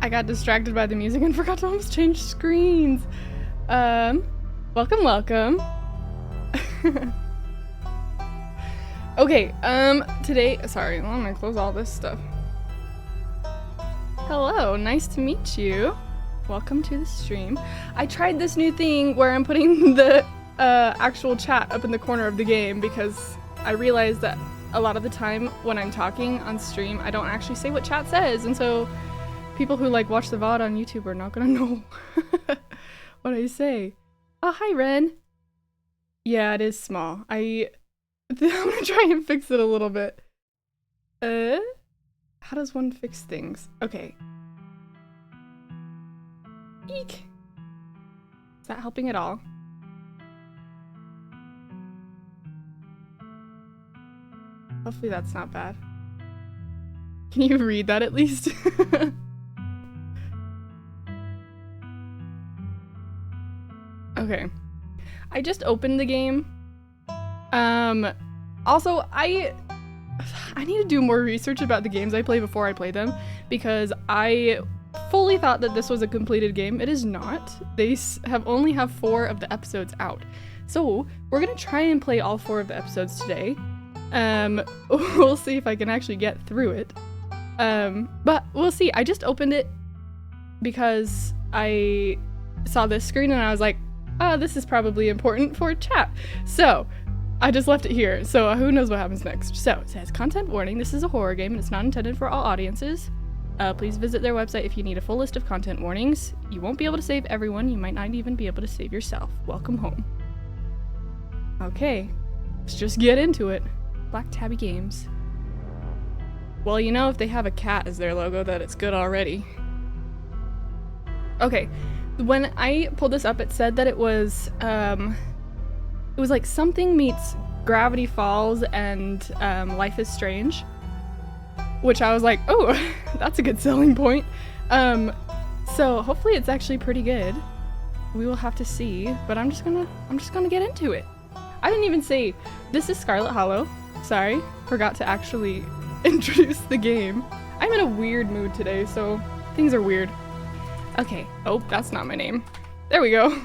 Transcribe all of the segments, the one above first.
I got distracted by the music and forgot to almost change screens. Welcome. Okay, today, sorry, I'm gonna close all this stuff. Hello, nice to meet you. Welcome to the stream. I tried this new thing where I'm putting the actual chat up in the corner of the game because I realized that a lot of the time when I'm talking on stream, I don't actually say what chat says, and so people who like watch the VOD on YouTube are not gonna know what I say. Oh, hi, Ren. Yeah, it is small. I'm gonna try and fix it a little bit. How does one fix things? Okay. Eek. Is that helping at all? Hopefully that's not bad. Can you read that at least? Okay. I just opened the game. Also, I need to do more research about the games I play before I play them, because I fully thought that this was a completed game. It is not. They only have 4 of the episodes out. So, we're gonna try and play all 4 of the episodes today. We'll see if I can actually get through it. But we'll see. I just opened it because I saw this screen and I was like, oh, this is probably important for chat. So, I just left it here. So, who knows what happens next. So, it says, content warning, this is a horror game and it's not intended for all audiences. Please visit their website if you need a full list of content warnings. You won't be able to save everyone. You might not even be able to save yourself. Welcome home. Okay, let's just get into it. Black Tabby Games. Well, you know, if they have a cat as their logo, that it's good already. Okay, when I pulled this up, it said that it was like something meets Gravity Falls and Life is Strange, which I was like, oh, that's a good selling point. So hopefully it's actually pretty good. We will have to see, but I'm just gonna get into it. I didn't even say this is Scarlet Hollow. Sorry, forgot to actually introduce the game. I'm in a weird mood today, so things are weird. Okay. Oh, that's not my name. There we go.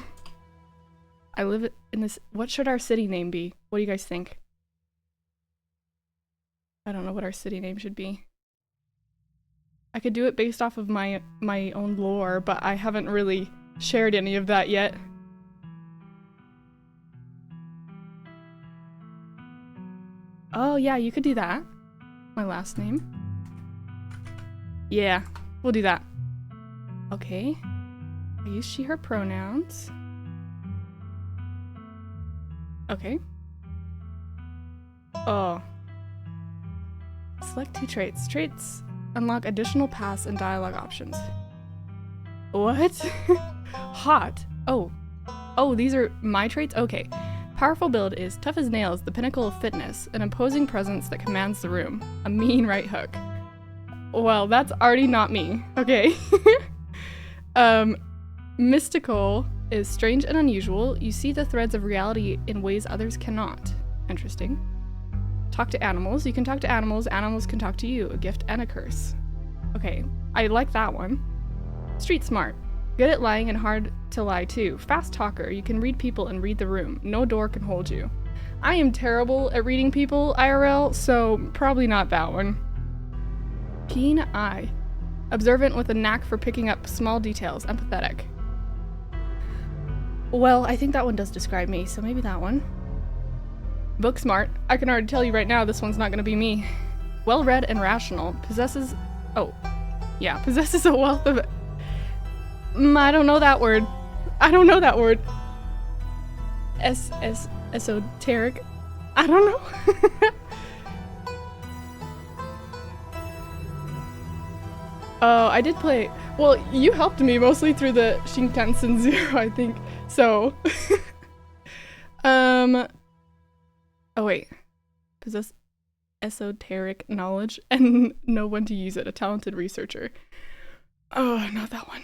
I live in this. What should our city name be? What do you guys think? I don't know what our city name should be. I could do it based off of my own lore, but I haven't really shared any of that yet. Oh yeah, you could do that. My last name. Yeah, we'll do that. Okay. I use she, her pronouns. Okay. Oh. Select 2 traits. Traits unlock additional paths and dialogue options. What? Hot. Oh. Oh, these are my traits? Okay. Powerful build is tough as nails, the pinnacle of fitness, an imposing presence that commands the room, a mean right hook. Well, that's already not me. Okay. Mystical is strange and unusual. You see the threads of reality in ways others cannot. Interesting. Talk to animals. You can talk to animals. Animals can talk to you. A gift and a curse. Okay, I like that one. Street smart. Good at lying and hard to lie too. Fast talker. You can read people and read the room. No door can hold you. I am terrible at reading people IRL, so probably not that one. Keen eye. Observant with a knack for picking up small details. Empathetic. Well, I think that one does describe me, so maybe that one. Book smart. I can already tell you right now this one's not gonna be me. Well-read and rational. Possesses a wealth of... I don't know that word. Esoteric. I don't know. Oh, I did play... Well, you helped me mostly through the Shinkansen Zero, I think. So... Oh, wait. Possess esoteric knowledge and know when to use it. A talented researcher. Oh, not that one.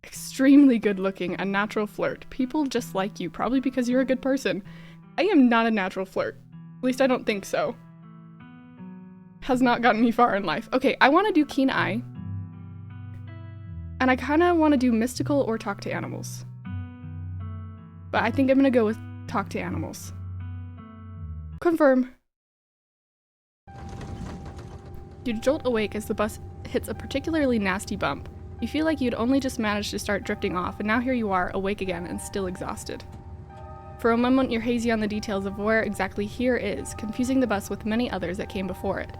Extremely good looking. A natural flirt. People just like you, probably because you're a good person. I am not a natural flirt. At least I don't think so. Has not gotten me far in life. Okay, I want to do keen eye. And I kind of want to do mystical or talk to animals. But I think I'm going to go with talk to animals. Confirm. You jolt awake as the bus hits a particularly nasty bump. You feel like you'd only just managed to start drifting off, and now here you are, awake again and still exhausted. For a moment, you're hazy on the details of where exactly here is, confusing the bus with many others that came before it.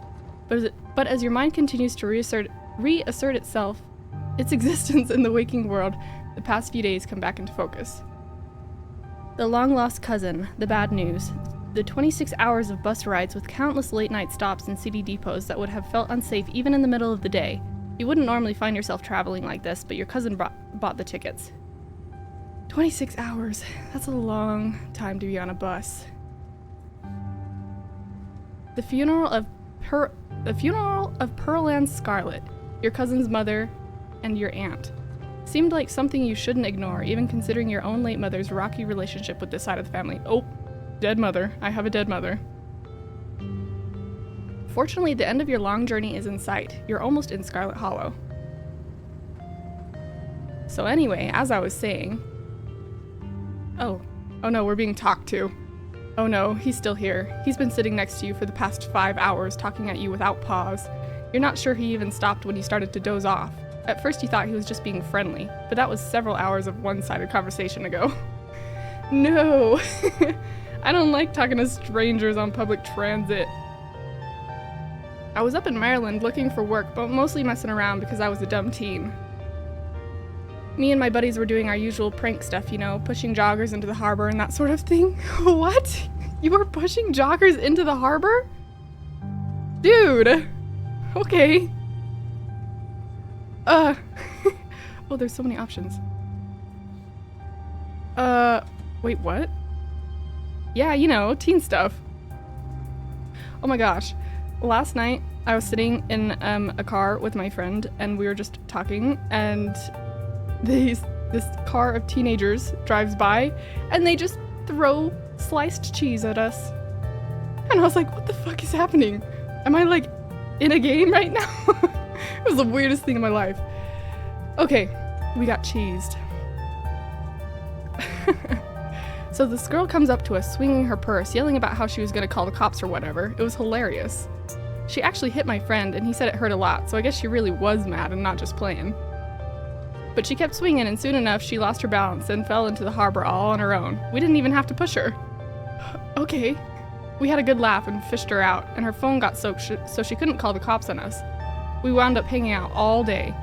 But as your mind continues to reassert itself, its existence in the waking world, the past few days come back into focus. The long-lost cousin, the bad news, the 26 hours of bus rides with countless late-night stops and city depots that would have felt unsafe even in the middle of the day. You wouldn't normally find yourself traveling like this, but your cousin bought the tickets. 26 hours. That's a long time to be on a bus. The funeral of Pearl and Scarlet, your cousin's mother, and your aunt. Seemed like something you shouldn't ignore, even considering your own late mother's rocky relationship with this side of the family. Oh, dead mother. I have a dead mother. Fortunately, the end of your long journey is in sight. You're almost in Scarlet Hollow. So anyway, as I was saying... Oh no, we're being talked to. Oh no, he's still here. He's been sitting next to you for the past 5 hours, talking at you without pause. You're not sure he even stopped when you started to doze off. At first you thought he was just being friendly, but that was several hours of one-sided conversation ago. No! I don't like talking to strangers on public transit. I was up in Maryland looking for work, but mostly messing around because I was a dumb teen. Me and my buddies were doing our usual prank stuff, you know, pushing joggers into the harbor and that sort of thing. What? You were pushing joggers into the harbor? Dude! Okay. Oh, there's so many options. Wait, what? Yeah, you know, teen stuff. Oh my gosh. Last night, I was sitting in a car with my friend, and we were just talking, and this car of teenagers drives by, and they just throw sliced cheese at us. And I was like, what the fuck is happening? Am I, like, in a game right now? It was the weirdest thing in my life. Okay, we got cheesed. So this girl comes up to us, swinging her purse, yelling about how she was gonna call the cops or whatever. It was hilarious. She actually hit my friend, and he said it hurt a lot, so I guess she really was mad and not just playing. But she kept swinging, and soon enough, she lost her balance and fell into the harbor all on her own. We didn't even have to push her. Okay. We had a good laugh and fished her out, and her phone got soaked so she couldn't call the cops on us. We wound up hanging out all day.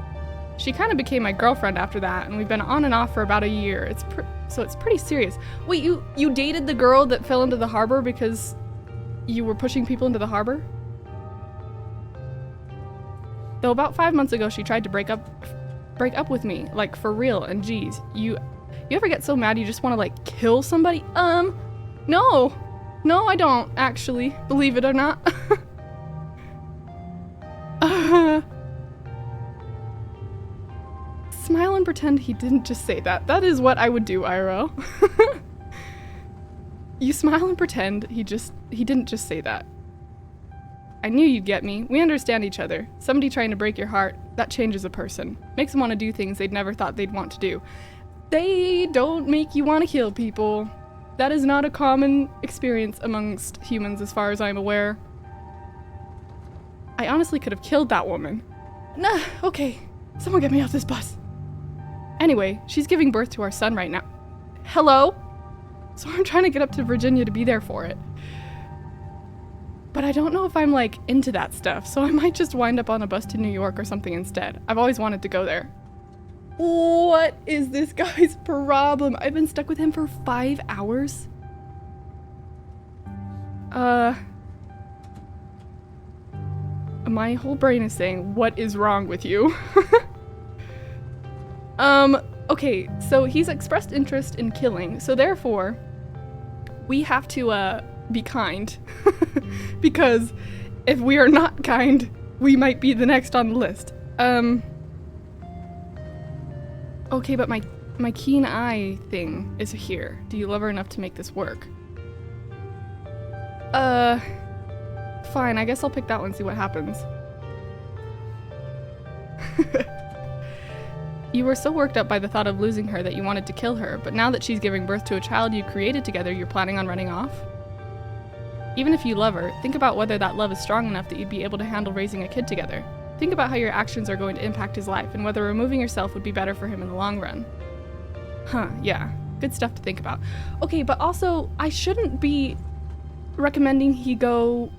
She kind of became my girlfriend after that, and we've been on and off for about a year. So it's pretty serious. Wait, you dated the girl that fell into the harbor because you were pushing people into the harbor? Though about 5 months ago, she tried to break up with me, like for real, and geez, you ever get so mad you just want to like kill somebody? No, I don't actually, believe it or not. Smile and pretend he didn't just say that. That is what I would do, IRL. You smile and pretend he didn't just say that. I knew you'd get me. We understand each other. Somebody trying to break your heart, that changes a person. Makes them want to do things they'd never thought they'd want to do. They don't make you want to kill people. That is not a common experience amongst humans as far as I'm aware. I honestly could have killed that woman. Nah, okay. Someone get me off this bus. Anyway, she's giving birth to our son right now. Hello? So I'm trying to get up to Virginia to be there for it. But I don't know if I'm like into that stuff, so I might just wind up on a bus to New York or something instead. I've always wanted to go there. What is this guy's problem? I've been stuck with him for 5 hours. My whole brain is saying, what is wrong with you? Okay, so he's expressed interest in killing, so therefore, we have to, be kind. Because if we are not kind, we might be the next on the list. Okay, but my keen eye thing is here. Do you love her enough to make this work? Fine, I guess I'll pick that one and see what happens. You were so worked up by the thought of losing her that you wanted to kill her, but now that she's giving birth to a child you created together, you're planning on running off? Even if you love her, think about whether that love is strong enough that you'd be able to handle raising a kid together. Think about how your actions are going to impact his life and whether removing yourself would be better for him in the long run. Huh, yeah. Good stuff to think about. Okay, but also, I shouldn't be recommending he go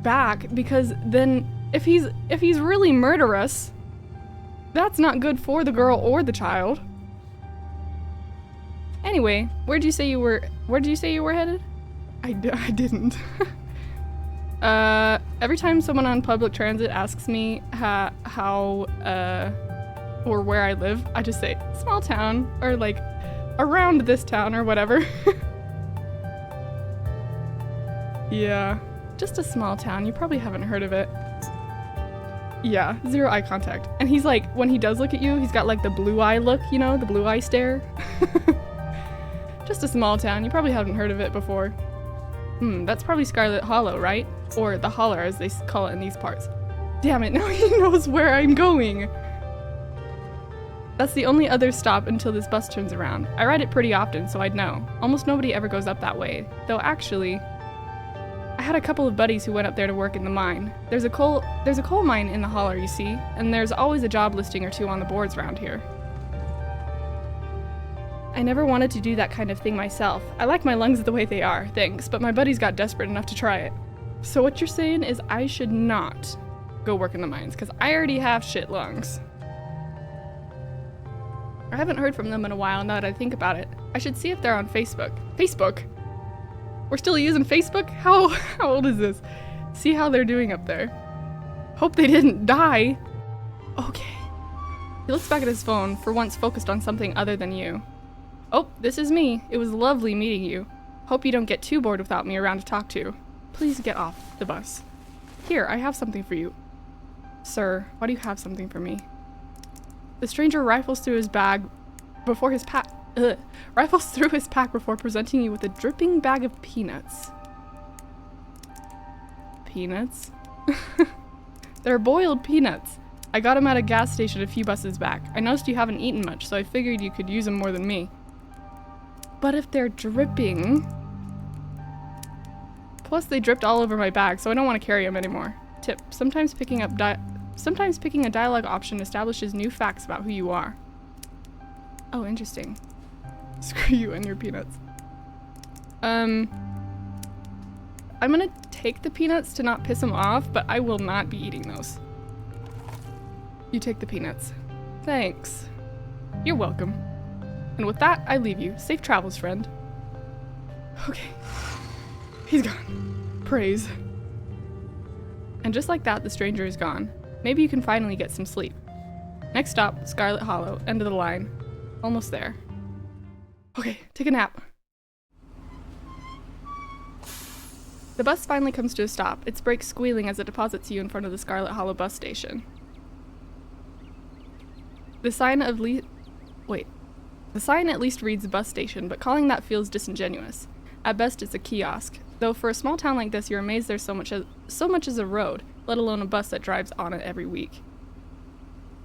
back, because then if he's really murderous, that's not good for the girl or the child. Anyway, where'd you say you were headed? I didn't. Every time someone on public transit asks me how or where I live, I just say small town, or like around this town or whatever. Yeah, just a small town. You probably haven't heard of it. Yeah, zero eye contact. And he's like, when he does look at you, he's got like the blue eye look, you know, the blue eye stare. Just a small town. You probably haven't heard of it before. That's probably Scarlet Hollow, right? Or the Holler, as they call it in these parts. Damn it, now he knows where I'm going. That's the only other stop until this bus turns around. I ride it pretty often, so I'd know. Almost nobody ever goes up that way. Though actually, I had a couple of buddies who went up there to work in the mine. There's a coal mine in the Holler, you see, and there's always a job listing or two on the boards around here. I never wanted to do that kind of thing myself. I like my lungs the way they are, thanks, but my buddies got desperate enough to try it. So what you're saying is I should not go work in the mines, because I already have shit lungs. I haven't heard from them in a while now that I think about it. I should see if they're on Facebook. Facebook? We're still using Facebook? How old is this? See how they're doing up there. Hope they didn't die. Okay. He looks back at his phone, for once focused on something other than you. Oh, this is me. It was lovely meeting you. Hope you don't get too bored without me around to talk to. Please get off the bus. Here, I have something for you. Sir, why do you have something for me? The stranger rifles through his pack before presenting you with a dripping bag of peanuts. Peanuts? They're boiled peanuts. I got them at a gas station a few buses back. I noticed you haven't eaten much, so I figured you could use them more than me. But if they're dripping... Plus they dripped all over my bag, so I don't want to carry them anymore. Tip, sometimes picking a dialogue option establishes new facts about who you are. Oh, interesting. Screw you and your peanuts. I'm gonna take the peanuts to not piss him off, but I will not be eating those. You take the peanuts. Thanks. You're welcome. And with that, I leave you. Safe travels, friend. Okay. He's gone. Praise. And just like that, the stranger is gone. Maybe you can finally get some sleep. Next stop, Scarlet Hollow, end of the line. Almost there. Okay, take a nap. The bus finally comes to a stop, its brakes squealing as it deposits you in front of the Scarlet Hollow bus station. The sign at least reads bus station, but calling that feels disingenuous. At best, it's a kiosk. Though for a small town like this, you're amazed there's so much as a road, let alone a bus that drives on it every week.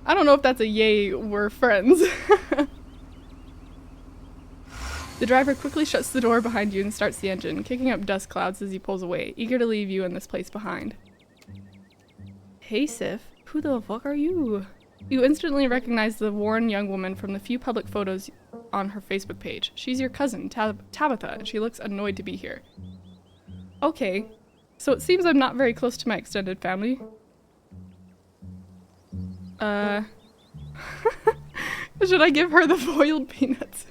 I don't know if that's a yay, we're friends. The driver quickly shuts the door behind you and starts the engine, kicking up dust clouds as he pulls away, eager to leave you in this place behind. Hey Sif, who the fuck are you? You instantly recognize the worn young woman from the few public photos on her Facebook page. She's your cousin, Tabitha, and she looks annoyed to be here. Okay, so it seems I'm not very close to my extended family. Should I give her the boiled peanuts?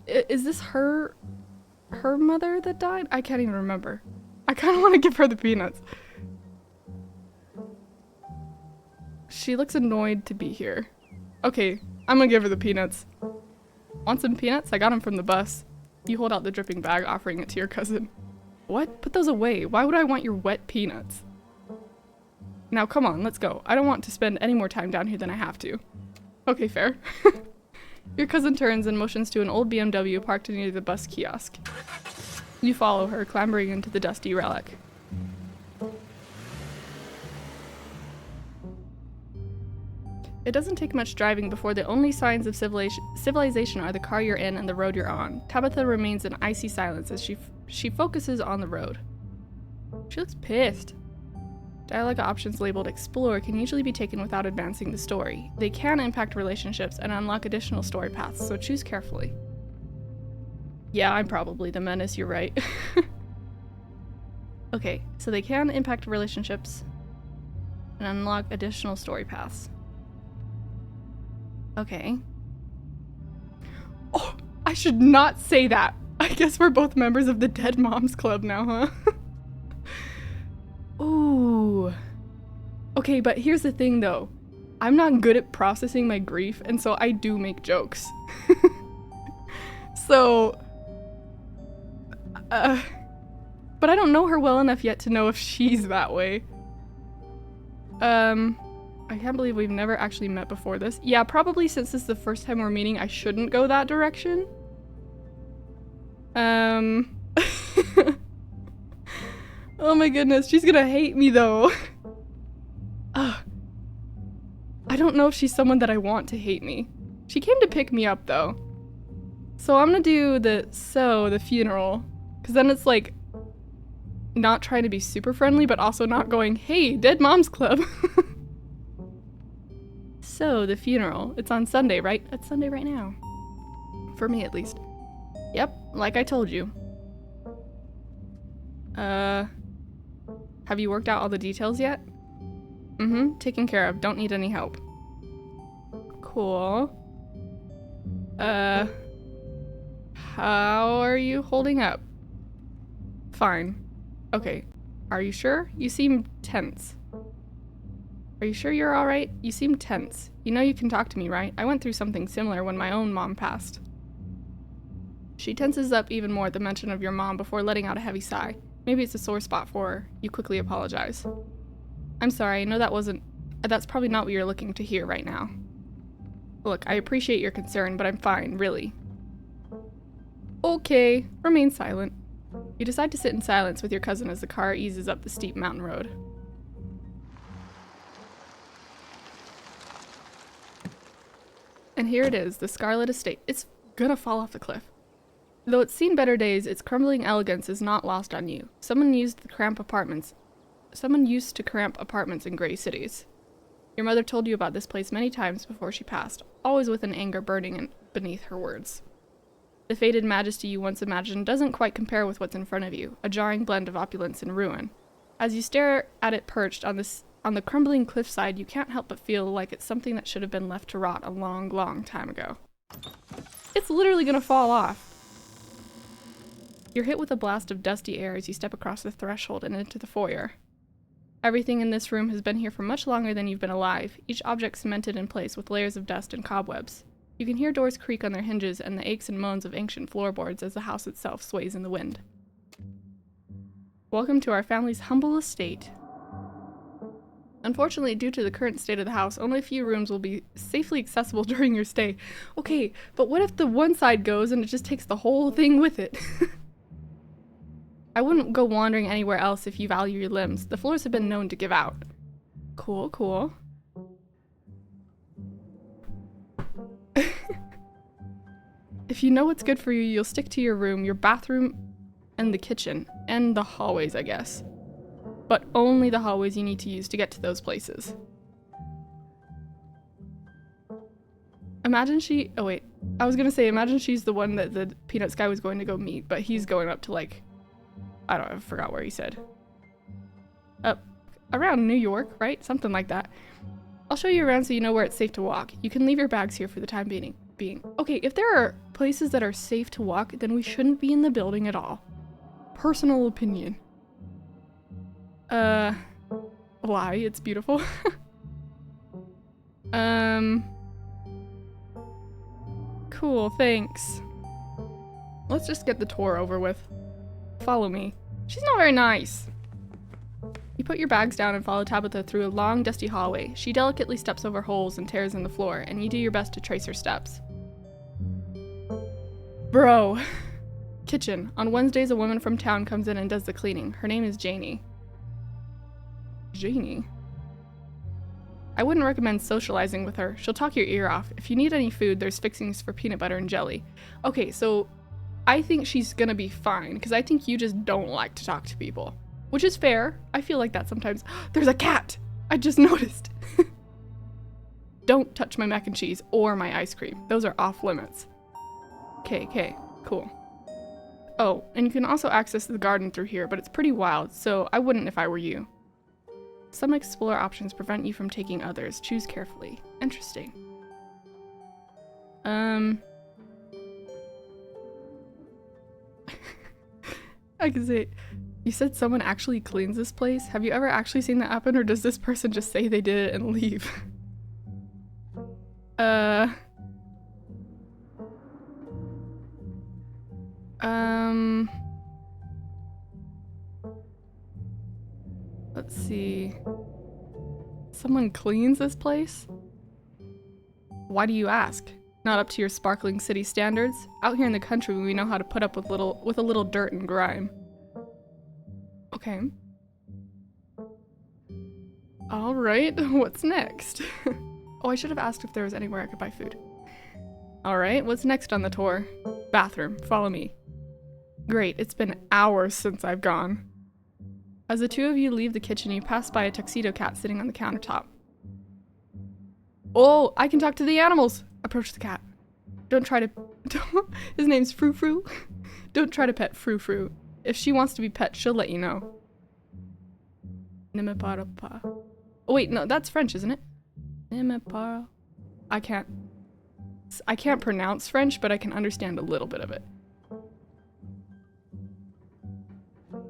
Is this her mother that died? I can't even remember. I kind of want to give her the peanuts. She looks annoyed to be here. Okay, I'm gonna give her the peanuts. Want some peanuts? I got them from the bus. You hold out the dripping bag, offering it to your cousin. What? Put those away. Why would I want your wet peanuts? Now come on, let's go. I don't want to spend any more time down here than I have to. Okay, fair. Your cousin turns and motions to an old BMW parked near the bus kiosk. You follow her, clambering into the dusty relic. It doesn't take much driving before the only signs of civilization are the car you're in and the road you're on. Tabitha remains in icy silence as she focuses on the road. She looks pissed. Dialogue options labeled Explore can usually be taken without advancing the story. They can impact relationships and unlock additional story paths, so choose carefully. Yeah, I'm probably the menace, you're right. Okay, so they can impact relationships and unlock additional story paths. Okay. Oh, I should not say that. I guess we're both members of the Dead Moms Club now, huh? Ooh. Okay, but here's the thing though. I'm not good at processing my grief, and so I do make jokes. So, but I don't know her well enough yet to know if she's that way. I can't believe we've never actually met before this. Yeah, probably since this is the first time we're meeting, I shouldn't go that direction. Oh my goodness, she's gonna hate me though. I don't know if she's someone that I want to hate me. She came to pick me up though. So I'm gonna do the funeral, because then it's like not trying to be super friendly, but also not going, hey, Dead Moms Club. So, the funeral. It's on Sunday, right? It's Sunday right now. For me, at least. Yep, like I told you. Have you worked out all the details yet? Mm-hmm, taken care of. Don't need any help. Cool. How are you holding up? Fine. Okay. Are you sure? You seem tense. Are you sure you're alright? You seem tense. You know you can talk to me, right? I went through something similar when my own mom passed. She tenses up even more at the mention of your mom before letting out a heavy sigh. Maybe it's a sore spot for her. You quickly apologize. I'm sorry, I know that's probably not what you're looking to hear right now. Look, I appreciate your concern, but I'm fine, really. Okay, remain silent. You decide to sit in silence with your cousin as the car eases up the steep mountain road. And here it is, the Scarlet Estate. It's gonna fall off the cliff. Though it's seen better days, its crumbling elegance is not lost on you. Someone used to cramp apartments in gray cities. Your mother told you about this place many times before she passed, always with an anger burning beneath her words. The faded majesty you once imagined doesn't quite compare with what's in front of you, a jarring blend of opulence and ruin. As you stare at it perched on the crumbling cliffside, you can't help but feel like it's something that should have been left to rot a long, long time ago. It's literally gonna fall off. You're hit with a blast of dusty air as you step across the threshold and into the foyer. Everything in this room has been here for much longer than you've been alive, each object cemented in place with layers of dust and cobwebs. You can hear doors creak on their hinges and the aches and moans of ancient floorboards as the house itself sways in the wind. Welcome to our family's humble estate. Unfortunately, due to the current state of the house, only a few rooms will be safely accessible during your stay. Okay, but what if the one side goes and it just takes the whole thing with it? I wouldn't go wandering anywhere else if you value your limbs. The floors have been known to give out. Cool, cool. If you know what's good for you, you'll stick to your room, your bathroom, and the kitchen. And the hallways, I guess. But only the hallways you need to use to get to those places. Imagine oh wait, I was gonna say imagine she's the one that the Peanuts guy was going to go meet, but he's going up to like, I forgot where he said. Around New York, right? Something like that. I'll show you around so you know where it's safe to walk. You can leave your bags here for the time being. Okay, if there are places that are safe to walk, then we shouldn't be in the building at all. Personal opinion. Why? It's beautiful. Cool, thanks. Let's just get the tour over with. Follow me. She's not very nice. You put your bags down and follow Tabitha through a long, dusty hallway. She delicately steps over holes and tears in the floor, and you do your best to trace her steps. Bro. Kitchen. On Wednesdays, a woman from town comes in and does the cleaning. Her name is Janie. Janie? I wouldn't recommend socializing with her. She'll talk your ear off. If you need any food, there's fixings for peanut butter and jelly. Okay, so I think she's gonna be fine, because I think you just don't like to talk to people. Which is fair. I feel like that sometimes. There's a cat! I just noticed. Don't touch my mac and cheese or my ice cream. Those are off limits. Okay, cool. Oh, and you can also access the garden through here, but it's pretty wild, so I wouldn't if I were you. Some explore options prevent you from taking others. Choose carefully. Interesting. I can say, you said someone actually cleans this place? Have you ever actually seen that happen, or does this person just say they did it and leave? Let's see. Someone cleans this place? Why do you ask? Not up to your sparkling city standards? Out here in the country, we know how to put up with a little dirt and grime. Okay. Alright, what's next? Oh, I should have asked if there was anywhere I could buy food. Alright, what's next on the tour? Bathroom, follow me. Great, it's been hours since I've gone. As the two of you leave the kitchen, you pass by a tuxedo cat sitting on the countertop. Oh, I can talk to the animals! Approach the cat. His name's Frou Frou. Don't try to pet Frou Frou. If she wants to be pet, she'll let you know. Ne me parle pas. Oh wait, no, that's French, isn't it? Ne me parle. I can't pronounce French, but I can understand a little bit of it.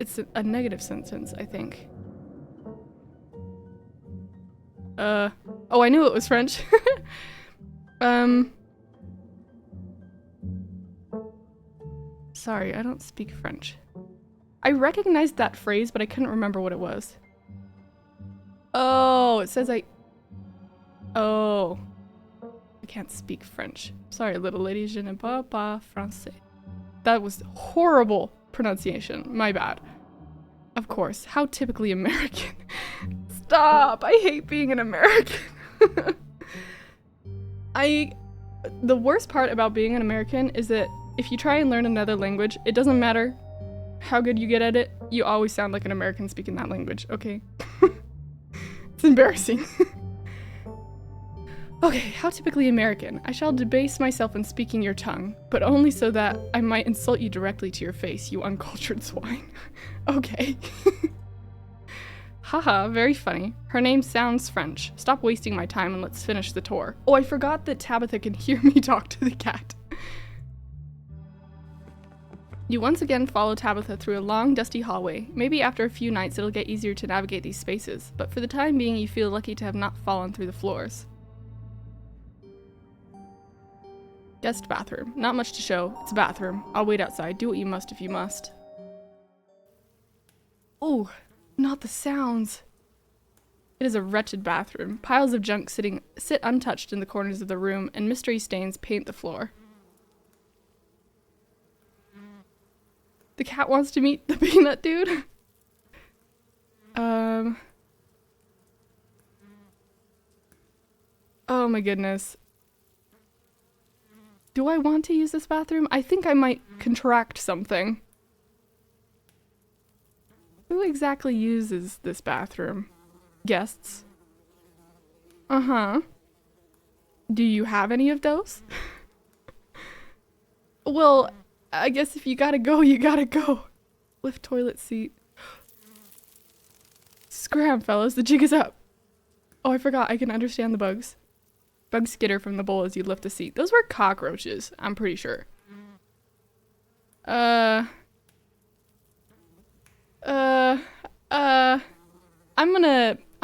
It's a negative sentence, I think. Oh, I knew it was French. Sorry, I don't speak French. I recognized that phrase, but I couldn't remember what it was. Oh, it says Oh. I can't speak French. Sorry, little lady, je ne parle pas français. That was horrible pronunciation. My bad. Of course, how typically American. Stop! I hate being an American. The worst part about being an American is that if you try and learn another language, it doesn't matter how good you get at it, you always sound like an American speaking that language, okay? It's embarrassing. Okay, how typically American. I shall debase myself in speaking your tongue, but only so that I might insult you directly to your face, you uncultured swine. Okay. Haha, very funny. Her name sounds French. Stop wasting my time and let's finish the tour. Oh, I forgot that Tabitha can hear me talk to the cat. You once again follow Tabitha through a long, dusty hallway. Maybe after a few nights it'll get easier to navigate these spaces, but for the time being you feel lucky to have not fallen through the floors. Guest bathroom. Not much to show. It's a bathroom. I'll wait outside. Do what you must if you must. Oh, not the sounds. It is a wretched bathroom. Piles of junk sit untouched in the corners of the room, and mystery stains paint the floor. The cat wants to meet the peanut dude? Oh my goodness. Do I want to use this bathroom? I think I might contract something. Who exactly uses this bathroom? Guests? Uh-huh. Do you have any of those? Well, I guess if you gotta go, you gotta go. Lift toilet seat. Scram, fellas, the jig is up. Oh, I forgot, I can understand the bugs. Bugs skitter from the bowl as you lift the seat. Those were cockroaches, I'm pretty sure.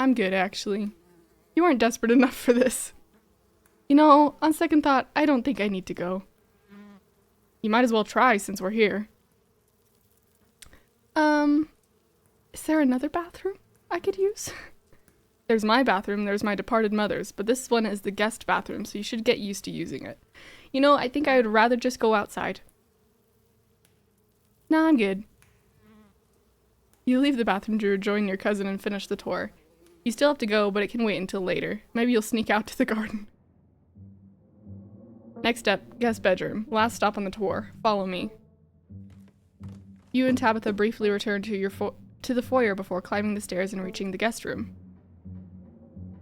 I'm good, actually. You weren't desperate enough for this. You know, on second thought, I don't think I need to go. You might as well try since we're here. Is there another bathroom I could use? There's my bathroom, there's my departed mother's, but this one is the guest bathroom, so you should get used to using it. You know, I think I would rather just go outside. Nah, I'm good. You leave the bathroom to rejoin your cousin and finish the tour. You still have to go, but it can wait until later. Maybe you'll sneak out to the garden. Next up, guest bedroom. Last stop on the tour. Follow me. You and Tabitha briefly return to the foyer before climbing the stairs and reaching the guest room.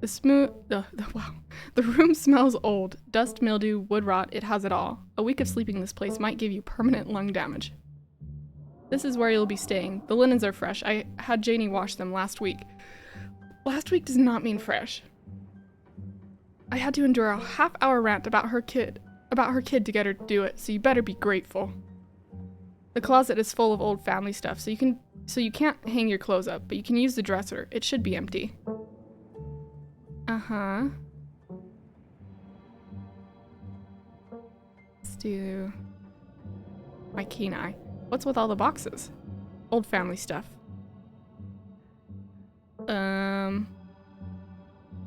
The room smells old. Dust, mildew, wood rot, it has it all. A week of sleeping in this place might give you permanent lung damage. This is where you'll be staying. The linens are fresh. I had Janie wash them last week. Last week does not mean fresh. I had to endure a half-hour rant about her kid to get her to do it, so you better be grateful. The closet is full of old family stuff, so you can't hang your clothes up, but you can use the dresser. It should be empty. Uh-huh. Let's do my keen eye. What's with all the boxes? Old family stuff.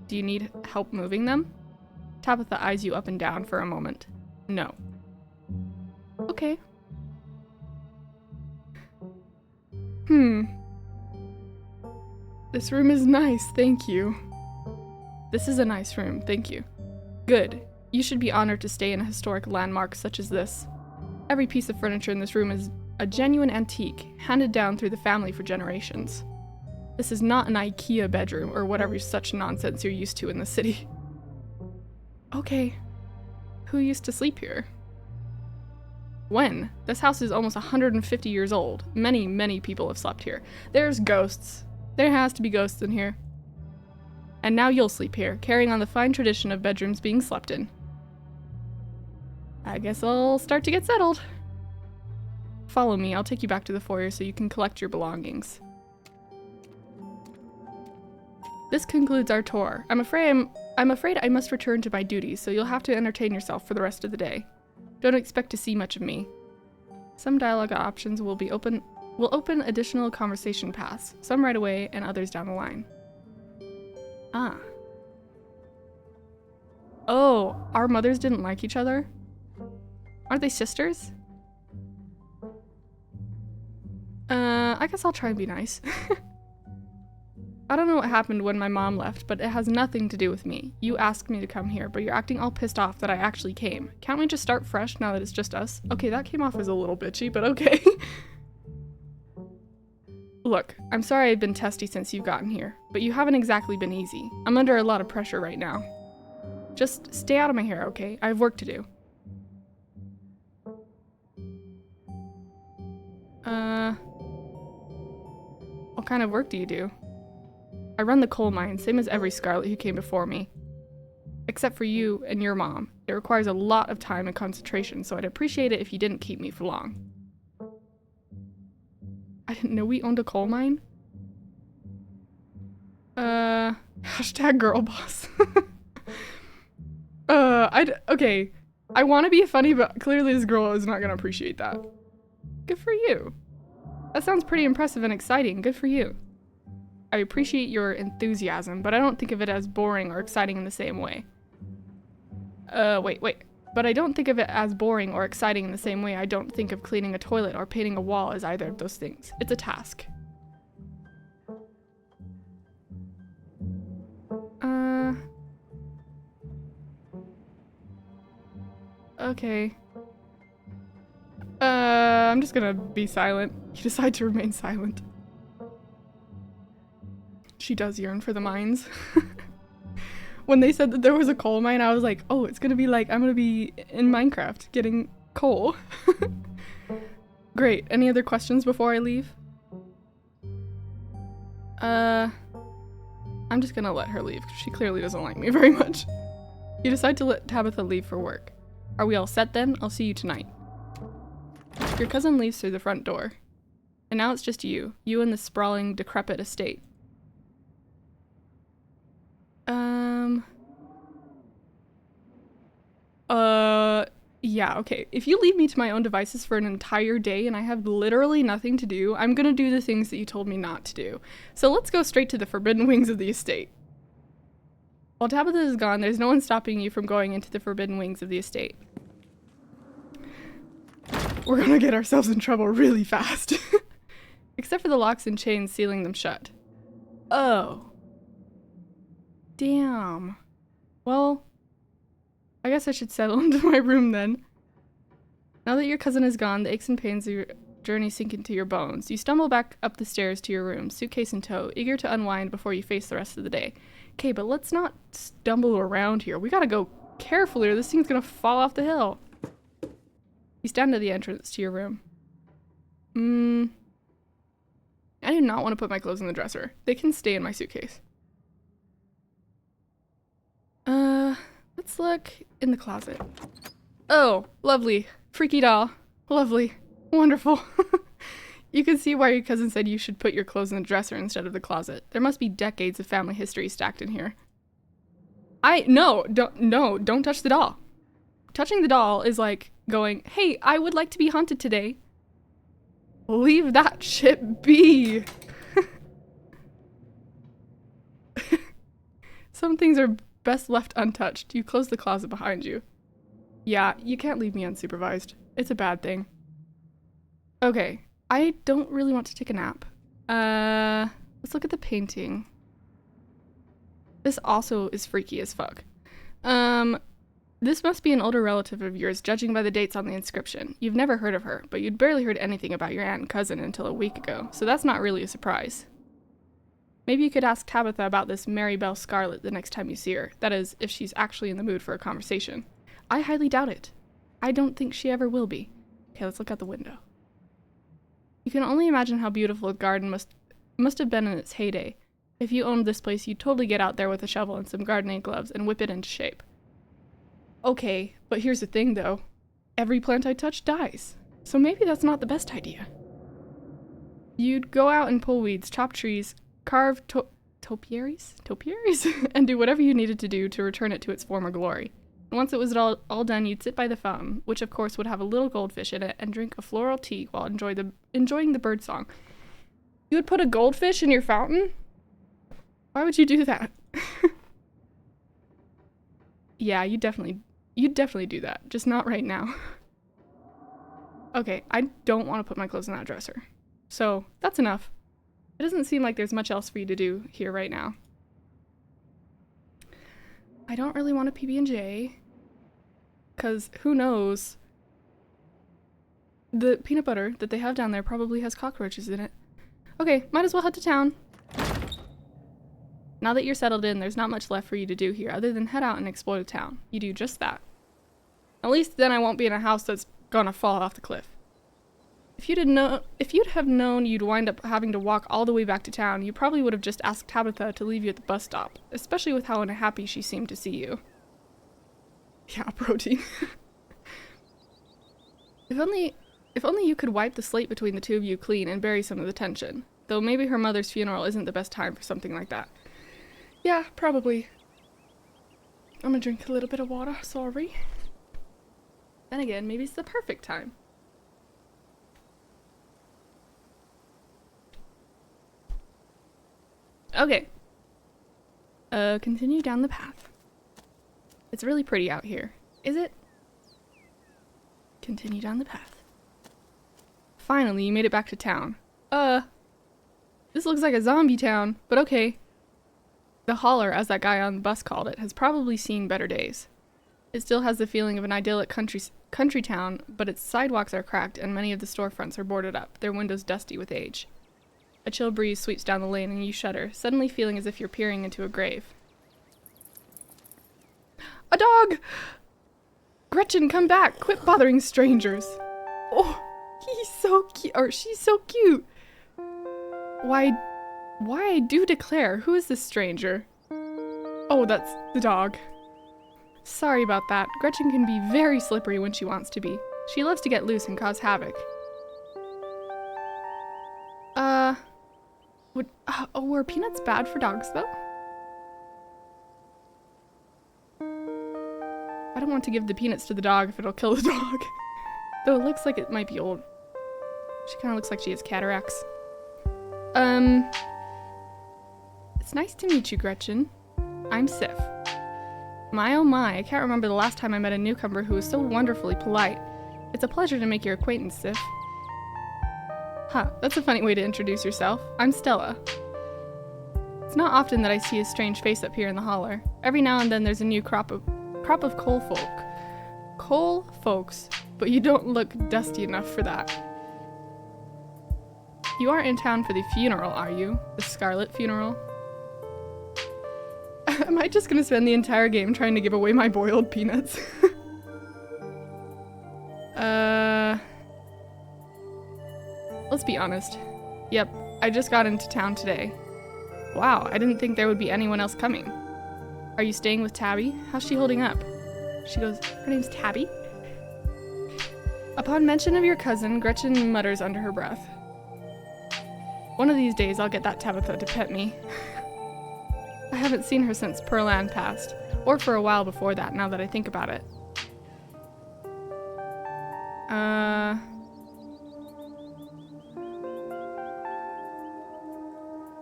Do you need help moving them? Tabitha eyes you up and down for a moment. No. Okay. This room is nice, thank you. This is a nice room, thank you. Good. You should be honored to stay in a historic landmark such as this. Every piece of furniture in this room is a genuine antique, handed down through the family for generations. This is not an IKEA bedroom or whatever such nonsense you're used to in the city. Okay. Who used to sleep here? When? This house is almost 150 years old. Many, many people have slept here. There's ghosts. There has to be ghosts in here. And now you'll sleep here, carrying on the fine tradition of bedrooms being slept in. I guess I'll start to get settled. Follow me, I'll take you back to the foyer so you can collect your belongings. This concludes our tour. I'm afraid I must return to my duties, so you'll have to entertain yourself for the rest of the day. Don't expect to see much of me. Some dialogue options will open additional conversation paths, some right away and others down the line. Ah. Oh, our mothers didn't like each other? Aren't they sisters? I guess I'll try and be nice. I don't know what happened when my mom left, but it has nothing to do with me. You asked me to come here, but you're acting all pissed off that I actually came. Can't we just start fresh now that it's just us? Okay, that came off as a little bitchy, but okay. Look, I'm sorry I've been testy since you've gotten here, but you haven't exactly been easy. I'm under a lot of pressure right now. Just stay out of my hair, okay? I have work to do. What kind of work do you do? I run the coal mine, same as every Scarlet who came before me. Except for you and your mom. It requires a lot of time and concentration, so I'd appreciate it if you didn't keep me for long. I didn't know we owned a coal mine. Hashtag girl boss. Okay. I want to be funny, but clearly this girl is not gonna appreciate that. Good for you. That sounds pretty impressive and exciting. Good for you. I appreciate your enthusiasm, but I don't think of it as boring or exciting in the same way. Wait. But I don't think of it as boring or exciting in the same way I don't think of cleaning a toilet or painting a wall as either of those things. It's a task. Okay. I'm just gonna be silent. You decide to remain silent. She does yearn for the mines. When they said that there was a coal mine, I was like, oh, it's gonna be like, I'm gonna be in Minecraft getting coal. Great. Any other questions before I leave? I'm just gonna let her leave, because she clearly doesn't like me very much. You decide to let Tabitha leave for work. Are we all set then? I'll see you tonight. Your cousin leaves through the front door. And now it's just you and the sprawling, decrepit estate. Yeah, okay. If you leave me to my own devices for an entire day and I have literally nothing to do, I'm gonna do the things that you told me not to do. So let's go straight to the forbidden wings of the estate. While Tabitha is gone, there's no one stopping you from going into the forbidden wings of the estate. We're gonna get ourselves in trouble really fast. Except for the locks and chains sealing them shut. Oh. Damn. Well, I guess I should settle into my room then. Now that your cousin is gone, the aches and pains of your journey sink into your bones. You stumble back up the stairs to your room, suitcase in tow, eager to unwind before you face the rest of the day. Okay, but let's not stumble around here. We gotta go carefully or this thing's gonna fall off the hill. You stand at the entrance to your room. I do not want to put my clothes in the dresser. They can stay in my suitcase. Let's look in the closet. Oh, lovely. Freaky doll. Lovely. Wonderful. You can see why your cousin said you should put your clothes in the dresser instead of the closet. There must be decades of family history stacked in here. Don't touch the doll. Touching the doll is like going, hey, I would like to be haunted today. Leave that shit be. Some things are best left untouched. You close the closet behind you. Yeah, you can't leave me unsupervised. It's a bad thing. Okay, I don't really want to take a nap. Let's look at the painting. This also is freaky as fuck. This must be an older relative of yours, judging by the dates on the inscription. You've never heard of her, but you'd barely heard anything about your aunt and cousin until a week ago, so that's not really a surprise. Maybe you could ask Tabitha about this Mary Belle Scarlet the next time you see her. That is, if she's actually in the mood for a conversation. I highly doubt it. I don't think she ever will be. Okay, let's look out the window. You can only imagine how beautiful the garden must have been in its heyday. If you owned this place, you'd totally get out there with a shovel and some gardening gloves and whip it into shape. Okay, but here's the thing though. Every plant I touch dies. So maybe that's not the best idea. You'd go out and pull weeds, chop trees, carve topiaries, and do whatever you needed to do to return it to its former glory. And once it was all done, you'd sit by the fountain, which of course would have a little goldfish in it, and drink a floral tea while enjoying the bird song. You would put a goldfish in your fountain? Why would you do that? Yeah, you'd definitely do that, just not right now. Okay, I don't want to put my clothes in that dresser. So, that's enough. It doesn't seem like there's much else for you to do here right now. I don't really want a PB&J, because who knows? The peanut butter that they have down there probably has cockroaches in it. Okay, might as well head to town. Now that you're settled in, there's not much left for you to do here other than head out and explore the town. You do just that. At least then I won't be in a house that's gonna fall off the cliff. If you'd have known you'd wind up having to walk all the way back to town, you probably would have just asked Tabitha to leave you at the bus stop, especially with how unhappy she seemed to see you. Yeah, protein. If only you could wipe the slate between the two of you clean and bury some of the tension. Though maybe her mother's funeral isn't the best time for something like that. Yeah, probably. I'm gonna drink a little bit of water, sorry. Then again, maybe it's the perfect time. Okay. Continue down the path. It's really pretty out here. Is it? Continue down the path. Finally, you made it back to town. This looks like a zombie town, but okay. The holler, as that guy on the bus called it, has probably seen better days. It still has the feeling of an idyllic country town, but its sidewalks are cracked and many of the storefronts are boarded up, their windows dusty with age. A chill breeze sweeps down the lane and you shudder, suddenly feeling as if you're peering into a grave. A dog! Gretchen, come back! Quit bothering strangers! Oh, he's so cute, or she's so cute! Why, I do declare, who is this stranger? Oh, that's the dog. Sorry about that. Gretchen can be very slippery when she wants to be. She loves to get loose and cause havoc. Were peanuts bad for dogs, though? I don't want to give the peanuts to the dog if it'll kill the dog. Though it looks like it might be old. She kind of looks like she has cataracts. It's nice to meet you, Gretchen. I'm Sif. My oh my, I can't remember the last time I met a newcomer who was so wonderfully polite. It's a pleasure to make your acquaintance, Sif. Huh, that's a funny way to introduce yourself. I'm Stella. It's not often that I see a strange face up here in the holler. Every now and then there's a new crop of coal folk. Coal folks, but you don't look dusty enough for that. You aren't in town for the funeral, are you? The Scarlet funeral? Am I just gonna spend the entire game trying to give away my boiled peanuts? Let's be honest. Yep, I just got into town today. Wow, I didn't think there would be anyone else coming. Are you staying with Tabby? How's she holding up? She goes, her name's Tabby? Upon mention of your cousin, Gretchen mutters under her breath. One of these days I'll get that Tabitha to pet me. I haven't seen her since Pearl Ann passed, or for a while before that, now that I think about it.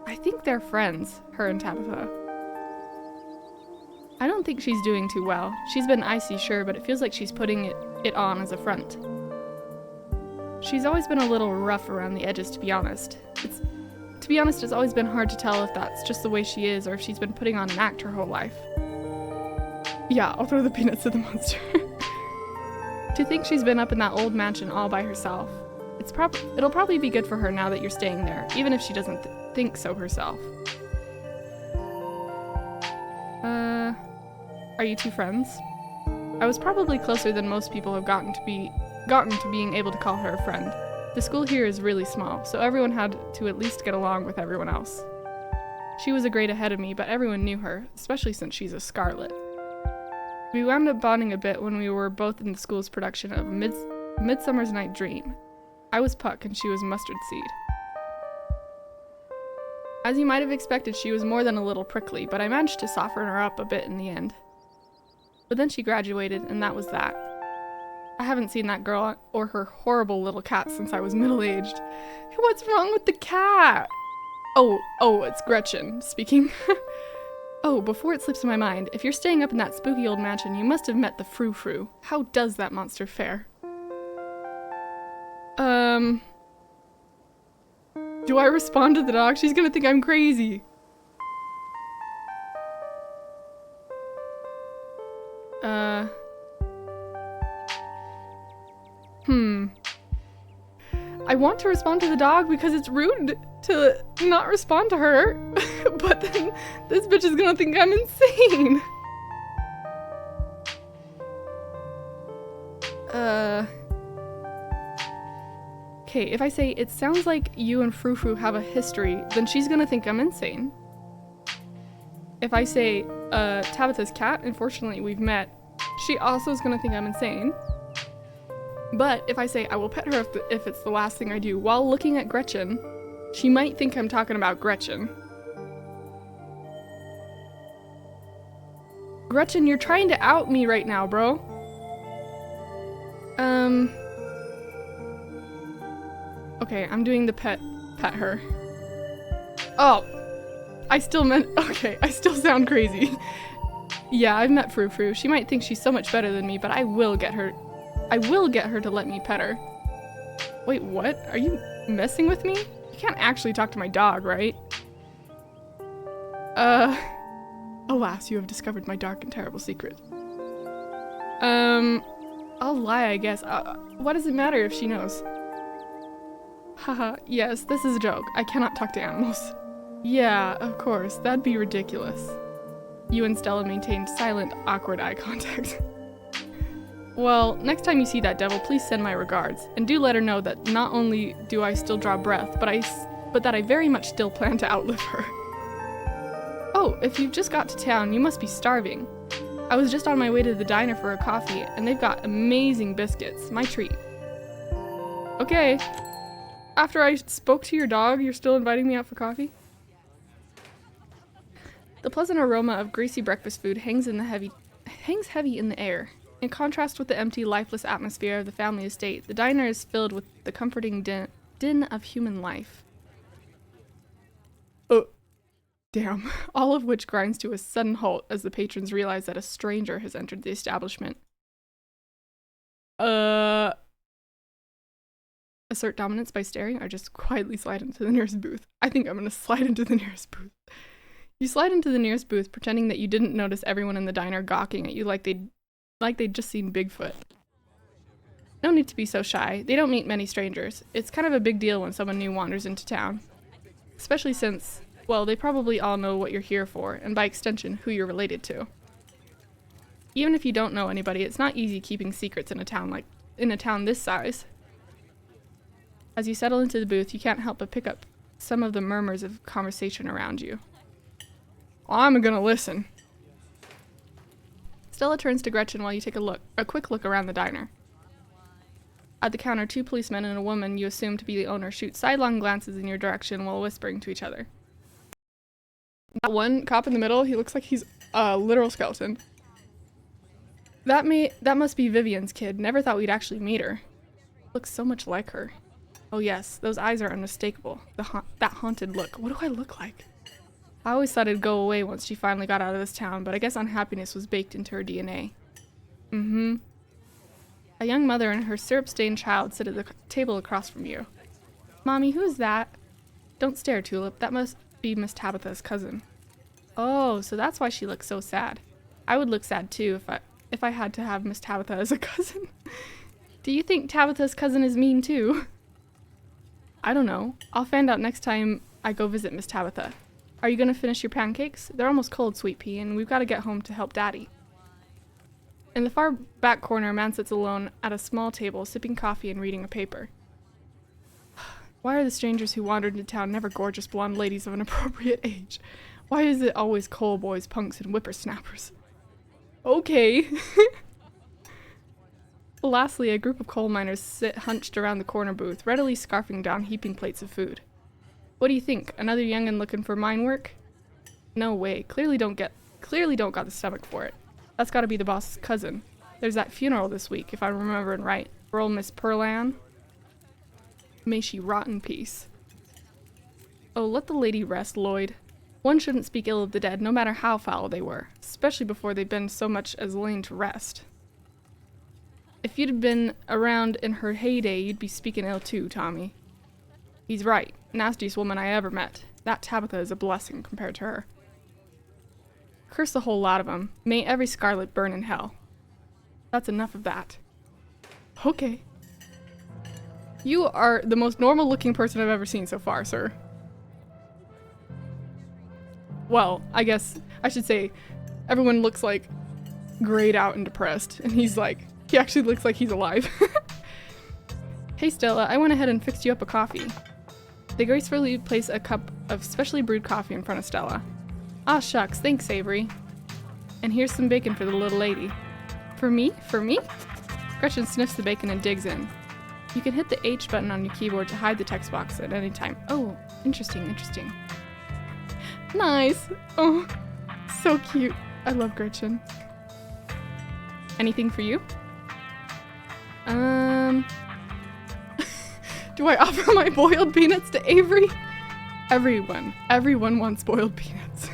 I think they're friends, her and Tabitha. I don't think she's doing too well. She's been icy, sure, but it feels like she's putting it on as a front. She's always been a little rough around the edges, to be honest. It's always been hard to tell if that's just the way she is or if she's been putting on an act her whole life. Yeah, I'll throw the peanuts at the monster. To think she's been up in that old mansion all by herself. It'll probably be good for her now that you're staying there, even if she doesn't think so herself. Are you two friends? I was probably closer than most people have gotten to being able to call her a friend. The school here is really small, so everyone had to at least get along with everyone else. She was a grade ahead of me, but everyone knew her, especially since she's a Scarlet. We wound up bonding a bit when we were both in the school's production of Midsummer's Night Dream. I was Puck and she was Mustard Seed. As you might have expected, she was more than a little prickly, but I managed to soften her up a bit in the end. But then she graduated, and that was that. I haven't seen that girl or her horrible little cat since I was middle-aged. What's wrong with the cat? Oh, it's Gretchen speaking. Oh, before it slips my mind, if you're staying up in that spooky old mansion, you must have met the Frou-Frou. How does that monster fare? Do I respond to the dog? She's gonna think I'm crazy. I want to respond to the dog because it's rude to not respond to her, but then this bitch is gonna think I'm insane. Okay, if I say, it sounds like you and Frou-Frou have a history, then she's gonna think I'm insane. If I say, Tabitha's cat, unfortunately we've met, she also is gonna think I'm insane. But if I say, I will pet her if it's the last thing I do, while looking at Gretchen, she might think I'm talking about Gretchen. Gretchen, you're trying to out me right now, bro. Okay, I'm doing the pet her. Oh, I still sound crazy. Yeah, I've met Frou-Frou. She might think she's so much better than me, but I will get her to let me pet her. Wait, what? Are you messing with me? You can't actually talk to my dog, right? Alas, you have discovered my dark and terrible secret. I'll lie, I guess. What does it matter if she knows? Haha, yes, this is a joke. I cannot talk to animals. Yeah, of course, that'd be ridiculous. You and Stella maintained silent, awkward eye contact. Well, next time you see that devil, please send my regards, and do let her know that not only do I still draw breath, but that I very much still plan to outlive her. Oh, if you've just got to town, you must be starving. I was just on my way to the diner for a coffee, and they've got amazing biscuits. My treat. Okay. After I spoke to your dog, you're still inviting me out for coffee? The pleasant aroma of greasy breakfast food hangs heavy in the air. In contrast with the empty, lifeless atmosphere of the family estate, the diner is filled with the comforting din of human life. Oh, damn. All of which grinds to a sudden halt as the patrons realize that a stranger has entered the establishment. Assert dominance by staring, or just quietly slide into the nearest booth. I think I'm gonna slide into the nearest booth. You slide into the nearest booth, pretending that you didn't notice everyone in the diner gawking at you like they'd just seen Bigfoot. No need to be so shy. They don't meet many strangers. It's kind of a big deal when someone new wanders into town. Especially since, well, they probably all know what you're here for, and by extension, who you're related to. Even if you don't know anybody, it's not easy keeping secrets in a town this size. As you settle into the booth, you can't help but pick up some of the murmurs of conversation around you. I'm gonna listen. Stella turns to Gretchen while you take a quick look around the diner. At the counter, 2 policemen and a woman you assume to be the owner shoot sidelong glances in your direction while whispering to each other. That one cop in the middle, he looks like he's a literal skeleton. That must be Vivian's kid. Never thought we'd actually meet her. Looks so much like her. Oh yes, those eyes are unmistakable. That haunted look. What do I look like? I always thought it'd go away once she finally got out of this town, but I guess unhappiness was baked into her DNA. Mm-hmm. A young mother and her syrup-stained child sit at the table across from you. Mommy, who is that? Don't stare, Tulip. That must be Miss Tabitha's cousin. Oh, so that's why she looks so sad. I would look sad too if I had to have Miss Tabitha as a cousin. Do you think Tabitha's cousin is mean too? I don't know. I'll find out next time I go visit Miss Tabitha. Are you gonna finish your pancakes? They're almost cold, Sweet Pea, and we've got to get home to help Daddy. In the far back corner, a man sits alone at a small table, sipping coffee and reading a paper. Why are the strangers who wandered into town never gorgeous blonde ladies of an appropriate age? Why is it always coal boys, punks, and whippersnappers? Okay. Lastly, a group of coal miners sit hunched around the corner booth, readily scarfing down heaping plates of food. What do you think? Another young'un looking for mine work? No way. Clearly don't got the stomach for it. That's gotta be the boss's cousin. There's that funeral this week, if I'm remembering right. For old Miss Pearlan. May she rot in peace. Oh, let the lady rest, Lloyd. One shouldn't speak ill of the dead, no matter how foul they were, especially before they'd been so much as laid to rest. If you'd been around in her heyday, you'd be speaking ill too, Tommy. He's right. Nastiest woman I ever met. That Tabitha is a blessing compared to her. Curse the whole lot of them. May every Scarlet burn in hell. That's enough of that. Okay. You are the most normal-looking person I've ever seen so far, sir. Well, I guess I should say everyone looks like grayed out and depressed, and he actually looks like he's alive. Hey Stella, I went ahead and fixed you up a coffee. They gracefully place a cup of specially brewed coffee in front of Stella. Ah, shucks, thanks, Avery. And here's some bacon for the little lady. For me? For me? Gretchen sniffs the bacon and digs in. You can hit the H button on your keyboard to hide the text box at any time. Oh, interesting, interesting. Nice! Oh, so cute. I love Gretchen. Anything for you? Do I offer my boiled peanuts to Avery? Everyone wants boiled peanuts.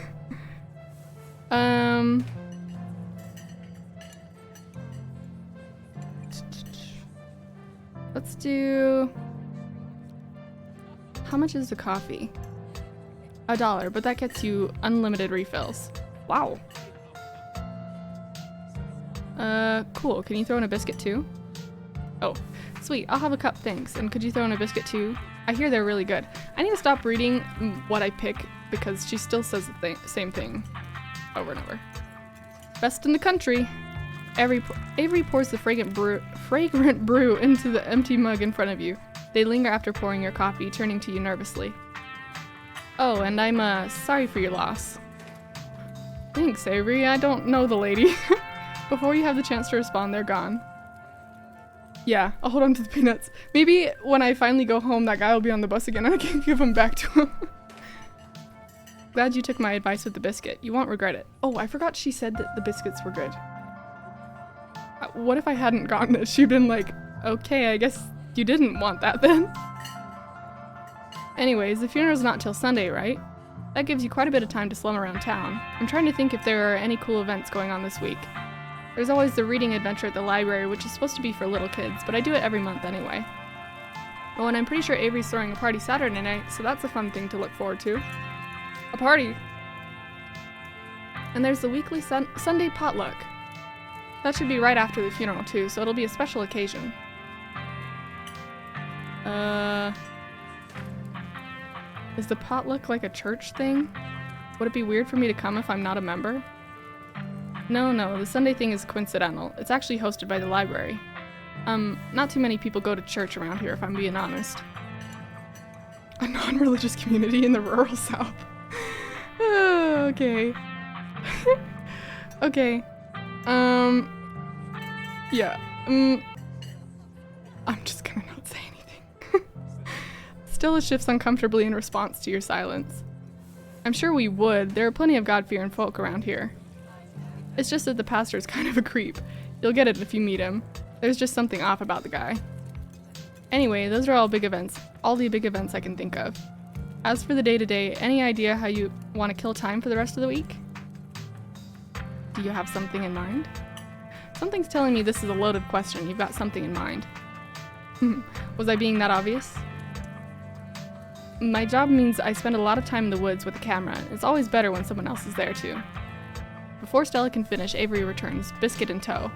Let's do... How much is the coffee? $1, but that gets you unlimited refills. Wow. Cool. Can you throw in a biscuit too? Oh, sweet. I'll have a cup, thanks. And could you throw in a biscuit too? I hear they're really good. I need to stop reading what I pick because she still says the same thing over and over. Best in the country. Avery pours the fragrant brew into the empty mug in front of you. They linger after pouring your coffee, turning to you nervously. Oh, and I'm sorry for your loss. Thanks, Avery. I don't know the lady. Before you have the chance to respond, they're gone. Yeah, I'll hold on to the peanuts. Maybe when I finally go home, that guy will be on the bus again and I can give them back to him. Glad you took my advice with the biscuit. You won't regret it. Oh, I forgot she said that the biscuits were good. What if I hadn't gotten it? She'd been like, okay, I guess you didn't want that then. Anyways, the funeral's not till Sunday, right? That gives you quite a bit of time to slum around town. I'm trying to think if there are any cool events going on this week. There's always the reading adventure at the library, which is supposed to be for little kids, but I do it every month anyway. Oh, and I'm pretty sure Avery's throwing a party Saturday night, so that's a fun thing to look forward to. A party? And there's the weekly Sunday potluck. That should be right after the funeral too, so it'll be a special occasion. Is the potluck like a church thing? Would it be weird for me to come if I'm not a member? No, the Sunday thing is coincidental. It's actually hosted by the library. Not too many people go to church around here, if I'm being honest. A non-religious community in the rural South. Okay. Okay. Yeah. I'm just gonna not say anything. Stella shifts uncomfortably in response to your silence. I'm sure we would. There are plenty of God-fearing folk around here. It's just that the pastor's kind of a creep. You'll get it if you meet him. There's just something off about the guy. Anyway, those are all big events. All the big events I can think of. As for the day-to-day, any idea how you want to kill time for the rest of the week? Do you have something in mind? Something's telling me this is a loaded question. You've got something in mind. Was I being that obvious? My job means I spend a lot of time in the woods with a camera. It's always better when someone else is there too. Before Stella can finish, Avery returns, biscuit in tow.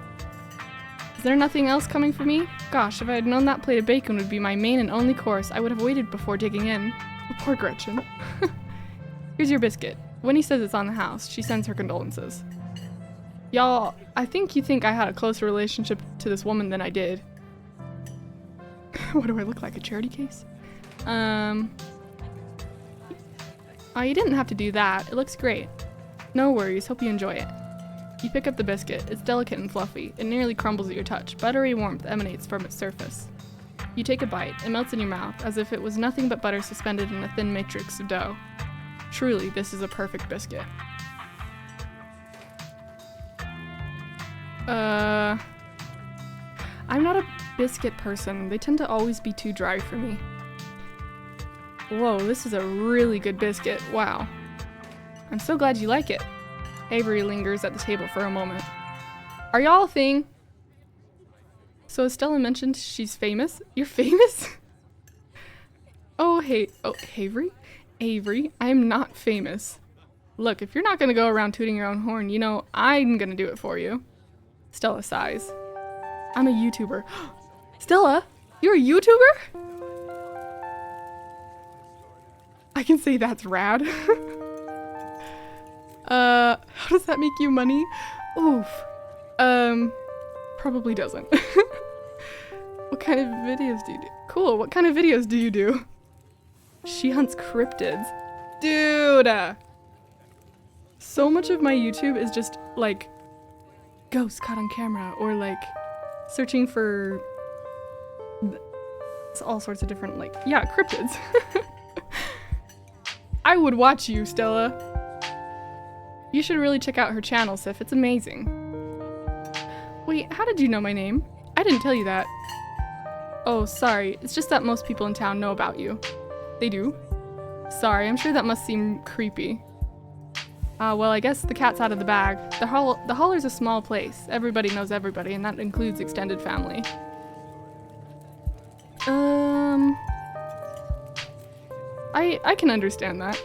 Is there nothing else coming for me? Gosh, if I had known that plate of bacon would be my main and only course, I would have waited before digging in. Oh, poor Gretchen. Here's your biscuit. Winnie says it's on the house. She sends her condolences. Y'all, I think you think I had a closer relationship to this woman than I did. What do I look like, a charity case? Oh, you didn't have to do that. It looks great. No worries, hope you enjoy it. You pick up the biscuit. It's delicate and fluffy. It nearly crumbles at your touch. Buttery warmth emanates from its surface. You take a bite. It melts in your mouth, as if it was nothing but butter suspended in a thin matrix of dough. Truly, this is a perfect biscuit. I'm not a biscuit person. They tend to always be too dry for me. Whoa, this is a really good biscuit. Wow. I'm so glad you like it. Avery lingers at the table for a moment. Are y'all a thing? So as Stella mentioned, she's famous. You're famous? Oh, Avery? Avery, I'm not famous. Look, if you're not gonna go around tooting your own horn, you know, I'm gonna do it for you. Stella sighs. I'm a YouTuber. Stella, you're a YouTuber? I can say that's rad. How does that make you money? Oof. Probably doesn't. What kind of videos do you do? Cool, what kind of videos do you do? She hunts cryptids. Dude! So much of my YouTube is just, like, ghosts caught on camera, or, like, searching for all sorts of different, like, yeah, cryptids. I would watch you, Stella. You should really check out her channel, Sif. It's amazing. Wait, how did you know my name? I didn't tell you that. Oh, sorry. It's just that most people in town know about you. They do? Sorry, I'm sure that must seem creepy. Well, I guess the cat's out of the bag. The Holler's a small place. Everybody knows everybody, and that includes extended family. I can understand that.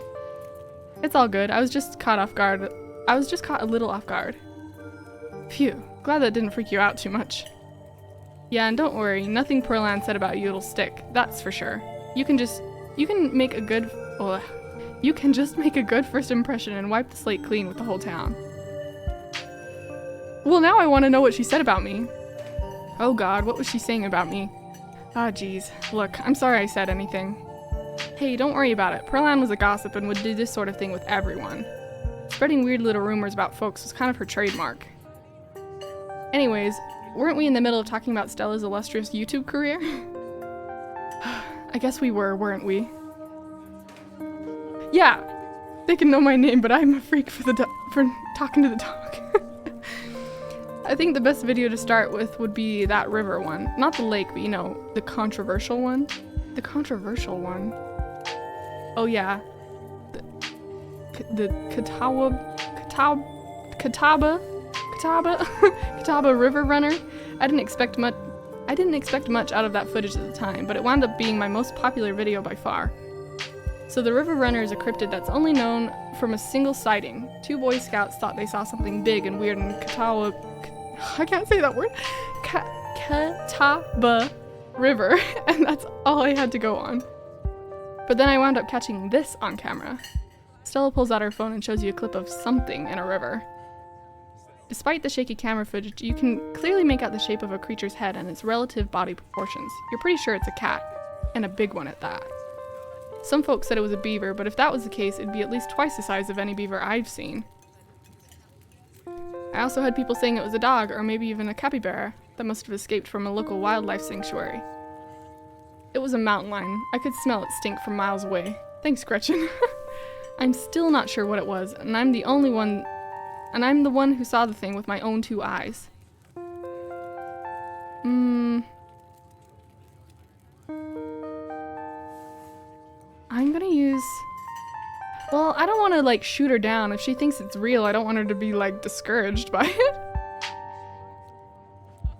It's all good. I was just caught off guard. I was just caught a little off guard. Phew. Glad that didn't freak you out too much. Yeah, and don't worry. Nothing Pearland said about you'll stick. That's for sure. You can just make a good first impression and wipe the slate clean with the whole town. Well, now I want to know what she said about me. Oh god, what was she saying about me? Ah, geez. Look, I'm sorry I said anything. Hey, don't worry about it. Pearland was a gossip and would do this sort of thing with everyone. Spreading weird little rumors about folks was kind of her trademark. Anyways, weren't we in the middle of talking about Stella's illustrious YouTube career? I guess we were, weren't we? Yeah, they can know my name, but I'm a freak for talking to the dog. I think the best video to start with would be that river one. Not the lake, but you know, the controversial one. The controversial one. Oh yeah. The Catawba River Runner. I didn't expect much out of that footage at the time, but it wound up being my most popular video by far. So the river runner is a cryptid that's only known from a single sighting. 2 Boy Scouts thought they saw something big and weird in I can't say that word. Catawba River, and that's all I had to go on. But then I wound up catching this on camera. Stella pulls out her phone and shows you a clip of something in a river. Despite the shaky camera footage, you can clearly make out the shape of a creature's head and its relative body proportions. You're pretty sure it's a cat, and a big one at that. Some folks said it was a beaver, but if that was the case, it'd be at least twice the size of any beaver I've seen. I also had people saying it was a dog, or maybe even a capybara, that must have escaped from a local wildlife sanctuary. It was a mountain lion. I could smell its stink from miles away. Thanks, Gretchen. I'm still not sure what it was, and I'm the one who saw the thing with my own 2 eyes. I'm gonna use... Well, I don't want to, like, shoot her down. If she thinks it's real, I don't want her to be, like, discouraged by it.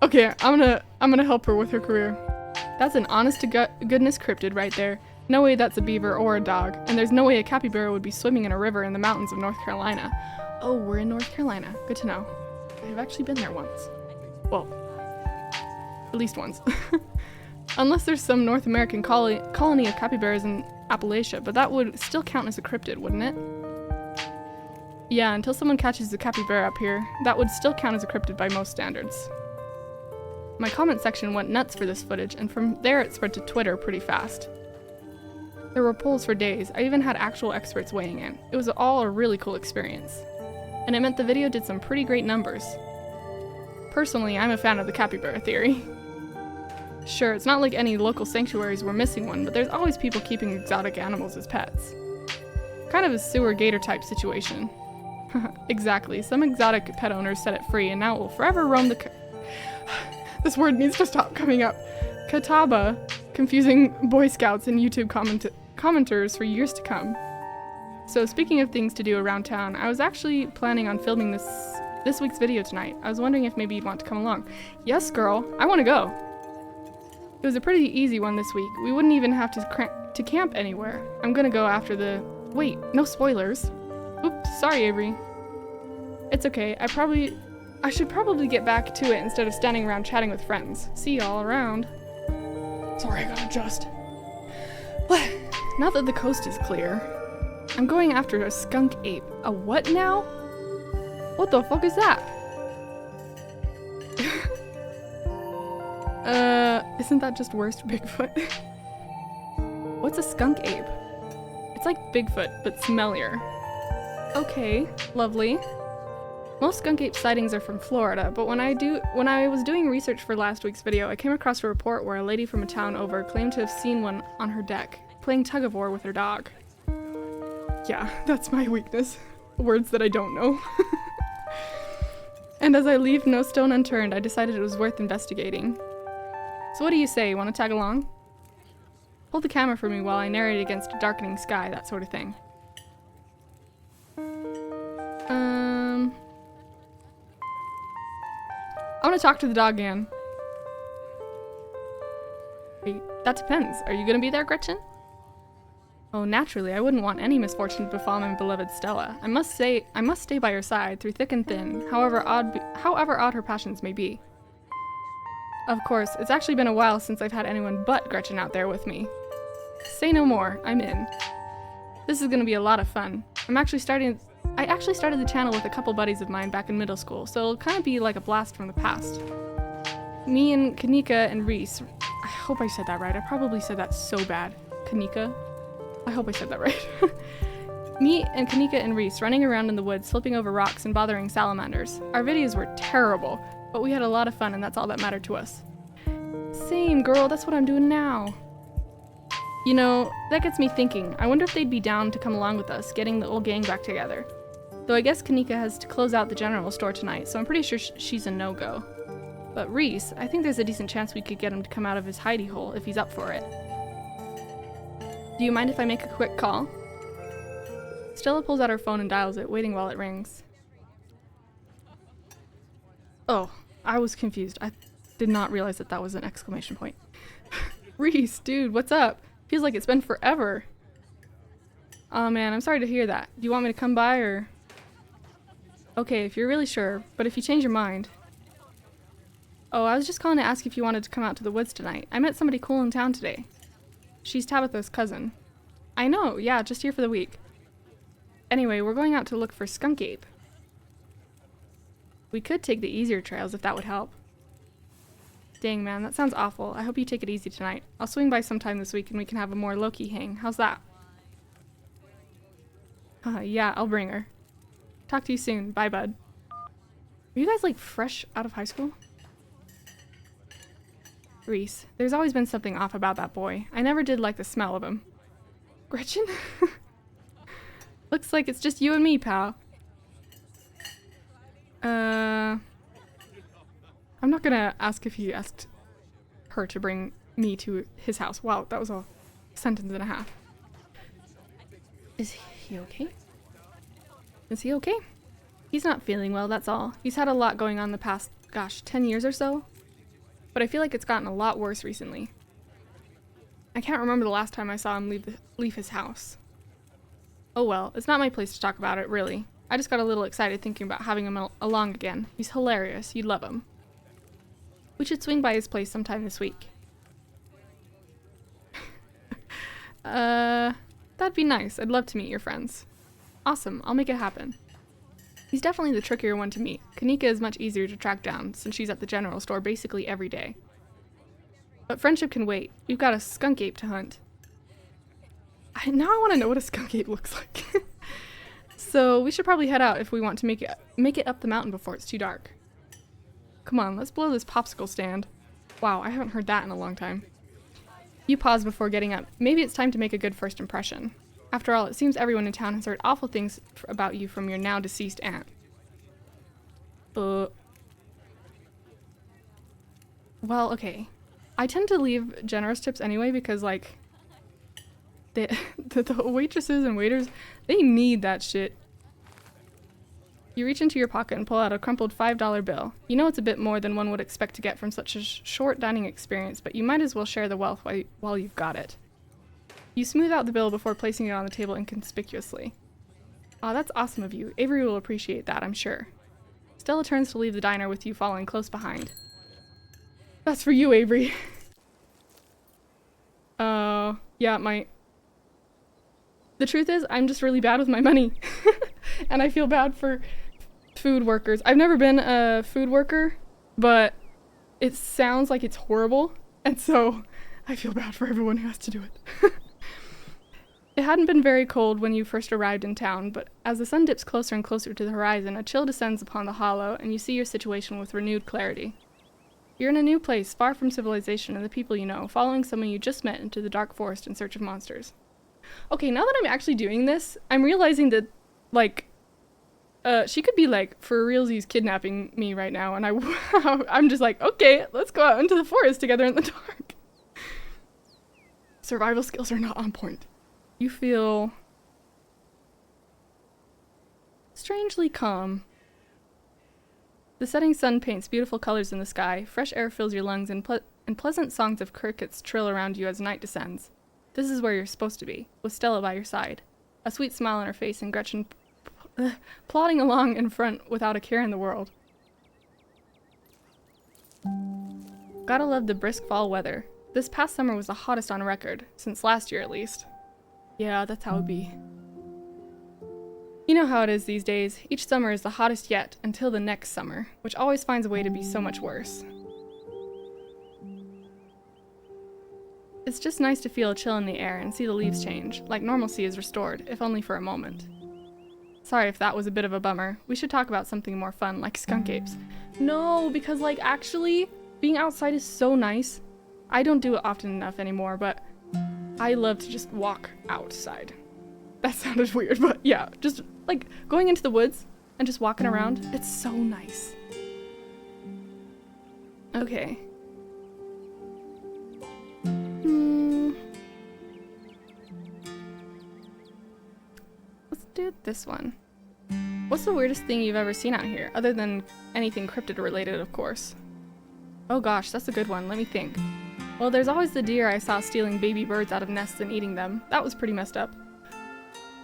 Okay, I'm gonna help her with her career. That's an honest-to-goodness cryptid right there. No way that's a beaver or a dog, and there's no way a capybara would be swimming in a river in the mountains of North Carolina. Oh, we're in North Carolina. Good to know. I've actually been there once. Well, at least once. Unless there's some North American colony of capybaras in Appalachia, but that would still count as a cryptid, wouldn't it? Yeah, until someone catches a capybara up here, that would still count as a cryptid by most standards. My comment section went nuts for this footage, and from there it spread to Twitter pretty fast. There were polls for days. I even had actual experts weighing in. It was all a really cool experience. And it meant the video did some pretty great numbers. Personally, I'm a fan of the capybara theory. Sure, it's not like any local sanctuaries were missing one, but there's always people keeping exotic animals as pets. Kind of a sewer gator type situation. Exactly, some exotic pet owners set it free, and now it will forever roam the This word needs to stop coming up. Catawba, confusing Boy Scouts and YouTube commenters for years to come. So speaking of things to do around town, I was actually planning on filming this week's video tonight. I was wondering if maybe you'd want to come along. Yes, girl, I want to go. It was a pretty easy one this week. We wouldn't even have to camp anywhere. I'm gonna go after the... Wait, no spoilers. Oops, sorry, Avery. It's okay. I should probably get back to it instead of standing around chatting with friends. See y'all around. Sorry, I gotta adjust. Now that the coast is clear, I'm going after a skunk ape. A what now? What the fuck is that? Isn't that just worst Bigfoot? What's a skunk ape? It's like Bigfoot, but smellier. Okay, lovely. Most skunk ape sightings are from Florida, but when I was doing research for last week's video, I came across a report where a lady from a town over claimed to have seen one on her deck, playing tug-of-war with her dog. Yeah, that's my weakness. Words that I don't know. And as I leave no stone unturned, I decided it was worth investigating. So what do you say, want to tag along? Hold the camera for me while I narrate against a darkening sky, that sort of thing. I want to talk to the dog again. Wait, that depends. Are you gonna be there, Gretchen? Oh, naturally, I wouldn't want any misfortune to befall my beloved Stella. I must stay by her side through thick and thin, however odd her passions may be. Of course, it's actually been a while since I've had anyone but Gretchen out there with me. Say no more, I'm in. This is gonna be a lot of fun. I actually started the channel with a couple buddies of mine back in middle school, so it'll kind of be like a blast from the past. Me and Kanika and Reese. I hope I said that right. I probably said that so bad. Kanika? I hope I said that right. Me and Kanika and Reese running around in the woods, slipping over rocks and bothering salamanders. Our videos were terrible, but we had a lot of fun and that's all that mattered to us. Same, girl, that's what I'm doing now. You know, that gets me thinking. I wonder if they'd be down to come along with us, getting the old gang back together. Though I guess Kanika has to close out the general store tonight, so I'm pretty sure she's a no-go. But Reese, I think there's a decent chance we could get him to come out of his hidey hole if he's up for it. Do you mind if I make a quick call? Stella pulls out her phone and dials it, waiting while it rings. Oh, I was confused. I did not realize that was an exclamation point. Reese, dude, what's up? Feels like it's been forever. Oh man, I'm sorry to hear that. Do you want me to come by or? Okay, if you're really sure, but if you change your mind. Oh, I was just calling to ask if you wanted to come out to the woods tonight. I met somebody cool in town today. She's Tabitha's cousin. I know, yeah, just here for the week. Anyway, we're going out to look for skunk ape. We could take the easier trails if that would help. Dang, man, that sounds awful. I hope you take it easy tonight. I'll swing by sometime this week and we can have a more low-key hang. How's that? Yeah, I'll bring her. Talk to you soon. Bye, bud. Are you guys, like, fresh out of high school? Reese, there's always been something off about that boy. I never did like the smell of him. Gretchen? Looks like it's just you and me, pal. I'm not gonna ask if he asked her to bring me to his house. Wow, that was a sentence and a half. Is he okay? Is he okay? He's not feeling well, that's all. He's had a lot going on the past, gosh, 10 years or so. But I feel like it's gotten a lot worse recently. I can't remember the last time I saw him leave his house. Oh well, it's not my place to talk about it, really. I just got a little excited thinking about having him along again. He's hilarious. You'd love him. We should swing by his place sometime this week. That'd be nice. I'd love to meet your friends. Awesome. I'll make it happen. He's definitely the trickier one to meet. Kanika is much easier to track down since she's at the general store basically every day. But friendship can wait. We've got a skunk ape to hunt. Now I want to know what a skunk ape looks like. So we should probably head out if we want to make it up the mountain before it's too dark. Come on, let's blow this popsicle stand. Wow, I haven't heard that in a long time. You pause before getting up. Maybe it's time to make a good first impression. After all, it seems everyone in town has heard awful things about you from your now deceased aunt. Well, okay. I tend to leave generous tips anyway because, like, the waitresses and waiters, they need that shit. You reach into your pocket and pull out a crumpled $5 bill. You know it's a bit more than one would expect to get from such a short dining experience, but you might as well share the wealth while you've got it. You smooth out the bill before placing it on the table inconspicuously. Aw, that's awesome of you. Avery will appreciate that, I'm sure. Stella turns to leave the diner with you following close behind. That's for you, Avery. Yeah, The truth is, I'm just really bad with my money. And I feel bad for food workers. I've never been a food worker, but it sounds like it's horrible. And so I feel bad for everyone who has to do it. It hadn't been very cold when you first arrived in town, but as the sun dips closer and closer to the horizon, a chill descends upon the hollow, and you see your situation with renewed clarity. You're in a new place, far from civilization and the people you know, following someone you just met into the dark forest in search of monsters. Okay, now that I'm actually doing this, I'm realizing that, like, she could be, like, for realsies kidnapping me right now, and I'm just like, okay, let's go out into the forest together in the dark. Survival skills are not on point. You feel strangely calm. The setting sun paints beautiful colors in the sky, fresh air fills your lungs, and pleasant songs of crickets trill around you as night descends. This is where you're supposed to be, with Stella by your side. A sweet smile on her face and Gretchen plodding along in front without a care in the world. Gotta love the brisk fall weather. This past summer was the hottest on record, since last year at least. Yeah, that's how it be. You know how it is these days. Each summer is the hottest yet, until the next summer, which always finds a way to be so much worse. It's just nice to feel a chill in the air and see the leaves change, like normalcy is restored, if only for a moment. Sorry if that was a bit of a bummer. We should talk about something more fun, like skunk apes. No, because, like, actually, being outside is so nice. I don't do it often enough anymore, but I love to just walk outside. That sounded weird, but yeah, just, like, going into the woods and just walking around, it's so nice. Okay. Let's do this one. What's the weirdest thing you've ever seen out here, other than anything cryptid related, of course? Oh gosh, that's a good one. Let me think. Well, there's always the deer I saw stealing baby birds out of nests and eating them. That was pretty messed up.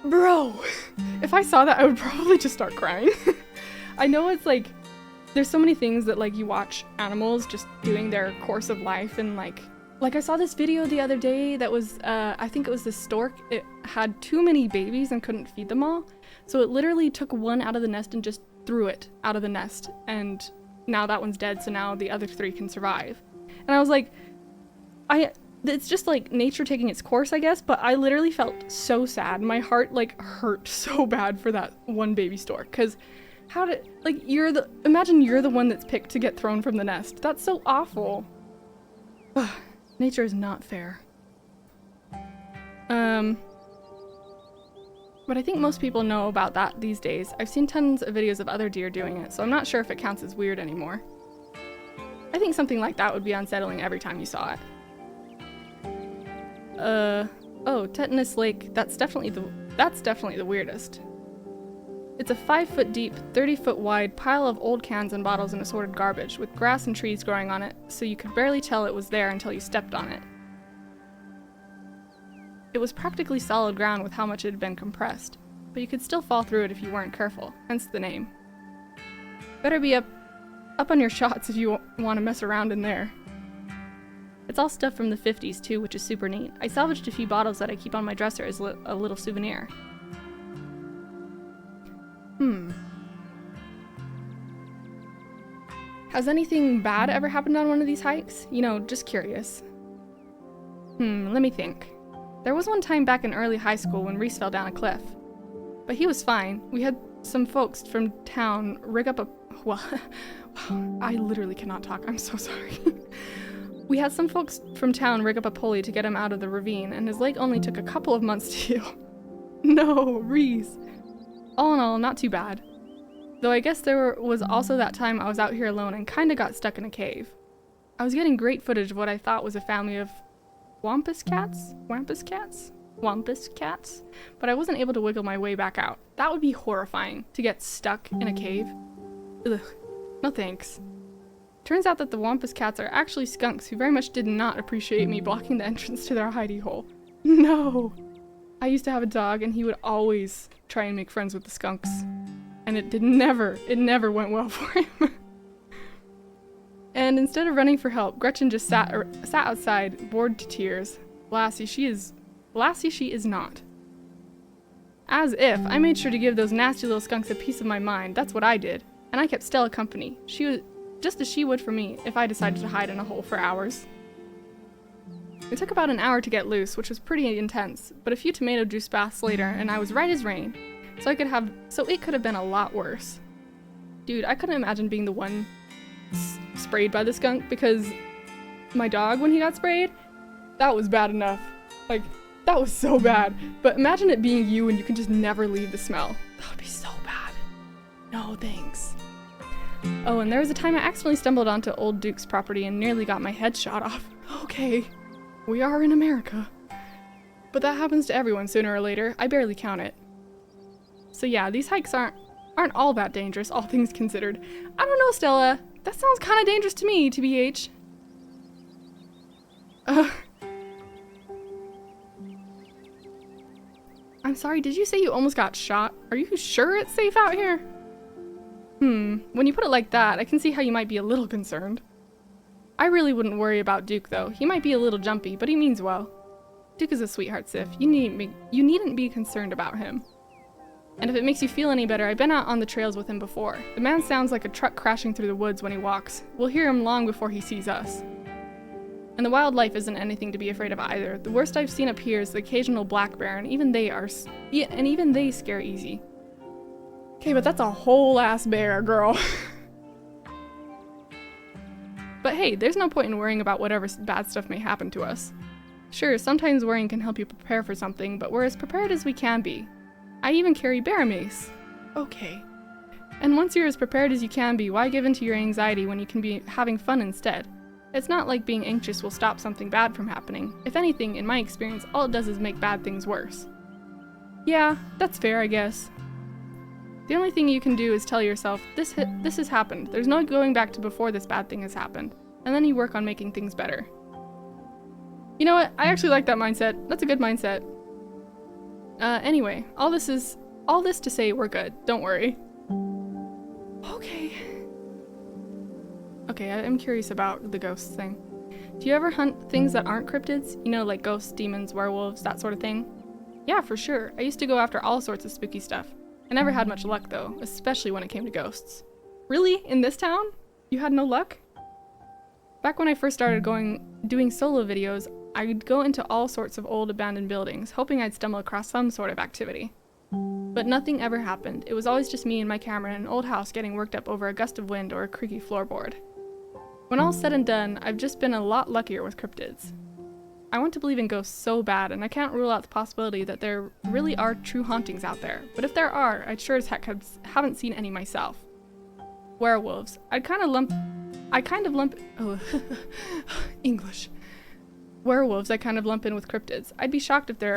Bro, if I saw that, I would probably just start crying. I know it's like, there's so many things that like you watch animals just doing their course of life, and like I saw this video the other day that was, I think it was the stork. It had too many babies and couldn't feed them all. So it literally took one out of the nest and just threw it out of the nest. And now that one's dead, so now the other 3 can survive. And I was like, it's just like nature taking its course, I guess, but I literally felt so sad. My heart like hurt so bad for that one baby stork, because imagine you're the one that's picked to get thrown from the nest. That's so awful. Nature is not fair. But I think most people know about that these days. I've seen tons of videos of other deer doing it, so I'm not sure if it counts as weird anymore. I think something like that would be unsettling every time you saw it. Oh, Tetanus Lake, that's definitely the weirdest. It's a 5-foot deep, 30-foot wide pile of old cans and bottles and assorted garbage, with grass and trees growing on it, so you could barely tell it was there until you stepped on it. It was practically solid ground with how much it had been compressed, but you could still fall through it if you weren't careful, hence the name. Better be up on your shots if you want to mess around in there. It's all stuff from the 50s too, which is super neat. I salvaged a few bottles that I keep on my dresser as a little souvenir. Has anything bad ever happened on one of these hikes? You know, just curious. Let me think. There was one time back in early high school when Reese fell down a cliff. But he was fine. We had some folks from town rig up a... Well, I literally cannot talk. I'm so sorry. We had some folks from town rig up a pulley to get him out of the ravine, and his leg only took a couple of months to heal. No, Reese. All in all, not too bad. Though I guess there was also that time I was out here alone and kinda got stuck in a cave. I was getting great footage of what I thought was a family of wampus cats, but I wasn't able to wiggle my way back out. That would be horrifying, to get stuck in a cave. Ugh, no thanks. Turns out that the wampus cats are actually skunks who very much did not appreciate me blocking the entrance to their hidey hole. No! I used to have a dog and he would always try and make friends with the skunks. And it never went well for him. And instead of running for help, Gretchen just sat outside, bored to tears. Lassie she is not. As if, I made sure to give those nasty little skunks a piece of my mind. That's what I did. And I kept Stella company. She was just as she would for me if I decided to hide in a hole for hours. It took about an hour to get loose, which was pretty intense, but a few tomato juice baths later, and I was right as rain. So it could have been a lot worse. Dude, I couldn't imagine being the one sprayed by the skunk, because my dog, when he got sprayed, that was bad enough. Like, that was so bad. But imagine it being you and you can just never leave the smell. That would be so bad. No thanks. Oh, and there was a time I accidentally stumbled onto old Duke's property and nearly got my head shot off. Okay, we are in America. But that happens to everyone sooner or later. I barely count it. So yeah, these hikes aren't all that dangerous, all things considered. I don't know, Stella. That sounds kind of dangerous to me, TBH. I'm sorry, did you say you almost got shot? Are you sure it's safe out here? When you put it like that, I can see how you might be a little concerned. I really wouldn't worry about Duke, though. He might be a little jumpy, but he means well. Duke is a sweetheart, Sif. You needn't be concerned about him. And if it makes you feel any better, I've been out on the trails with him before. The man sounds like a truck crashing through the woods when he walks. We'll hear him long before he sees us. And the wildlife isn't anything to be afraid of either. The worst I've seen up here is the occasional black bear, and even they scare easy. Okay, but that's a whole ass bear, girl. But hey, there's no point in worrying about whatever bad stuff may happen to us. Sure, sometimes worrying can help you prepare for something, but we're as prepared as we can be. I even carry bear mace. Okay. And once you're as prepared as you can be, why give in to your anxiety when you can be having fun instead? It's not like being anxious will stop something bad from happening. If anything, in my experience, all it does is make bad things worse. Yeah, that's fair, I guess. The only thing you can do is tell yourself, this has happened. There's no going back to before this bad thing has happened. And then you work on making things better. You know what? I actually like that mindset. That's a good mindset. Anyway, all this to say we're good. Don't worry. Okay. Okay, I'm curious about the ghosts thing. Do you ever hunt things that aren't cryptids? You know, like ghosts, demons, werewolves, that sort of thing? Yeah, for sure. I used to go after all sorts of spooky stuff. I never had much luck though, especially when it came to ghosts. Really? In this town? You had no luck? Back when I first started doing solo videos, I'd go into all sorts of old abandoned buildings, hoping I'd stumble across some sort of activity. But nothing ever happened. It was always just me and my camera in an old house getting worked up over a gust of wind or a creaky floorboard. When all's said and done, I've just been a lot luckier with cryptids. I want to believe in ghosts so bad, and I can't rule out the possibility that there really are true hauntings out there. But if there are, I sure as heck haven't seen any myself. Werewolves. English. Werewolves I kind of lump in with cryptids. I'd be shocked if there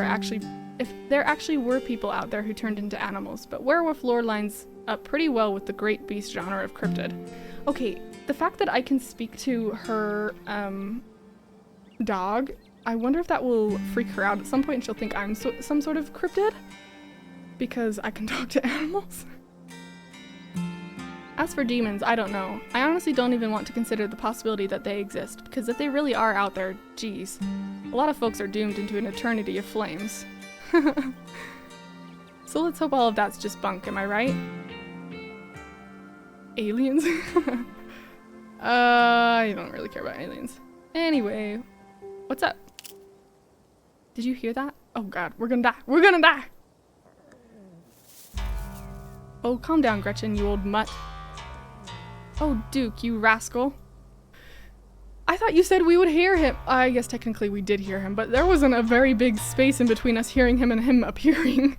actually were people out there who turned into animals, but werewolf lore lines up pretty well with the great beast genre of cryptid. Okay, the fact that I can speak to her, dog, I wonder if that will freak her out at some point and she'll think I'm some sort of cryptid? Because I can talk to animals? As for demons, I don't know. I honestly don't even want to consider the possibility that they exist, because if they really are out there, geez, a lot of folks are doomed into an eternity of flames. So let's hope all of that's just bunk, am I right? Aliens? I don't really care about aliens. Anyway, what's up? Did you hear that? Oh god, we're gonna die. We're gonna die! Oh, calm down, Gretchen, you old mutt. Oh, Duke, you rascal. I thought you said we would hear him. I guess technically we did hear him, but there wasn't a very big space in between us hearing him and him appearing.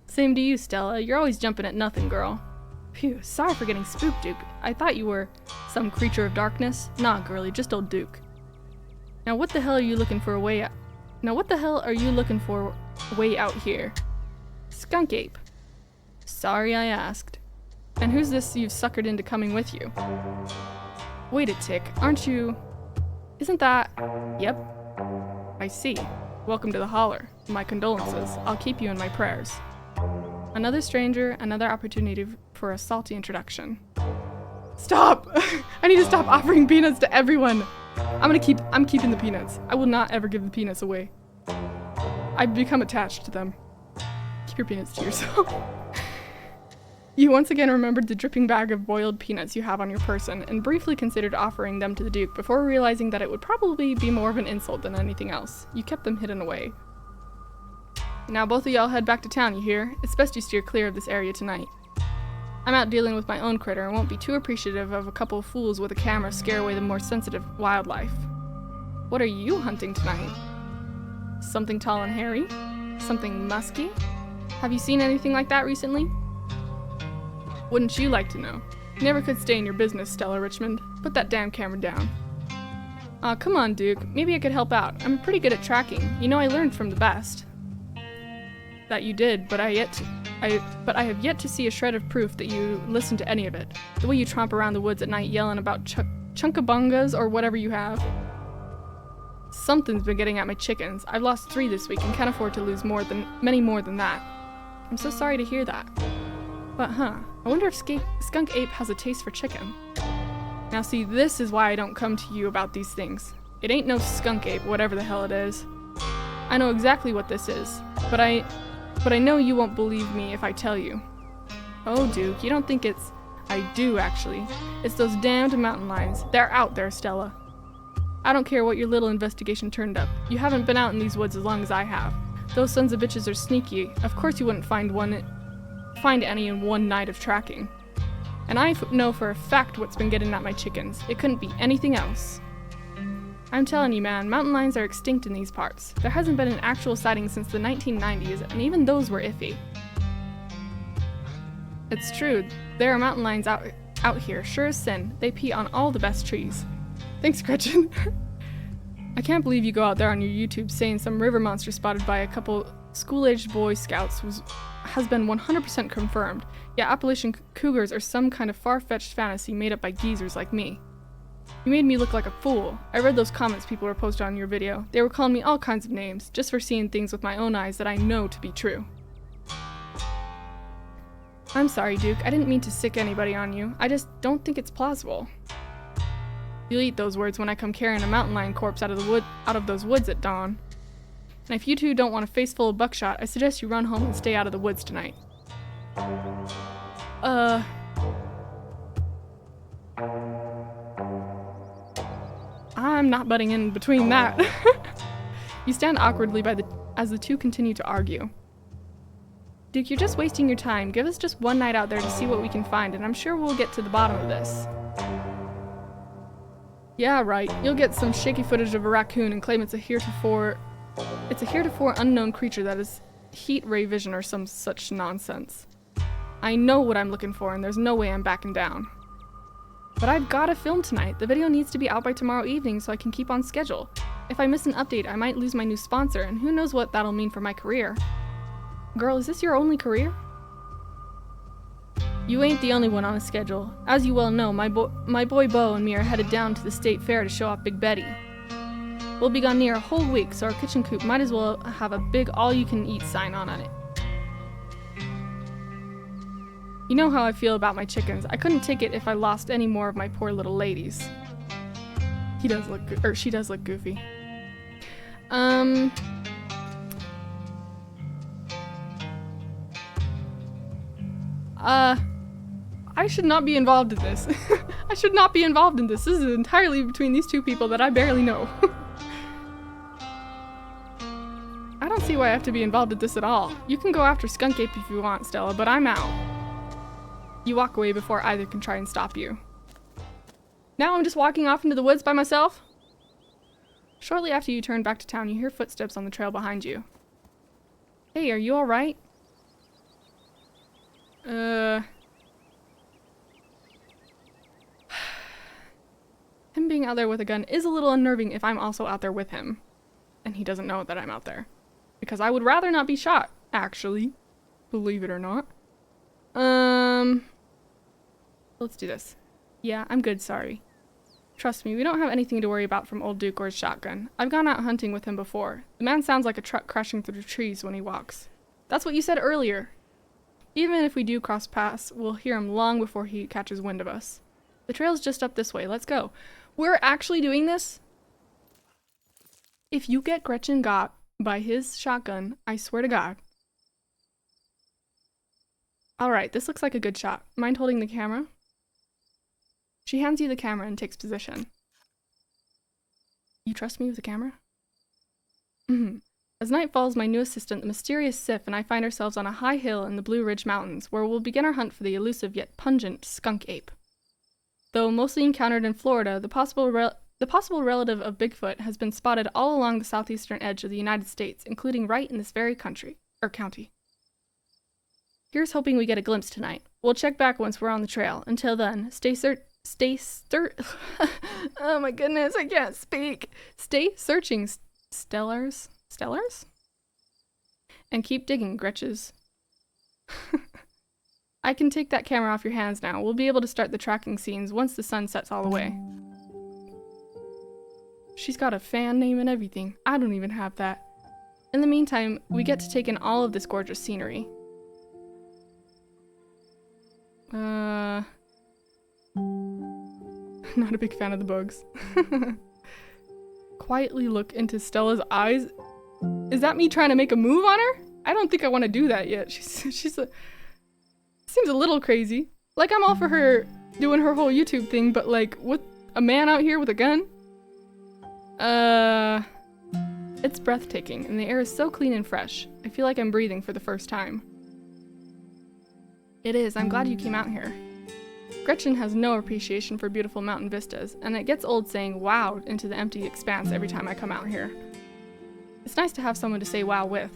Same to you, Stella. You're always jumping at nothing, girl. Phew, sorry for getting spooked, Duke. I thought you were some creature of darkness. Nah, girlie, just old Duke. Now what the hell are you looking for way out here? Skunk ape. Sorry I asked. And who's this you've suckered into coming with you? Wait a tick, aren't you... Isn't that... Yep. I see. Welcome to the holler. My condolences. I'll keep you in my prayers. Another stranger, another opportunity for a salty introduction. Stop! I need to stop offering peanuts to everyone! I'm keeping the peanuts. I will not ever give the peanuts away. I've become attached to them. Keep your peanuts to yourself. You once again remembered the dripping bag of boiled peanuts you have on your person, and briefly considered offering them to the Duke before realizing that it would probably be more of an insult than anything else. You kept them hidden away. Now both of y'all head back to town, you hear? It's best you steer clear of this area tonight. I'm out dealing with my own critter and won't be too appreciative of a couple of fools with a camera scare away the more sensitive wildlife. What are you hunting tonight? Something tall and hairy? Something musky? Have you seen anything like that recently? Wouldn't you like to know? You never could stay in your business, Stella Richmond. Put that damn camera down. Aw, come on, Duke. Maybe I could help out. I'm pretty good at tracking. You know I learned from the best. That you did, but I have yet to see a shred of proof that you listened to any of it. The way you tromp around the woods at night yelling about chunkabungas or whatever you have. Something's been getting at my chickens. I've lost 3 this week and can't afford to lose many more than that. I'm so sorry to hear that. But I wonder if Skunk Ape has a taste for chicken. Now see, this is why I don't come to you about these things. It ain't no Skunk Ape, whatever the hell it is. I know exactly what this is, but I know you won't believe me if I tell you. Oh, Duke, you don't think it's... I do, actually. It's those damned mountain lions. They're out there, Stella. I don't care what your little investigation turned up. You haven't been out in these woods as long as I have. Those sons of bitches are sneaky. Of course you wouldn't find any in one night of tracking. And I know for a fact what's been getting at my chickens. It couldn't be anything else. I'm telling you, man, mountain lions are extinct in these parts. There hasn't been an actual sighting since the 1990s, and even those were iffy. It's true, there are mountain lions out here, sure as sin. They pee on all the best trees. Thanks, Gretchen. I can't believe you go out there on your YouTube saying some river monster spotted by a couple school-aged Boy Scouts has been 100% confirmed, yet Appalachian cougars are some kind of far-fetched fantasy made up by geezers like me. You made me look like a fool. I read those comments people were posting on your video. They were calling me all kinds of names, just for seeing things with my own eyes that I know to be true. I'm sorry, Duke. I didn't mean to sick anybody on you. I just don't think it's plausible. You'll eat those words when I come carrying a mountain lion corpse out of those woods at dawn. And if you two don't want a face full of buckshot, I suggest you run home and stay out of the woods tonight. I'm not butting in between that. You stand awkwardly as the two continue to argue. Duke, you're just wasting your time. Give us just one night out there to see what we can find, and I'm sure we'll get to the bottom of this. Yeah, right. You'll get some shaky footage of a raccoon and claim it's a heretofore unknown creature that is heat ray vision or some such nonsense. I know what I'm looking for, and there's no way I'm backing down. But I've got to film tonight. The video needs to be out by tomorrow evening so I can keep on schedule. If I miss an update, I might lose my new sponsor, and who knows what that'll mean for my career. Girl, is this your only career? You ain't the only one on a schedule. As you well know, my boy Bo and me are headed down to the state fair to show off Big Betty. We'll be gone near a whole week, so our kitchen coop might as well have a big all-you-can-eat sign on it. You know how I feel about my chickens. I couldn't take it if I lost any more of my poor little ladies. She does look goofy. I should not be involved in this. I should not be involved in this. This is entirely between these two people that I barely know. I don't see why I have to be involved in this at all. You can go after Skunk Ape if you want, Stella, but I'm out. You walk away before either can try and stop you. Now I'm just walking off into the woods by myself. Shortly after you turn back to town, you hear footsteps on the trail behind you. Hey, are you alright? Him being out there with a gun is a little unnerving if I'm also out there with him. And he doesn't know that I'm out there. Because I would rather not be shot, actually. Believe it or not. Let's do this. Yeah, I'm good, sorry. Trust me, we don't have anything to worry about from old Duke or his shotgun. I've gone out hunting with him before. The man sounds like a truck crashing through the trees when he walks. That's what you said earlier. Even if we do cross paths, we'll hear him long before he catches wind of us. The trail's just up this way. Let's go. We're actually doing this? If you get Gretchen got by his shotgun, I swear to God. Alright, this looks like a good shot. Mind holding the camera? She hands you the camera and takes position. You trust me with the camera? As night falls, my new assistant, the mysterious Sif, and I find ourselves on a high hill in the Blue Ridge Mountains, where we'll begin our hunt for the elusive yet pungent skunk ape. Though mostly encountered in Florida, the possible relative of Bigfoot has been spotted all along the southeastern edge of the United States, including right in this very county. Here's hoping we get a glimpse tonight. We'll check back once we're on the trail. Until then, oh my goodness, I can't speak. Stay searching, Stellars? And keep digging, Gretches. I can take that camera off your hands now. We'll be able to start the tracking scenes once the sun sets all the way. She's got a fan name and everything. I don't even have that. In the meantime, we get to take in all of this gorgeous scenery. Not a big fan of the bugs. Quietly look into Stella's eyes. Is that me trying to make a move on her? I don't think I want to do that yet. Seems a little crazy. Like, I'm all for her doing her whole YouTube thing, but like, with a man out here with a gun? It's breathtaking, and the air is so clean and fresh. I feel like I'm breathing for the first time. It is. I'm glad you came out here. Gretchen has no appreciation for beautiful mountain vistas, and it gets old saying wow into the empty expanse every time I come out here. It's nice to have someone to say wow with.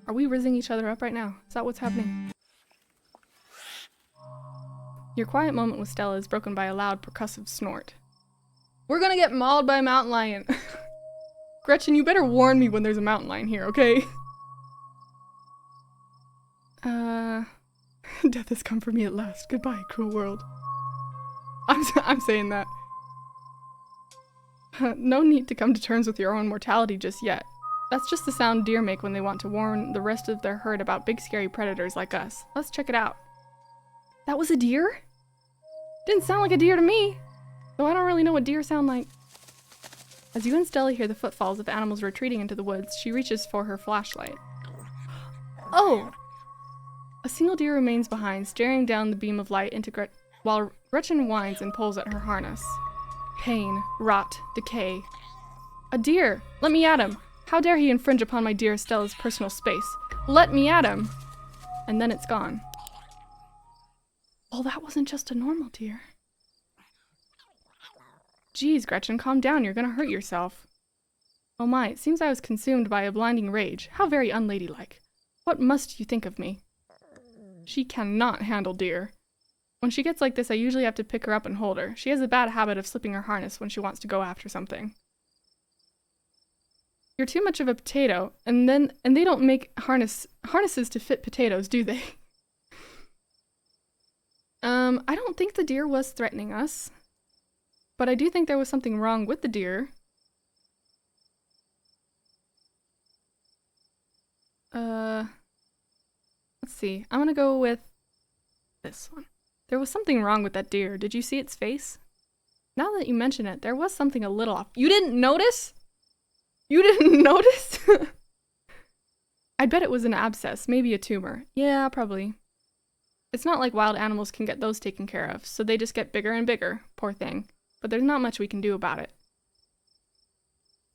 Are we rizzing each other up right now? Is that what's happening? Your quiet moment with Stella is broken by a loud, percussive snort. We're gonna get mauled by a mountain lion. Gretchen, you better warn me when there's a mountain lion here, okay? Death has come for me at last. Goodbye, cruel world. I'm saying that. No need to come to terms with your own mortality just yet. That's just the sound deer make when they want to warn the rest of their herd about big scary predators like us. Let's check it out. That was a deer? Didn't sound like a deer to me. Though I don't really know what deer sound like. As you and Stella hear the footfalls of animals retreating into the woods, she reaches for her flashlight. Oh! A single deer remains behind, staring down the beam of light into while Gretchen whines and pulls at her harness. Pain, rot, decay. A deer! Let me at him! How dare he infringe upon my dear Stella's personal space? Let me at him! And then it's gone. Well, that wasn't just a normal deer. Geez, Gretchen, calm down. You're gonna hurt yourself. Oh my, it seems I was consumed by a blinding rage. How very unladylike. What must you think of me? She cannot handle deer. When she gets like this, I usually have to pick her up and hold her. She has a bad habit of slipping her harness when she wants to go after something. You're too much of a potato, and they don't make harnesses to fit potatoes, do they? I don't think the deer was threatening us. But I do think there was something wrong with the deer. Let's see. I'm gonna go with this one. There was something wrong with that deer. Did you see its face? Now that you mention it, there was something a little off. You didn't notice? You didn't notice? I bet it was an abscess, maybe a tumor. Yeah, probably. It's not like wild animals can get those taken care of, so they just get bigger and bigger. Poor thing. But there's not much we can do about it.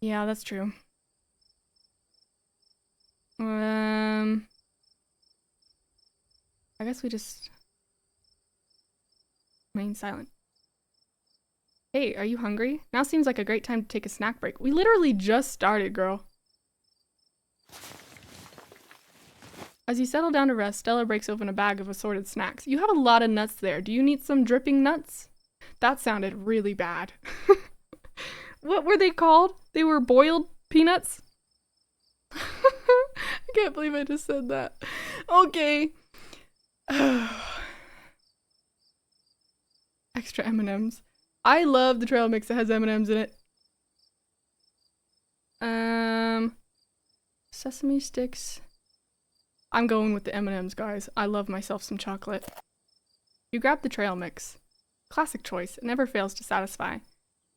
Yeah, that's true. I guess we just remain silent. Hey, are you hungry? Now seems like a great time to take a snack break. We literally just started, girl. As you settle down to rest, Stella breaks open a bag of assorted snacks. You have a lot of nuts there. Do you need some dripping nuts? That sounded really bad. What were they called? They were boiled peanuts? I can't believe I just said that. Okay. Extra M&Ms. I love the trail mix that has M&Ms in it. Sesame sticks. I'm going with the M&Ms, guys. I love myself some chocolate. You grab the trail mix. Classic choice. It never fails to satisfy.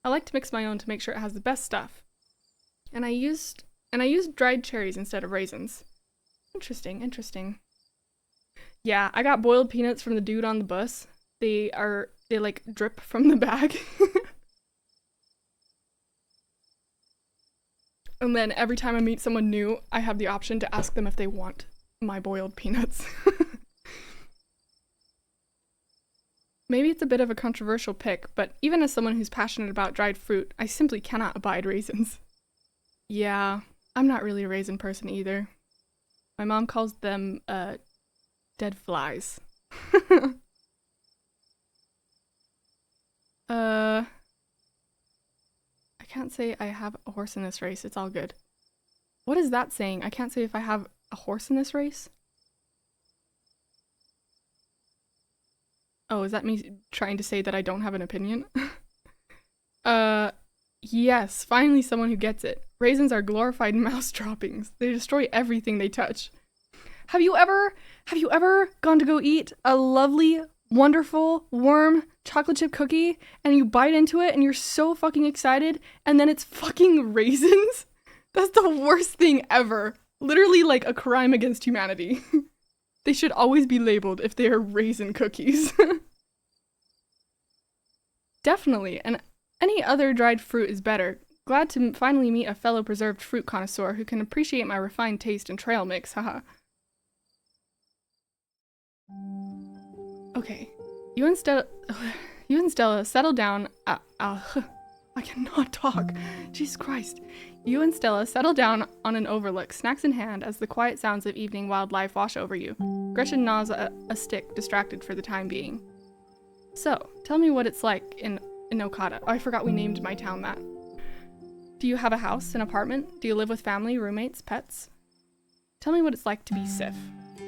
I like to mix my own to make sure it has the best stuff. And I used dried cherries instead of raisins. Interesting, interesting. Yeah, I got boiled peanuts from the dude on the bus. They like drip from the bag. And then every time I meet someone new, I have the option to ask them if they want my boiled peanuts. Maybe it's a bit of a controversial pick, but even as someone who's passionate about dried fruit, I simply cannot abide raisins. Yeah, I'm not really a raisin person either. My mom calls them, dead flies. I can't say I have a horse in this race, it's all good. What is that saying? I can't say if I have a horse in this race? Oh, is that me trying to say that I don't have an opinion? Yes, finally someone who gets it. Raisins are glorified mouse droppings. They destroy everything they touch. Have you ever gone to go eat a lovely, wonderful, warm chocolate chip cookie and you bite into it and you're so fucking excited and then it's fucking raisins? That's the worst thing ever. Literally like a crime against humanity. They should always be labeled if they are raisin cookies. Definitely, and any other dried fruit is better. Glad to finally meet a fellow preserved fruit connoisseur who can appreciate my refined taste and trail mix, haha. Okay, you and Stella settle down. I cannot talk. Jesus Christ. You and Stella settle down on an overlook, snacks in hand, as the quiet sounds of evening wildlife wash over you. Gretchen gnaws a stick, distracted for the time being. So, tell me what it's like in Okada. Oh, I forgot we named my town that. Do you have a house, an apartment? Do you live with family, roommates, pets? Tell me what it's like to be Sif.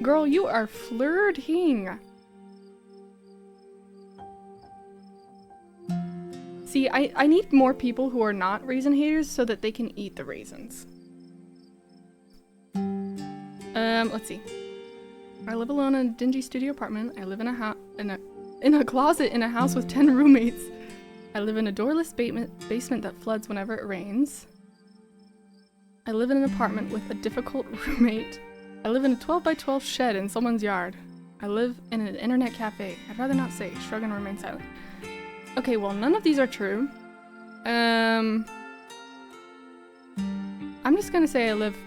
Girl, you are flirting. See, I need more people who are not raisin haters so that they can eat the raisins. Let's see. I live alone in a dingy studio apartment. I live in a closet in a house with 10 roommates. I live in a doorless basement that floods whenever it rains. I live in an apartment with a difficult roommate. I live in a 12 by 12 shed in someone's yard. I live in an internet cafe. I'd rather not say. Shrug and remain silent. Okay, well, none of these are true. I'm just gonna say I live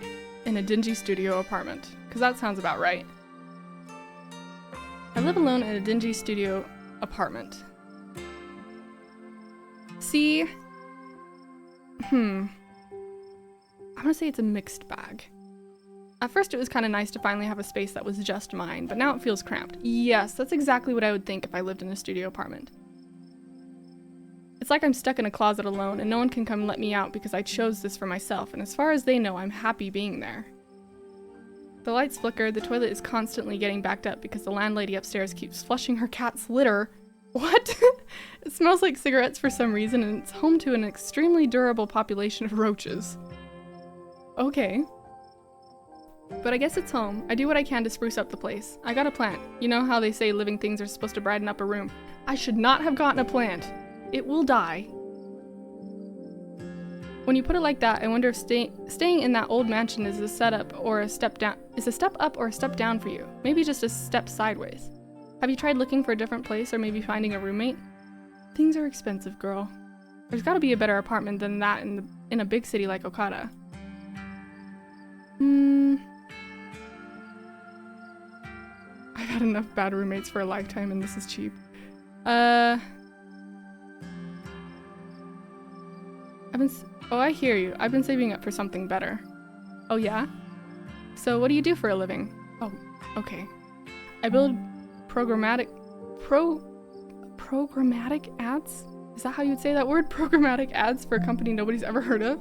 in a dingy studio apartment, because that sounds about right. I live alone in a dingy studio apartment. See? I'm gonna say it's a mixed bag. At first it was kind of nice to finally have a space that was just mine, but now it feels cramped. Yes, that's exactly what I would think if I lived in a studio apartment. It's like I'm stuck in a closet alone and no one can come let me out because I chose this for myself, and as far as they know, I'm happy being there. The lights flicker, the toilet is constantly getting backed up because the landlady upstairs keeps flushing her cat's litter. What? It smells like cigarettes for some reason, and it's home to an extremely durable population of roaches. Okay. But I guess it's home. I do what I can to spruce up the place. I got a plant. You know how they say living things are supposed to brighten up a room? I should not have gotten a plant. It will die. When you put it like that, I wonder if staying in that old mansion is a setup or a step down. Is a step up or a step down for you? Maybe just a step sideways. Have you tried looking for a different place or maybe finding a roommate? Things are expensive, girl. There's got to be a better apartment than that in a big city like Okada. I've had enough bad roommates for a lifetime and this is cheap. Oh, I hear you. I've been saving up for something better. Oh, yeah? So what do you do for a living? Oh, okay. I build programmatic ads? Is that how you'd say that word? Programmatic ads for a company nobody's ever heard of?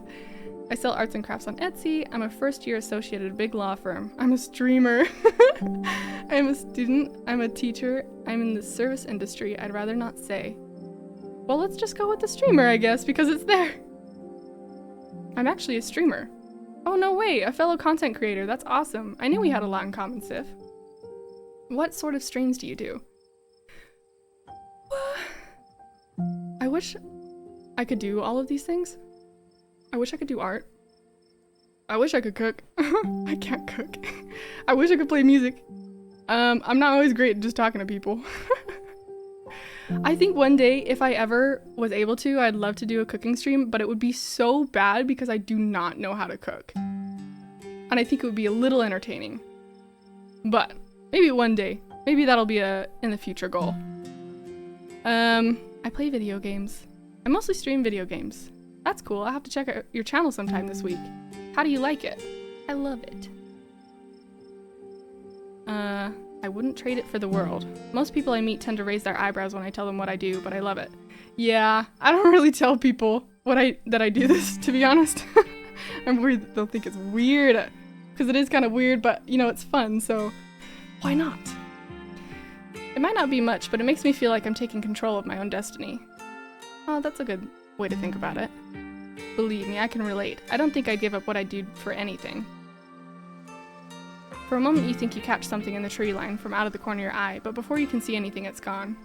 I sell arts and crafts on Etsy. I'm a first-year associate at a big law firm. I'm a streamer. I'm a student. I'm a teacher. I'm in the service industry. I'd rather not say. Well, let's just go with the streamer, I guess, because it's there. I'm actually a streamer. Oh, no way, a fellow content creator. That's awesome. I knew we had a lot in common, Sif. What sort of streams do you do? I wish I could do all of these things. I wish I could do art. I wish I could cook. I can't cook. I wish I could play music. I'm not always great at just talking to people. I think one day, if I ever was able to, I'd love to do a cooking stream, but it would be so bad because I do not know how to cook. And I think it would be a little entertaining. But maybe one day. Maybe that'll be in the future goal. I play video games. I mostly stream video games. That's cool. I'll have to check out your channel sometime this week. How do you like it? I love it. I wouldn't trade it for the world. Most people I meet tend to raise their eyebrows when I tell them what I do, but I love it. Yeah, I don't really tell people that I do this, to be honest. I'm worried that they'll think it's weird, because it is kind of weird, but, you know, it's fun, so why not? It might not be much, but it makes me feel like I'm taking control of my own destiny. Oh, that's a good way to think about it. Believe me, I can relate. I don't think I'd give up what I do for anything. For a moment you think you catch something in the tree line from out of the corner of your eye, but before you can see anything, it's gone.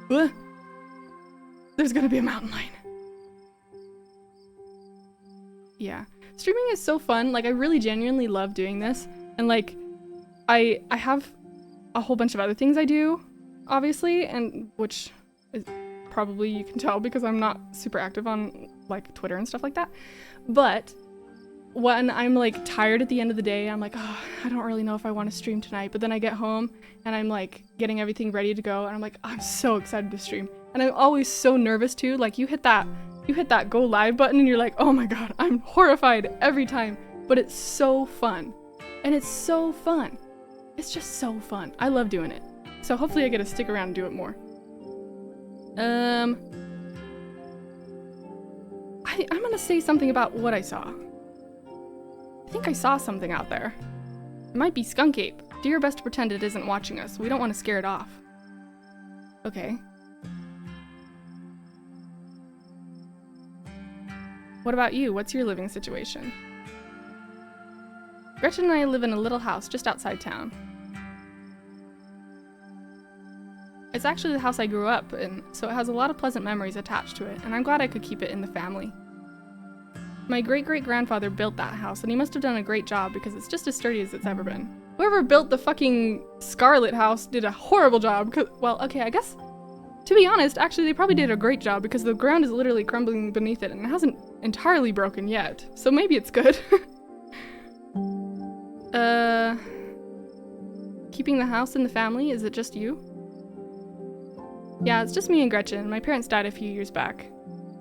Ugh. There's gonna be a mountain lion. Yeah. Streaming is so fun. Like, I really genuinely love doing this. And, like, I have a whole bunch of other things I do, obviously, and which is probably you can tell because I'm not super active on, like, Twitter and stuff like that. But when I'm, like, tired at the end of the day, I'm like, oh, I don't really know if I want to stream tonight. But then I get home and I'm, like, getting everything ready to go, and I'm like, I'm so excited to stream. And I'm always so nervous too. Like, you hit that go live button and you're like, oh my god, I'm horrified every time. But it's so fun. And it's so fun. It's just so fun. I love doing it. So hopefully I get to stick around and do it more. I'm gonna say something about what I saw. I think I saw something out there. It might be Skunk Ape. Do your best to pretend it isn't watching us. We don't want to scare it off. Okay. What about you? What's your living situation? Gretchen and I live in a little house just outside town. It's actually the house I grew up in, so it has a lot of pleasant memories attached to it, and I'm glad I could keep it in the family. My great-great-grandfather built that house, and he must have done a great job because it's just as sturdy as it's ever been. Whoever built the fucking Scarlet house did a horrible job, well, okay, I guess, to be honest, actually they probably did a great job because the ground is literally crumbling beneath it and it hasn't entirely broken yet, so maybe it's good. Keeping the house in the family, is it just you? Yeah, it's just me and Gretchen. My parents died a few years back.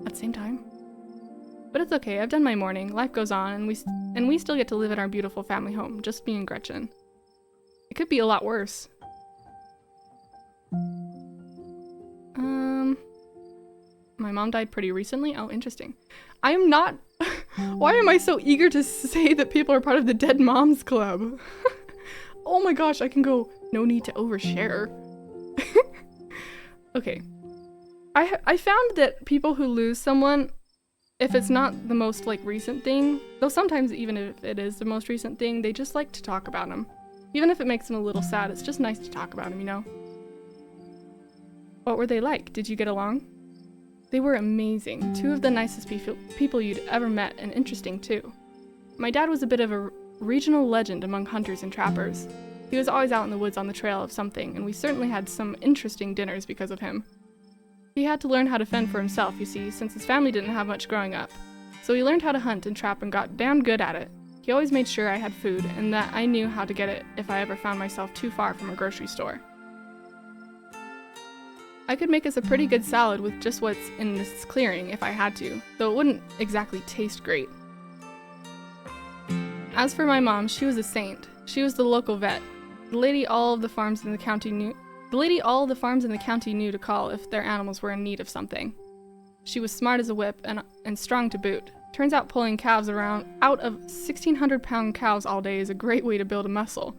At the same time. But it's okay, I've done my mourning, life goes on, and we still get to live in our beautiful family home, just me and Gretchen. It could be a lot worse. My mom died pretty recently? Oh, interesting. I am not... Why am I so eager to say that people are part of the Dead Moms Club? Oh my gosh, I can go, no need to overshare. Okay. I found that people who lose someone, if it's not the most, like, recent thing, though sometimes even if it is the most recent thing, they just like to talk about them. Even if it makes them a little sad, it's just nice to talk about them, you know? What were they like? Did you get along? They were amazing. Two of the nicest people you'd ever met, and interesting too. My dad was a bit of a regional legend among hunters and trappers. He was always out in the woods on the trail of something, and we certainly had some interesting dinners because of him. He had to learn how to fend for himself, you see, since his family didn't have much growing up. So he learned how to hunt and trap and got damn good at it. He always made sure I had food, and that I knew how to get it if I ever found myself too far from a grocery store. I could make us a pretty good salad with just what's in this clearing if I had to, though it wouldn't exactly taste great. As for my mom, she was a saint. She was the local vet. The lady all of the farms in the county knew to call if their animals were in need of something. She was smart as a whip and strong to boot. Turns out pulling calves around out of 1,600-pound cows all day is a great way to build a muscle.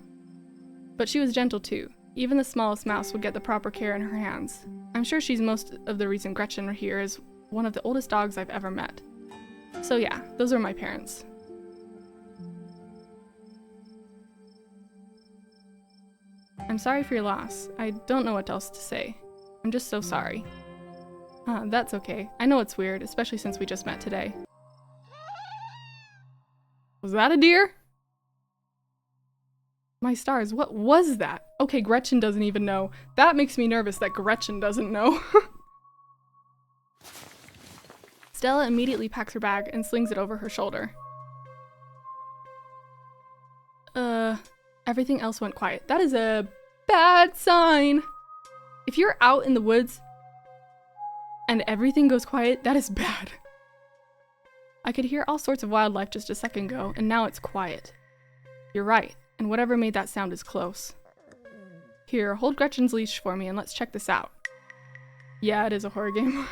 But she was gentle too. Even the smallest mouse would get the proper care in her hands. I'm sure she's most of the reason Gretchen here is one of the oldest dogs I've ever met. So yeah, those are my parents. I'm sorry for your loss. I don't know what else to say. I'm just so sorry. That's okay. I know it's weird, especially since we just met today. Was that a deer? My stars, what was that? Okay, Gretchen doesn't even know. That makes me nervous that Gretchen doesn't know. Stella immediately packs her bag and slings it over her shoulder. Everything else went quiet. That is a bad sign. If you're out in the woods and everything goes quiet, that is bad. I could hear all sorts of wildlife just a second ago, and now it's quiet. You're right, and whatever made that sound is close. Here, hold Gretchen's leash for me and let's check this out. Yeah, it is a horror game.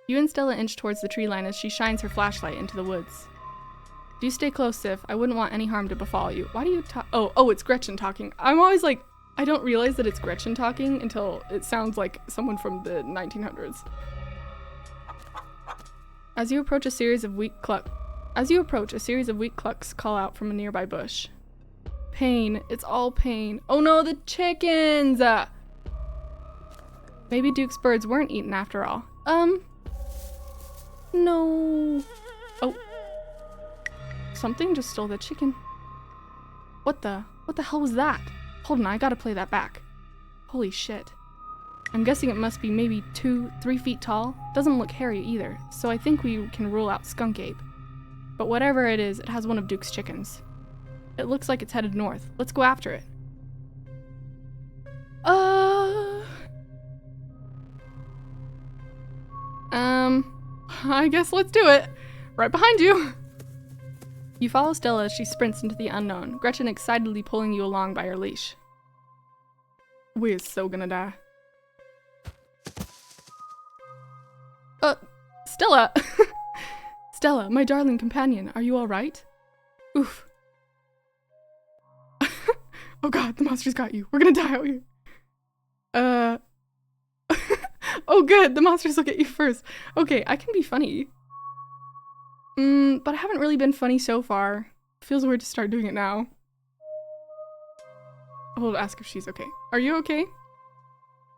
You and Stella inch towards the tree line as she shines her flashlight into the woods. Do stay close, Sif. I wouldn't want any harm to befall you. Why do you talk? Oh, it's Gretchen talking. I'm always like, I don't realize that it's Gretchen talking until it sounds like someone from the 1900s. As you approach, a series of weak clucks call out from a nearby bush. Pain. It's all pain. Oh no, the chickens! Maybe Duke's birds weren't eaten after all. No. Oh. Something just stole the chicken. What the hell was that? Hold on, I gotta play that back. Holy shit. I'm guessing it must be maybe 2-3 feet tall. Doesn't look hairy either, so I think we can rule out skunk ape. But whatever it is, it has one of Duke's chickens. It looks like it's headed north. Let's go after it. I guess let's do it. Right behind you. You follow Stella as she sprints into the unknown, Gretchen excitedly pulling you along by her leash. We is so gonna die. Stella! Stella, my darling companion, are you alright? Oof. Oh god, the monster's got you. We're gonna die out here. Oh good, the monsters will get you first. Okay, I can be funny. But I haven't really been funny so far. Feels weird to start doing it now. We'll ask if she's okay. Are you okay?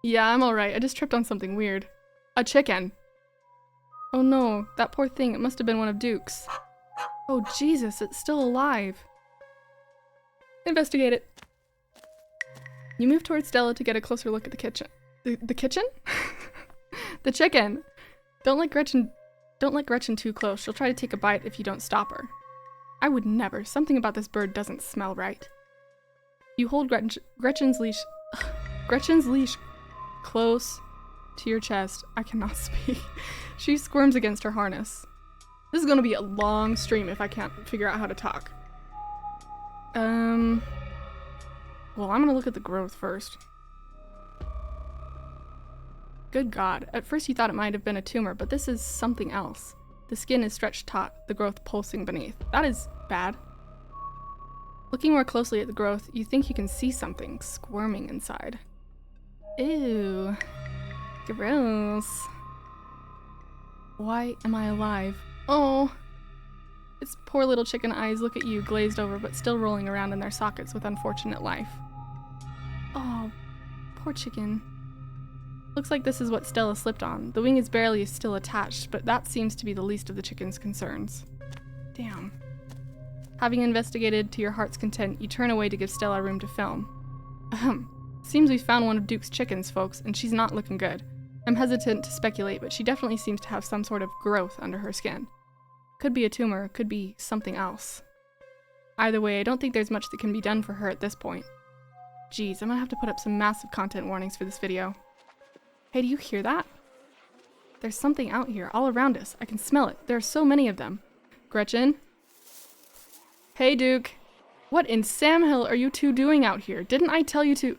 Yeah, I'm alright. I just tripped on something weird. A chicken. Oh no, that poor thing. It must have been one of Duke's. Oh Jesus, it's still alive. Investigate it. You move towards Stella to get a closer look at the kitchen. The kitchen? The chicken. Don't let Gretchen too close. She'll try to take a bite if you don't stop her. I would never. Something about this bird doesn't smell right. You hold Gretchen's leash close to your chest. I cannot speak. She squirms against her harness. This is gonna be a long stream if I can't figure out how to talk. Well, I'm gonna look at the growth first. Good God. At first you thought it might have been a tumor, but this is something else. The skin is stretched taut, the growth pulsing beneath. That is bad. Looking more closely at the growth, you think you can see something squirming inside. Ew. Gross. Why am I alive? Oh. Its poor little chicken eyes look at you, glazed over, but still rolling around in their sockets with unfortunate life. Oh, poor chicken. Looks like this is what Stella slipped on. The wing is barely still attached, but that seems to be the least of the chicken's concerns. Damn. Having investigated to your heart's content, you turn away to give Stella room to film. Ahem. Seems we found one of Duke's chickens, folks, and she's not looking good. I'm hesitant to speculate, but she definitely seems to have some sort of growth under her skin. Could be a tumor, could be something else. Either way, I don't think there's much that can be done for her at this point. Geez, I'm gonna have to put up some massive content warnings for this video. Hey, do you hear that? There's something out here, all around us. I can smell it. There are so many of them. Gretchen? Hey, Duke. What in Sam Hill are you two doing out here? Didn't I tell you to...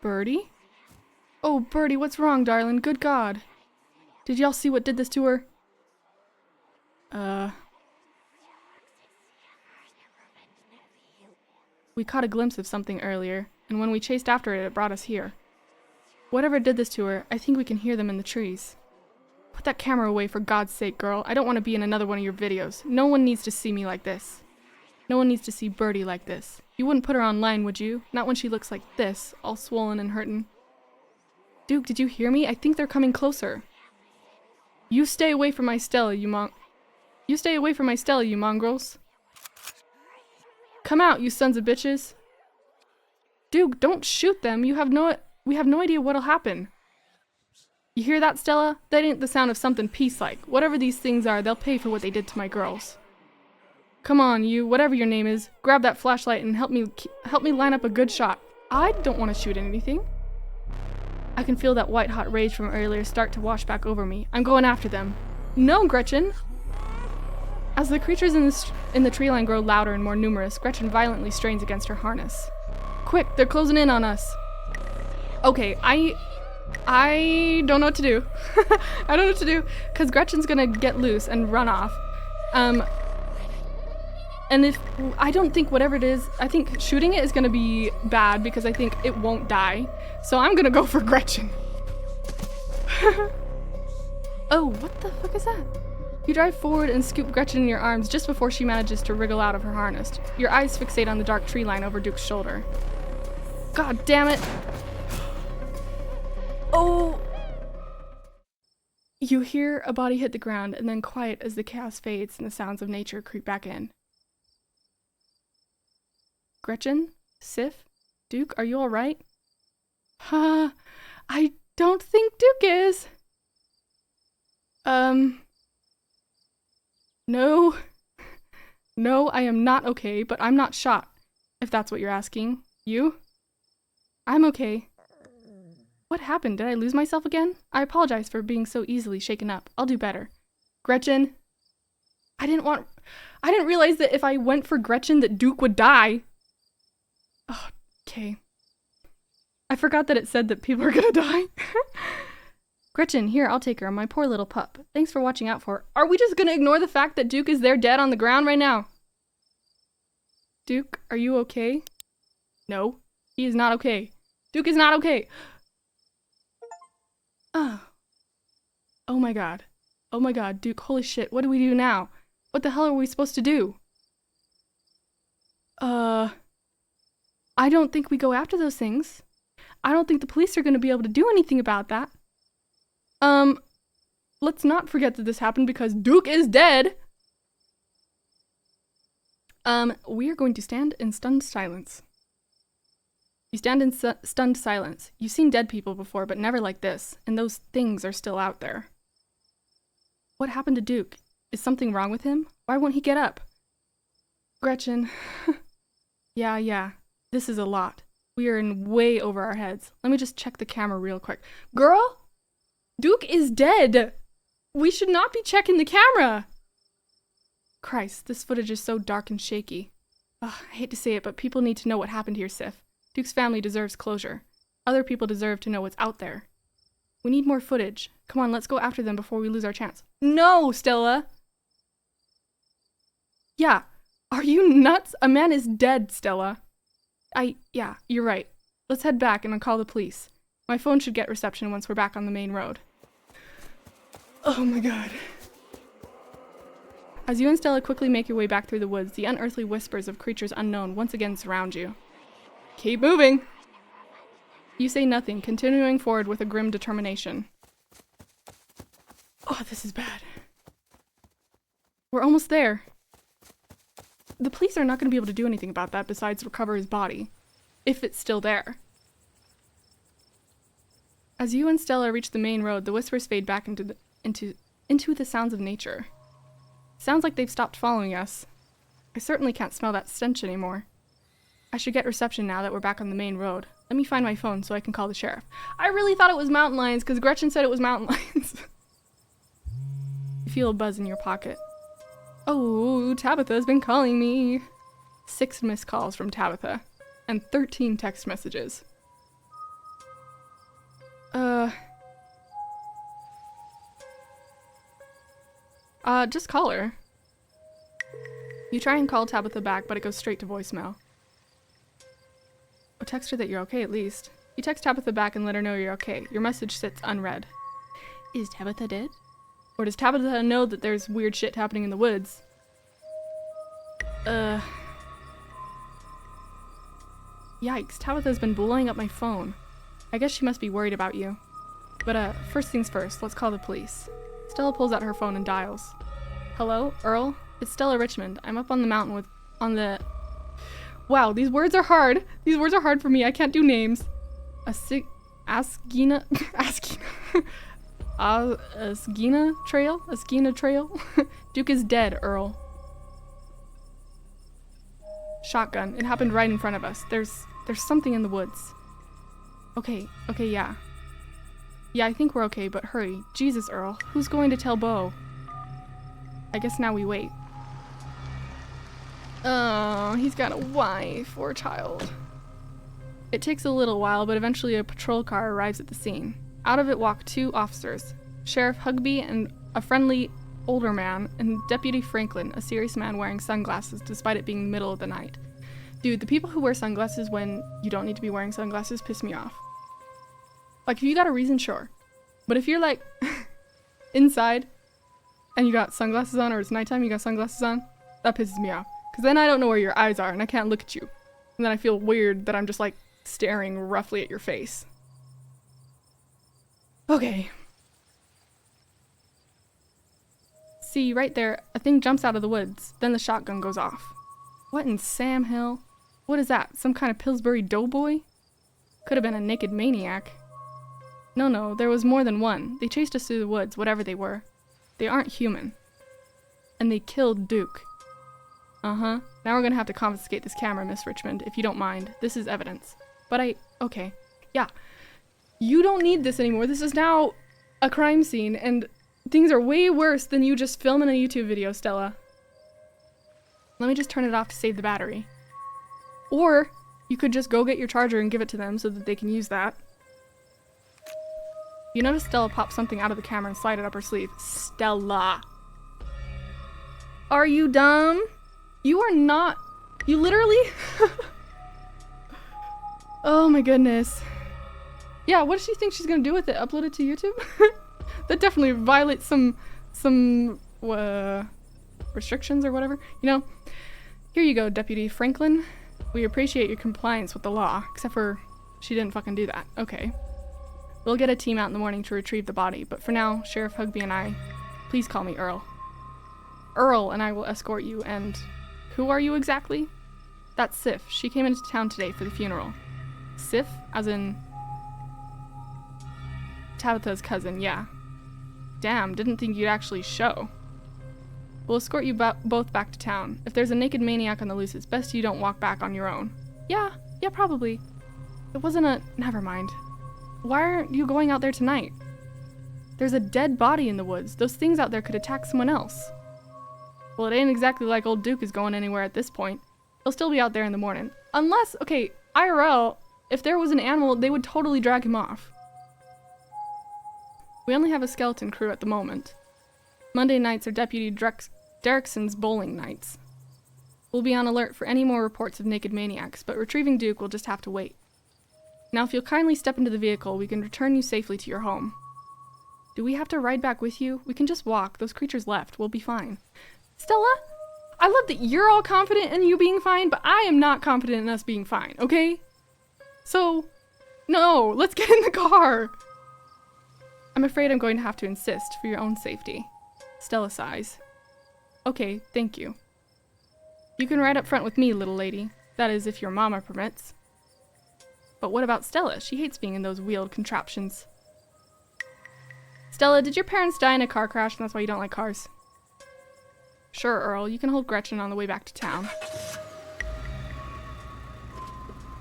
Birdie? Oh, Birdie, what's wrong, darling? Good God. Did y'all see what did this to her? We caught a glimpse of something earlier, and when we chased after it, it brought us here. Whatever did this to her, I think we can hear them in the trees. Put that camera away, for God's sake, girl. I don't want to be in another one of your videos. No one needs to see me like this. No one needs to see Birdie like this. You wouldn't put her online, would you? Not when she looks like this, all swollen and hurtin'. Duke, did you hear me? I think they're coming closer. You stay away from my Stella, You stay away from my Stella, you mongrels. Come out, you sons of bitches. Duke, don't shoot them. We have no idea what'll happen. You hear that, Stella? That ain't the sound of something peace-like. Whatever these things are, they'll pay for what they did to my girls. Come on, you, whatever your name is, grab that flashlight and help me line up a good shot. I don't want to shoot anything. I can feel that white-hot rage from earlier start to wash back over me. I'm going after them. No, Gretchen! As the creatures in the tree line grow louder and more numerous, Gretchen violently strains against her harness. Quick, they're closing in on us. Okay, I don't know what to do. I don't know what to do, because Gretchen's gonna get loose and run off. And I don't think whatever it is, I think shooting it is gonna be bad because I think it won't die. So I'm gonna go for Gretchen. Oh, what the fuck is that? You drive forward and scoop Gretchen in your arms just before she manages to wriggle out of her harness. Your eyes fixate on the dark tree line over Duke's shoulder. God damn it! Oh! You hear a body hit the ground and then quiet as the chaos fades and the sounds of nature creep back in. Gretchen? Sif? Duke, are you alright? I don't think Duke is. No. No, I am not okay, but I'm not shot, if that's what you're asking. You? I'm okay. What happened? Did I lose myself again? I apologize for being so easily shaken up. I'll do better. Gretchen? I didn't realize that if I went for Gretchen that Duke would die. Oh, okay. I forgot that it said that people are gonna die. Gretchen, here, I'll take her, my poor little pup. Thanks for watching out for her. Are we just gonna ignore the fact that Duke is there dead on the ground right now? Duke, are you okay? No, he is not okay. Duke is not okay. Oh. Oh my god. Oh my god, Duke, holy shit, what do we do now? What the hell are we supposed to do? I don't think we go after those things. I don't think the police are going to be able to do anything about that. Let's not forget that this happened because Duke is dead. We are going to stand in stunned silence. You stand in stunned silence. You've seen dead people before, but never like this, and those things are still out there. What happened to Duke? Is something wrong with him? Why won't he get up? Gretchen. Yeah. This is a lot. We are in way over our heads. Let me just check the camera real quick. Girl? Duke is dead! We should not be checking the camera! Christ, this footage is so dark and shaky. Ugh, I hate to say it, but people need to know what happened here, Sif. Duke's family deserves closure. Other people deserve to know what's out there. We need more footage. Come on, let's go after them before we lose our chance. No, Stella! Yeah, are you nuts? A man is dead, Stella. Yeah, you're right. Let's head back and I'll call the police. My phone should get reception once we're back on the main road. Oh my god. As you and Stella quickly make your way back through the woods, the unearthly whispers of creatures unknown once again surround you. Keep moving! You say nothing, continuing forward with a grim determination. Oh, this is bad. We're almost there. The police are not going to be able to do anything about that besides recover his body. If it's still there. As you and Stella reach the main road, the whispers fade back into the sounds of nature. Sounds like they've stopped following us. I certainly can't smell that stench anymore. I should get reception now that we're back on the main road. Let me find my phone so I can call the sheriff. I really thought it was mountain lions because Gretchen said it was mountain lions. You feel a buzz in your pocket. Oh, Tabitha's been calling me. 6 missed calls from Tabitha. And 13 text messages. Just call her. You try and call Tabitha back, but it goes straight to voicemail. Oh, text her that you're okay at least. You text Tabitha back and let her know you're okay. Your message sits unread. Is Tabitha dead? Or does Tabitha know that there's weird shit happening in the woods? Yikes, Tabitha's been blowing up my phone. I guess she must be worried about you. But first things first, let's call the police. Stella pulls out her phone and dials. Hello, Earl? It's Stella Richmond. I'm up on the mountain Wow, these words are hard. These words are hard for me. I can't do names. Askina Trail? Duke is dead, Earl. Shotgun. It happened right in front of us. There's something in the woods. Okay, yeah. Yeah, I think we're okay, but hurry. Jesus, Earl. Who's going to tell Bo? I guess now we wait. Oh, he's got a wife or a child. It takes a little while, but eventually a patrol car arrives at the scene. Out of it walk 2 officers, Sheriff Hugby and a friendly older man, and Deputy Franklin, a serious man wearing sunglasses despite it being the middle of the night. Dude, the people who wear sunglasses when you don't need to be wearing sunglasses piss me off. Like, if you got a reason, sure. But if you're like inside and you got sunglasses on, or it's nighttime, you got sunglasses on, that pisses me off. Because then I don't know where your eyes are and I can't look at you. And then I feel weird that I'm just like staring roughly at your face. Okay. See, right there, a thing jumps out of the woods. Then the shotgun goes off. What in Sam Hill? What is that? Some kind of Pillsbury doughboy? Could have been a naked maniac. No, there was more than one. They chased us through the woods, whatever they were. They aren't human. And they killed Duke. Uh-huh. Now we're gonna have to confiscate this camera, Miss Richmond, if you don't mind. This is evidence. But okay. Yeah. You don't need this anymore. This is now a crime scene, and things are way worse than you just filming a YouTube video, Stella. Let me just turn it off to save the battery. Or you could just go get your charger and give it to them so that they can use that. You notice Stella pop something out of the camera and slide it up her sleeve. Stella! Are you dumb? You are not. You literally. Oh my goodness. Yeah, what does she think she's gonna do with it? Upload it to YouTube? That definitely violates some restrictions or whatever. You know? Here you go, Deputy Franklin. We appreciate your compliance with the law, except for she didn't fucking do that. Okay. We'll get a team out in the morning to retrieve the body, but for now, Sheriff Hugby and I, please call me Earl. Earl and I will escort you, and who are you exactly? That's Sif. She came into town today for the funeral. Sif? As in Tabitha's cousin, yeah. Damn, didn't think you'd actually show. We'll escort you both back to town. If there's a naked maniac on the loose, it's best you don't walk back on your own. Yeah, probably. It wasn't a... Never mind. Why aren't you going out there tonight? There's a dead body in the woods. Those things out there could attack someone else. Well, it ain't exactly like old Duke is going anywhere at this point. He'll still be out there in the morning. Unless, okay, IRL, if there was an animal, they would totally drag him off. We only have a skeleton crew at the moment. Monday nights are Deputy Derrickson's bowling nights. We'll be on alert for any more reports of naked maniacs, but retrieving Duke will just have to wait. Now, if you'll kindly step into the vehicle, we can return you safely to your home. Do we have to ride back with you? We can just walk. Those creatures left. We'll be fine. Stella, I love that you're all confident in you being fine, but I am not confident in us being fine, okay? So, no, let's get in the car. I'm afraid I'm going to have to insist for your own safety. Stella sighs. Okay, thank you. You can ride up front with me, little lady. That is, if your mama permits. But what about Stella? She hates being in those wheeled contraptions. Stella, did your parents die in a car crash and that's why you don't like cars? Sure, Earl. You can hold Gretchen on the way back to town.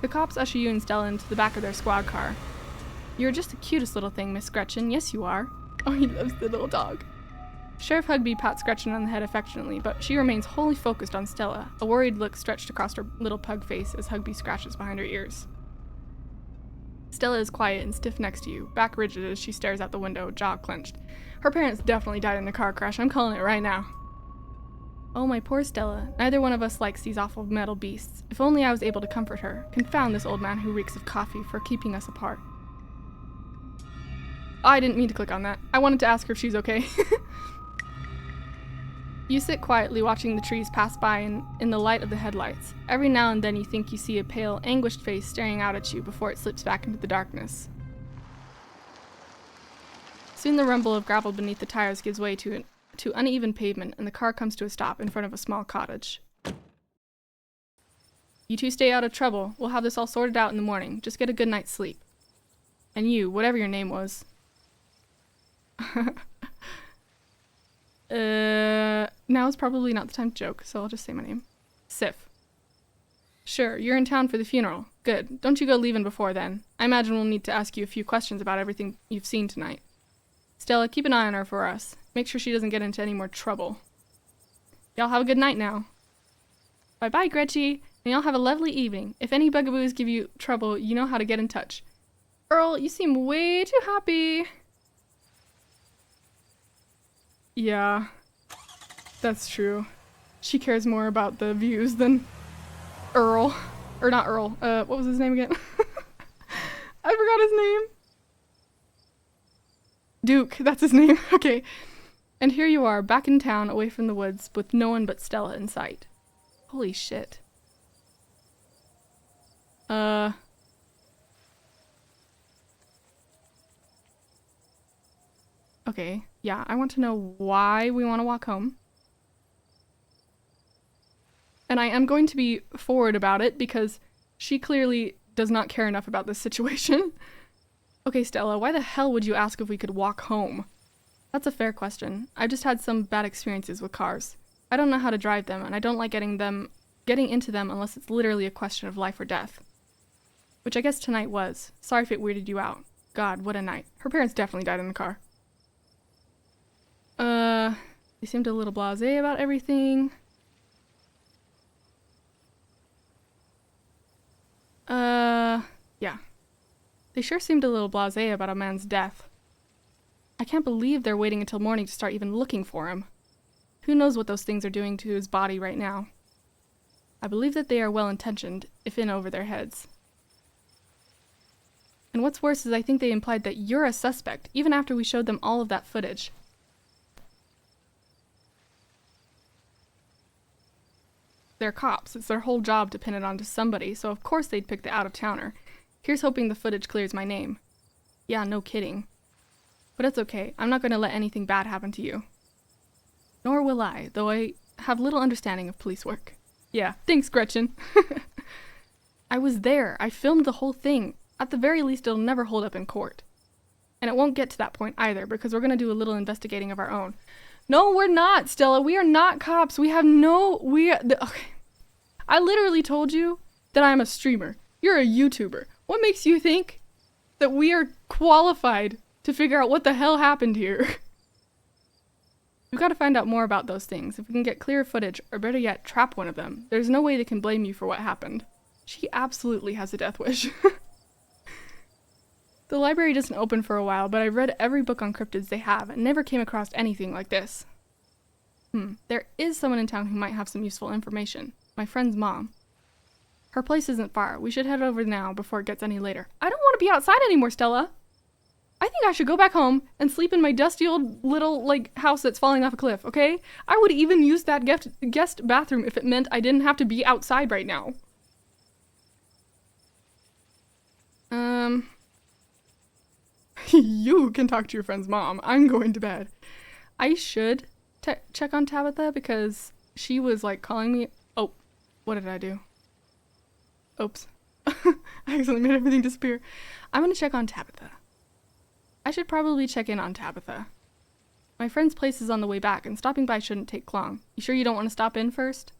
The cops usher you and Stella into the back of their squad car. You're just the cutest little thing, Miss Gretchen. Yes, you are. Oh, he loves the little dog. Sheriff Hugby pats Gretchen on the head affectionately, but she remains wholly focused on Stella, a worried look stretched across her little pug face as Hugby scratches behind her ears. Stella is quiet and stiff next to you, back rigid as she stares out the window, jaw clenched. Her parents definitely died in the car crash. I'm calling it right now. Oh, my poor Stella. Neither one of us likes these awful metal beasts. If only I was able to comfort her. Confound this old man who reeks of coffee for keeping us apart. Oh, I didn't mean to click on that. I wanted to ask her if she's okay. You sit quietly watching the trees pass by in the light of the headlights. Every now and then you think you see a pale, anguished face staring out at you before it slips back into the darkness. Soon the rumble of gravel beneath the tires gives way to uneven pavement, and the car comes to a stop in front of a small cottage. You two stay out of trouble. We'll have this all sorted out in the morning. Just get a good night's sleep. And you, whatever your name was. Now is probably not the time to joke, so I'll just say my name. Sif. Sure, you're in town for the funeral. Good. Don't you go leaving before then. I imagine we'll need to ask you a few questions about everything you've seen tonight. Stella, keep an eye on her for us. Make sure she doesn't get into any more trouble. Y'all have a good night now. Bye-bye, Gretchy, and y'all have a lovely evening. If any bugaboos give you trouble, you know how to get in touch. Earl, you seem way too happy. Yeah, that's true. She cares more about the views than Earl. Or not Earl. What was his name again? I forgot his name. Duke, that's his name. Okay. And here you are, back in town, away from the woods, with no one but Stella in sight. Holy shit. Okay, yeah, I want to know why we want to walk home. And I am going to be forward about it because she clearly does not care enough about this situation. Okay, Stella, why the hell would you ask if we could walk home? That's a fair question. I've just had some bad experiences with cars. I don't know how to drive them, and I don't like getting into them unless it's literally a question of life or death. Which I guess tonight was. Sorry if it weirded you out. God, what a night. Her parents definitely died in the car. They seemed a little blasé about everything. Yeah. They sure seemed a little blasé about a man's death. I can't believe they're waiting until morning to start even looking for him. Who knows what those things are doing to his body right now. I believe that they are well-intentioned, if in over their heads. And what's worse is I think they implied that you're a suspect, even after we showed them all of that footage. They're cops. It's their whole job to pin it onto somebody, so of course they'd pick the out-of-towner. Here's hoping the footage clears my name. Yeah, no kidding. But it's okay. I'm not going to let anything bad happen to you. Nor will I, though I have little understanding of police work. Yeah, thanks, Gretchen. I was there. I filmed the whole thing. At the very least, it'll never hold up in court. And it won't get to that point either, because we're going to do a little investigating of our own. No, we're not, Stella. We are not cops. We have no... Okay. I literally told you that I'm a streamer. You're a YouTuber. What makes you think that we are qualified to figure out what the hell happened here? We've got to find out more about those things. If we can get clear footage, or better yet, trap one of them, there's no way they can blame you for what happened. She absolutely has a death wish. The library doesn't open for a while, but I've read every book on cryptids they have and never came across anything like this. There is someone in town who might have some useful information. My friend's mom. Her place isn't far. We should head over now before it gets any later. I don't want to be outside anymore, Stella. I think I should go back home and sleep in my dusty old little, house that's falling off a cliff, okay? I would even use that guest bathroom if it meant I didn't have to be outside right now. You can talk to your friend's mom. I'm going to bed. I should check on Tabitha because she was, calling me. Oh, what did I do? Oops. I accidentally made everything disappear. I'm going to check on Tabitha. I should probably check in on Tabitha. My friend's place is on the way back, and stopping by shouldn't take long. You sure you don't want to stop in first?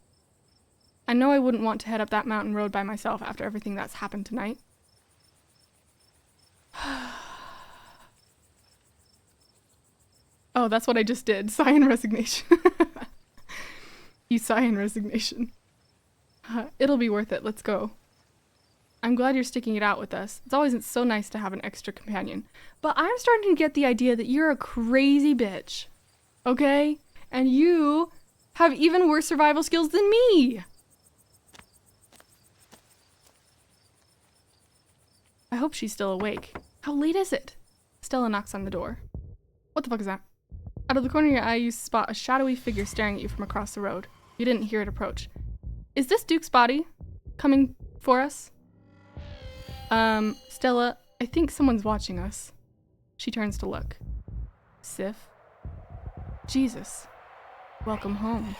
I know I wouldn't want to head up that mountain road by myself after everything that's happened tonight. Oh, that's what I just did. Sigh in resignation. You sigh in resignation. It'll be worth it. Let's go. I'm glad you're sticking it out with us. It's always so nice to have an extra companion. But I'm starting to get the idea that you're a crazy bitch. Okay? And you have even worse survival skills than me. I hope she's still awake. How late is it? Stella knocks on the door. What the fuck is that? Out of the corner of your eye, you spot a shadowy figure staring at you from across the road. You didn't hear it approach. Is this Duke's body coming for us? Stella, I think someone's watching us. She turns to look. Sif? Jesus. Welcome home.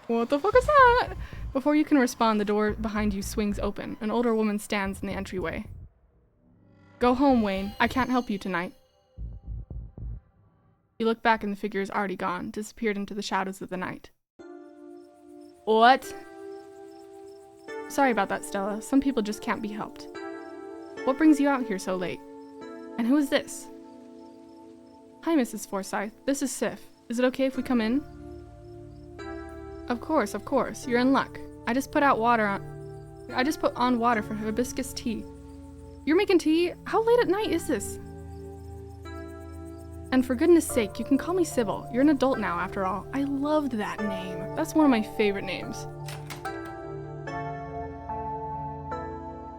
What the fuck is that? Before you can respond, the door behind you swings open. An older woman stands in the entryway. Go home, Wayne. I can't help you tonight. You look back and the figure is already gone, disappeared into the shadows of the night. What? Sorry about that, Stella. Some people just can't be helped. What brings you out here so late? And who is this? Hi, Mrs. Forsyth. This is Sif. Is it okay if we come in? Of course, of course. You're in luck. I just put on water for hibiscus tea. You're making tea? How late at night is this? And for goodness sake, you can call me Sybil. You're an adult now, after all. I loved that name. That's one of my favorite names.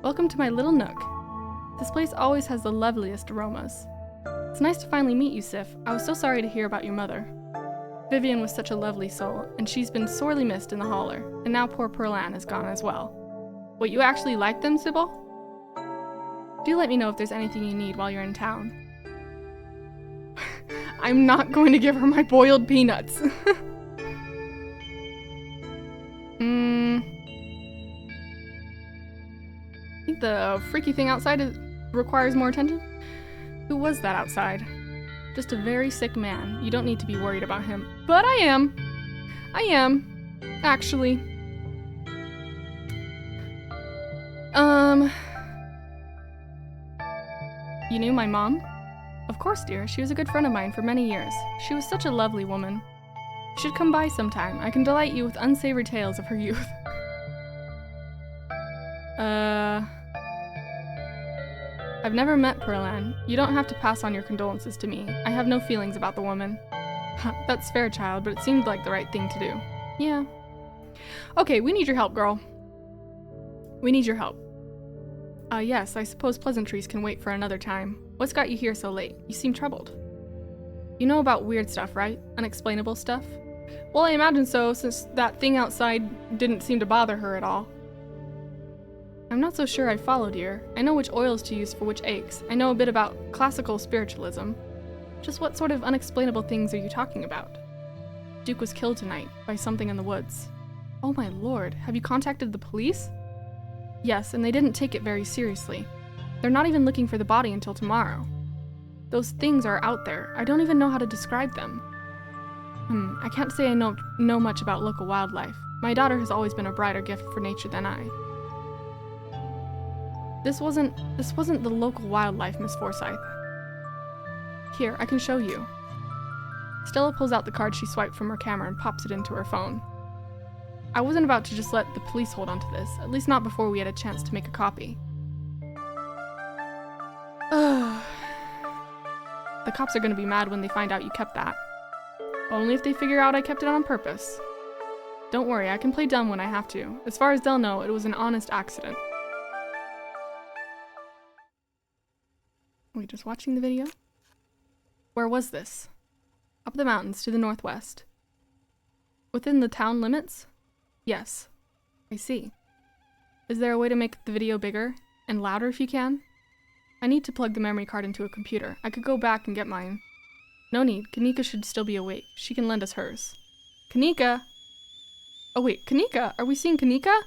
Welcome to my little nook. This place always has the loveliest aromas. It's nice to finally meet you, Sif. I was so sorry to hear about your mother. Vivian was such a lovely soul, and she's been sorely missed in the holler, and now poor Pearl Ann is gone as well. What, you actually like them, Sybil? Do let me know if there's anything you need while you're in town. I'm not going to give her my boiled peanuts. I think the freaky thing outside requires more attention. Who was that outside? Just a very sick man. You don't need to be worried about him. But I am. Actually. You knew my mom? Of course, dear. She was a good friend of mine for many years. She was such a lovely woman. You should come by sometime. I can delight you with unsavory tales of her youth. I've never met Pearl Ann. You don't have to pass on your condolences to me. I have no feelings about the woman. That's fair, child, but it seemed like the right thing to do. Yeah. Okay, we need your help, girl. We need your help. Yes, I suppose pleasantries can wait for another time. What's got you here so late? You seem troubled. You know about weird stuff, right? Unexplainable stuff? Well, I imagine so, since that thing outside didn't seem to bother her at all. I'm not so sure I follow, dear. I know which oils to use for which aches. I know a bit about classical spiritualism. Just what sort of unexplainable things are you talking about? Duke was killed tonight by something in the woods. Oh my lord, have you contacted the police? Yes, and they didn't take it very seriously. They're not even looking for the body until tomorrow. Those things are out there. I don't even know how to describe them. I can't say I know much about local wildlife. My daughter has always been a brighter gift for nature than I. This wasn't the local wildlife, Miss Forsyth. Here, I can show you. Stella pulls out the card she swiped from her camera and pops it into her phone. I wasn't about to just let the police hold onto this, at least not before we had a chance to make a copy. The cops are gonna be mad when they find out you kept that. Only if they figure out I kept it on purpose. Don't worry, I can play dumb when I have to. As far as they'll know, it was an honest accident. Are we just watching the video? Where was this? Up the mountains to the northwest. Within the town limits? Yes. I see. Is there a way to make the video bigger? And louder if you can? I need to plug the memory card into a computer. I could go back and get mine. No need. Kanika should still be awake. She can lend us hers. Kanika! Oh wait, Kanika? Are we seeing Kanika?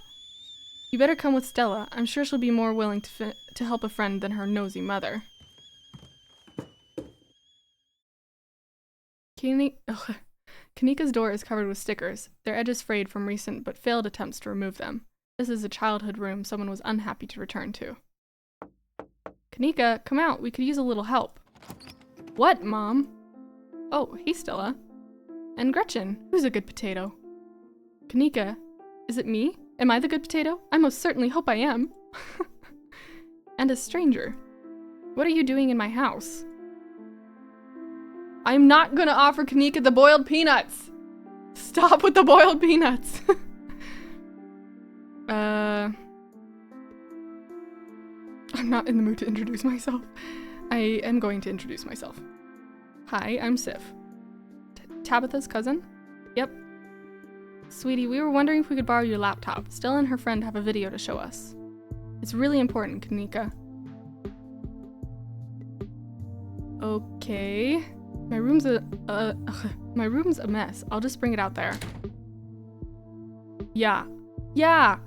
You better come with Stella. I'm sure she'll be more willing to help a friend than her nosy mother. Kanika's door is covered with stickers, their edges frayed from recent but failed attempts to remove them. This is a childhood room someone was unhappy to return to. Kanika, come out. We could use a little help. What, Mom? Oh, hey, Stella. And Gretchen, who's a good potato? Kanika, is it me? Am I the good potato? I most certainly hope I am. And a stranger. What are you doing in my house? I'm not gonna offer Kanika the boiled peanuts! Stop with the boiled peanuts! I'm not in the mood to introduce myself. I am going to introduce myself. Hi, I'm Sif. Tabitha's cousin? Yep. Sweetie, we were wondering if we could borrow your laptop. Stella and her friend have a video to show us. It's really important, Kanika. Okay. My room's a mess. I'll just bring it out there. Yeah. Yeah!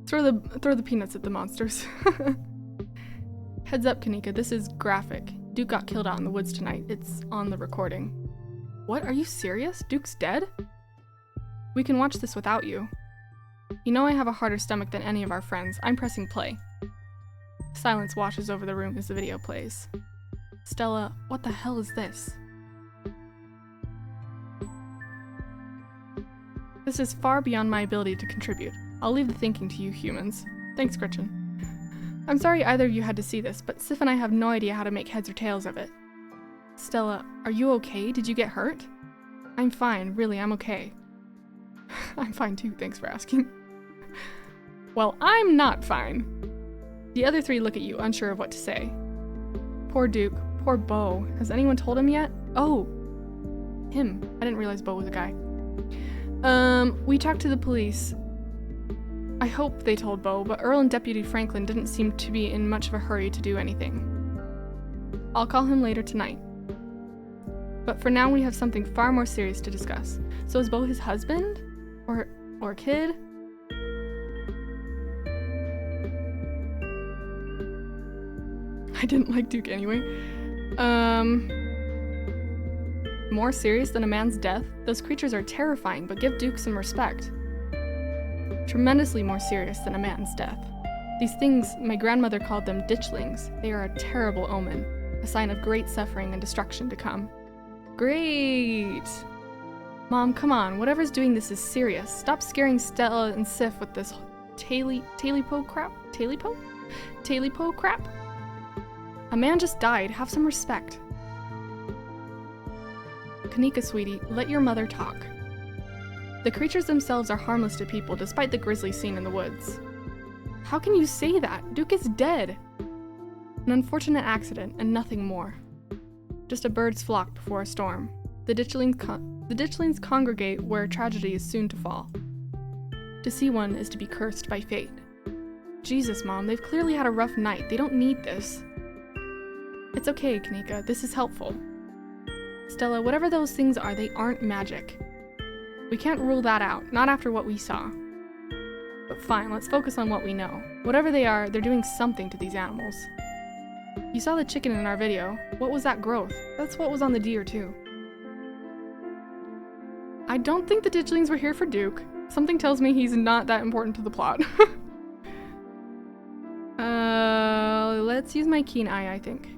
Throw the peanuts at the monsters. Heads up, Kanika, this is graphic. Duke got killed out in the woods tonight. It's on the recording. What? Are you serious? Duke's dead? We can watch this without you. You know I have a harder stomach than any of our friends. I'm pressing play. Silence washes over the room as the video plays. Stella, what the hell is this? This is far beyond my ability to contribute. I'll leave the thinking to you humans. Thanks, Gretchen. I'm sorry either of you had to see this, but Sif and I have no idea how to make heads or tails of it. Stella, are you okay? Did you get hurt? I'm fine, really, I'm okay. I'm fine too, thanks for asking. Well, I'm not fine. The other three look at you, unsure of what to say. Poor Duke, poor Beau. Has anyone told him yet? Oh, him. I didn't realize Beau was a guy. We talked to the police. I hope they told Beau, but Earl and Deputy Franklin didn't seem to be in much of a hurry to do anything. I'll call him later tonight. But for now we have something far more serious to discuss. So is Beau his husband? Or kid? I didn't like Duke anyway. More serious than a man's death? Those creatures are terrifying, but give Duke some respect. Tremendously more serious than a man's death. These things, my grandmother called them ditchlings. They are a terrible omen, a sign of great suffering and destruction to come. Great! Mom, come on, whatever's doing this is serious. Stop scaring Stella and Sif with this Talipo crap? Talipo crap? A man just died, have some respect. Kanika, sweetie, let your mother talk. The creatures themselves are harmless to people despite the grisly scene in the woods. How can you say that? Duke is dead. An unfortunate accident and nothing more. Just a bird's flock before a storm. The ditchlings congregate where tragedy is soon to fall. To see one is to be cursed by fate. Jesus, Mom, they've clearly had a rough night. They don't need this. It's okay, Kanika. This is helpful. Stella, whatever those things are, they aren't magic. We can't rule that out, not after what we saw. But fine, let's focus on what we know. Whatever they are, they're doing something to these animals. You saw the chicken in our video. What was that growth? That's what was on the deer, too. I don't think the ditchlings were here for Duke. Something tells me he's not that important to the plot. Let's use my keen eye, I think.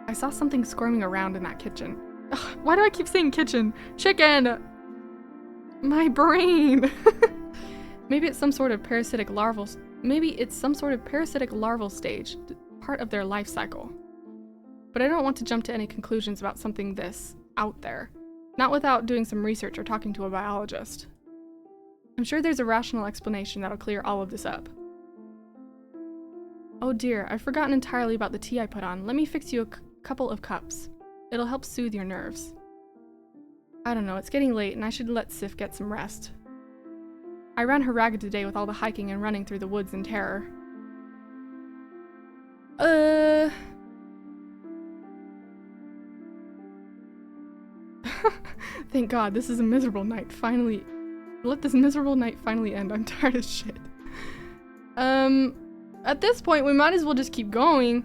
I saw something squirming around in that kitchen. Ugh, why do I keep saying kitchen? Chicken! My brain! Maybe it's some sort of parasitic larval stage, part of their life cycle. But I don't want to jump to any conclusions about something this out there. Not without doing some research or talking to a biologist. I'm sure there's a rational explanation that'll clear all of this up. Oh dear, I've forgotten entirely about the tea I put on. Let me fix you a couple of cups. It'll help soothe your nerves. I don't know, it's getting late and I should let Sif get some rest. I ran her ragged today with all the hiking and running through the woods in terror. Thank God, this is a miserable night. Finally. Let this miserable night finally end. I'm tired as shit. At this point, we might as well just keep going.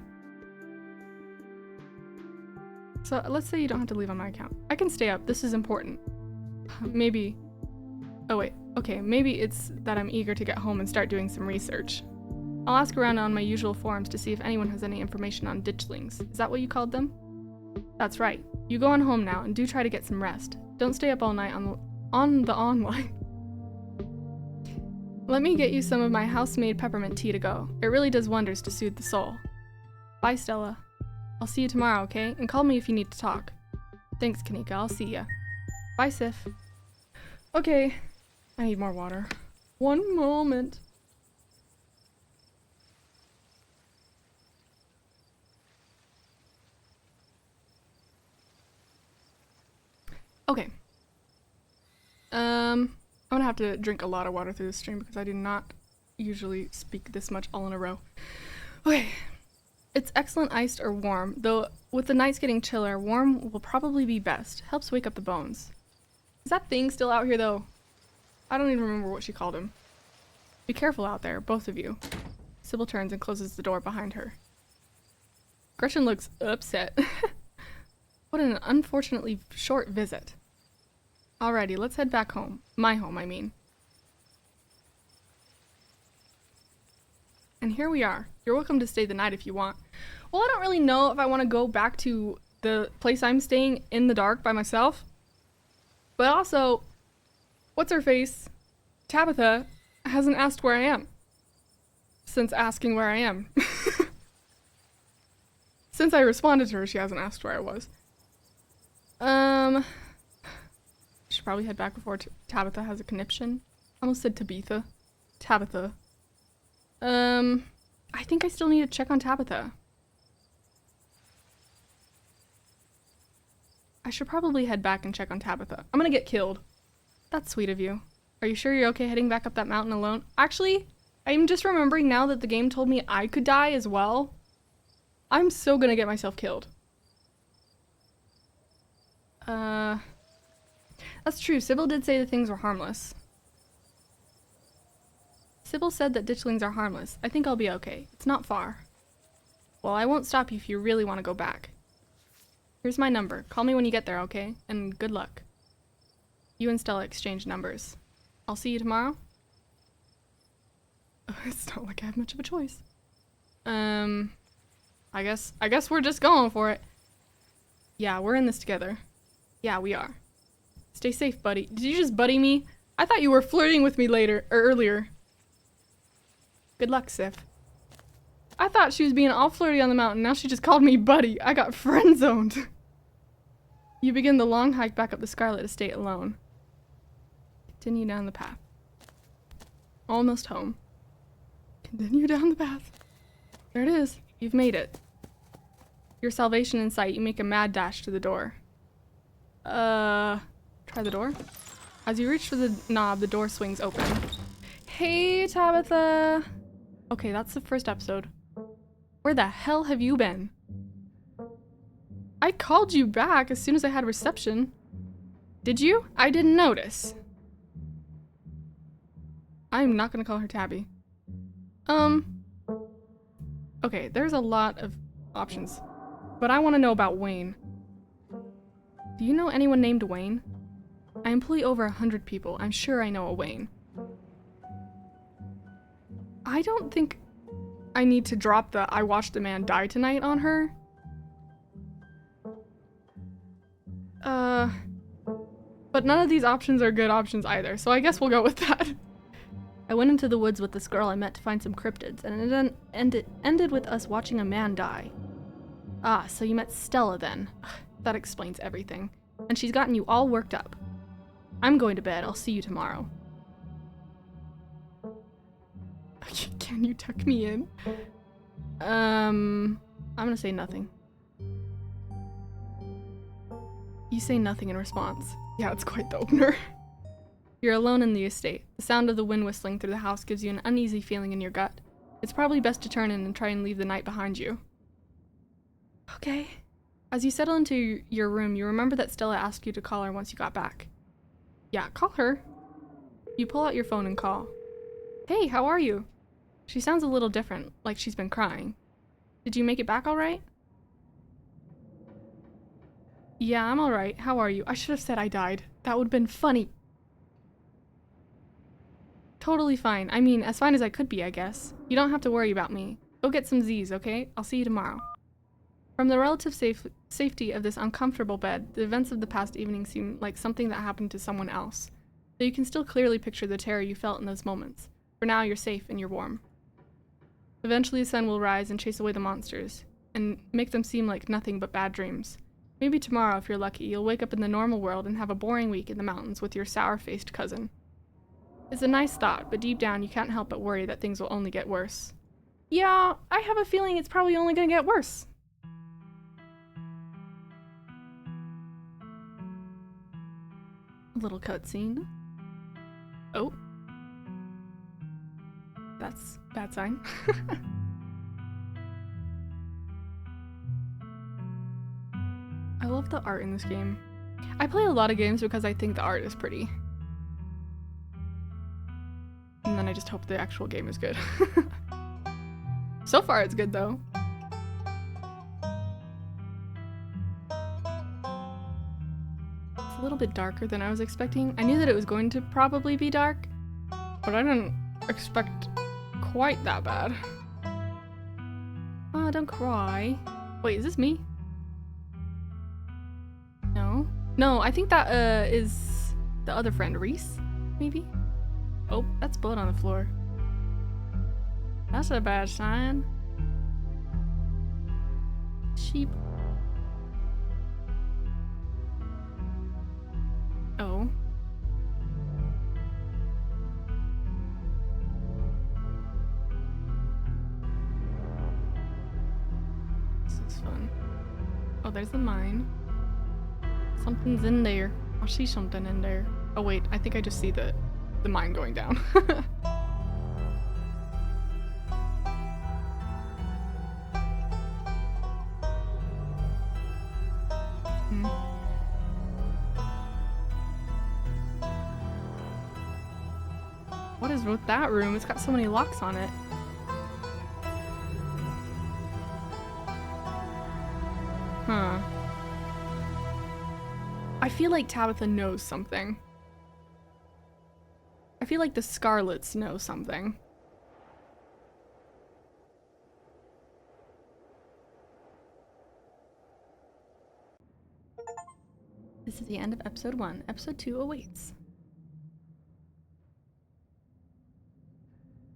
So, let's say you don't have to leave on my account. I can stay up. This is important. Maybe. Oh, wait. Okay, maybe it's that I'm eager to get home and start doing some research. I'll ask around on my usual forums to see if anyone has any information on ditchlings. Is that what you called them? That's right. You go on home now and do try to get some rest. Don't stay up all night on the online. Let me get you some of my house-made peppermint tea to go. It really does wonders to soothe the soul. Bye, Stella. I'll see you tomorrow, okay? And call me if you need to talk. Thanks, Kanika. I'll see ya. Bye, Sif. Okay. I need more water. One moment. Okay. I'm gonna have to drink a lot of water through the stream because I do not usually speak this much all in a row. Okay. It's excellent iced or warm, though with the nights getting chiller, warm will probably be best. Helps wake up the bones. Is that thing still out here, though? I don't even remember what she called him. Be careful out there, both of you. Sybil turns and closes the door behind her. Gretchen looks upset. What an unfortunately short visit. Alrighty, let's head back home. My home, I mean. And here we are. You're welcome to stay the night if you want. Well, I don't really know if I want to go back to the place I'm staying in the dark by myself. But also, what's her face? Tabitha hasn't asked where I am. Since asking where I am. Since I responded to her, she hasn't asked where I was. Should probably head back before Tabitha has a conniption. Almost said Tabitha. Tabitha. I think I still need to check on Tabitha. I should probably head back and check on Tabitha. I'm gonna get killed. That's sweet of you. Are you sure you're okay heading back up that mountain alone? Actually, I'm just remembering now that the game told me I could die as well. I'm so gonna get myself killed. That's true. Sybil did say the things were harmless. Sybil said that ditchlings are harmless. I think I'll be okay. It's not far. Well, I won't stop you if you really want to go back. Here's my number. Call me when you get there, okay? And good luck. You and Stella exchange numbers. I'll see you tomorrow. It's not like I have much of a choice. I guess we're just going for it. Yeah, we're in this together. Yeah, we are. Stay safe, buddy. Did you just buddy me? I thought you were flirting with me earlier. Good luck, Sif. I thought she was being all flirty on the mountain. Now she just called me buddy. I got friend-zoned. You begin the long hike back up the Scarlet Estate alone. Continue down the path. Almost home. Continue down the path. There it is. You've made it. Your salvation in sight, you make a mad dash to the door. Try the door. As you reach for the knob, the door swings open. Hey, Tabitha! Okay, that's the first episode. Where the hell have you been? I called you back as soon as I had reception. Did you? I didn't notice. I'm not gonna call her Tabby. Okay, there's a lot of options. But I want to know about Wayne. Do you know anyone named Wayne? I employ over 100 people. I'm sure I know a Wayne. I don't think I need to drop the I watched a man die tonight on her. But none of these options are good options either, so I guess we'll go with that. I went into the woods with this girl I met to find some cryptids, and it ended with us watching a man die. Ah, so you met Stella then. That explains everything. And she's gotten you all worked up. I'm going to bed. I'll see you tomorrow. Can you tuck me in? I'm gonna say nothing. You say nothing in response. Yeah, it's quite the opener. You're alone in the estate. The sound of the wind whistling through the house gives you an uneasy feeling in your gut. It's probably best to turn in and try and leave the night behind you. Okay. As you settle into your room, you remember that Stella asked you to call her once you got back. Yeah, call her. You pull out your phone and call. Hey, how are you? She sounds a little different, like she's been crying. Did you make it back all right? Yeah, I'm all right. How are you? I should have said I died. That would have been funny. Totally fine. I mean, as fine as I could be, I guess. You don't have to worry about me. Go get some Z's, okay? I'll see you tomorrow. From the relative safety of this uncomfortable bed, the events of the past evening seem like something that happened to someone else. Though you can still clearly picture the terror you felt in those moments. For now, you're safe and you're warm. Eventually, the sun will rise and chase away the monsters, and make them seem like nothing but bad dreams. Maybe tomorrow, if you're lucky, you'll wake up in the normal world and have a boring week in the mountains with your sour-faced cousin. It's a nice thought, but deep down you can't help but worry that things will only get worse. Yeah, I have a feeling it's probably only gonna get worse. A little cutscene. Oh. That's a bad sign. I love the art in this game. I play a lot of games because I think the art is pretty. And then I just hope the actual game is good. So far it's good though. It's a little bit darker than I was expecting. I knew that it was going to probably be dark, but I didn't expect quite that bad. Oh, don't cry. Wait, is this me? No. No, I think that is the other friend, Reese, maybe? Oh, that's blood on the floor. That's a bad sign. Sheep. Oh. This looks fun. Oh, there's the mine. Something's in there. I see something in there. Oh wait, I think I just see the mine going down. What is with that room? It's got so many locks on it. Huh. I feel like Tabitha knows something. I feel like the Scarlets know something. This is the end of episode 1. Episode 2 awaits.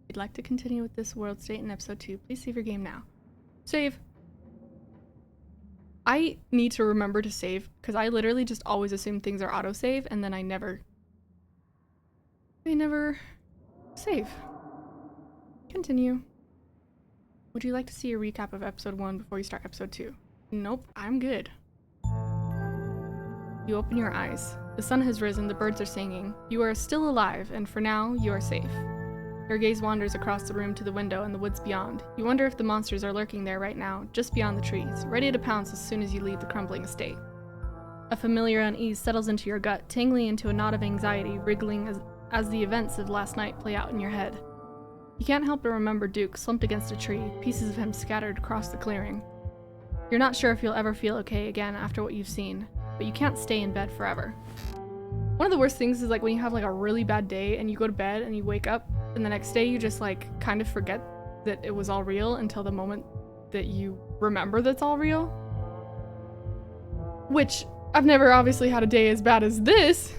If you'd like to continue with this world state in episode 2, please save your game now. Save! I need to remember to save, because I literally just always assume things are autosave, and then I never save. Continue. Would you like to see a recap of episode 1 before you start episode 2? Nope, I'm good. You open your eyes. The sun has risen, the birds are singing. You are still alive, and for now, you are safe. Your gaze wanders across the room to the window and the woods beyond. You wonder if the monsters are lurking there right now, just beyond the trees, ready to pounce as soon as you leave the crumbling estate. A familiar unease settles into your gut, tingling into a knot of anxiety, wriggling as the events of last night play out in your head. You can't help but remember Duke slumped against a tree, pieces of him scattered across the clearing. You're not sure if you'll ever feel okay again after what you've seen, but you can't stay in bed forever. One of the worst things is like when you have like a really bad day and you go to bed and you wake up and the next day you just like kind of forget that it was all real until the moment that you remember that's all real. Which I've never obviously had a day as bad as this,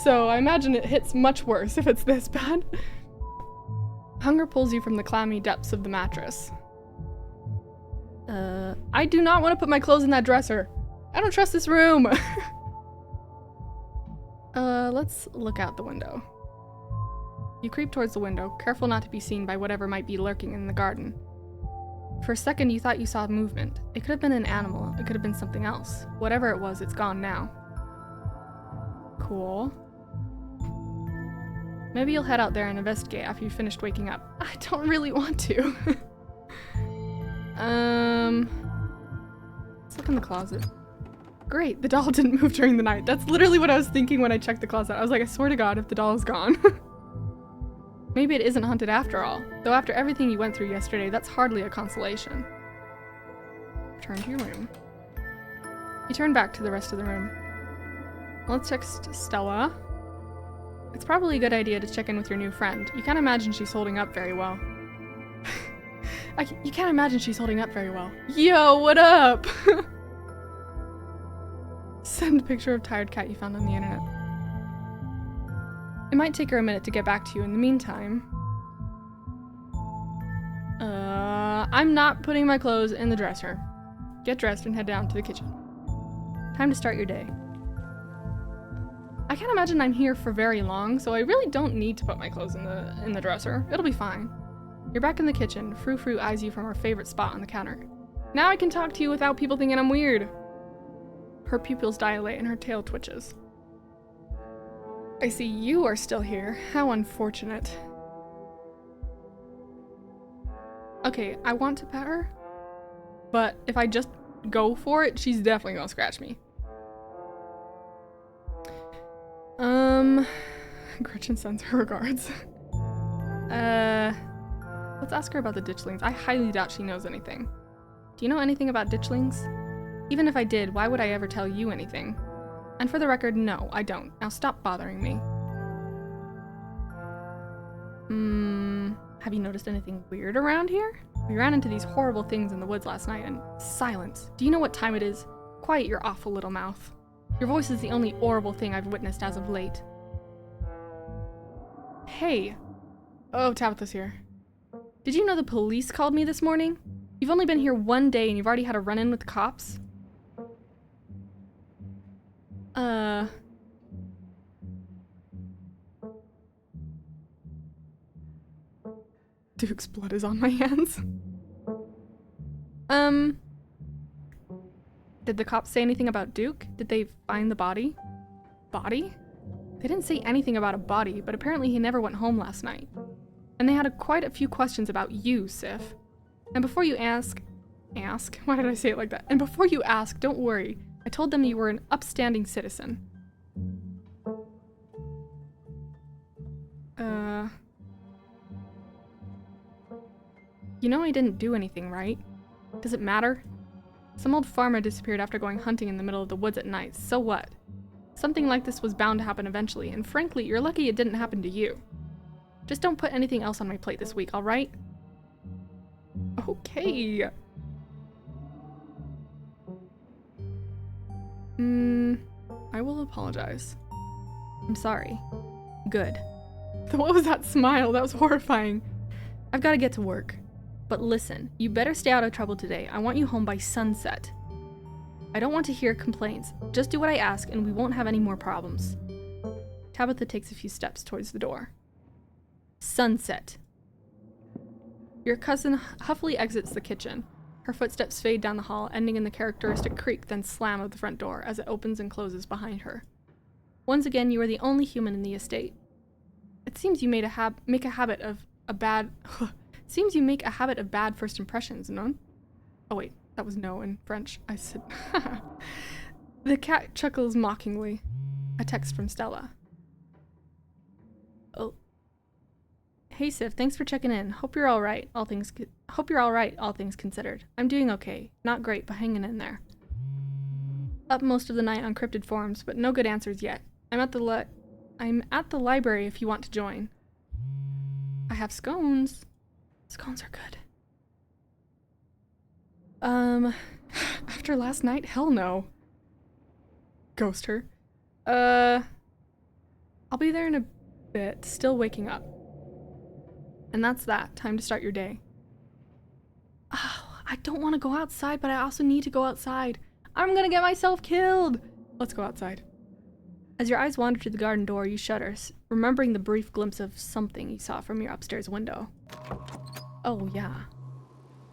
so I imagine it hits much worse if it's this bad. Hunger pulls you from the clammy depths of the mattress. I do not want to put my clothes in that dresser. I don't trust this room. Let's look out the window. You creep towards the window, careful not to be seen by whatever might be lurking in the garden. For a second, you thought you saw movement. It could have been an animal. It could have been something else. Whatever it was, it's gone now. Cool. Maybe you'll head out there and investigate after you've finished waking up. I don't really want to. Let's look in the closet. Great, the doll didn't move during the night. That's literally what I was thinking when I checked the closet. I was like, I swear to God, if the doll is gone. Maybe it isn't haunted after all. Though after everything you went through yesterday, that's hardly a consolation. Return to your room. You turn back to the rest of the room. Let's text Stella. It's probably a good idea to check in with your new friend. You can't imagine she's holding up very well. You can't imagine she's holding up very well. Yo, what up? Send a picture of tired cat you found on the internet. It might take her a minute to get back to you. In the meantime, I'm not putting my clothes in the dresser. Get dressed and head down to the kitchen. Time to start your day. I can't imagine I'm here for very long, so I really don't need to put my clothes in the dresser. It'll be fine. You're back in the kitchen. Frou Frou eyes you from her favorite spot on the counter. Now I can talk to you without people thinking I'm weird. Her pupils dilate and her tail twitches. I see you are still here. How unfortunate. Okay, I want to pet her, but if I just go for it, she's definitely gonna scratch me. Gretchen sends her regards. Let's ask her about the ditchlings. I highly doubt she knows anything. Do you know anything about ditchlings? Even if I did, why would I ever tell you anything? And for the record, no, I don't. Now stop bothering me. Have you noticed anything weird around here? We ran into these horrible things in the woods last night, and silence. Do you know what time it is? Quiet your awful little mouth. Your voice is the only horrible thing I've witnessed as of late. Hey. Oh, Tabitha's here. Did you know the police called me this morning? You've only been here one day and you've already had a run-in with the cops? Duke's blood is on my hands. Did the cops say anything about Duke? Did they find the body? Body? They didn't say anything about a body, but apparently he never went home last night. And they had quite a few questions about you, Sif. And before you ask? Why did I say it like that? And before you ask, don't worry. I told them you were an upstanding citizen. You know I didn't do anything, right? Does it matter? Some old farmer disappeared after going hunting in the middle of the woods at night. So what? Something like this was bound to happen eventually, and frankly, you're lucky it didn't happen to you. Just don't put anything else on my plate this week, alright? Okay. I will apologize. I'm sorry. Good. What was that smile? That was horrifying. I've got to get to work. But listen, you better stay out of trouble today. I want you home by sunset. I don't want to hear complaints. Just do what I ask and we won't have any more problems. Tabitha takes a few steps towards the door. Sunset. Your cousin huffily exits the kitchen. Her footsteps fade down the hall, ending in the characteristic creak, then slam of the front door as it opens and closes behind her. Once again, you are the only human in the estate. It seems you make a habit of bad first impressions, no? Oh wait, that was no in French. I said The cat chuckles mockingly. A text from Stella. Oh. Hey Sif, thanks for checking in. Hope you're all right, all things considered. I'm doing okay. Not great, but hanging in there. Up most of the night on cryptid forums, but no good answers yet. I'm at the library if you want to join. I have scones. Scones are good. After last night? Hell no. Ghost her. I'll be there in a bit, still waking up. And that's that. Time to start your day. Oh, I don't want to go outside, but I also need to go outside. I'm gonna get myself killed! Let's go outside. As your eyes wander to the garden door, you shudder, remembering the brief glimpse of something you saw from your upstairs window. Oh, yeah.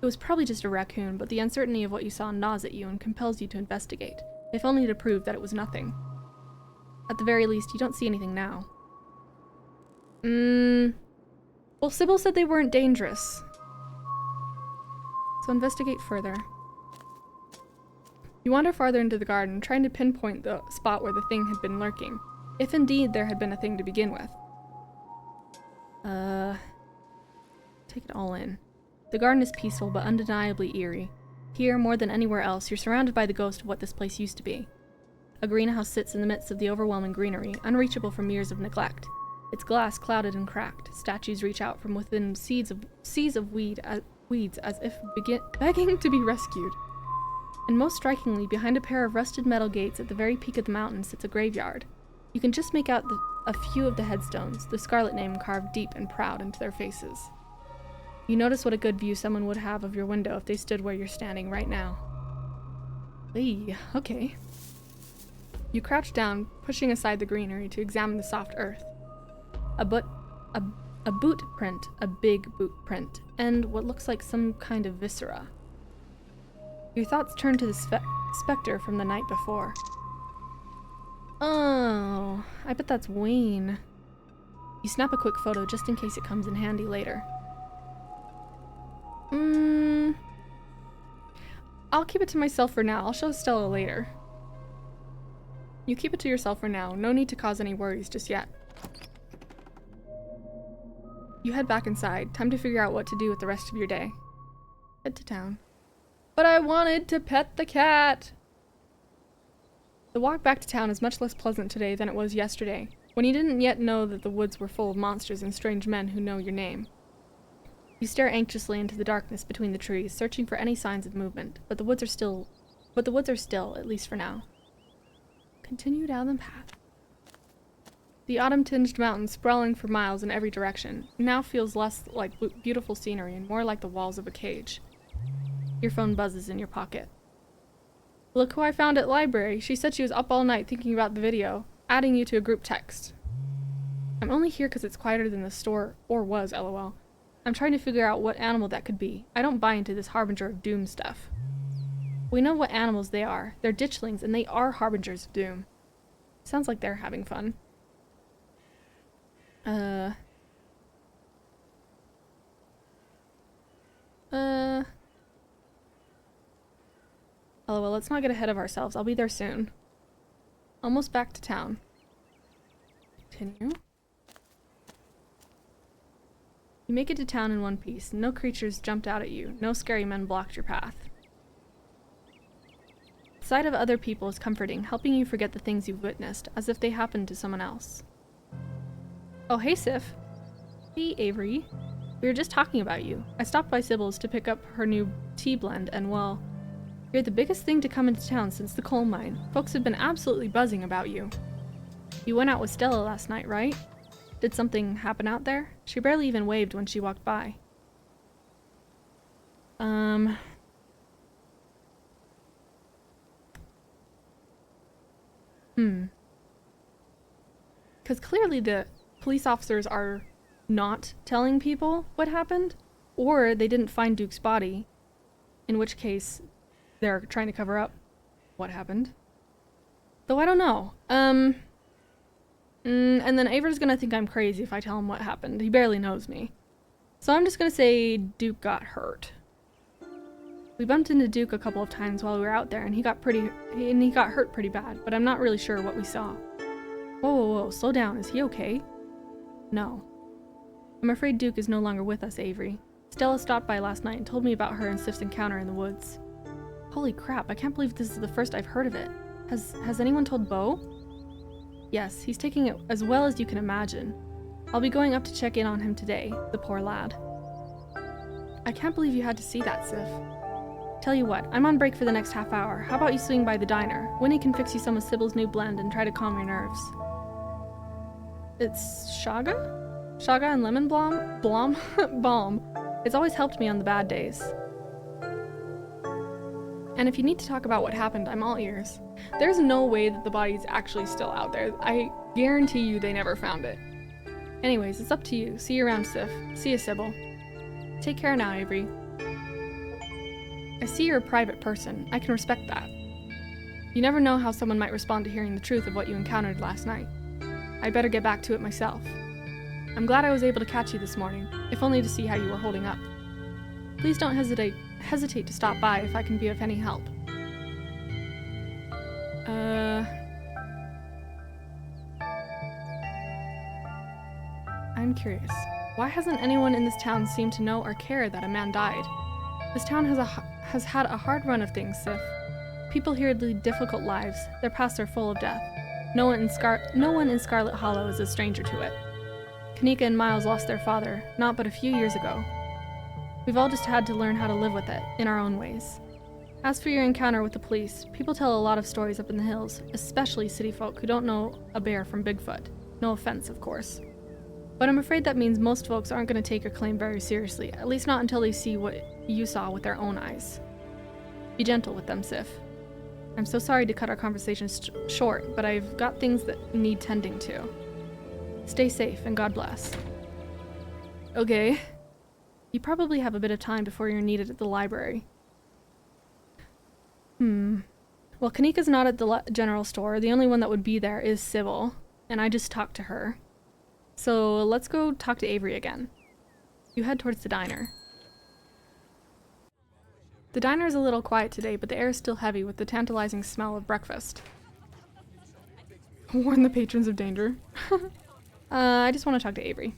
It was probably just a raccoon, but the uncertainty of what you saw gnaws at you and compels you to investigate, if only to prove that it was nothing. At the very least, you don't see anything now. Well, Sybil said they weren't dangerous. So investigate further. You wander farther into the garden, trying to pinpoint the spot where the thing had been lurking, if indeed there had been a thing to begin with. Take it all in. The garden is peaceful, but undeniably eerie. Here, more than anywhere else, you're surrounded by the ghost of what this place used to be. A greenhouse sits in the midst of the overwhelming greenery, unreachable from years of neglect. Its glass clouded and cracked. Statues reach out from within seas of weeds as if begging to be rescued. And most strikingly, behind a pair of rusted metal gates at the very peak of the mountain sits a graveyard. You can just make out a few of the headstones, the Scarlet name carved deep and proud into their faces. You notice what a good view someone would have of your window if they stood where you're standing right now. Eey, okay. You crouch down, pushing aside the greenery to examine the soft earth. A boot print, a big boot print, and what looks like some kind of viscera. Your thoughts turn to the specter from the night before. Oh, I bet that's Wayne. You snap a quick photo just in case it comes in handy later. I'll keep it to myself for now. I'll show Stella later. You keep it to yourself for now. No need to cause any worries just yet. You head back inside. Time to figure out what to do with the rest of your day. Head to town. But I wanted to pet the cat! The walk back to town is much less pleasant today than it was yesterday, when you didn't yet know that the woods were full of monsters and strange men who know your name. You stare anxiously into the darkness between the trees, searching for any signs of movement, but the woods are still, at least for now. Continue down the path. The autumn-tinged mountains, sprawling for miles in every direction, now feels less like beautiful scenery and more like the walls of a cage. Your phone buzzes in your pocket. Look who I found at library. She said she was up all night thinking about the video, adding you to a group text. I'm only here because it's quieter than the store, or was, lol. I'm trying to figure out what animal that could be. I don't buy into this harbinger of doom stuff. We know what animals they are. They're ditchlings, and they are harbingers of doom. Sounds like they're having fun. LOL, let's not get ahead of ourselves. I'll be there soon. Almost back to town. Continue. You make it to town in one piece. No creatures jumped out at you. No scary men blocked your path. The sight of other people is comforting, helping you forget the things you've witnessed, as if they happened to someone else. Oh, hey, Sif. Hey, Avery. We were just talking about you. I stopped by Sybil's to pick up her new tea blend, and well, you're the biggest thing to come into town since the coal mine. Folks have been absolutely buzzing about you. You went out with Stella last night, right? Did something happen out there? She barely even waved when she walked by. Because clearly the police officers are not telling people what happened, or they didn't find Duke's body. in which case they're trying to cover up what happened. Though I don't know. And then Aver's gonna think I'm crazy if I tell him what happened. He barely knows me. So I'm just gonna say Duke got hurt. We bumped into Duke a couple of times while we were out there, and he got hurt pretty bad, but I'm not really sure what we saw. Whoa, slow down. Is he okay? No. I'm afraid Duke is no longer with us, Avery. Stella stopped by last night and told me about her and Sif's encounter in the woods. Holy crap, I can't believe this is the first I've heard of it. Has anyone told Beau? Yes, he's taking it as well as you can imagine. I'll be going up to check in on him today, the poor lad. I can't believe you had to see that, Sif. Tell you what, I'm on break for the next half hour. How about you swing by the diner? Winnie can fix you some of Sybil's new blend and try to calm your nerves. It's Shaga? Shaga and lemon balm? It's always helped me on the bad days. And if you need to talk about what happened, I'm all ears. There's no way that the body is actually still out there. I guarantee you they never found it. Anyways, it's up to you. See you around, Sif. See you, Sybil. Take care now, Avery. I see you're a private person. I can respect that. You never know how someone might respond to hearing the truth of what you encountered last night. I better get back to it myself. I'm glad I was able to catch you this morning, if only to see how you were holding up. Please don't hesitate to stop by if I can be of any help. I'm curious. Why hasn't anyone in this town seemed to know or care that a man died? This town has had a hard run of things, Sif. People here lead difficult lives. Their pasts are full of death. No one in Scarlet Hollow is a stranger to it. Kanika and Miles lost their father, not but a few years ago. We've all just had to learn how to live with it, in our own ways. As for your encounter with the police, people tell a lot of stories up in the hills, especially city folk who don't know a bear from Bigfoot. No offense, of course. But I'm afraid that means most folks aren't going to take your claim very seriously, at least not until they see what you saw with their own eyes. Be gentle with them, Sif. I'm so sorry to cut our conversation short, but I've got things that need tending to. Stay safe, and God bless. Okay. You probably have a bit of time before you're needed at the library. Well, Kanika's not at the general store. The only one that would be there is Sybil, and I just talked to her. So let's go talk to Avery again. You head towards the diner. The diner is a little quiet today, but the air is still heavy with the tantalizing smell of breakfast. Warn the patrons of danger. I just want to talk to Avery.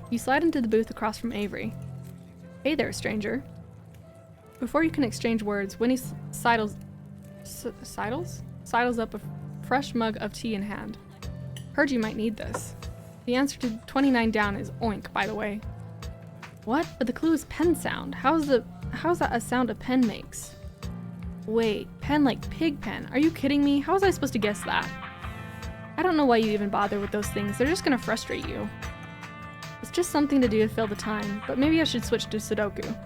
You slide into the booth across from Avery. Hey there, stranger. Before you can exchange words, Winnie sidles up a fresh mug of tea in hand. Heard you might need this. The answer to 29 down is oink, by the way. What? But the clue is pen sound. How's that a sound a pen makes? Wait, pen like pig pen. Are you kidding me? How was I supposed to guess that? I don't know why you even bother with those things. They're just gonna frustrate you. It's just something to do to fill the time, but maybe I should switch to Sudoku.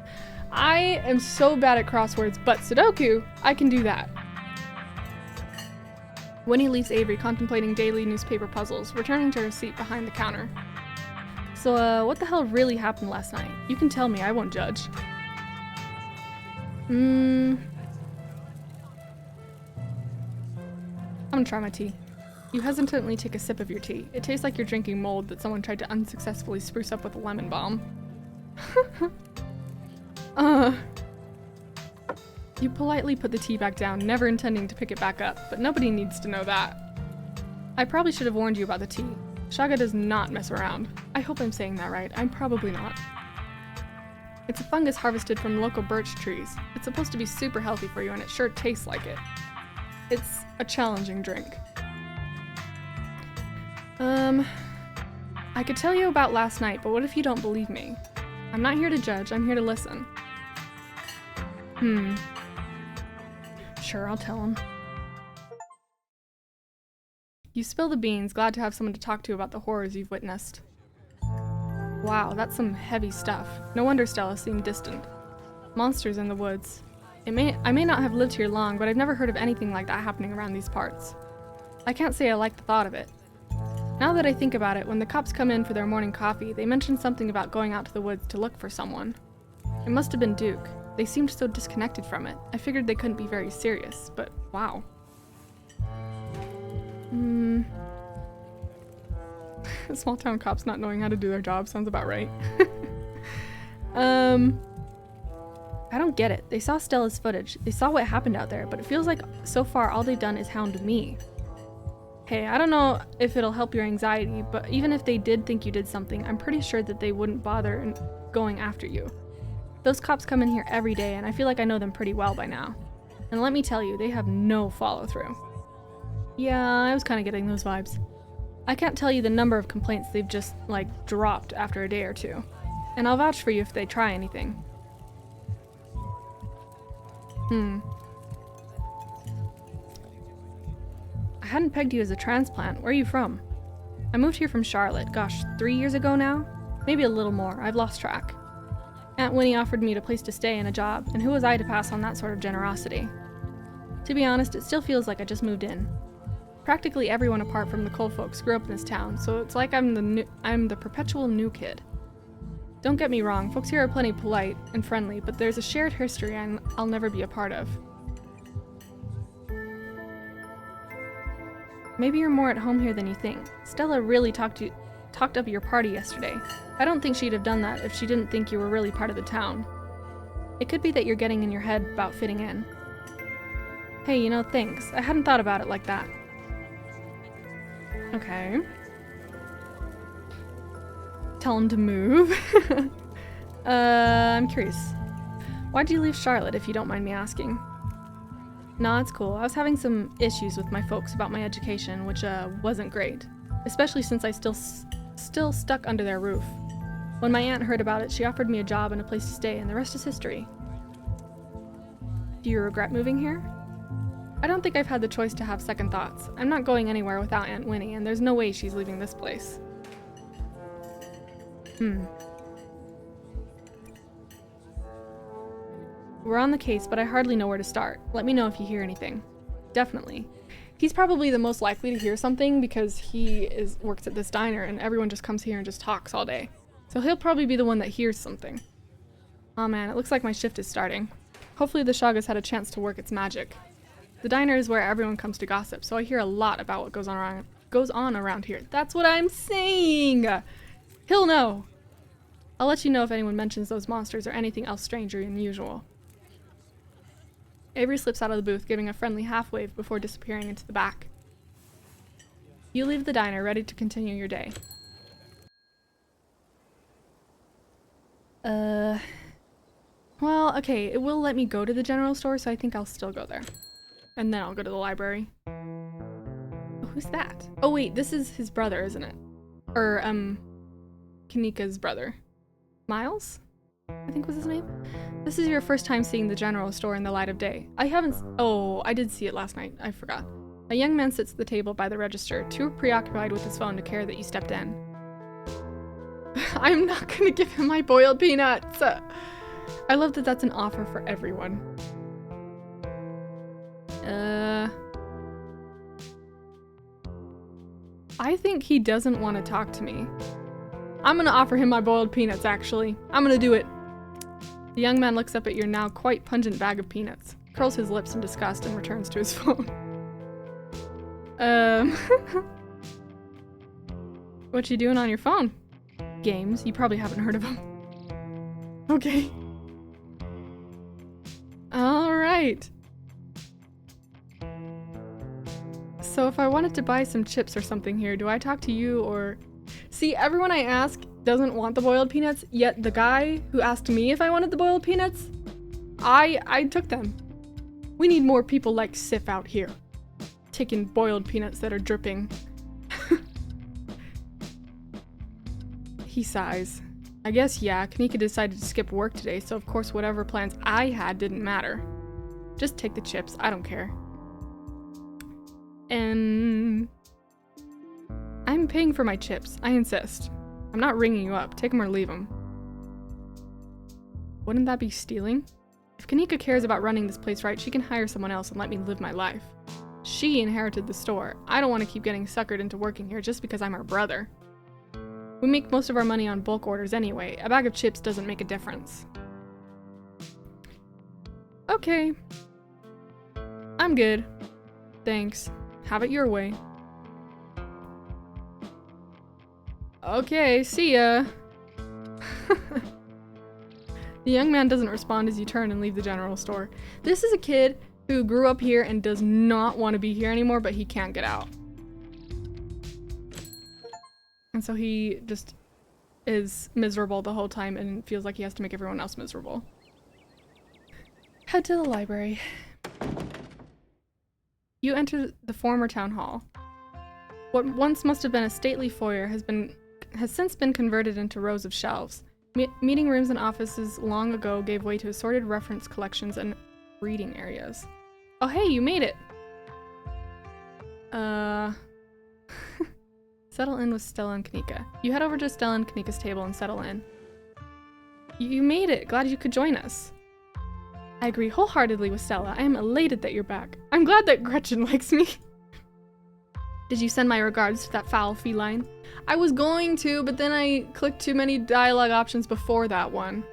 I am so bad at crosswords, but Sudoku, I can do that. Winnie leaves Avery contemplating daily newspaper puzzles, returning to her seat behind the counter. So, what the hell really happened last night? You can tell me, I won't judge. I'm gonna try my tea. You hesitantly take a sip of your tea. It tastes like you're drinking mold that someone tried to unsuccessfully spruce up with a lemon balm. You politely put the tea back down, never intending to pick it back up, but nobody needs to know that. I probably should have warned you about the tea. Shaga does not mess around. I hope I'm saying that right. I'm probably not. It's a fungus harvested from local birch trees. It's supposed to be super healthy for you, and it sure tastes like it. It's a challenging drink. I could tell you about last night, but what if you don't believe me? I'm not here to judge, I'm here to listen. Sure, I'll tell him. You spill the beans, glad to have someone to talk to about the horrors you've witnessed. Wow, that's some heavy stuff. No wonder Stella seemed distant. Monsters in the woods. I may not have lived here long, but I've never heard of anything like that happening around these parts. I can't say I like the thought of it. Now that I think about it, when the cops come in for their morning coffee, they mention something about going out to the woods to look for someone. It must have been Duke. They seemed so disconnected from it. I figured they couldn't be very serious, but wow. Small town cops not knowing how to do their job sounds about right. I don't get it. They saw Stella's footage. They saw what happened out there, but it feels like so far all they've done is hound me. Hey, I don't know if it'll help your anxiety, but even if they did think you did something, I'm pretty sure that they wouldn't bother going after you. Those cops come in here every day, and I feel like I know them pretty well by now. And let me tell you, they have no follow-through. Yeah, I was kind of getting those vibes. I can't tell you the number of complaints they've just, like, dropped after a day or two. And I'll vouch for you if they try anything. I hadn't pegged you as a transplant. Where are you from? I moved here from Charlotte, gosh, 3 years ago now? Maybe a little more, I've lost track. Aunt Winnie offered me a place to stay and a job, and who was I to pass on that sort of generosity? To be honest, it still feels like I just moved in. Practically everyone apart from the Cole folks grew up in this town, so it's like I'm the perpetual new kid. Don't get me wrong, folks here are plenty polite and friendly, but there's a shared history I'll never be a part of. Maybe you're more at home here than you think. Stella really talked up your party yesterday. I don't think she'd have done that if she didn't think you were really part of the town. It could be that you're getting in your head about fitting in. Hey, you know, thanks. I hadn't thought about it like that. Okay. Tell him to move. I'm curious. Why'd you leave Charlotte, if you don't mind me asking? Nah, it's cool. I was having some issues with my folks about my education, which wasn't great. Especially since I still stuck under their roof. When my aunt heard about it, she offered me a job and a place to stay, and the rest is history. Do you regret moving here? I don't think I've had the choice to have second thoughts. I'm not going anywhere without Aunt Winnie, and there's no way she's leaving this place. We're on the case, but I hardly know where to start. Let me know if you hear anything. Definitely. He's probably the most likely to hear something because he works at this diner and everyone just comes here and just talks all day. So he'll probably be the one that hears something. Aw man, it looks like my shift is starting. Hopefully the Shaga's had a chance to work its magic. The diner is where everyone comes to gossip, so I hear a lot about what goes on around here. That's what I'm saying! He'll know! I'll let you know if anyone mentions those monsters or anything else stranger than usual. Avery slips out of the booth, giving a friendly half-wave before disappearing into the back. You leave the diner, ready to continue your day. Well, okay, it will let me go to the general store, so I think I'll still go there. And then I'll go to the library. Oh, who's that? Oh wait, this is his brother, isn't it? Or, Kanika's brother. Miles? I think was his name? This is your first time seeing the general store in the light of day. Oh, I did see it last night. I forgot. A young man sits at the table by the register, too preoccupied with his phone to care that you stepped in. I'm not gonna give him my boiled peanuts! I love that that's an offer for everyone. I think he doesn't want to talk to me. I'm gonna offer him my boiled peanuts, actually. I'm gonna do it. The young man looks up at your now quite pungent bag of peanuts, curls his lips in disgust, and returns to his phone. What you doing on your phone? Games. You probably haven't heard of them. Okay. Alright. So if I wanted to buy some chips or something here, do I talk to you or... See, everyone I ask doesn't want the boiled peanuts, yet the guy who asked me if I wanted the boiled peanuts, I took them. We need more people like Sif out here, taking boiled peanuts that are dripping. He sighs. I guess, yeah, Kanika decided to skip work today, so of course whatever plans I had didn't matter. Just take the chips, I don't care. And... I'm paying for my chips, I insist. I'm not ringing you up, take them or leave them. Wouldn't that be stealing? If Kanika cares about running this place right, she can hire someone else and let me live my life. She inherited the store. I don't want to keep getting suckered into working here just because I'm her brother. We make most of our money on bulk orders anyway. A bag of chips doesn't make a difference. Okay. I'm good. Thanks. Have it your way. Okay, see ya. The young man doesn't respond as you turn and leave the general store. This is a kid who grew up here and does not want to be here anymore, but he can't get out. And so he just is miserable the whole time and feels like he has to make everyone else miserable. Head to the library. You enter the former town hall. What once must have been a stately foyer has since been converted into rows of shelves. Meeting rooms and offices long ago gave way to assorted reference collections and reading areas. Oh hey, you made it! Settle in with Stella and Kanika. You head over to Stella and Kanika's table and settle in. You made it! Glad you could join us. I agree wholeheartedly with Stella. I am elated that you're back. I'm glad that Gretchen likes me. Did you send my regards to that foul feline? I was going to, but then I clicked too many dialogue options before that one.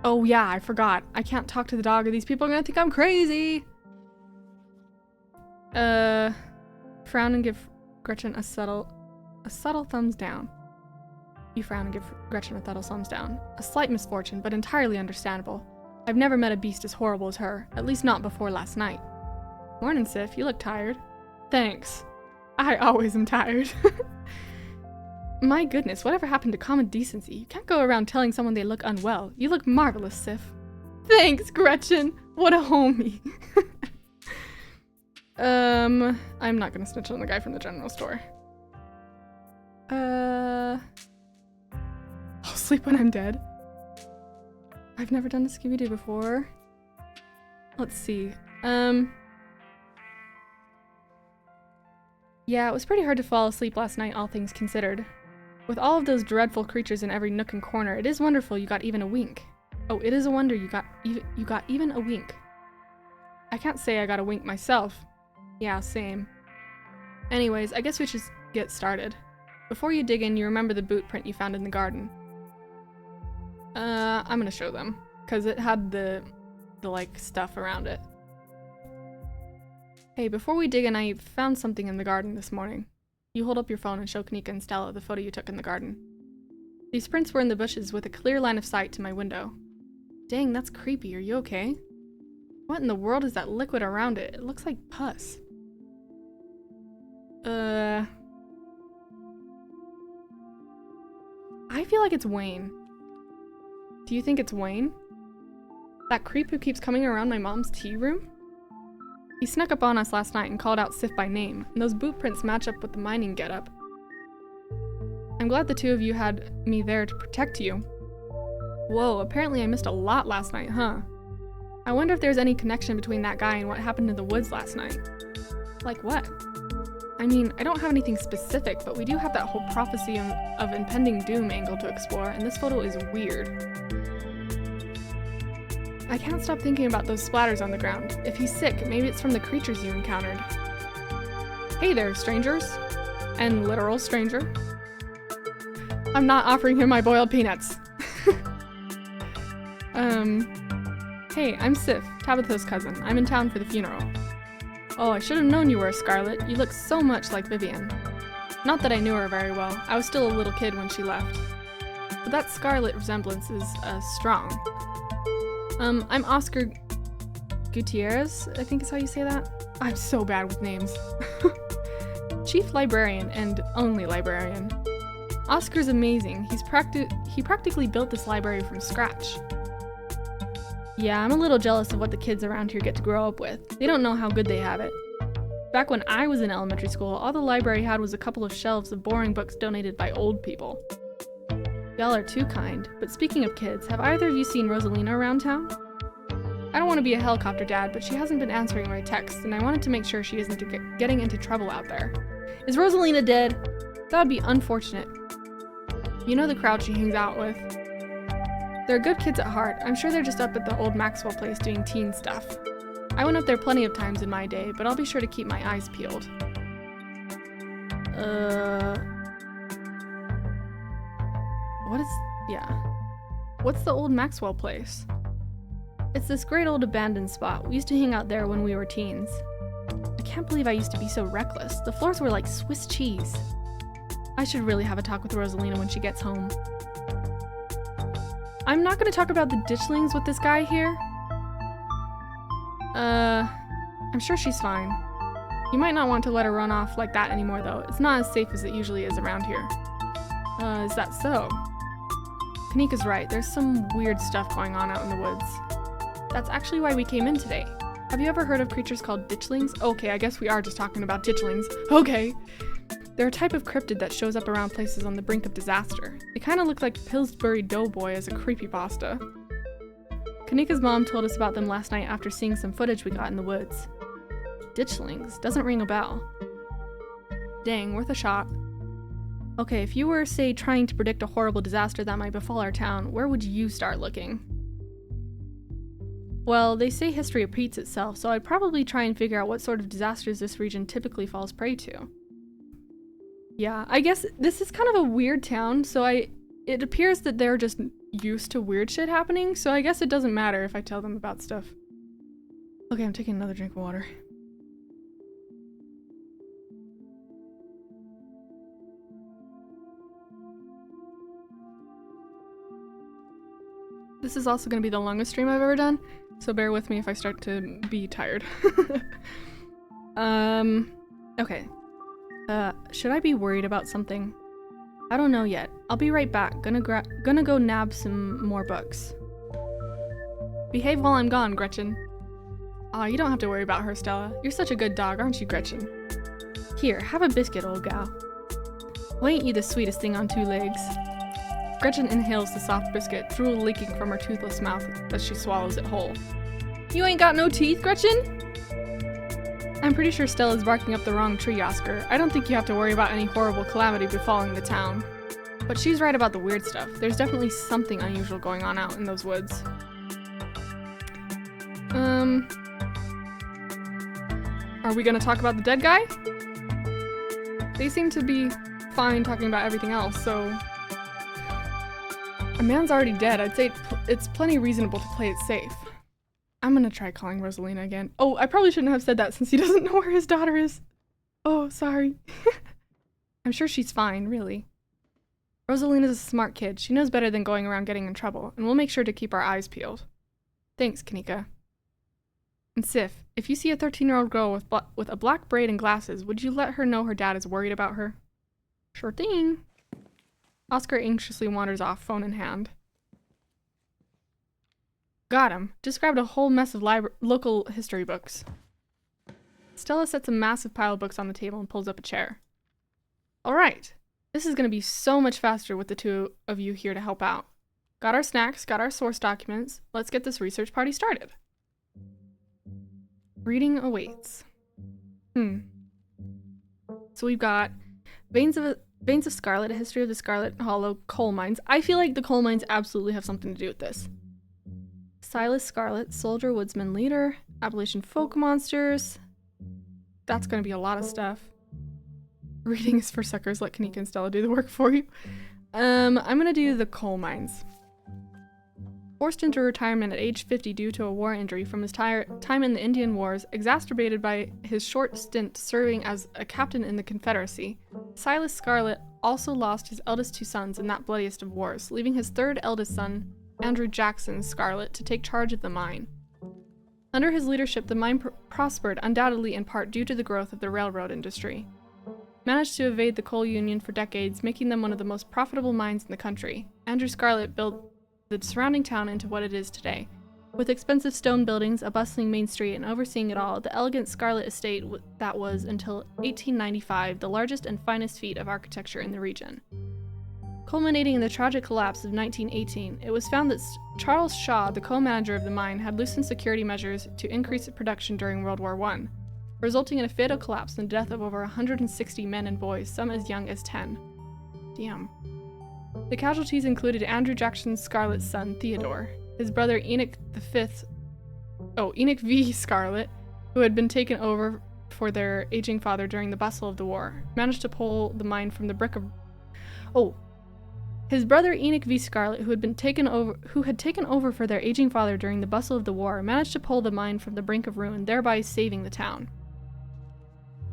Oh yeah, I forgot. I can't talk to the dog or these people are gonna think I'm crazy. Frown and give Gretchen a subtle thumbs down. You frown and give Gretchen a subtle thumbs down. A slight misfortune, but entirely understandable. I've never met a beast as horrible as her, at least not before last night. Morning, Sif. You look tired. Thanks. I always am tired. My goodness, whatever happened to common decency? You can't go around telling someone they look unwell. You look marvelous, Sif. Thanks, Gretchen. What a homie. I'm not gonna snitch on the guy from the general store. I'll sleep when I'm dead. I've never done a Scooby-Doo before. Let's see. Yeah, it was pretty hard to fall asleep last night, all things considered. With all of those dreadful creatures in every nook and corner, it is wonderful you got even a wink. Oh, it is a wonder you got even a wink. I can't say I got a wink myself. Yeah, same. Anyways, I guess we should get started. Before you dig in, you remember the boot print you found in the garden. I'm gonna show them, because it had the like, stuff around it. Hey, before we dig in, I found something in the garden this morning. You hold up your phone and show Kanika and Stella the photo you took in the garden. These prints were in the bushes with a clear line of sight to my window. Dang, that's creepy. Are you okay? What in the world is that liquid around it? It looks like pus. I feel like it's Wayne. Do you think it's Wayne? That creep who keeps coming around my mom's tea room? He snuck up on us last night and called out Sif by name, and those boot prints match up with the mining getup. I'm glad the two of you had me there to protect you. Whoa, apparently I missed a lot last night, huh? I wonder if there's any connection between that guy and what happened in the woods last night. Like what? I mean, I don't have anything specific, but we do have that whole prophecy of impending doom angle to explore, and this photo is weird. I can't stop thinking about those splatters on the ground. If he's sick, maybe it's from the creatures you encountered. Hey there, strangers. And literal stranger. I'm not offering him my boiled peanuts. Hey, I'm Sif, Tabitha's cousin. I'm in town for the funeral. Oh, I should have known you were a Scarlet. You look so much like Vivian. Not that I knew her very well. I was still a little kid when she left. But that Scarlet resemblance is, strong. I'm Oscar Gutierrez, I think is how you say that. I'm so bad with names. Chief librarian and only librarian. Oscar's amazing. He practically built this library from scratch. Yeah, I'm a little jealous of what the kids around here get to grow up with. They don't know how good they have it. Back when I was in elementary school, all the library had was a couple of shelves of boring books donated by old people. Y'all are too kind. But speaking of kids, have either of you seen Rosalina around town? I don't want to be a helicopter dad, but she hasn't been answering my texts, and I wanted to make sure she isn't getting into trouble out there. Is Rosalina dead? That would be unfortunate. You know the crowd she hangs out with. They're good kids at heart. I'm sure they're just up at the old Maxwell place doing teen stuff. I went up there plenty of times in my day, but I'll be sure to keep my eyes peeled. What's the old Maxwell place? It's this great old abandoned spot. We used to hang out there when we were teens. I can't believe I used to be so reckless. The floors were like Swiss cheese. I should really have a talk with Rosalina when she gets home. I'm not gonna talk about the ditchlings with this guy here. I'm sure she's fine. You might not want to let her run off like that anymore though. It's not as safe as it usually is around here. Is that so? Kanika's right. There's some weird stuff going on out in the woods. That's actually why we came in today. Have you ever heard of creatures called ditchlings? Okay, I guess we are just talking about ditchlings. Okay. They're a type of cryptid that shows up around places on the brink of disaster. They kind of look like Pillsbury Doughboy as a creepypasta. Kanika's mom told us about them last night after seeing some footage we got in the woods. Ditchlings? Doesn't ring a bell. Dang, worth a shot. Okay, if you were, say, trying to predict a horrible disaster that might befall our town, where would you start looking? Well, they say history repeats itself, so I'd probably try and figure out what sort of disasters this region typically falls prey to. Yeah, I guess this is kind of a weird town, so it appears that they're just used to weird shit happening, so I guess it doesn't matter if I tell them about stuff. Okay, I'm taking another drink of water. This is also going to be the longest stream I've ever done, so bear with me if I start to be tired. Okay. Should I be worried about something? I don't know yet. I'll be right back. Gonna go nab some more books. Behave while I'm gone, Gretchen. Aw, you don't have to worry about her, Stella. You're such a good dog, aren't you, Gretchen? Here, have a biscuit, old gal. Why ain't you the sweetest thing on two legs? Gretchen inhales the soft biscuit, drool leaking from her toothless mouth as she swallows it whole. You ain't got no teeth, Gretchen? I'm pretty sure Stella's barking up the wrong tree, Oscar. I don't think you have to worry about any horrible calamity befalling the town. But she's right about the weird stuff. There's definitely something unusual going on out in those woods. Are we gonna talk about the dead guy? They seem to be fine talking about everything else, so... A man's already dead. I'd say it's plenty reasonable to play it safe. I'm gonna try calling Rosalina again. Oh, I probably shouldn't have said that since he doesn't know where his daughter is. Oh, sorry. I'm sure she's fine, really. Rosalina's a smart kid. She knows better than going around getting in trouble, and we'll make sure to keep our eyes peeled. Thanks, Kanika. And Sif, if you see a 13-year-old girl with a black braid and glasses, would you let her know her dad is worried about her? Sure thing. Oscar anxiously wanders off, phone in hand. Got him. Just grabbed a whole mess of local history books. Stella sets a massive pile of books on the table and pulls up a chair. Alright. This is going to be so much faster with the two of you here to help out. Got our snacks, got our source documents. Let's get this research party started. Reading awaits. So we've got Veins of Scarlet, a history of the Scarlet Hollow coal mines. I feel like the coal mines absolutely have something to do with this. Silas Scarlet, soldier, woodsman, leader, Appalachian folk monsters. That's going to be a lot of stuff. Reading is for suckers. Let Kanika and Stella do the work for you. I'm going to do the coal mines. Forced into retirement at age 50 due to a war injury from his time in the Indian Wars, exacerbated by his short stint serving as a captain in the Confederacy, Silas Scarlet also lost his eldest two sons in that bloodiest of wars, leaving his third eldest son, Andrew Jackson Scarlet, to take charge of the mine. Under his leadership, the mine prospered, undoubtedly in part due to the growth of the railroad industry. Managed to evade the coal union for decades, making them one of the most profitable mines in the country. Andrew Scarlet built the surrounding town into what it is today. With expensive stone buildings, a bustling main street, and overseeing it all, the elegant Scarlet estate that was, until 1895, the largest and finest feat of architecture in the region. Culminating in the tragic collapse of 1918, it was found that Charles Shaw, the co-manager of the mine, had loosened security measures to increase production during World War I, resulting in a fatal collapse and the death of over 160 men and boys, some as young as 10. Damn. The casualties included Andrew Jackson Scarlet's son, Theodore, his brother Enoch V. Scarlet, who had been taken over for their aging father during the bustle of the war. Managed to pull the mine from the brick of... Oh. His brother Enoch V. Scarlet, who had taken over for their aging father during the bustle of the war, managed to pull the mine from the brink of ruin, thereby saving the town.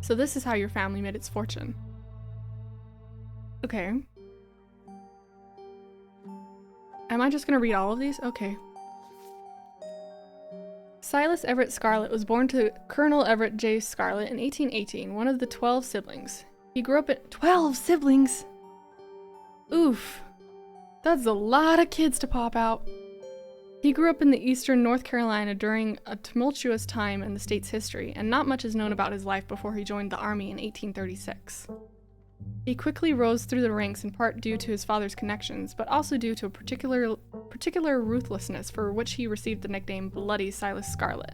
So this is how your family made its fortune. Okay. Am I just gonna read all of these? Okay. Silas Everett Scarlet was born to Colonel Everett J. Scarlet in 1818, one of the 12 siblings. He grew up at 12 siblings! Oof. That's a lot of kids to pop out. He grew up in the eastern North Carolina during a tumultuous time in the state's history, and not much is known about his life before he joined the Army in 1836. He quickly rose through the ranks in part due to his father's connections, but also due to a particular ruthlessness for which he received the nickname Bloody Silas Scarlet.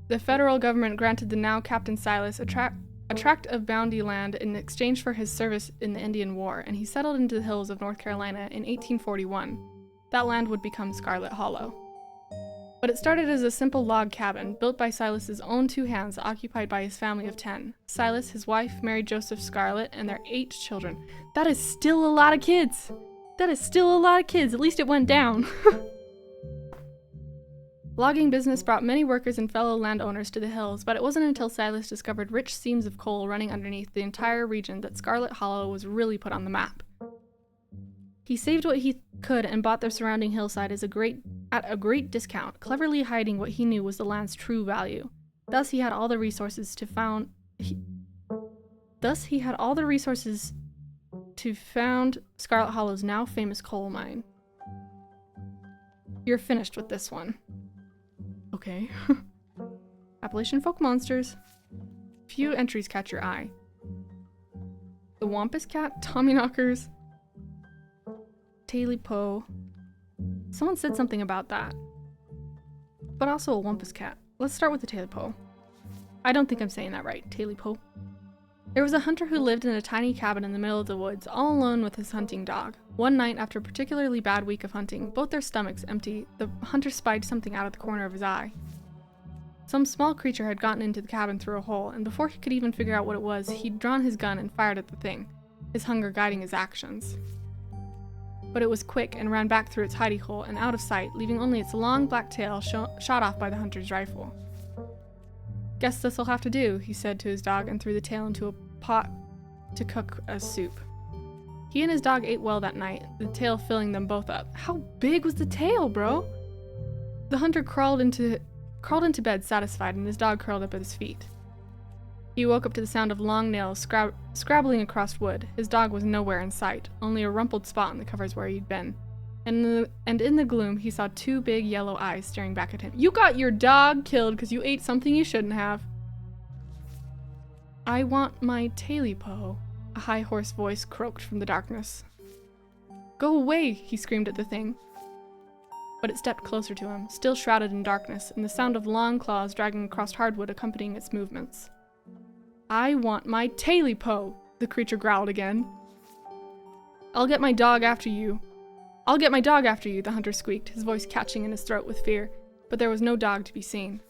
The federal government granted the now Captain Silas a tract of bounty land in exchange for his service in the Indian War, and he settled into the hills of North Carolina in 1841. That land would become Scarlet Hollow. But it started as a simple log cabin, built by Silas's own 2 hands, occupied by his family of 10. Silas, his wife, Mary Joseph Scarlet, and their 8 children. That is still a lot of kids! That is still a lot of kids, at least it went down. Logging business brought many workers and fellow landowners to the hills, but it wasn't until Silas discovered rich seams of coal running underneath the entire region that Scarlet Hollow was really put on the map. He saved what he could and bought the surrounding hillside at a great discount, cleverly hiding what he knew was the land's true value. Thus he had all the resources to found Scarlet Hollow's now famous coal mine. You're finished with this one. Okay. Appalachian folk monsters. Few entries catch your eye. The Wampus Cat, Tommyknockers, Taily Poe. Someone said something about that. But also a Wampus Cat. Let's start with the Taily Poe. I don't think I'm saying that right. Taily Poe. There was a hunter who lived in a tiny cabin in the middle of the woods, all alone with his hunting dog. One night, after a particularly bad week of hunting, both their stomachs empty, the hunter spied something out of the corner of his eye. Some small creature had gotten into the cabin through a hole, and before he could even figure out what it was, he'd drawn his gun and fired at the thing, his hunger guiding his actions. But it was quick and ran back through its hidey hole and out of sight, leaving only its long black tail shot off by the hunter's rifle. "Guess this'll have to do," he said to his dog, and threw the tail into a pot to cook as soup. He and his dog ate well that night, the tail filling them both up. How big was the tail, bro? The hunter crawled into bed satisfied, and his dog curled up at his feet. He woke up to the sound of long nails scrabbling across wood. His dog was nowhere in sight, only a rumpled spot on the covers where he'd been. And in the gloom, he saw 2 big yellow eyes staring back at him. "You got your dog killed because you ate something you shouldn't have." "I want my Taily Poe," a high, hoarse voice croaked from the darkness. "Go away," he screamed at the thing. But it stepped closer to him, still shrouded in darkness, and the sound of long claws dragging across hardwood accompanying its movements. "I want my Taily Poe," the creature growled again. "I'll get my dog after you." "I'll get my dog after you," the hunter squeaked, his voice catching in his throat with fear, but there was no dog to be seen.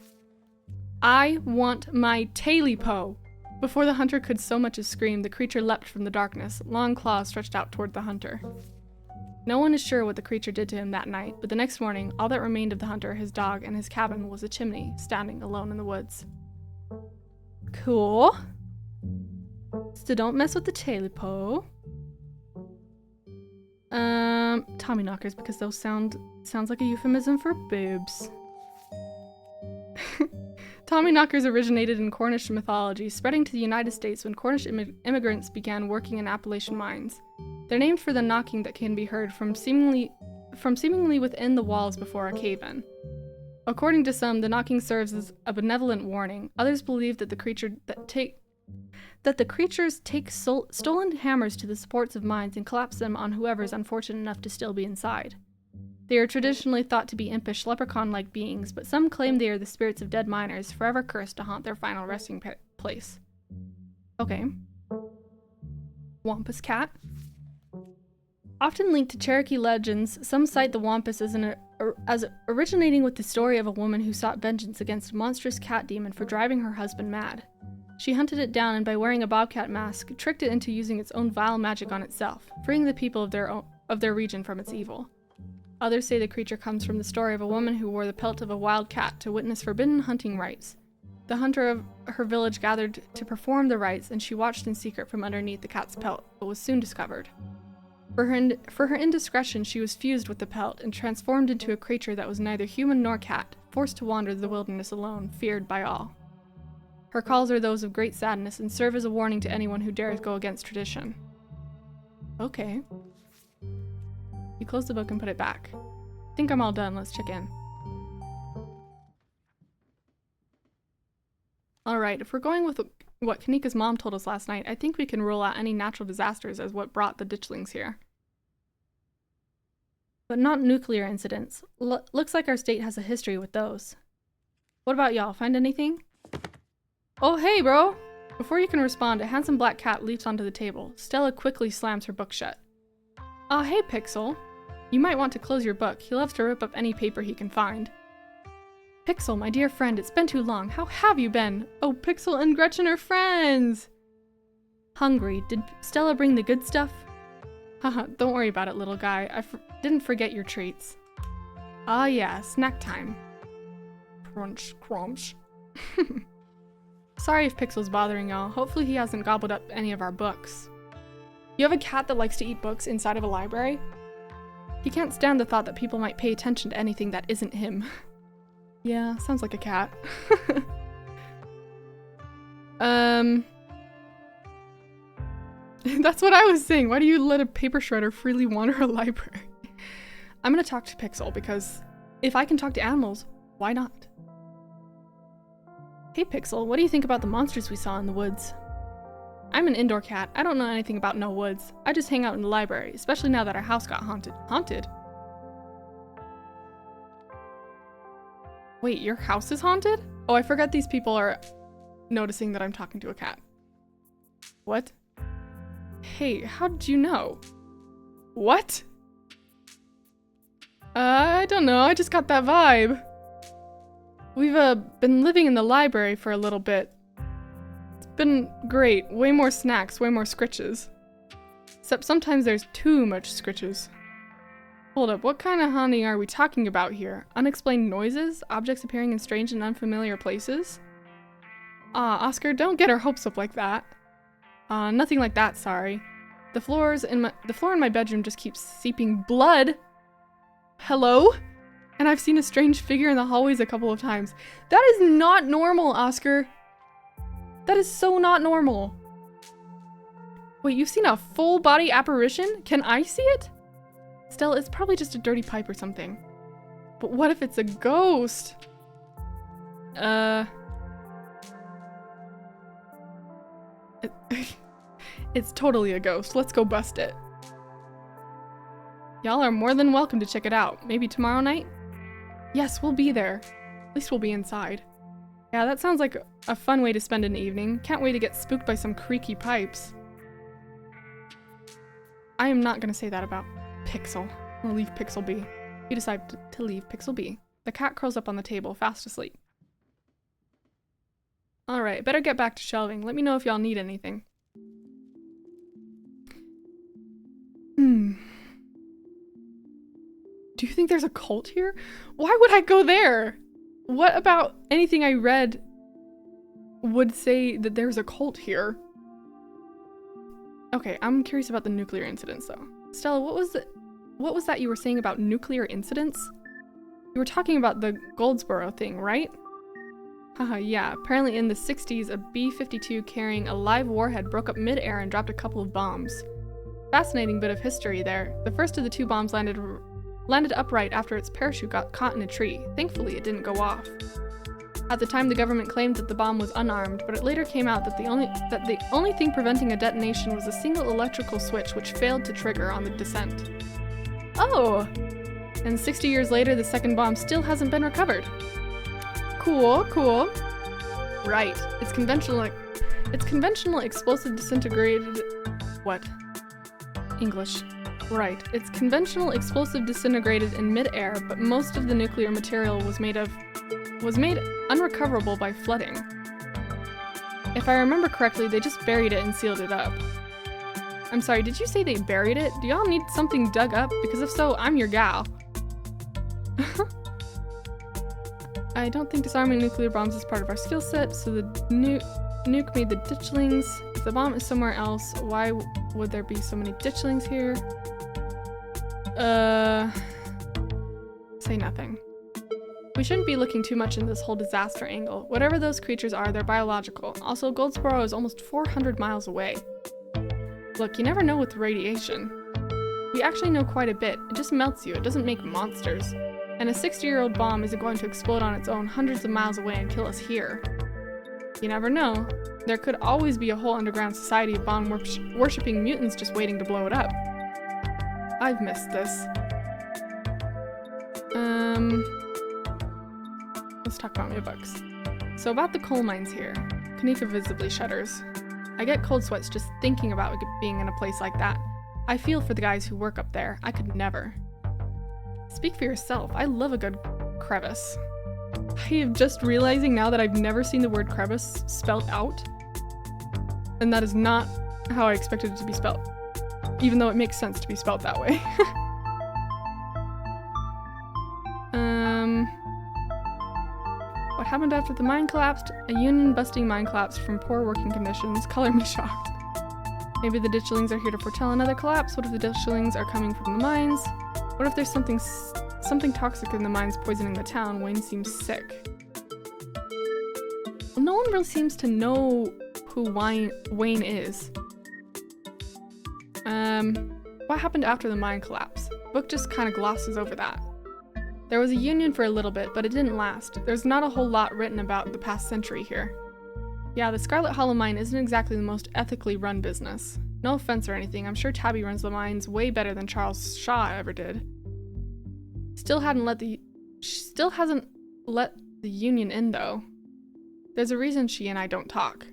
"I want my Taily Poe." Before the hunter could so much as scream, the creature leapt from the darkness, long claws stretched out toward the hunter. No one is sure what the creature did to him that night, but the next morning, all that remained of the hunter, his dog, and his cabin was a chimney, standing alone in the woods. Cool. So don't mess with the Taily Poe. Tommyknockers, because those sounds like a euphemism for boobs. Tommyknockers originated in Cornish mythology, spreading to the United States when Cornish immigrants began working in Appalachian mines. They're named for the knocking that can be heard from seemingly within the walls before a cave-in. According to some, the knocking serves as a benevolent warning. Others believe that the creatures take stolen hammers to the supports of mines and collapse them on whoever is unfortunate enough to still be inside. They are traditionally thought to be impish, leprechaun-like beings, but some claim they are the spirits of dead miners, forever cursed to haunt their final resting place. Okay. Wampus Cat. Often linked to Cherokee legends, some cite the Wampus as an as originating with the story of a woman who sought vengeance against a monstrous cat demon for driving her husband mad. She hunted it down and by wearing a bobcat mask, tricked it into using its own vile magic on itself, freeing the people of their region from its evil. Others say the creature comes from the story of a woman who wore the pelt of a wild cat to witness forbidden hunting rites. The hunter of her village gathered to perform the rites, and she watched in secret from underneath the cat's pelt, but was soon discovered. For her indiscretion, she was fused with the pelt and transformed into a creature that was neither human nor cat, forced to wander the wilderness alone, feared by all. Her calls are those of great sadness and serve as a warning to anyone who dares go against tradition. Okay. You close the book and put it back. I think I'm all done. Let's check in. Alright, if we're going with what Kanika's mom told us last night, I think we can rule out any natural disasters as what brought the ditchlings here. But not nuclear incidents. Looks like our state has a history with those. What about y'all? Find anything? Oh, hey, bro! Before you can respond, a handsome black cat leaps onto the table. Stella quickly slams her book shut. Aw, hey, Pixel. You might want to close your book. He loves to rip up any paper he can find. Pixel, my dear friend, it's been too long. How have you been? Oh, Pixel and Gretchen are friends! Hungry. Did Stella bring the good stuff? Haha, don't worry about it, little guy. I didn't forget your treats. Ah, yeah, snack time. Crunch, crunch. Sorry if Pixel's bothering y'all. Hopefully he hasn't gobbled up any of our books. You have a cat that likes to eat books inside of a library? He can't stand the thought that people might pay attention to anything that isn't him. Yeah, sounds like a cat. That's what I was saying. Why do you let a paper shredder freely wander a library? I'm gonna talk to Pixel because if I can talk to animals, why not? Hey Pixel, what do you think about the monsters we saw in the woods? I'm an indoor cat. I don't know anything about no woods. I just hang out in the library, especially now that our house got haunted. Haunted? Wait, your house is haunted? Oh, I forgot these people are noticing that I'm talking to a cat. What? Hey, how did you know? What? I don't know, I just got that vibe. We've been living in the library for a little bit. It's been great. Way more snacks, way more scritches. Except sometimes there's too much scritches. Hold up, what kind of haunting are we talking about here? Unexplained noises? Objects appearing in strange and unfamiliar places? Ah, Oscar, don't get our hopes up like that. Nothing like that, sorry. The floor in my bedroom just keeps seeping blood. Hello? And I've seen a strange figure in the hallways a couple of times. That is not normal, Oscar. That is so not normal. Wait, you've seen a full body apparition? Can I see it? Stella, it's probably just a dirty pipe or something. But what if it's a ghost? It's totally a ghost. Let's go bust it. Y'all are more than welcome to check it out. Maybe tomorrow night? Yes, we'll be there. At least we'll be inside. Yeah, that sounds like a fun way to spend an evening. Can't wait to get spooked by some creaky pipes. I am not gonna say that about Pixel. I'm gonna leave Pixel be. You decide to leave Pixel be. The cat curls up on the table, fast asleep. Alright, better get back to shelving. Let me know if y'all need anything. Do you think there's a cult here? Why would I go there? What about anything I read would say that there's a cult here? Okay, I'm curious about the nuclear incidents though. Stella, what was that you were saying about nuclear incidents? You were talking about the Goldsboro thing, right? Haha, yeah. Apparently in the 60s, a B-52 carrying a live warhead broke up mid-air and dropped a couple of bombs. Fascinating bit of history there. The first of the two bombs landed upright after its parachute got caught in a tree. Thankfully, it didn't go off. At the time, the government claimed that the bomb was unarmed, but it later came out that the only thing preventing a detonation was a single electrical switch which failed to trigger on the descent. Oh! And 60 years later, the second bomb still hasn't been recovered. Cool, cool. Right. It's conventional explosive disintegrated... What? English. Right. It's conventional explosive disintegrated in mid-air, but most of the nuclear material was made unrecoverable by flooding. If I remember correctly, they just buried it and sealed it up. I'm sorry, did you say they buried it? Do y'all need something dug up? Because if so, I'm your gal. I don't think disarming nuclear bombs is part of our skill set, so the nuke made the ditchlings. If the bomb is somewhere else, why would there be so many ditchlings here? Say nothing. We shouldn't be looking too much into this whole disaster angle. Whatever those creatures are, they're biological. Also, Goldsboro is almost 400 miles away. Look, you never know with radiation. We actually know quite a bit. It just melts you. It doesn't make monsters. And a 60-year-old bomb isn't going to explode on its own hundreds of miles away and kill us here. You never know. There could always be a whole underground society of bomb-worshipping mutants just waiting to blow it up. I've missed this. Let's talk about my books. So about the coal mines here. Kanika visibly shudders. I get cold sweats just thinking about being in a place like that. I feel for the guys who work up there. I could never. Speak for yourself. I love a good crevice. I am just realizing now that I've never seen the word crevice spelled out. And that is not how I expected it to be spelled. Even though it makes sense to be spelled that way. What happened after the mine collapsed? A union-busting mine collapsed from poor working conditions. Color me shocked. Maybe the ditchlings are here to foretell another collapse. What if the ditchlings are coming from the mines? What if there's something toxic in the mines poisoning the town? Wayne seems sick. Well, no one really seems to know who Wayne is. What happened after the mine collapse? The book just kind of glosses over that. There was a union for a little bit, but it didn't last. There's not a whole lot written about the past century here. Yeah, the Scarlet Hollow mine isn't exactly the most ethically run business. No offense or anything, I'm sure Tabby runs the mines way better than Charles Shaw ever did. Still hasn't let the union in, though. There's a reason she and I don't talk.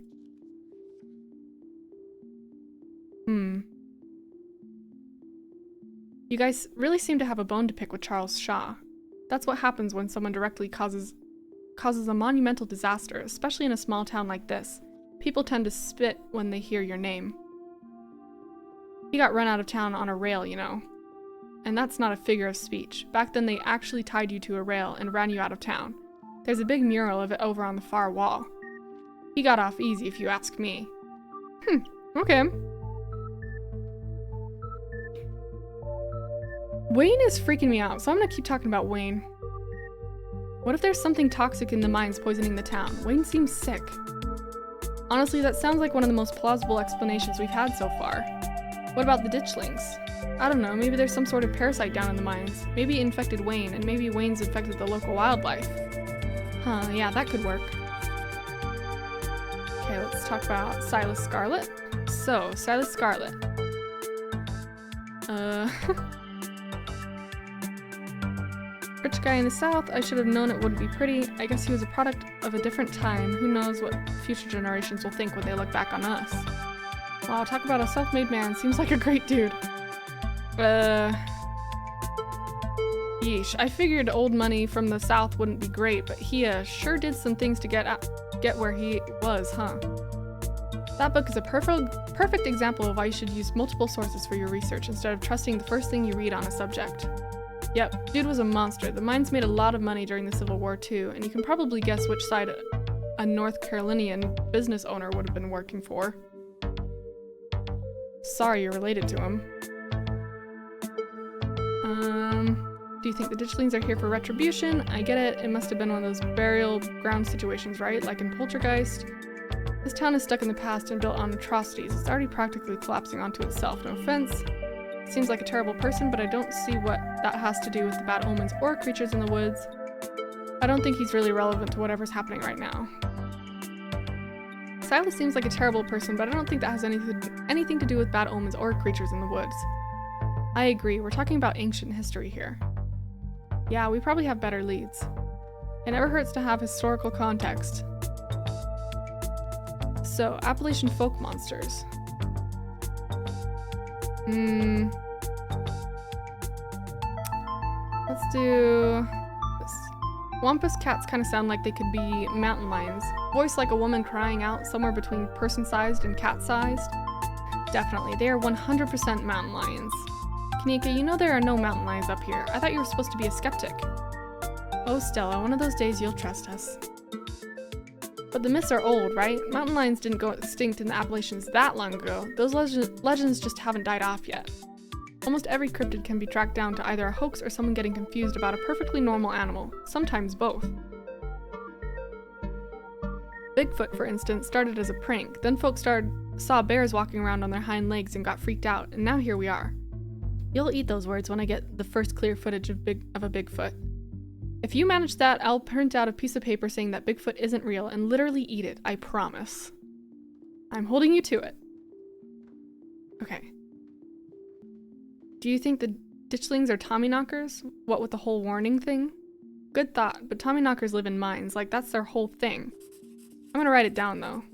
You guys really seem to have a bone to pick with Charles Shaw. That's what happens when someone directly causes a monumental disaster, especially in a small town like this. People tend to spit when they hear your name. He got run out of town on a rail, you know. And that's not a figure of speech. Back then they actually tied you to a rail and ran you out of town. There's a big mural of it over on the far wall. He got off easy if you ask me. Okay. Wayne is freaking me out, so I'm gonna keep talking about Wayne. What if there's something toxic in the mines poisoning the town? Wayne seems sick. Honestly, that sounds like one of the most plausible explanations we've had so far. What about the ditchlings? I don't know, maybe there's some sort of parasite down in the mines. Maybe it infected Wayne, and maybe Wayne's infected the local wildlife. Huh, yeah, that could work. Okay, let's talk about Silas Scarlet. So, Silas Scarlet. Rich guy in the south, I should have known it wouldn't be pretty. I guess he was a product of a different time. Who knows what future generations will think when they look back on us. Wow, talk about a self-made man. Seems like a great dude. Yeesh. I figured old money from the south wouldn't be great, but he sure did some things to get where he was, huh? That book is a perfect example of why you should use multiple sources for your research instead of trusting the first thing you read on a subject. Yep, dude was a monster. The mines made a lot of money during the Civil War too, and you can probably guess which side a North Carolinian business owner would have been working for. Sorry you're related to him. Do you think the ditchlings are here for retribution? I get it, it must have been one of those burial ground situations, right? Like in Poltergeist? This town is stuck in the past and built on atrocities. It's already practically collapsing onto itself, no offense. Seems like a terrible person, but I don't see what that has to do with the bad omens or creatures in the woods. I don't think he's really relevant to whatever's happening right now. Silas seems like a terrible person, but I don't think that has anything to do with bad omens or creatures in the woods. I agree, we're talking about ancient history here. Yeah, we probably have better leads. It never hurts to have historical context. So, Appalachian folk monsters. Let's do this. Wampus cats kind of sound like they could be mountain lions. Voice like a woman crying out, somewhere between person-sized and cat-sized. Definitely, they are 100% mountain lions. Kanika, you know there are no mountain lions up here. I thought you were supposed to be a skeptic. Oh, Stella, one of those days you'll trust us. But the myths are old, right? Mountain lions didn't go extinct in the Appalachians that long ago. Those legends just haven't died off yet. Almost every cryptid can be tracked down to either a hoax or someone getting confused about a perfectly normal animal. Sometimes both. Bigfoot, for instance, started as a prank. Then folks saw bears walking around on their hind legs and got freaked out, and now here we are. You'll eat those words when I get the first clear footage of a Bigfoot. If you manage that, I'll print out a piece of paper saying that Bigfoot isn't real and literally eat it, I promise. I'm holding you to it. Okay. Do you think the ditchlings are Tommyknockers? What with the whole warning thing? Good thought, but Tommyknockers live in mines, like that's their whole thing. I'm gonna write it down though.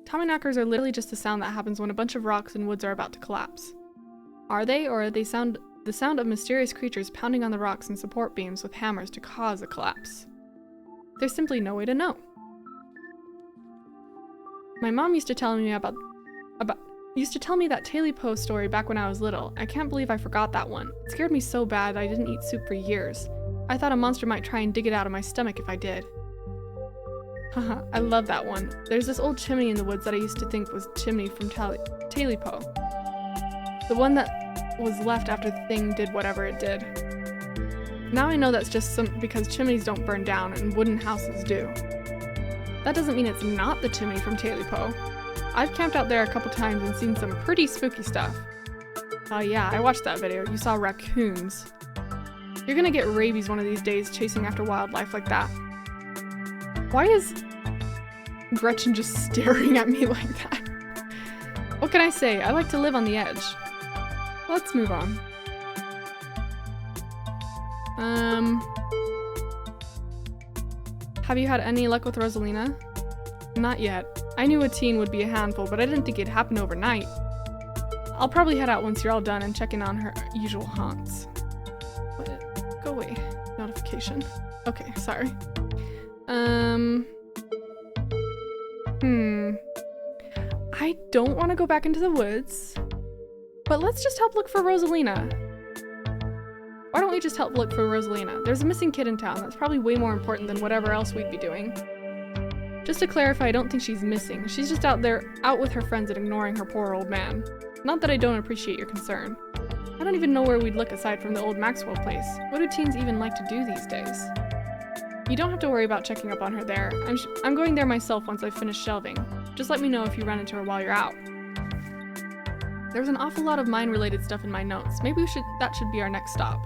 Tommyknockers are literally just the sound that happens when a bunch of rocks and woods are about to collapse. Are they, or are they the sound of mysterious creatures pounding on the rocks and support beams with hammers to cause a collapse? There's simply no way to know. My mom used to tell me that Tailipo story back when I was little. I can't believe I forgot that one. It scared me so bad I didn't eat soup for years. I thought a monster might try and dig it out of my stomach if I did. Haha, I love that one. There's this old chimney in the woods that I used to think was chimney from Tailipo. The one that was left after the thing did whatever it did. Now I know that's just because chimneys don't burn down and wooden houses do. That doesn't mean it's not the chimney from Tailipo. I've camped out there a couple times and seen some pretty spooky stuff. Oh yeah, I watched that video. You saw raccoons. You're gonna get rabies one of these days chasing after wildlife like that. Why is Gretchen just staring at me like that? What can I say? I like to live on the edge. Let's move on. Have you had any luck with Rosalina? Not yet. I knew a teen would be a handful, but I didn't think it'd happen overnight. I'll probably head out once you're all done and check in on her usual haunts. Go away. Notification. Okay, sorry. I don't want to go back into the woods, but let's just help look for Rosalina. Why don't we just help look for Rosalina? There's a missing kid in town that's probably way more important than whatever else we'd be doing. Just to clarify, I don't think she's missing. She's just out with her friends and ignoring her poor old man. Not that I don't appreciate your concern. I don't even know where we'd look aside from the old Maxwell place. What do teens even like to do these days? You don't have to worry about checking up on her there. I'm going there myself once I've finished shelving. Just let me know if you run into her while you're out. There's an awful lot of mine-related stuff in my notes. Maybe that should be our next stop.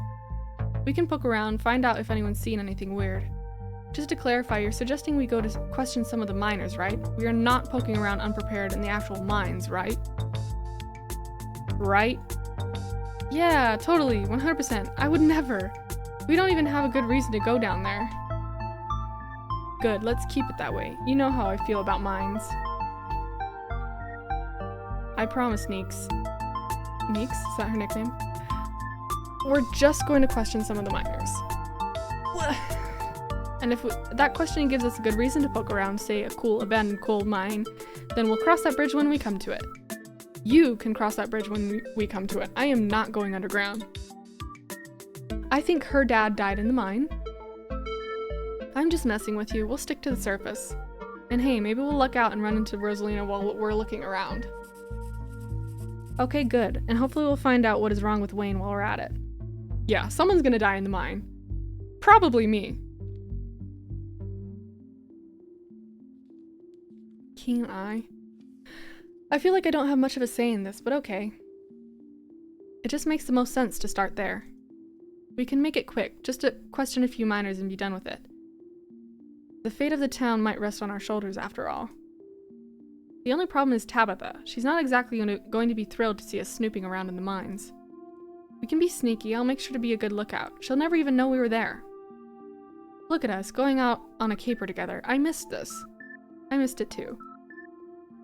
We can poke around, find out if anyone's seen anything weird. Just to clarify, you're suggesting we go to question some of the miners, right? We are not poking around unprepared in the actual mines, right? Right? Yeah, totally, 100%. I would never. We don't even have a good reason to go down there. Good, let's keep it that way. You know how I feel about mines. I promise, Neeks. Neeks? Is that her nickname? We're just going to question some of the miners. And if that questioning gives us a good reason to poke around, say a cool abandoned coal mine, then we'll cross that bridge when we come to it. You can cross that bridge when we come to it. I am not going underground. I think her dad died in the mine. I'm just messing with you. We'll stick to the surface. And hey, maybe we'll luck out and run into Rosalina while we're looking around. Okay, good. And hopefully we'll find out what is wrong with Wayne while we're at it. Yeah, someone's gonna die in the mine. Probably me. Keen eye. I feel like I don't have much of a say in this, but okay. It just makes the most sense to start there. We can make it quick, just to question a few miners and be done with it. The fate of the town might rest on our shoulders after all. The only problem is Tabitha. She's not exactly going to be thrilled to see us snooping around in the mines. We can be sneaky. I'll make sure to be a good lookout. She'll never even know we were there. Look at us, going out on a caper together. I missed this. I missed it too.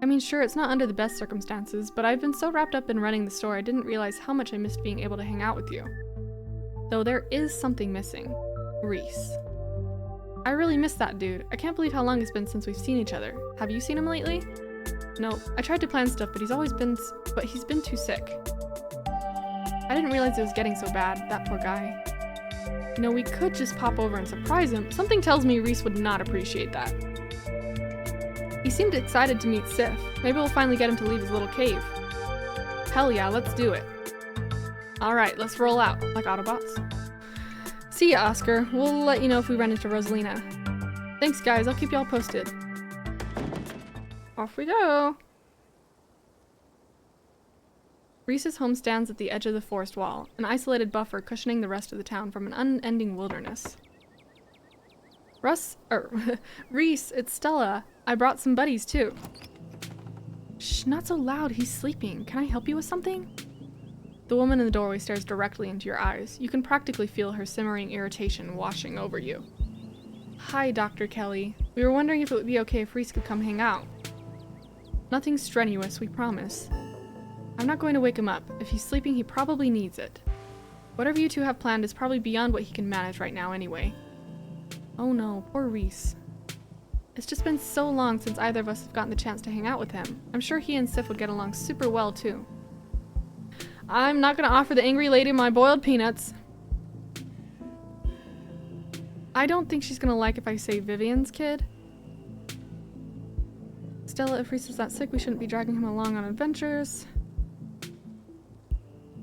I mean, sure, it's not under the best circumstances, but I've been so wrapped up in running the store I didn't realize how much I missed being able to hang out with you. Though there is something missing. Reese. I really miss that dude. I can't believe how long it's been since we've seen each other. Have you seen him lately? No, I tried to plan stuff, but he's been too sick. I didn't realize it was getting so bad, that poor guy. You know, we could just pop over and surprise him. Something tells me Reese would not appreciate that. He seemed excited to meet Sif. Maybe we'll finally get him to leave his little cave. Hell yeah, let's do it. Alright, let's roll out, like Autobots. See ya, Oscar. We'll let you know if we run into Rosalina. Thanks, guys. I'll keep y'all posted. Off we go. Reese's home stands at the edge of the forest wall, an isolated buffer cushioning the rest of the town from an unending wilderness. Reese, it's Stella. I brought some buddies, too. Shh, not so loud. He's sleeping. Can I help you with something? The woman in the doorway stares directly into your eyes. You can practically feel her simmering irritation washing over you. Hi, Dr. Kelly. We were wondering if it would be okay if Reese could come hang out. Nothing strenuous, we promise. I'm not going to wake him up. If he's sleeping, he probably needs it. Whatever you two have planned is probably beyond what he can manage right now anyway. Oh no, poor Reese. It's just been so long since either of us have gotten the chance to hang out with him. I'm sure he and Sif would get along super well, too. I'm not gonna offer the angry lady my boiled peanuts. I don't think she's gonna like if I say Vivian's kid. Stella, if Reese is that sick, we shouldn't be dragging him along on adventures.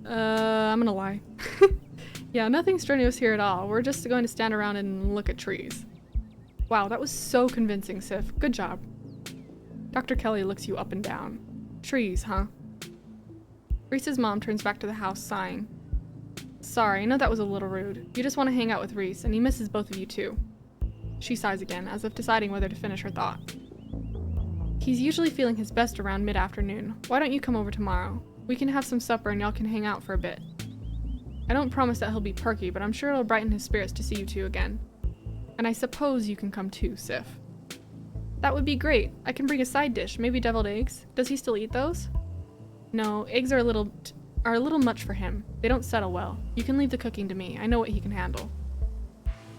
I'm gonna lie. Yeah, nothing strenuous here at all. We're just going to stand around and look at trees. Wow, that was so convincing, Sif. Good job. Dr. Kelly looks you up and down. Trees, huh? Reese's mom turns back to the house, sighing. Sorry, I know that was a little rude. You just want to hang out with Reese, and he misses both of you too. She sighs again, as if deciding whether to finish her thought. He's usually feeling his best around mid-afternoon. Why don't you come over tomorrow? We can have some supper and y'all can hang out for a bit. I don't promise that he'll be perky, but I'm sure it'll brighten his spirits to see you two again. And I suppose you can come too, Sif. That would be great. I can bring a side dish, maybe deviled eggs. Does he still eat those? No, eggs are a little much for him. They don't settle well. You can leave the cooking to me. I know what he can handle.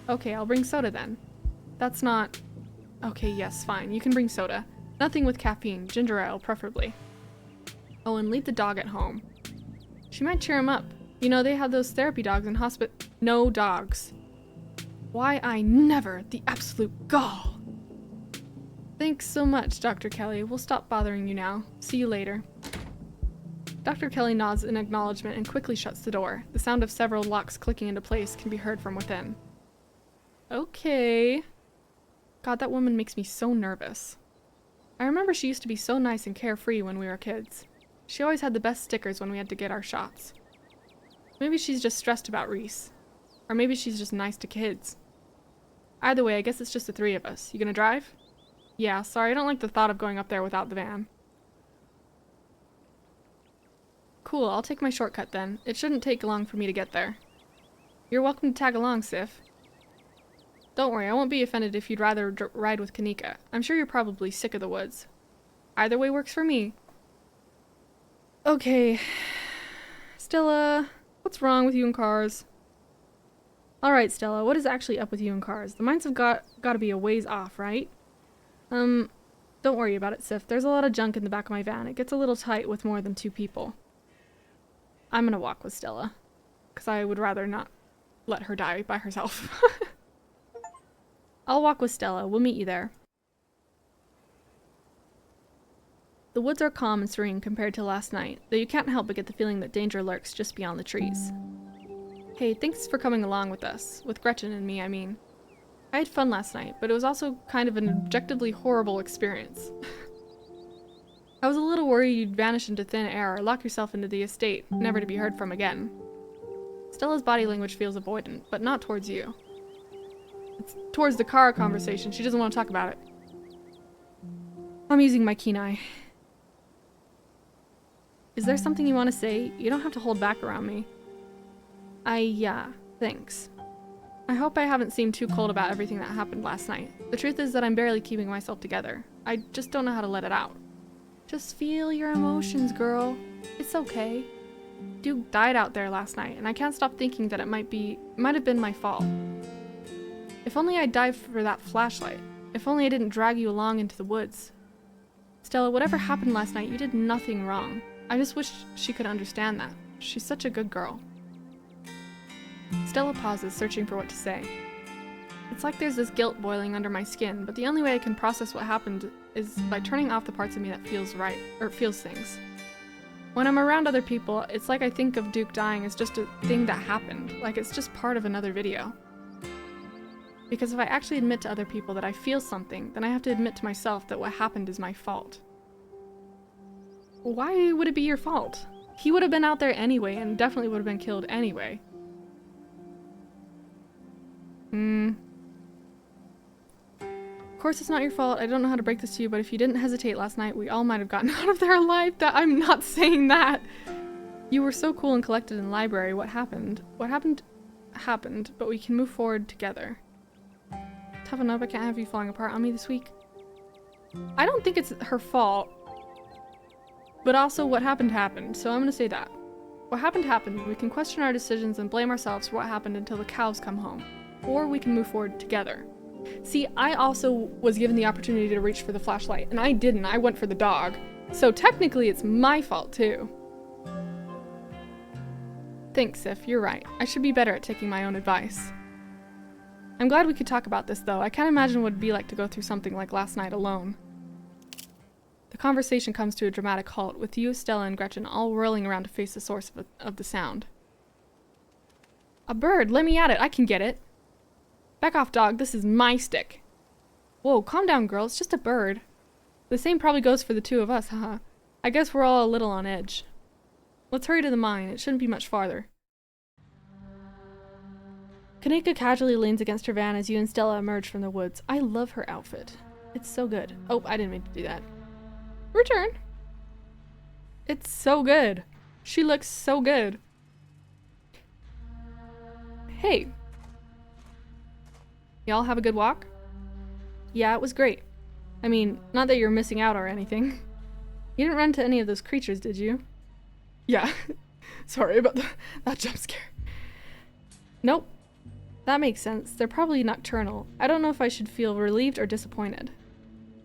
Okay, I'll bring soda then. That's not... Okay, yes, fine. You can bring soda. Nothing with caffeine. Ginger ale, preferably. Oh, and leave the dog at home. She might cheer him up. You know, they have those therapy dogs in No dogs. Why I never, the absolute gall. Thanks so much, Dr. Kelly. We'll stop bothering you now. See you later. Dr. Kelly nods in acknowledgement and quickly shuts the door. The sound of several locks clicking into place can be heard from within. Okay. God, that woman makes me so nervous. I remember she used to be so nice and carefree when we were kids. She always had the best stickers when we had to get our shots. Maybe she's just stressed about Reese. Or maybe she's just nice to kids. Either way, I guess it's just the three of us. You gonna drive? Yeah, sorry, I don't like the thought of going up there without the van. Cool, I'll take my shortcut then. It shouldn't take long for me to get there. You're welcome to tag along, Sif. Don't worry, I won't be offended if you'd rather ride with Kanika. I'm sure you're probably sick of the woods. Either way works for me. Okay. Stella, what's wrong with you and cars? Alright, Stella, what is actually up with you and cars? The mines have gotta be a ways off, right? Don't worry about it, Sif. There's a lot of junk in the back of my van. It gets a little tight with more than 2 people. I'm gonna walk with Stella. Because I would rather not let her die by herself. I'll walk with Stella. We'll meet you there. The woods are calm and serene compared to last night, though you can't help but get the feeling that danger lurks just beyond the trees. Hey, thanks for coming along with us. With Gretchen and me, I mean. I had fun last night, but it was also kind of an objectively horrible experience. I was a little worried you'd vanish into thin air or lock yourself into the estate, never to be heard from again. Stella's body language feels avoidant, but not towards you. It's towards the car conversation. She doesn't want to talk about it. I'm using my keen eye. Is there something you want to say? You don't have to hold back around me. Yeah, thanks. I hope I haven't seemed too cold about everything that happened last night. The truth is that I'm barely keeping myself together. I just don't know how to let it out. Just feel your emotions, girl. It's okay. Duke died out there last night, and I can't stop thinking that it might have been my fault. If only I dived for that flashlight. If only I didn't drag you along into the woods. Stella, whatever happened last night, you did nothing wrong. I just wish she could understand that. She's such a good girl. Stella pauses, searching for what to say. It's like there's this guilt boiling under my skin, but the only way I can process what happened is by turning off the parts of me that feels right, or feels things. When I'm around other people, it's like I think of Duke dying as just a thing that happened, like it's just part of another video. Because if I actually admit to other people that I feel something, then I have to admit to myself that what happened is my fault. Why would it be your fault? He would have been out there anyway, and definitely would have been killed anyway. Of course it's not your fault. I don't know how to break this to you, but if you didn't hesitate last night, we all might have gotten out of there alive. I'm not saying that. You were so cool and collected in the library. What happened? What happened, but we can move forward together. Toughen up, I can't have you falling apart on me this week. I don't think it's her fault. But also, what happened, so I'm gonna say that. What happened. We can question our decisions and blame ourselves for what happened until the cows come home. Or we can move forward together. See, I also was given the opportunity to reach for the flashlight, and I didn't. I went for the dog. So technically, it's my fault, too. Thanks, Sif. You're right. I should be better at taking my own advice. I'm glad we could talk about this, though. I can't imagine what it'd be like to go through something like last night alone. The conversation comes to a dramatic halt, with you, Stella, and Gretchen all whirling around to face the source of the sound. A bird! Let me at it! I can get it! Back off, dog. This is my stick. Whoa, calm down, girl. It's just a bird. The same probably goes for the two of us, haha. I guess we're all a little on edge. Let's hurry to the mine. It shouldn't be much farther. Kanika casually leans against her van as you and Stella emerge from the woods. I love her outfit. It's so good. Oh, I didn't mean to do that. Return. It's so good. She looks so good. Hey. Y'all have a good walk? Yeah, it was great. I mean, not that you're missing out or anything. You didn't run into any of those creatures, did you? Yeah. Sorry about that jump scare. Nope. That makes sense. They're probably nocturnal. I don't know if I should feel relieved or disappointed.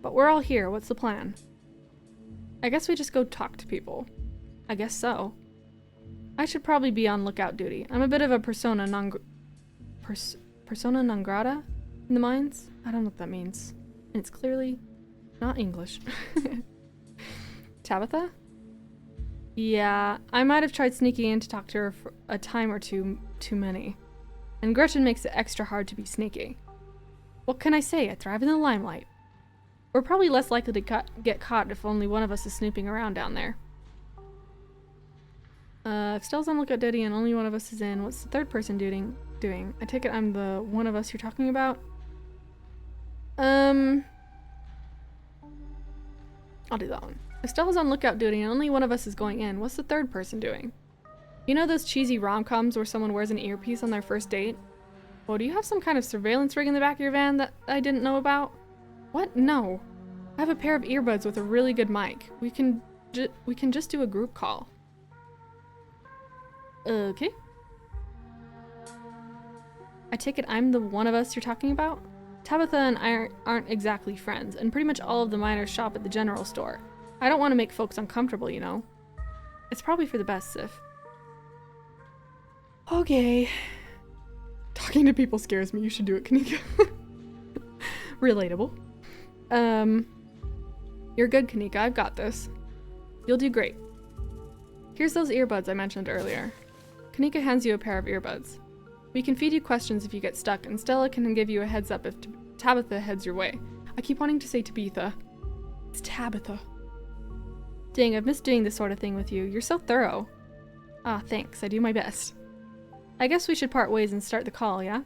But we're all here. What's the plan? I guess we just go talk to people. I guess so. I should probably be on lookout duty. I'm a bit of a persona non grata in the mines? I don't know what that means. And it's clearly not English. Tabitha? Yeah, I might have tried sneaking in to talk to her for a time or two too many. And Gretchen makes it extra hard to be sneaky. What can I say? I thrive in the limelight. We're probably less likely to get caught if only one of us is snooping around down there. If Stella's on lookout duty and only one of us is in, what's the third person doing? I take it I'm the one of us you're talking about? I'll do that one. If Stella's on lookout duty and only one of us is going in, what's the third person doing? You know those cheesy rom-coms where someone wears an earpiece on their first date? Well, do you have some kind of surveillance rig in the back of your van that I didn't know about? What? No. I have a pair of earbuds with a really good mic. We can just do a group call. Okay. I take it I'm the one of us you're talking about? Tabitha and I aren't exactly friends, and pretty much all of the miners shop at the general store. I don't want to make folks uncomfortable, you know. It's probably for the best, Sif. Okay. Talking to people scares me. You should do it, Kanika. Relatable. You're good, Kanika. I've got this. You'll do great. Here's those earbuds I mentioned earlier. Kanika hands you a pair of earbuds. We can feed you questions if you get stuck, and Stella can give you a heads up if Tabitha heads your way. I keep wanting to say Tabitha. It's Tabitha. Dang, I've missed doing this sort of thing with you. You're so thorough. Ah, thanks. I do my best. I guess we should part ways and start the call, yeah?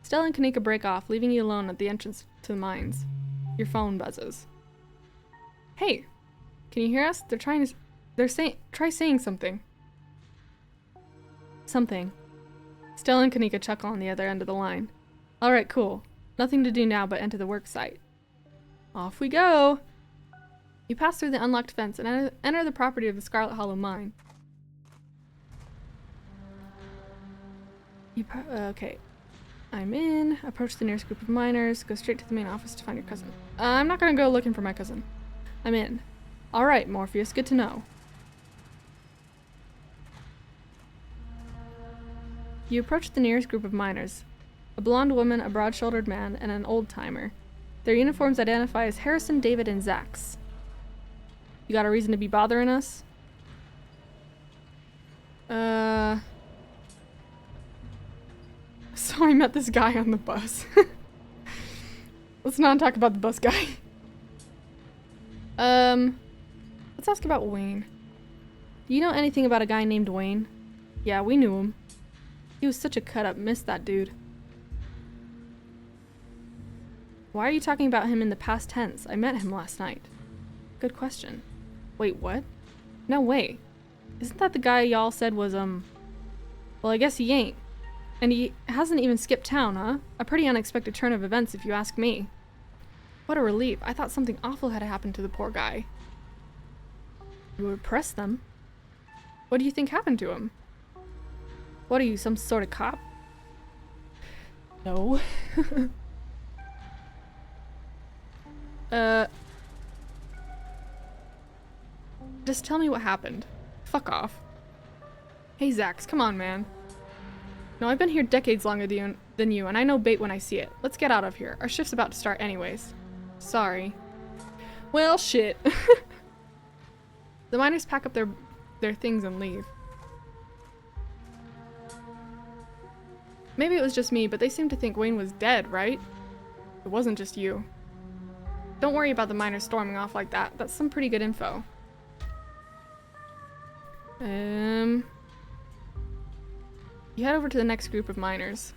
Stella and Kanika break off, leaving you alone at the entrance to the mines. Your phone buzzes. Hey! Can you hear us? Try saying something. Something. Stella and Kanika chuckle on the other end of the line. Alright, cool. Nothing to do now but enter the work site. Off we go! You pass through the unlocked fence and enter the property of the Scarlet Hollow mine. Okay. I'm in. Approach the nearest group of miners. Go straight to the main office to find your cousin. I'm not gonna go looking for my cousin. I'm in. Alright, Morpheus. Good to know. You approach the nearest group of miners. A blonde woman, a broad-shouldered man, and an old-timer. Their uniforms identify as Harrison, David, and Zax. You got a reason to be bothering us? So I met this guy on the bus. Let's not talk about the bus guy. Let's ask about Wayne. Do you know anything about a guy named Wayne? Yeah, we knew him. He was such a cut-up, missed that dude. Why are you talking about him in the past tense? I met him last night. Good question. Wait, what? No way. Isn't that the guy y'all said was, well, I guess he ain't. And he hasn't even skipped town, huh? A pretty unexpected turn of events, if you ask me. What a relief. I thought something awful had happened to the poor guy. You repressed them? What do you think happened to him? What are you, some sort of cop? No. Just tell me what happened. Fuck off. Hey, Zax, come on, man. No, I've been here decades longer than you, and I know bait when I see it. Let's get out of here. Our shift's about to start anyways. Sorry. Well, shit. The miners pack up their things and leave. Maybe it was just me, but they seemed to think Wayne was dead, right? It wasn't just you. Don't worry about the miners storming off like that. That's some pretty good info. You head over to the next group of miners.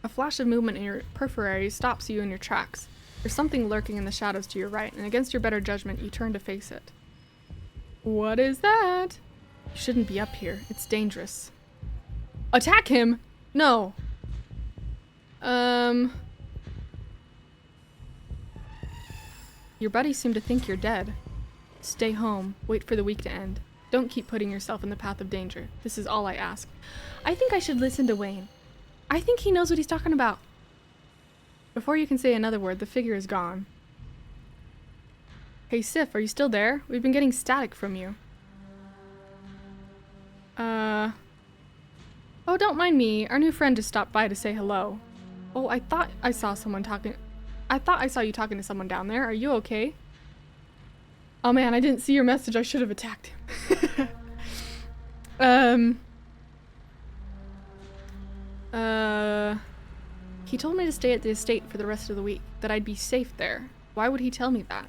A flash of movement in your periphery stops you in your tracks. There's something lurking in the shadows to your right, and against your better judgment, you turn to face it. What is that? You shouldn't be up here. It's dangerous. Attack him! No. Your buddies seem to think you're dead. Stay home. Wait for the week to end. Don't keep putting yourself in the path of danger. This is all I ask. I think I should listen to Wayne. I think he knows what he's talking about. Before you can say another word, the figure is gone. Hey, Sif, are you still there? We've been getting static from you. Oh, don't mind me. Our new friend just stopped by to say hello. Oh, I thought I saw you talking to someone down there. Are you okay? Oh man, I didn't see your message. I should have attacked him. He told me to stay at the estate for the rest of the week, that I'd be safe there. Why would he tell me that?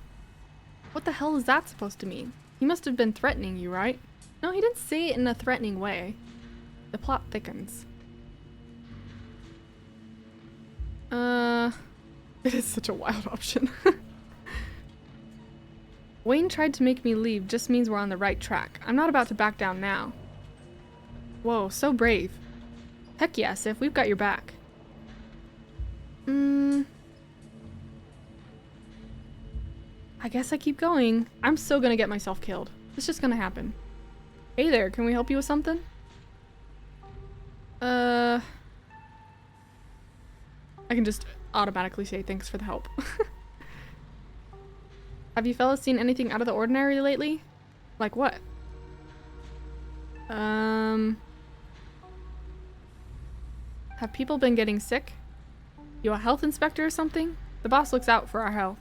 What the hell is that supposed to mean? He must have been threatening you, right? No, he didn't say it in a threatening way. The plot thickens. It is such a wild option. Wayne tried to make me leave just means we're on the right track. I'm not about to back down now. Whoa, so brave. Heck yeah, Sif, we've got your back. I guess I keep going. I'm so gonna get myself killed. It's just gonna happen. Hey there, can we help you with something? I can just automatically say thanks for the help. Have you fellas seen anything out of the ordinary lately? Like what? Have people been getting sick? You a health inspector or something? The boss looks out for our health.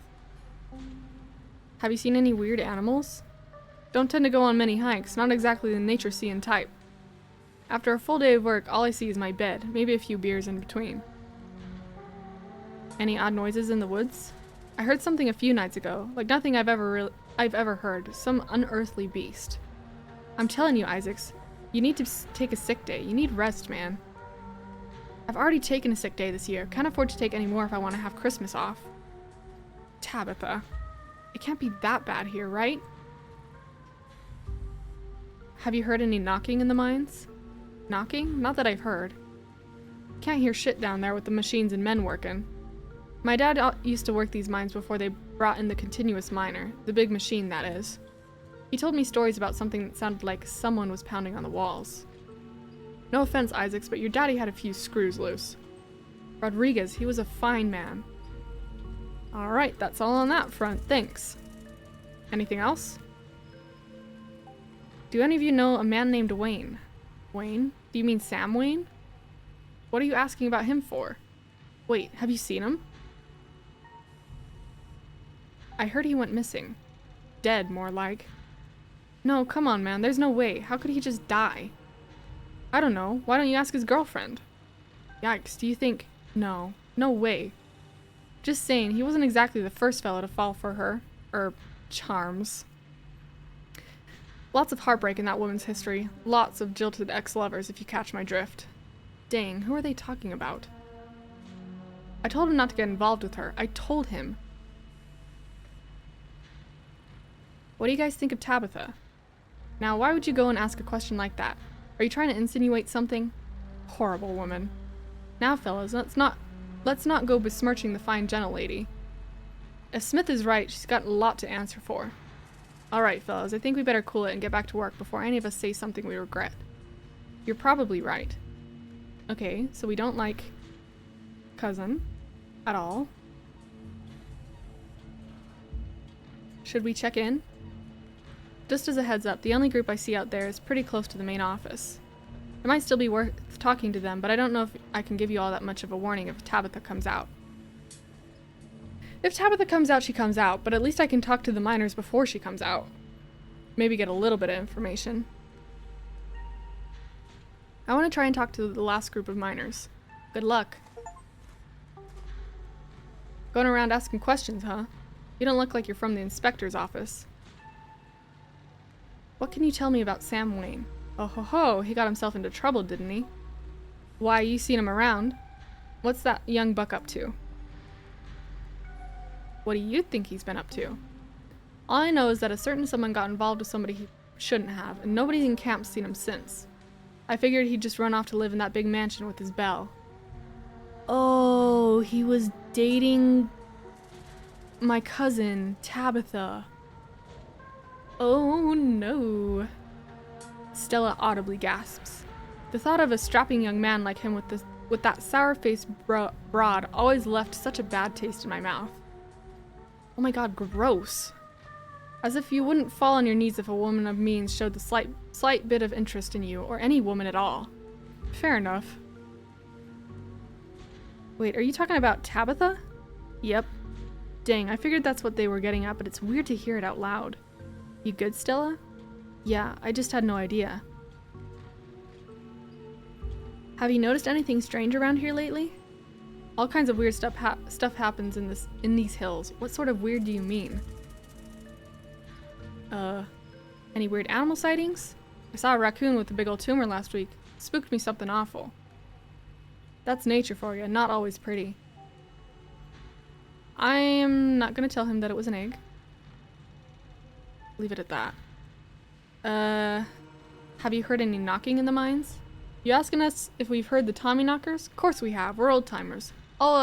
Have you seen any weird animals? Don't tend to go on many hikes, not exactly the nature-seeing type. After a full day of work, all I see is my bed, maybe a few beers in between. Any odd noises in the woods? I heard something a few nights ago, like nothing I've ever heard, some unearthly beast. I'm telling you, Isaacs, you need to take a sick day. You need rest, man. I've already taken a sick day this year. Can't afford to take any more if I want to have Christmas off. Tabitha. It can't be that bad here, right? Have you heard any knocking in the mines? Knocking? Not that I've heard. Can't hear shit down there with the machines and men working. My dad used to work these mines before they brought in the continuous miner, the big machine, that is. He told me stories about something that sounded like someone was pounding on the walls. No offense, Isaacs, but your daddy had a few screws loose. Rodriguez, he was a fine man. Alright, that's all on that front, thanks. Anything else? Do any of you know a man named Wayne? Wayne? Do you mean Sam Wayne? What are you asking about him for? Wait, have you seen him? I heard he went missing. Dead, more like. No, come on, man, there's no way. How could he just die? I don't know. Why don't you ask his girlfriend? Yikes, do you think... No. No way. Just saying, he wasn't exactly the first fellow to fall for her. Charms. Lots of heartbreak in that woman's history. Lots of jilted ex-lovers, if you catch my drift. Dang, who are they talking about? I told him not to get involved with her. I told him. What do you guys think of Tabitha? Now, why would you go and ask a question like that? Are you trying to insinuate something? Horrible woman. Now, fellas, let's not go besmirching the fine gentle lady. If Smith is right, she's got a lot to answer for. Alright, fellas, I think we better cool it and get back to work before any of us say something we regret. You're probably right. Okay, so we don't like cousin at all. Should we check in? Just as a heads up, the only group I see out there is pretty close to the main office. It might still be worth talking to them, but I don't know if I can give you all that much of a warning if Tabitha comes out. If Tabitha comes out, she comes out, but at least I can talk to the miners before she comes out. Maybe get a little bit of information. I want to try and talk to the last group of miners. Good luck. Going around asking questions, huh? You don't look like you're from the inspector's office. What can you tell me about Sam Wayne? Oh ho ho, he got himself into trouble, didn't he? Why, you seen him around. What's that young buck up to? What do you think he's been up to? All I know is that a certain someone got involved with somebody he shouldn't have, and nobody in camp's seen him since. I figured he'd just run off to live in that big mansion with his Belle. Oh, he was dating my cousin, Tabitha. Oh no. Stella audibly gasps. The thought of a strapping young man like him with that sour-faced broad always left such a bad taste in my mouth. Oh my god, gross. As if you wouldn't fall on your knees if a woman of means showed the slight bit of interest in you, or any woman at all. Fair enough. Wait, are you talking about Tabitha? Yep. Dang, I figured that's what they were getting at, but it's weird to hear it out loud. You good, Stella? Yeah, I just had no idea. Have you noticed anything strange around here lately? All kinds of weird stuff happens in these hills. What sort of weird do you mean? Any weird animal sightings? I saw a raccoon with a big old tumor last week. Spooked me something awful. That's nature for you, not always pretty. I'm not gonna tell him that it was an egg. Leave it at that. Have you heard any knocking in the mines? You asking us if we've heard the Tommy knockers? Of course we have, we're old timers. All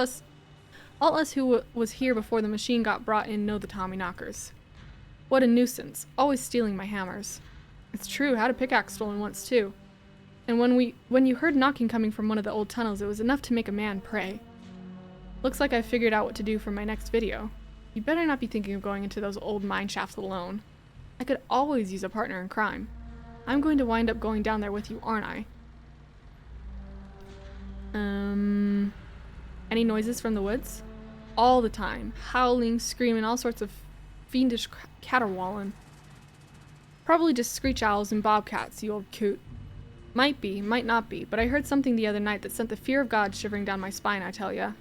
us who was here before the machine got brought in know the Tommy knockers. What a nuisance, always stealing my hammers. It's true, had a pickaxe stolen once too. And when you heard knocking coming from one of the old tunnels, it was enough to make a man pray. Looks like I figured out what to do for my next video. You better not be thinking of going into those old mine shafts alone. I could always use a partner in crime. I'm going to wind up going down there with you, aren't I? Any noises from the woods? All the time. Howling, screaming, all sorts of fiendish caterwauling. Probably just screech owls and bobcats, you old coot. Might be, might not be, but I heard something the other night that sent the fear of God shivering down my spine, I tell ya.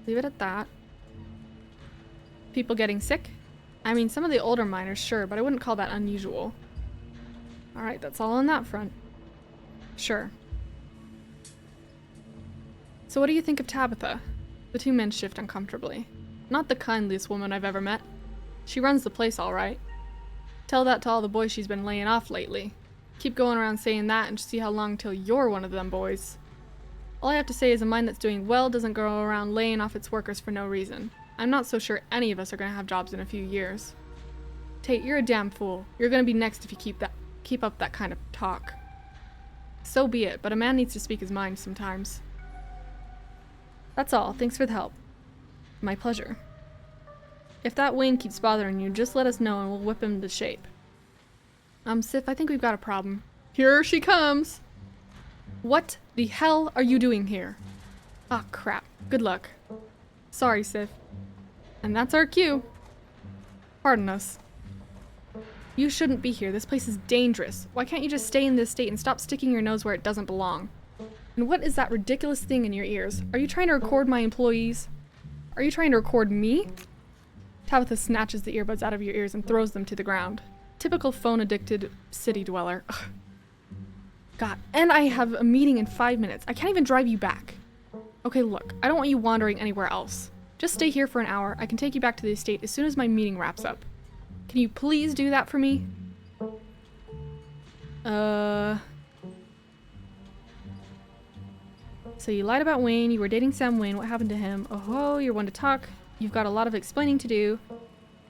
Leave it at that. People getting sick? I mean, some of the older miners, sure, but I wouldn't call that unusual. Alright, that's all on that front. Sure. So what do you think of Tabitha? The two men shift uncomfortably. Not the kindliest woman I've ever met. She runs the place all right. Tell that to all the boys she's been laying off lately. Keep going around saying that and see how long till you're one of them boys. All I have to say is a mine that's doing well doesn't go around laying off its workers for no reason. I'm not so sure any of us are gonna have jobs in a few years. Tate, you're a damn fool. You're gonna be next if you keep up that kind of talk. So be it, but a man needs to speak his mind sometimes. That's all. Thanks for the help. My pleasure. If that Wayne keeps bothering you, just let us know and we'll whip him to shape. Sif, I think we've got a problem. Here she comes! What the hell are you doing here? Ah, crap. Good luck. Sorry, Sif. And that's our cue. Pardon us. You shouldn't be here. This place is dangerous. Why can't you just stay in this state and stop sticking your nose where it doesn't belong? And what is that ridiculous thing in your ears? Are you trying to record my employees? Are you trying to record me? Tabitha snatches the earbuds out of your ears and throws them to the ground. Typical phone-addicted city dweller. Ugh. God, and I have a meeting in 5 minutes. I can't even drive you back. Okay, look, I don't want you wandering anywhere else. Just stay here for an hour. I can take you back to the estate as soon as my meeting wraps up. Can you please do that for me? So you lied about Wayne, you were dating Sam Wayne, what happened to him? Oh, you're one to talk. You've got a lot of explaining to do.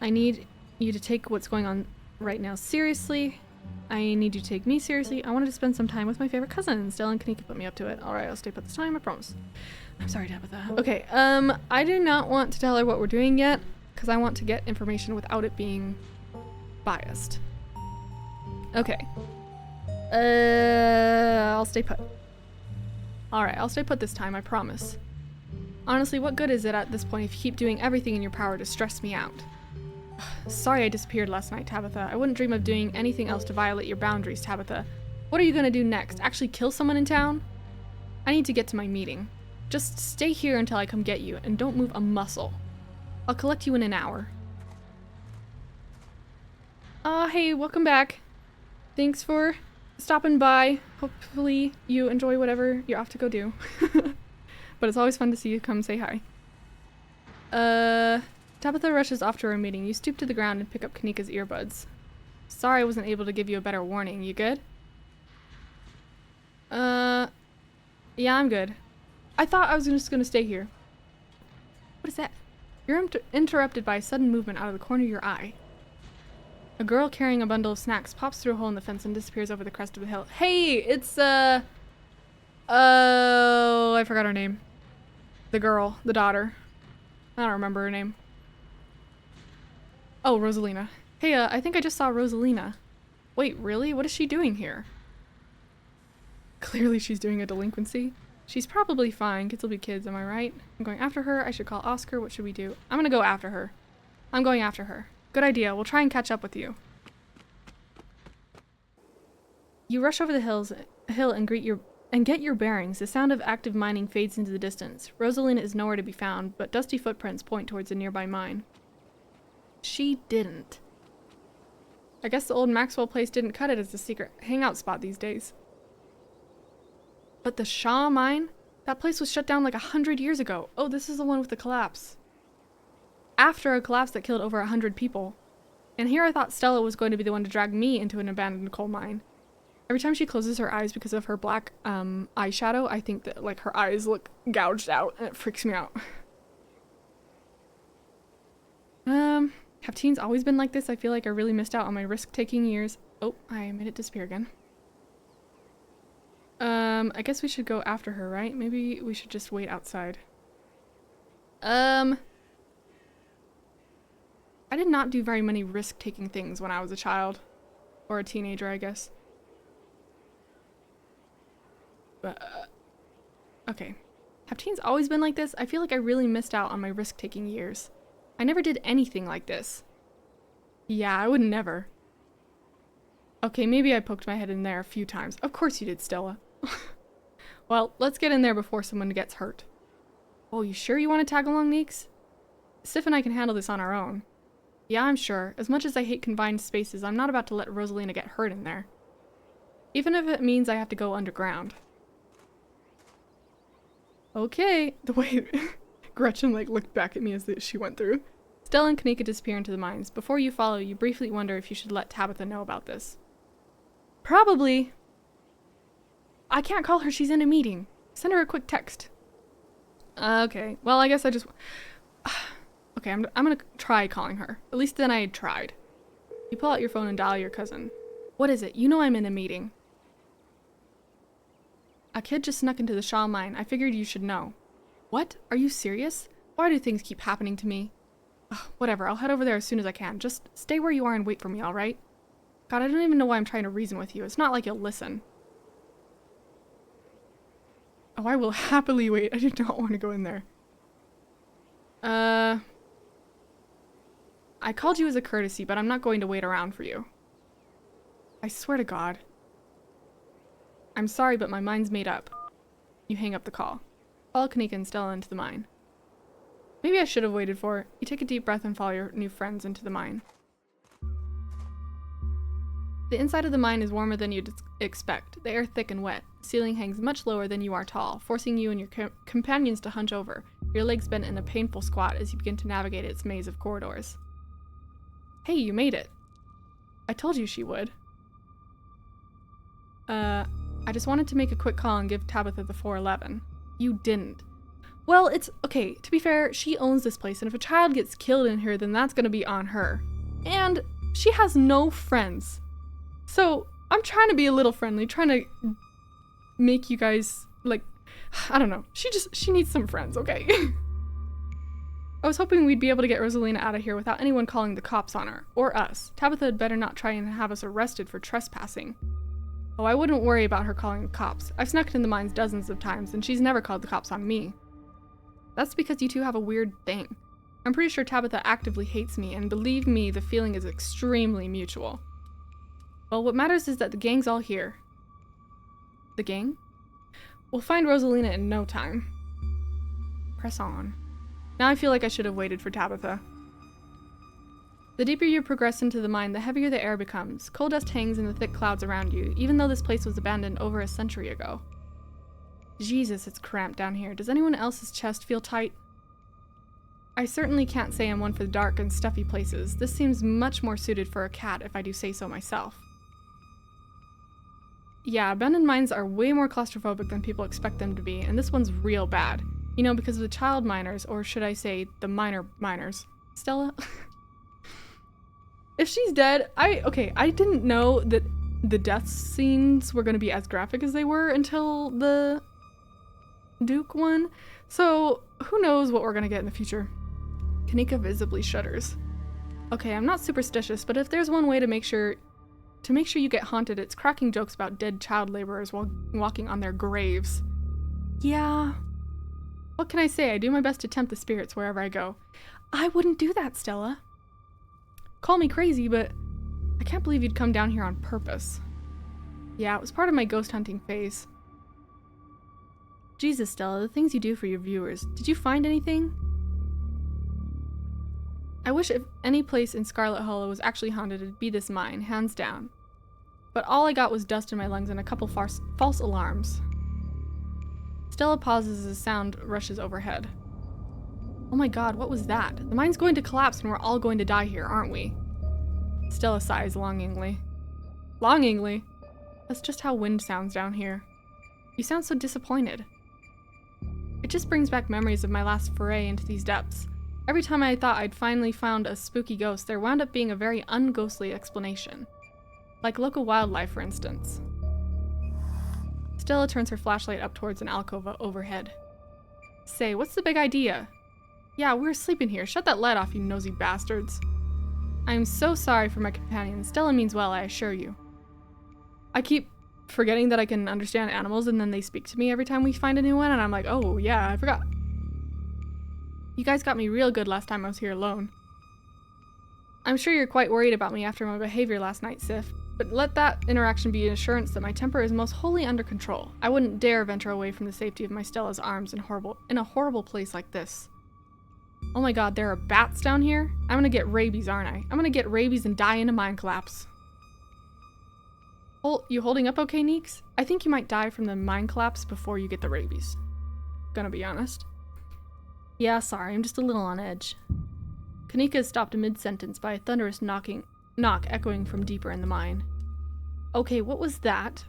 I need you to take what's going on right now seriously. I need you to take me seriously. I wanted to spend some time with my favorite cousin. Stella and Kanika put me up to it. Alright, I'll stay put this time, I promise. I'm sorry, Tabitha. Okay, I do not want to tell her what we're doing yet, because I want to get information without it being biased. Okay. I'll stay put. Alright, I'll stay put this time, I promise. Honestly, what good is it at this point if you keep doing everything in your power to stress me out? Sorry I disappeared last night, Tabitha. I wouldn't dream of doing anything else to violate your boundaries, Tabitha. What are you gonna do next? Actually kill someone in town? I need to get to my meeting. Just stay here until I come get you, and don't move a muscle. I'll collect you in an hour. Hey, welcome back. Thanks for stopping by. Hopefully you enjoy whatever you're off to go do. But it's always fun to see you come say hi. Tabitha rushes off to her meeting. You stoop to the ground and pick up Kanika's earbuds. Sorry I wasn't able to give you a better warning. You good? Yeah, I'm good. I thought I was just gonna stay here. What is that? You're interrupted by a sudden movement out of the corner of your eye. A girl carrying a bundle of snacks pops through a hole in the fence and disappears over the crest of the hill. Hey, it's, oh, I forgot her name. The girl, the daughter. I don't remember her name. Oh, Rosalina. Hey, I think I just saw Rosalina. Wait, really? What is she doing here? Clearly she's doing a delinquency. She's probably fine. Kids will be kids, am I right? I'm going after her. I should call Oscar. What should we do? I'm gonna go after her. I'm going after her. Good idea. We'll try and catch up with you. You rush over the hill and get your bearings. The sound of active mining fades into the distance. Rosalina is nowhere to be found, but dusty footprints point towards a nearby mine. She didn't. I guess the old Maxwell place didn't cut it as a secret hangout spot these days. But the Shaw mine? That place was shut down like 100 years ago. Oh, this is the one with the collapse. After a collapse that killed over 100 people. And here I thought Stella was going to be the one to drag me into an abandoned coal mine. Every time she closes her eyes because of her black eyeshadow, I think that like her eyes look gouged out and it freaks me out. Have teens always been like this? I feel like I really missed out on my risk-taking years. Oh, I made it disappear again. I guess we should go after her, right? Maybe we should just wait outside. I did not do very many risk-taking things when I was a child. Or a teenager, I guess. But, okay. Have teens always been like this? I feel like I really missed out on my risk-taking years. I never did anything like this. Yeah, I would never. Okay, maybe I poked my head in there a few times. Of course you did, Stella. Well, let's get in there before someone gets hurt. Oh, you sure you want to tag along, Neeks? Sif and I can handle this on our own. Yeah, I'm sure. As much as I hate confined spaces, I'm not about to let Rosalina get hurt in there. Even if it means I have to go underground. Okay. The way Gretchen looked back at me as she went through. Stella and Kanika disappear into the mines. Before you follow, you briefly wonder if you should let Tabitha know about this. Probably. I can't call her, she's in a meeting. Send her a quick text. Okay, well, I guess I just... Okay, I'm gonna try calling her. At least then I tried. You pull out your phone and dial your cousin. What is it? You know I'm in a meeting. A kid just snuck into the Shaw mine. I figured you should know. What? Are you serious? Why do things keep happening to me? Ugh, whatever, I'll head over there as soon as I can. Just stay where you are and wait for me, alright? God, I don't even know why I'm trying to reason with you. It's not like you'll listen. Oh, I will happily wait. I do not want to go in there. I called you as a courtesy, but I'm not going to wait around for you. I swear to God. I'm sorry, but my mind's made up. You hang up the call. Follow Kanika and Stella into the mine. Maybe I should have waited for it. You take a deep breath and follow your new friends into the mine. The inside of the mine is warmer than you'd expect. The air thick and wet. The ceiling hangs much lower than you are tall, forcing you and your companions to hunch over, your legs bent in a painful squat as you begin to navigate its maze of corridors. Hey, you made it. I told you she would. I just wanted to make a quick call and give Tabitha the 411. You didn't. Well, it's okay. To be fair, she owns this place, and if a child gets killed in here, then that's gonna be on her. And she has no friends. So, I'm trying to be a little friendly, trying to make you guys, like, I don't know. She needs some friends, okay? I was hoping we'd be able to get Rosalina out of here without anyone calling the cops on her. Or us. Tabitha had better not try and have us arrested for trespassing. Oh, I wouldn't worry about her calling the cops. I've snuck in the mines dozens of times, and she's never called the cops on me. That's because you two have a weird thing. I'm pretty sure Tabitha actively hates me, and believe me, the feeling is extremely mutual. Well, what matters is that the gang's all here. The gang? We'll find Rosalina in no time. Press on. Now I feel like I should have waited for Tabitha. The deeper you progress into the mine, the heavier the air becomes. Coal dust hangs in the thick clouds around you, even though this place was abandoned over a century ago. Jesus, it's cramped down here. Does anyone else's chest feel tight? I certainly can't say I'm one for the dark and stuffy places. This seems much more suited for a cat, if I do say so myself. Yeah, abandoned mines are way more claustrophobic than people expect them to be, and this one's real bad. You know, because of the child miners, or should I say, the minor miners. Stella? If she's dead, I didn't know that the death scenes were going to be as graphic as they were until the Duke one. So, who knows what we're going to get in the future. Kanika visibly shudders. Okay, I'm not superstitious, but if there's one way to make sure you get haunted, it's cracking jokes about dead child laborers while walking on their graves. Yeah. What can I say? I do my best to tempt the spirits wherever I go. I wouldn't do that, Stella. Call me crazy, but I can't believe you'd come down here on purpose. Yeah, it was part of my ghost hunting phase. Jesus, Stella, the things you do for your viewers. Did you find anything? I wish if any place in Scarlet Hollow was actually haunted, it'd be this mine, hands down. But all I got was dust in my lungs and a couple false alarms. Stella pauses as sound rushes overhead. Oh my god, what was that? The mine's going to collapse and we're all going to die here, aren't we? Stella sighs longingly. Longingly? That's just how wind sounds down here. You sound so disappointed. It just brings back memories of my last foray into these depths. Every time I thought I'd finally found a spooky ghost, there wound up being a very unghostly explanation. Like local wildlife, for instance. Stella turns her flashlight up towards an alcove overhead. Say, what's the big idea? Yeah, we're sleeping here. Shut that light off, you nosy bastards. I'm so sorry for my companion. Stella means well, I assure you. I keep forgetting that I can understand animals, and then they speak to me every time we find a new one, and I'm like, oh yeah, I forgot. You guys got me real good last time I was here alone. I'm sure you're quite worried about me after my behavior last night, Sif, but let that interaction be an assurance that my temper is most wholly under control. I wouldn't dare venture away from the safety of my Stella's arms in a horrible place like this. Oh my god, there are bats down here? I'm gonna get rabies, aren't I? I'm gonna get rabies and die in a mine collapse. You holding up okay, Neeks? I think you might die from the mine collapse before you get the rabies. Gonna be honest. Yeah, sorry, I'm just a little on edge. Kanika is stopped mid-sentence by a thunderous knock echoing from deeper in the mine. Okay, what was that?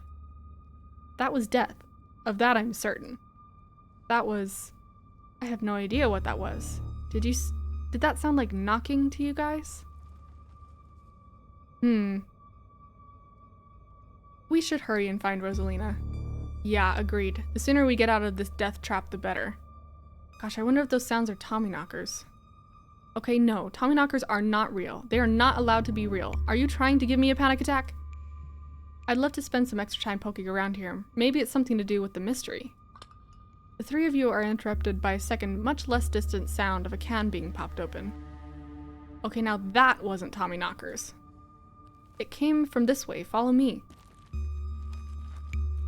That was death. Of that I'm certain. That was... I have no idea what that was. Did that sound like knocking to you guys? We should hurry and find Rosalina. Yeah, agreed. The sooner we get out of this death trap, the better. Gosh, I wonder if those sounds are Tommyknockers. Okay, no, Tommyknockers are not real. They are not allowed to be real. Are you trying to give me a panic attack? I'd love to spend some extra time poking around here. Maybe it's something to do with the mystery. The three of you are interrupted by a second, much less distant sound of a can being popped open. Okay, now that wasn't Tommyknockers. It came from this way. Follow me.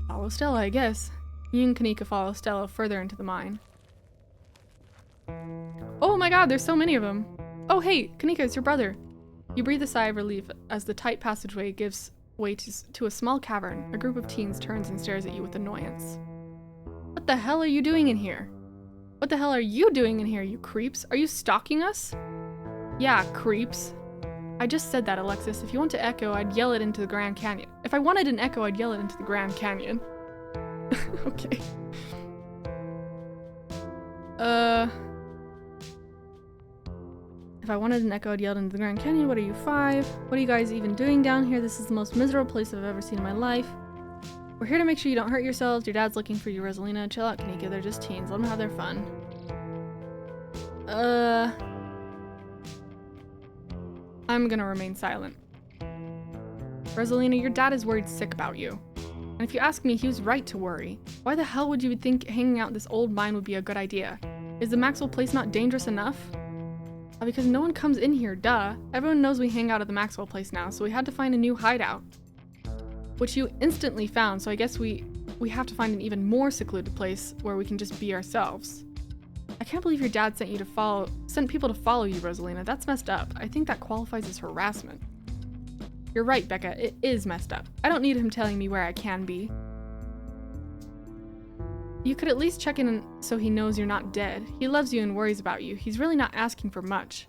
Follow Stella, I guess. You and Kanika follow Stella further into the mine. Oh my god, there's so many of them. Oh hey, Kanika, it's your brother. You breathe a sigh of relief as the tight passageway gives way to a small cavern. A group of teens turns and stares at you with annoyance. What the hell are you doing in here? What the hell are you doing in here, you creeps? Are you stalking us? Yeah, creeps. I just said that, Alexis. If you want to echo, I'd yell it into the Grand Canyon. If I wanted an echo, I'd yell it into the Grand Canyon. Okay. If I wanted an echo, I'd yell it into the Grand Canyon. What are you, 5? What are you guys even doing down here? This is the most miserable place I've ever seen in my life. We're here to make sure you don't hurt yourselves. Your dad's looking for you, Rosalina. Chill out, Kanika. They're just teens. Let them have their fun. I'm gonna remain silent. Rosalina, your dad is worried sick about you. And if you ask me, he was right to worry. Why the hell would you think hanging out in this old mine would be a good idea? Is the Maxwell place not dangerous enough? Because no one comes in here, duh. Everyone knows we hang out at the Maxwell place now, so we had to find a new hideout. Which you instantly found, so I guess we have to find an even more secluded place where we can just be ourselves. I can't believe your dad sent people to follow you, Rosalina. That's messed up. I think that qualifies as harassment. You're right, Becca. It is messed up. I don't need him telling me where I can be. You could at least check in so he knows you're not dead. He loves you and worries about you. He's really not asking for much.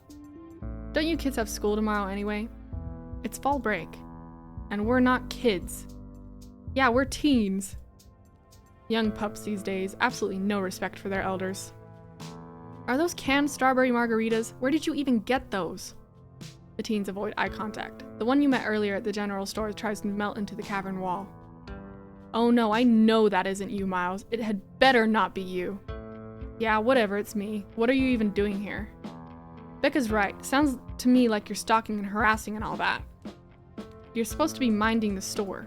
Don't you kids have school tomorrow anyway? It's fall break. And we're not kids. Yeah, we're teens. Young pups these days. Absolutely no respect for their elders. Are those canned strawberry margaritas? Where did you even get those? The teens avoid eye contact. The one you met earlier at the general store tries to melt into the cavern wall. Oh no, I know that isn't you, Miles. It had better not be you. Yeah, whatever, it's me. What are you even doing here? Becca's right. Sounds to me like you're stalking and harassing and all that. You're supposed to be minding the store.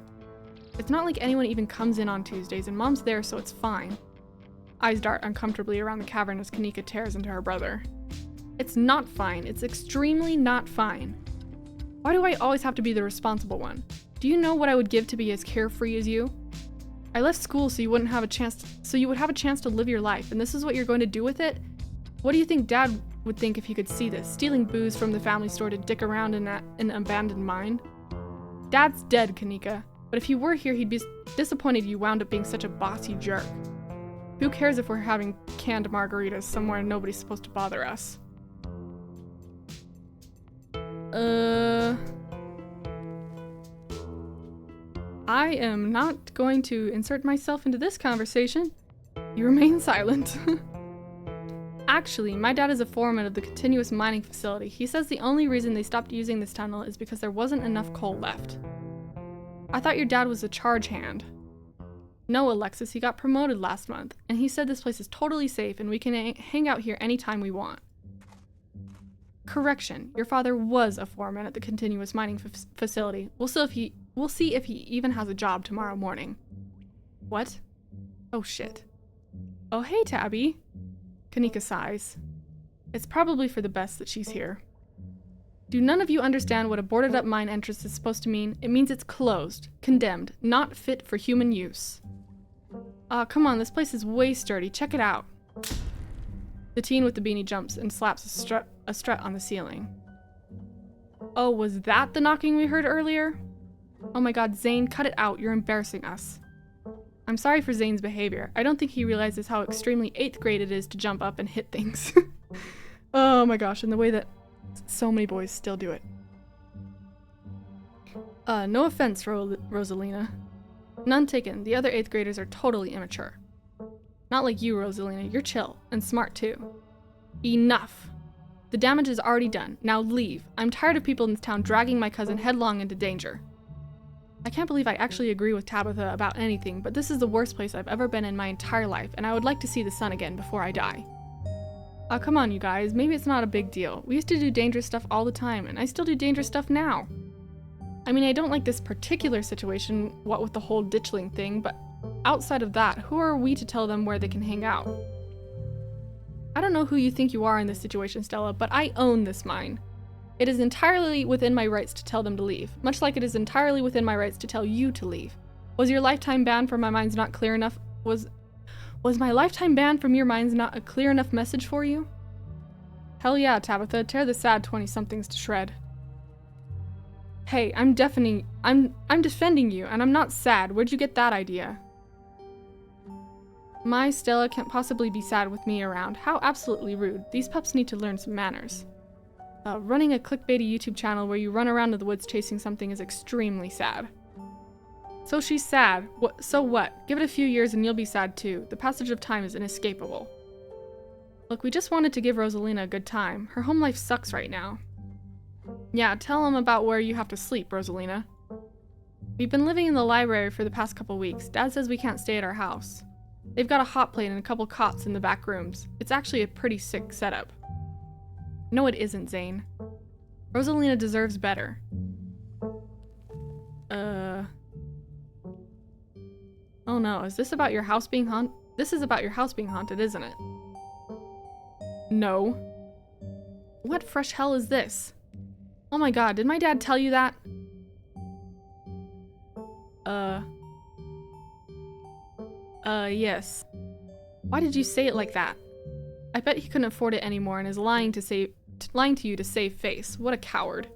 It's not like anyone even comes in on Tuesdays, and Mom's there, so it's fine. Eyes dart uncomfortably around the cavern as Kanika tears into her brother. It's not fine. It's extremely not fine. Why do I always have to be the responsible one? Do you know what I would give to be as carefree as you? I left school so you would have a chance to live your life, and this is what you're going to do with it? What do you think Dad would think if he could see this? Stealing booze from the family store to dick around in an abandoned mine? Dad's dead, Kanika. But if he were here, he'd be disappointed you wound up being such a bossy jerk. Who cares if we're having canned margaritas somewhere and nobody's supposed to bother us? I am not going to insert myself into this conversation. You remain silent. Actually, my dad is a foreman of the continuous mining facility. He says the only reason they stopped using this tunnel is because there wasn't enough coal left. I thought your dad was a charge hand. No, Alexis, he got promoted last month, and he said this place is totally safe and we can hang out here anytime we want. Correction, your father was a foreman at the continuous mining facility. We'll see if he even has a job tomorrow morning. What? Oh shit. Oh hey, Tabby. Kanika sighs. It's probably for the best that she's here. Do none of you understand what a boarded up mine entrance is supposed to mean? It means it's closed, condemned, not fit for human use. Come on, this place is way sturdy. Check it out. The teen with the beanie jumps and slaps a strut on the ceiling. Oh, was that the knocking we heard earlier? Oh my god, Zane, cut it out. You're embarrassing us. I'm sorry for Zane's behavior. I don't think he realizes how extremely 8th grade it is to jump up and hit things. Oh my gosh, and the way that so many boys still do it. No offense, Rosalina. None taken. The other 8th graders are totally immature. Not like you, Rosalina. You're chill and smart too. Enough. The damage is already done. Now leave. I'm tired of people in this town dragging my cousin headlong into danger. I can't believe I actually agree with Tabitha about anything, but this is the worst place I've ever been in my entire life, and I would like to see the sun again before I die. Oh, come on, you guys. Maybe it's not a big deal. We used to do dangerous stuff all the time, and I still do dangerous stuff now. I mean, I don't like this particular situation, what with the whole ditchling thing, but outside of that, who are we to tell them where they can hang out? I don't know who you think you are in this situation, Stella, but I own this mine. It is entirely within my rights to tell them to leave, much like it is entirely within my rights to tell you to leave. Was your lifetime ban from my minds not clear enough? Was my lifetime ban from your minds not a clear enough message for you? Hell yeah, Tabitha, tear the sad 20-somethings to shred. Hey, I'm defending you, and I'm not sad. Where'd you get that idea? My Stella can't possibly be sad with me around. How absolutely rude. These pups need to learn some manners. Running a clickbaity YouTube channel where you run around in the woods chasing something is extremely sad. So she's sad. So what? Give it a few years and you'll be sad too. The passage of time is inescapable. Look, we just wanted to give Rosalina a good time. Her home life sucks right now. Yeah, tell them about where you have to sleep, Rosalina. We've been living in the library for the past couple weeks. Dad says we can't stay at our house. They've got a hot plate and a couple cots in the back rooms. It's actually a pretty sick setup. No, it isn't, Zane. Rosalina deserves better. Oh no, is this about your house being haunted? This is about your house being haunted, isn't it? No. What fresh hell is this? Oh my god, did my dad tell you that? Yes. Why did you say it like that? I bet he couldn't afford it anymore and is lying to you to save face. What a coward.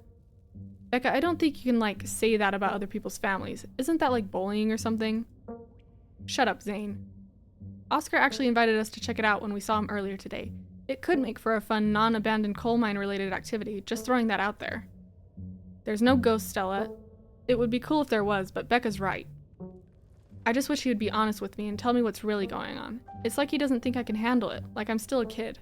Becca, I don't think you can, say that about other people's families. Isn't that like bullying or something? Shut up, Zane. Oscar actually invited us to check it out when we saw him earlier today. It could make for a fun, non-abandoned coal mine related activity, just throwing that out there. There's no ghost, Stella. It would be cool if there was, but Becca's right. I just wish he would be honest with me and tell me what's really going on. It's like he doesn't think I can handle it, like I'm still a kid.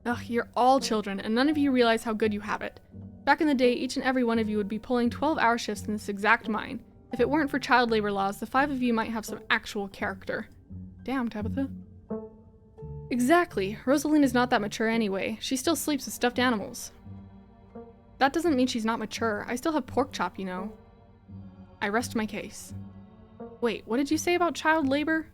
Ugh, you're all children, and none of you realize how good you have it. Back in the day, each and every one of you would be pulling 12-hour shifts in this exact mine. If it weren't for child labor laws, the 5 of you might have some actual character. Damn, Tabitha. Exactly. Rosalina's not that mature anyway. She still sleeps with stuffed animals. That doesn't mean she's not mature. I still have pork chop, you know. I rest my case. Wait, what did you say about child labor?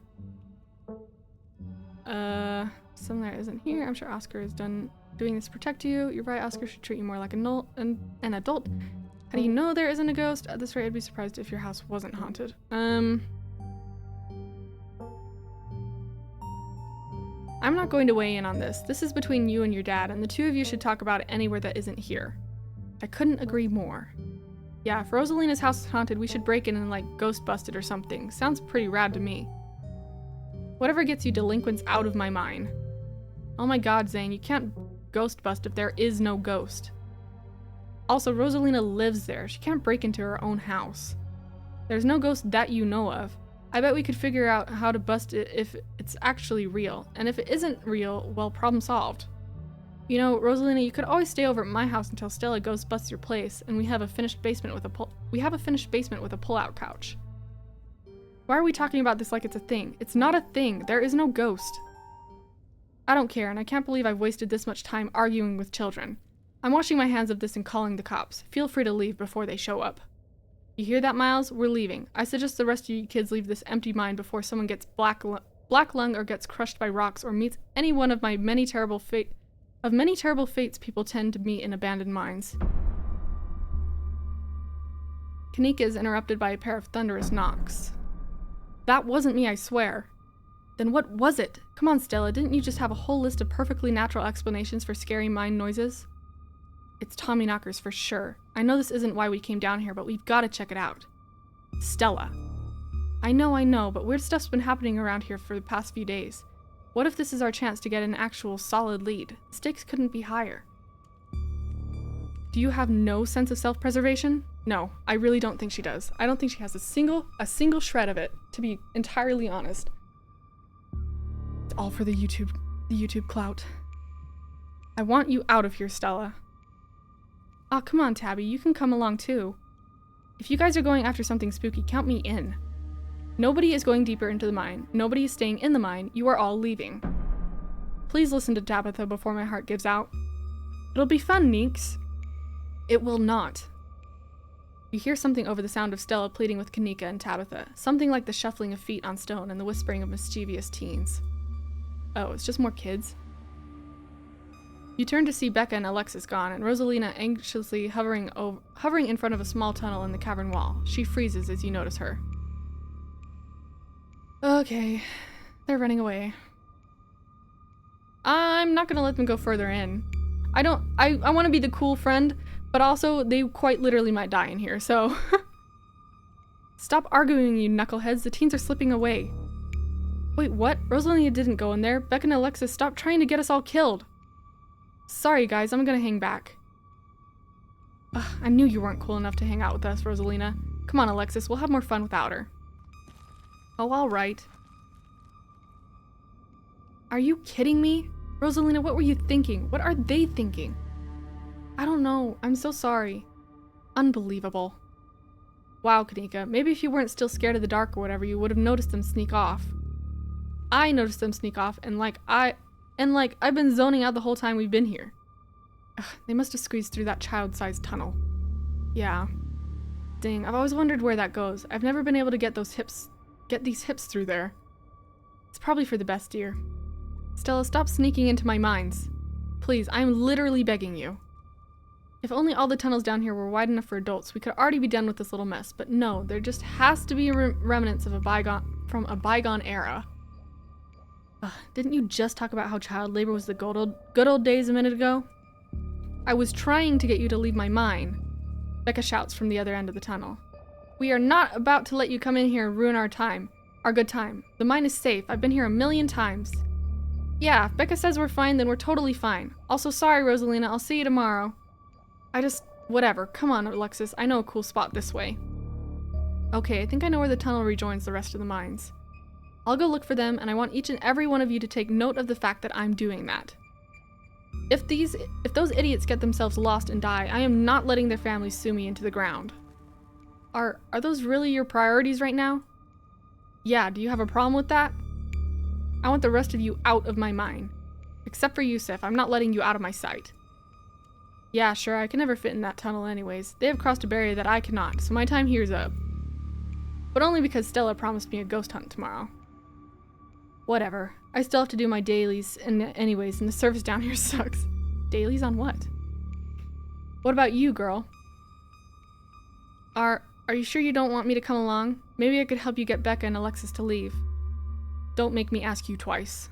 Something that isn't here. I'm sure Oscar is done doing this to protect you. You're right, Oscar should treat you more like an adult. How do you know there isn't a ghost? At this rate, I'd be surprised if your house wasn't haunted. I'm not going to weigh in on this. This is between you and your dad, and the two of you should talk about it anywhere that isn't here. I couldn't agree more. Yeah, if Rosalina's house is haunted, we should break in and ghost bust it or something. Sounds pretty rad to me. Whatever gets you delinquents out of my mine. Oh my god, Zane, you can't ghost bust if there is no ghost. Also, Rosalina lives there. She can't break into her own house. There's no ghost that you know of. I bet we could figure out how to bust it if it's actually real. And if it isn't real, well, problem solved. You know, Rosalina, you could always stay over at my house until Stella ghost busts your place, and we have a finished basement with a pull-out couch. Why are we talking about this like it's a thing? It's not a thing. There is no ghost. I don't care, and I can't believe I've wasted this much time arguing with children. I'm washing my hands of this and calling the cops. Feel free to leave before they show up. You hear that, Miles? We're leaving. I suggest the rest of you kids leave this empty mine before someone gets black lung or gets crushed by rocks or meets any one of my many terrible fates people tend to meet in abandoned mines. Kanika is interrupted by a pair of thunderous knocks. That wasn't me, I swear. Then what was it? Come on, Stella, didn't you just have a whole list of perfectly natural explanations for scary mine noises? It's Tommy knockers for sure. I know this isn't why we came down here, but we've got to check it out. Stella. I know, but weird stuff's been happening around here for the past few days. What if this is our chance to get an actual solid lead? Stakes couldn't be higher. Do you have no sense of self-preservation? No, I really don't think she does. I don't think she has a single shred of it, to be entirely honest. It's all for the YouTube clout. I want you out of here, Stella. Aw, come on, Tabby, you can come along too. If you guys are going after something spooky, count me in. Nobody is going deeper into the mine. Nobody is staying in the mine. You are all leaving. Please listen to Tabitha before my heart gives out. It'll be fun, Neeks. It will not. You hear something over the sound of Stella pleading with Kanika and Tabitha. Something like the shuffling of feet on stone and the whispering of mischievous teens. Oh, it's just more kids? You turn to see Becca and Alexis gone, and Rosalina anxiously hovering in front of a small tunnel in the cavern wall. She freezes as you notice her. Okay, they're running away. I'm not gonna let them go further in. I want to be the cool friend, but also they quite literally might die in here, so... Stop arguing, you knuckleheads. The teens are slipping away. Wait, what? Rosalina didn't go in there. Becca and Alexis, stop trying to get us all killed. Sorry, guys, I'm gonna hang back. Ugh, I knew you weren't cool enough to hang out with us, Rosalina. Come on, Alexis, we'll have more fun without her. Oh, all right. Are you kidding me? Rosalina, what were you thinking? What are they thinking? I don't know. I'm so sorry. Unbelievable. Wow, Kanika, maybe if you weren't still scared of the dark or whatever, you would have noticed them sneak off. I noticed them sneak off, and I've been zoning out the whole time we've been here. Ugh, they must have squeezed through that child-sized tunnel. Yeah. Dang, I've always wondered where that goes. I've never been able to get these hips through there. It's probably for the best, dear. Stella, stop sneaking into my mines. Please, I am literally begging you. If only all the tunnels down here were wide enough for adults, we could already be done with this little mess. But no, there just has to be remnants of a bygone era. Ugh, didn't you just talk about how child labor was the good old days a minute ago? I was trying to get you to leave my mine. Becca shouts from the other end of the tunnel. We are not about to let you come in here and ruin our good time. The mine is safe. I've been here 1,000,000 times. Yeah, if Becca says we're fine, then we're totally fine. Also, sorry, Rosalina, I'll see you tomorrow. Whatever. Come on, Alexis, I know a cool spot this way. Okay, I think I know where the tunnel rejoins the rest of the mines. I'll go look for them, and I want each and every one of you to take note of the fact that I'm doing that. If those idiots get themselves lost and die, I am not letting their families sue me into the ground. Are those really your priorities right now? Yeah, do you have a problem with that? I want the rest of you out of my mine. Except for Yusuf, I'm not letting you out of my sight. Yeah, sure, I can never fit in that tunnel anyways. They have crossed a barrier that I cannot, so my time here's up. But only because Stella promised me a ghost hunt tomorrow. Whatever. I still have to do my dailies anyways, and the service down here sucks. Dailies on what? What about you, girl? Are you sure you don't want me to come along? Maybe I could help you get Becca and Alexis to leave. Don't make me ask you twice.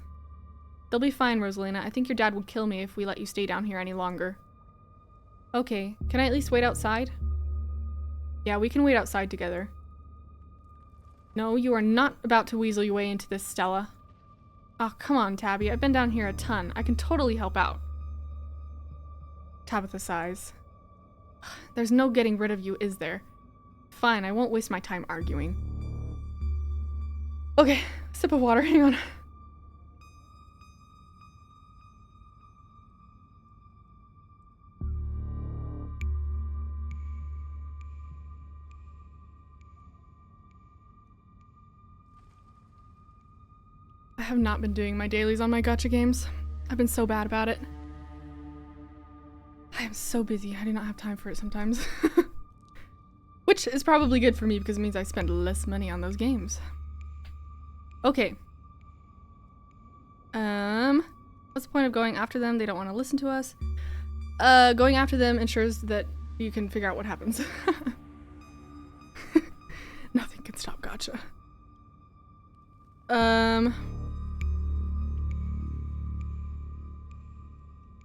They'll be fine, Rosalina. I think your dad would kill me if we let you stay down here any longer. Okay, can I at least wait outside? Yeah, we can wait outside together. No, you are not about to weasel your way into this, Stella. Oh, come on, Tabby. I've been down here a ton. I can totally help out. Tabitha sighs. There's no getting rid of you, is there? Fine, I won't waste my time arguing. Okay, sip of water, hang on. I have not been doing my dailies on my gacha games. I've been so bad about it. I am so busy, I do not have time for it sometimes. Which is probably good for me because it means I spend less money on those games. Okay. What's the point of going after them? They don't want to listen to us. Going after them ensures that you can figure out what happens. Nothing can stop gacha.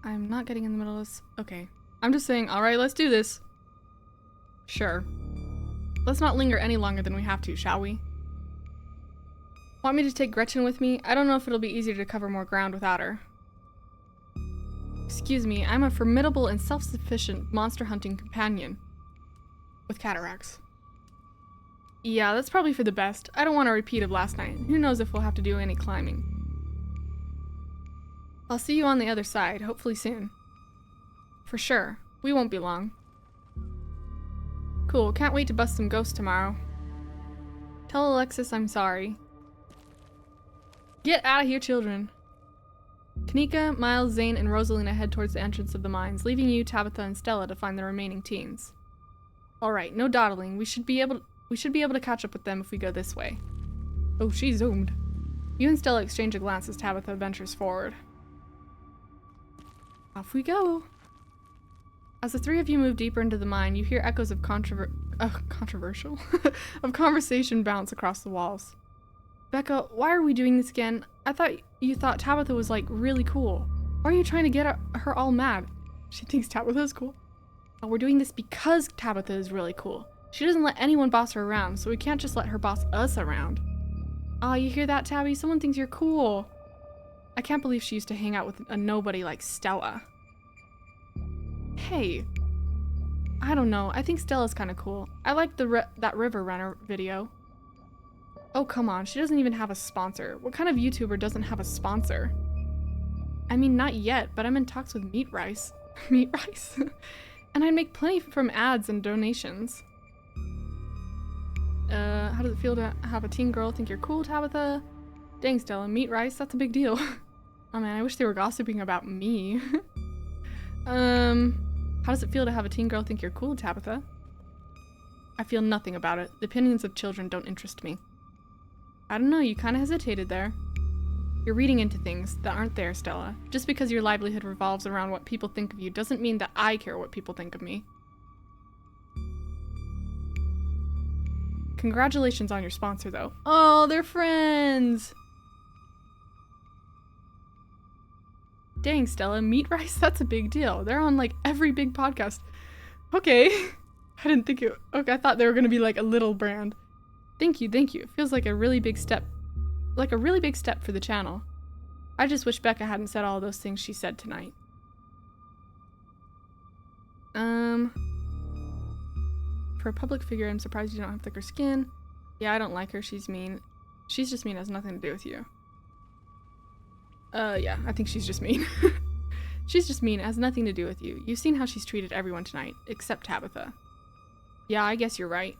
I'm not getting in the middle of this. Okay. I'm just saying, alright, let's do this. Sure. Let's not linger any longer than we have to, shall we? Want me to take Gretchen with me? I don't know if it'll be easier to cover more ground without her. Excuse me, I'm a formidable and self-sufficient monster-hunting companion. With cataracts. Yeah, that's probably for the best. I don't want a repeat of last night. Who knows if we'll have to do any climbing. I'll see you on the other side, hopefully soon. For sure. We won't be long. Cool, can't wait to bust some ghosts tomorrow. Tell Alexis I'm sorry. Get out of here, children. Kanika, Miles, Zane, and Rosalina head towards the entrance of the mines, leaving you, Tabitha, and Stella to find the remaining teens. Alright, no dawdling. We should be able to catch up with them if we go this way. Oh, she zoomed. You and Stella exchange a glance as Tabitha ventures forward. Off we go. As the three of you move deeper into the mine, you hear echoes of controversial of conversation bounce across the walls. Becca, why are we doing this again? I thought you thought Tabitha was like really cool. Why are you trying to get her all mad? She thinks Tabitha is cool. Oh, we're doing this because Tabitha is really cool. She doesn't let anyone boss her around, so we can't just let her boss us around. Aw, you hear that, Tabby? Someone thinks you're cool. I can't believe she used to hang out with a nobody like Stella. Hey. I don't know. I think Stella's kind of cool. I like that River Runner video. Oh, come on. She doesn't even have a sponsor. What kind of YouTuber doesn't have a sponsor? I mean, not yet, but I'm in talks with Meat Rice. Meat Rice? And I'd make plenty from ads and donations. How does it feel to have a teen girl think you're cool, Tabitha? Dang, Stella, Meat Rice, that's a big deal. Oh man, I wish they were gossiping about me. How does it feel to have a teen girl think you're cool, Tabitha? I feel nothing about it. The opinions of children don't interest me. I don't know, you kind of hesitated there. You're reading into things that aren't there, Stella. Just because your livelihood revolves around what people think of you doesn't mean that I care what people think of me. Congratulations on your sponsor, though. Oh, they're friends! Dang, Stella, Meat Rice, that's a big deal. They're on, like, every big podcast. Okay. I didn't think it... Okay, I thought they were gonna be, like, a little brand. Thank you, thank you. It feels like a really big step. Like a really big step for the channel. I just wish Becca hadn't said all those things she said tonight. For a public figure, I'm surprised you don't have thicker skin. Yeah, I don't like her. She's mean. She's just mean. Has nothing to do with you. Yeah, I think she's just mean. She's just mean. Has nothing to do with you. You've seen how she's treated everyone tonight, except Tabitha. Yeah, I guess you're right.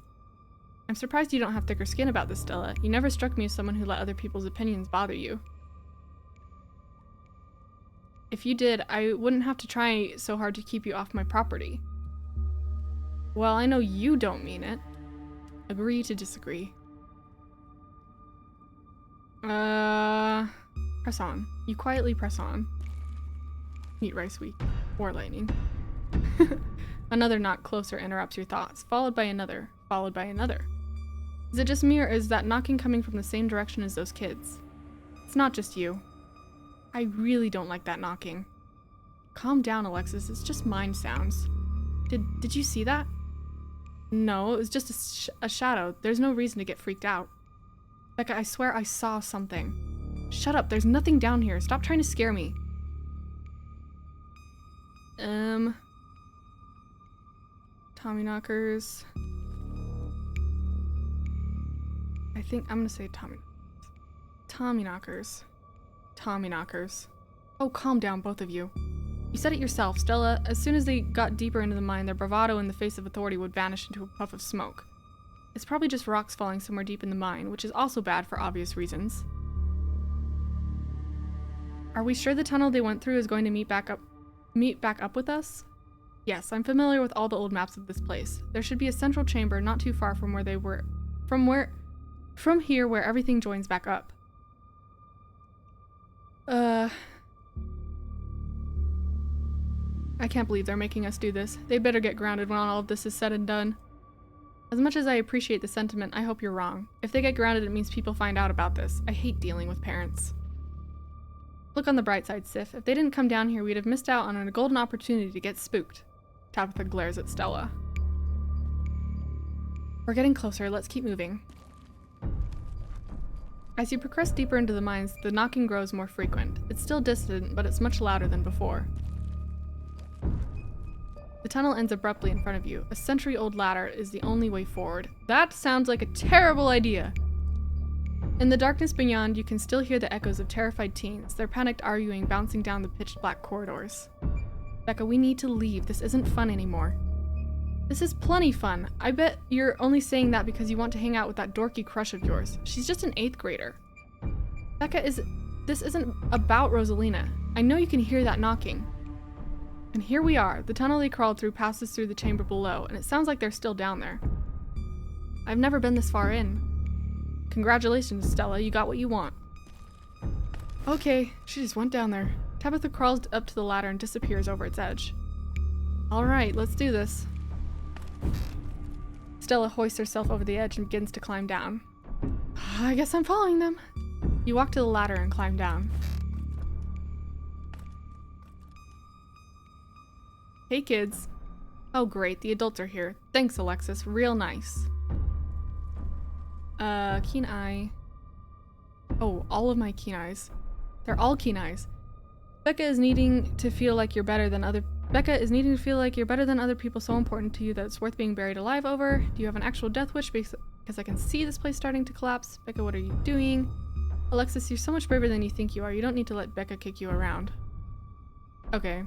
I'm surprised you don't have thicker skin about this, Stella. You never struck me as someone who let other people's opinions bother you. If you did, I wouldn't have to try so hard to keep you off my property. Well, I know you don't mean it. Agree to disagree. Press on. You quietly press on. Meat Rice Week. War Lightning. Another knock closer interrupts your thoughts, followed by another, followed by another. Is it just me, or is that knocking coming from the same direction as those kids? It's not just you. I really don't like that knocking. Calm down, Alexis. It's just mind sounds. Did you see that? No, it was just a shadow. There's no reason to get freaked out. Becca, I swear I saw something. Shut up. There's nothing down here. Stop trying to scare me. Tommyknockers. I think I'm gonna say Tommyknockers. Tommyknockers. Oh, calm down, both of you. You said it yourself, Stella. As soon as they got deeper into the mine, their bravado in the face of authority would vanish into a puff of smoke. It's probably just rocks falling somewhere deep in the mine, which is also bad for obvious reasons. Are we sure the tunnel they went through is going to meet back up with us? Yes, I'm familiar with all the old maps of this place. There should be a central chamber not too far from where they were. From here where everything joins back up. I can't believe they're making us do this. They better get grounded when all of this is said and done. As much as I appreciate the sentiment, I hope you're wrong. If they get grounded, it means people find out about this. I hate dealing with parents. Look on the bright side, Sif. If they didn't come down here, we'd have missed out on a golden opportunity to get spooked. Tabitha glares at Stella. We're getting closer. Let's keep moving. As you progress deeper into the mines, the knocking grows more frequent. It's still distant, but it's much louder than before. The tunnel ends abruptly in front of you. A century-old ladder is the only way forward. That sounds like a terrible idea. In the darkness beyond, you can still hear the echoes of terrified teens, their panicked arguing bouncing down the pitch-black corridors. Becca, we need to leave. This isn't fun anymore. This is plenty fun. I bet you're only saying that because you want to hang out with that dorky crush of yours. She's just an 8th grader. Becca, this isn't about Rosalina. I know you can hear that knocking. And here we are. The tunnel they crawled through passes through the chamber below, and it sounds like they're still down there. I've never been this far in. Congratulations, Stella, you got what you want. Okay, she just went down there. Tabitha crawls up to the ladder and disappears over its edge. Alright, let's do this. Stella hoists herself over the edge and begins to climb down. I guess I'm following them. You walk to the ladder and climb down. Hey kids. Oh great, the adults are here. Thanks, Alexis, real nice. Keen eye. Oh, all of my keen eyes. They're all keen eyes. Becca is needing to feel like you're better than other people so important to you that it's worth being buried alive over. Do you have an actual death wish? Because I can see this place starting to collapse. Becca, what are you doing? Alexis, you're so much braver than you think you are. You don't need to let Becca kick you around. Okay.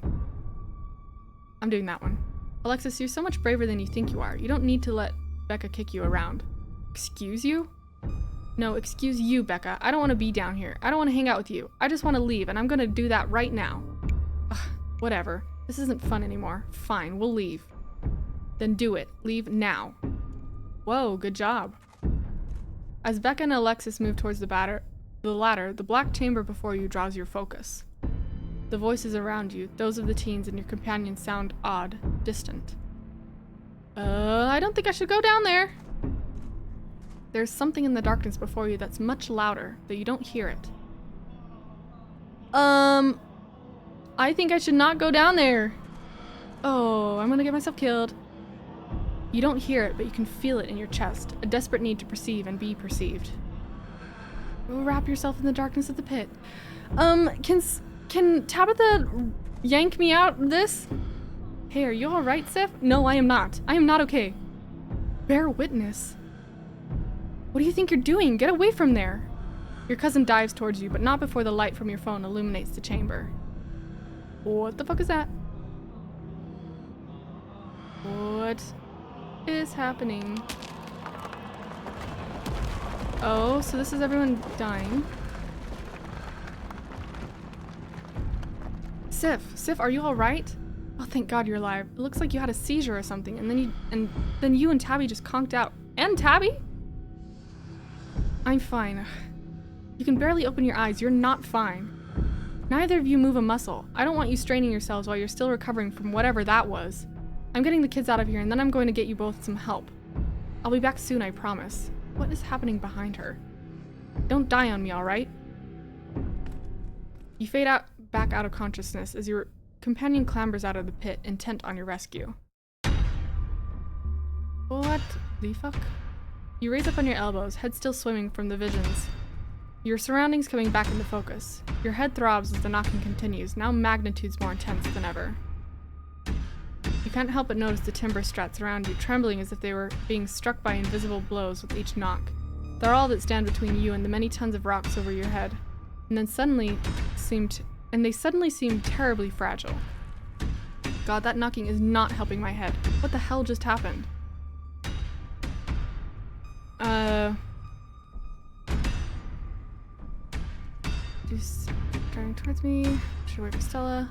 I'm doing that one. Alexis, you're so much braver than you think you are. You don't need to let Becca kick you around. Excuse you? No, excuse you, Becca. I don't want to be down here. I don't want to hang out with you. I just want to leave, and I'm gonna do that right now. Ugh, whatever. This isn't fun anymore. Fine, we'll leave. Then do it. Leave now. Whoa, good job. As Becca and Alexis move towards the ladder, the black chamber before you draws your focus. The voices around you, those of the teens and your companions, sound odd, distant. I don't think I should go down there. There's something in the darkness before you that's much louder, though you don't hear it. I think I should not go down there. Oh, I'm gonna get myself killed. You don't hear it, but you can feel it in your chest, a desperate need to perceive and be perceived. Go wrap yourself in the darkness of the pit. Can Tabitha yank me out of this? Hey, are you alright, Sif? No, I am not. I am not okay. Bear witness. What do you think you're doing? Get away from there. Your cousin dives towards you, but not before the light from your phone illuminates the chamber. What the fuck is that? What is happening? Oh, so this is everyone dying. Sif, are you alright? Oh, thank God you're alive. It looks like you had a seizure or something, and then you and Tabby just conked out. And Tabby? I'm fine. You can barely open your eyes. You're not fine. Neither of you move a muscle. I don't want you straining yourselves while you're still recovering from whatever that was. I'm getting the kids out of here, and then I'm going to get you both some help. I'll be back soon, I promise. What is happening behind her? Don't die on me, alright? You fade back out of consciousness as your companion clambers out of the pit, intent on your rescue. What the fuck? You raise up on your elbows, head still swimming from the visions. Your surroundings coming back into focus. Your head throbs as the knocking continues, now magnitudes more intense than ever. You can't help but notice the timber struts around you, trembling as if they were being struck by invisible blows with each knock. They're all that stand between you and the many tons of rocks over your head. And they suddenly seem terribly fragile. God, that knocking is not helping my head. What the hell just happened? Just driving towards me. Should wait for Stella.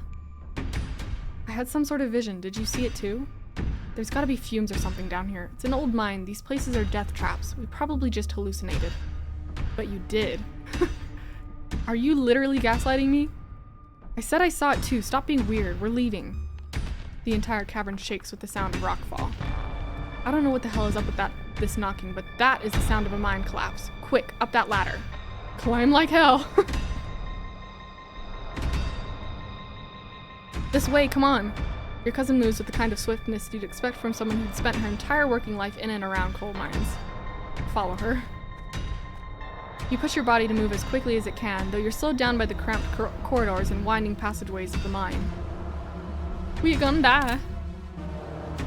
I had some sort of vision. Did you see it too? There's gotta be fumes or something down here. It's an old mine. These places are death traps. We probably just hallucinated. But you did. Are you literally gaslighting me? I said I saw it too. Stop being weird. We're leaving. The entire cavern shakes with the sound of rockfall. I don't know what the hell is up with this knocking, but that is the sound of a mine collapse. Quick, up that ladder. Climb like hell. This way, come on. Your cousin moves with the kind of swiftness you'd expect from someone who'd spent her entire working life in and around coal mines. Follow her. You push your body to move as quickly as it can, though you're slowed down by the cramped corridors and winding passageways of the mine. We gonna die.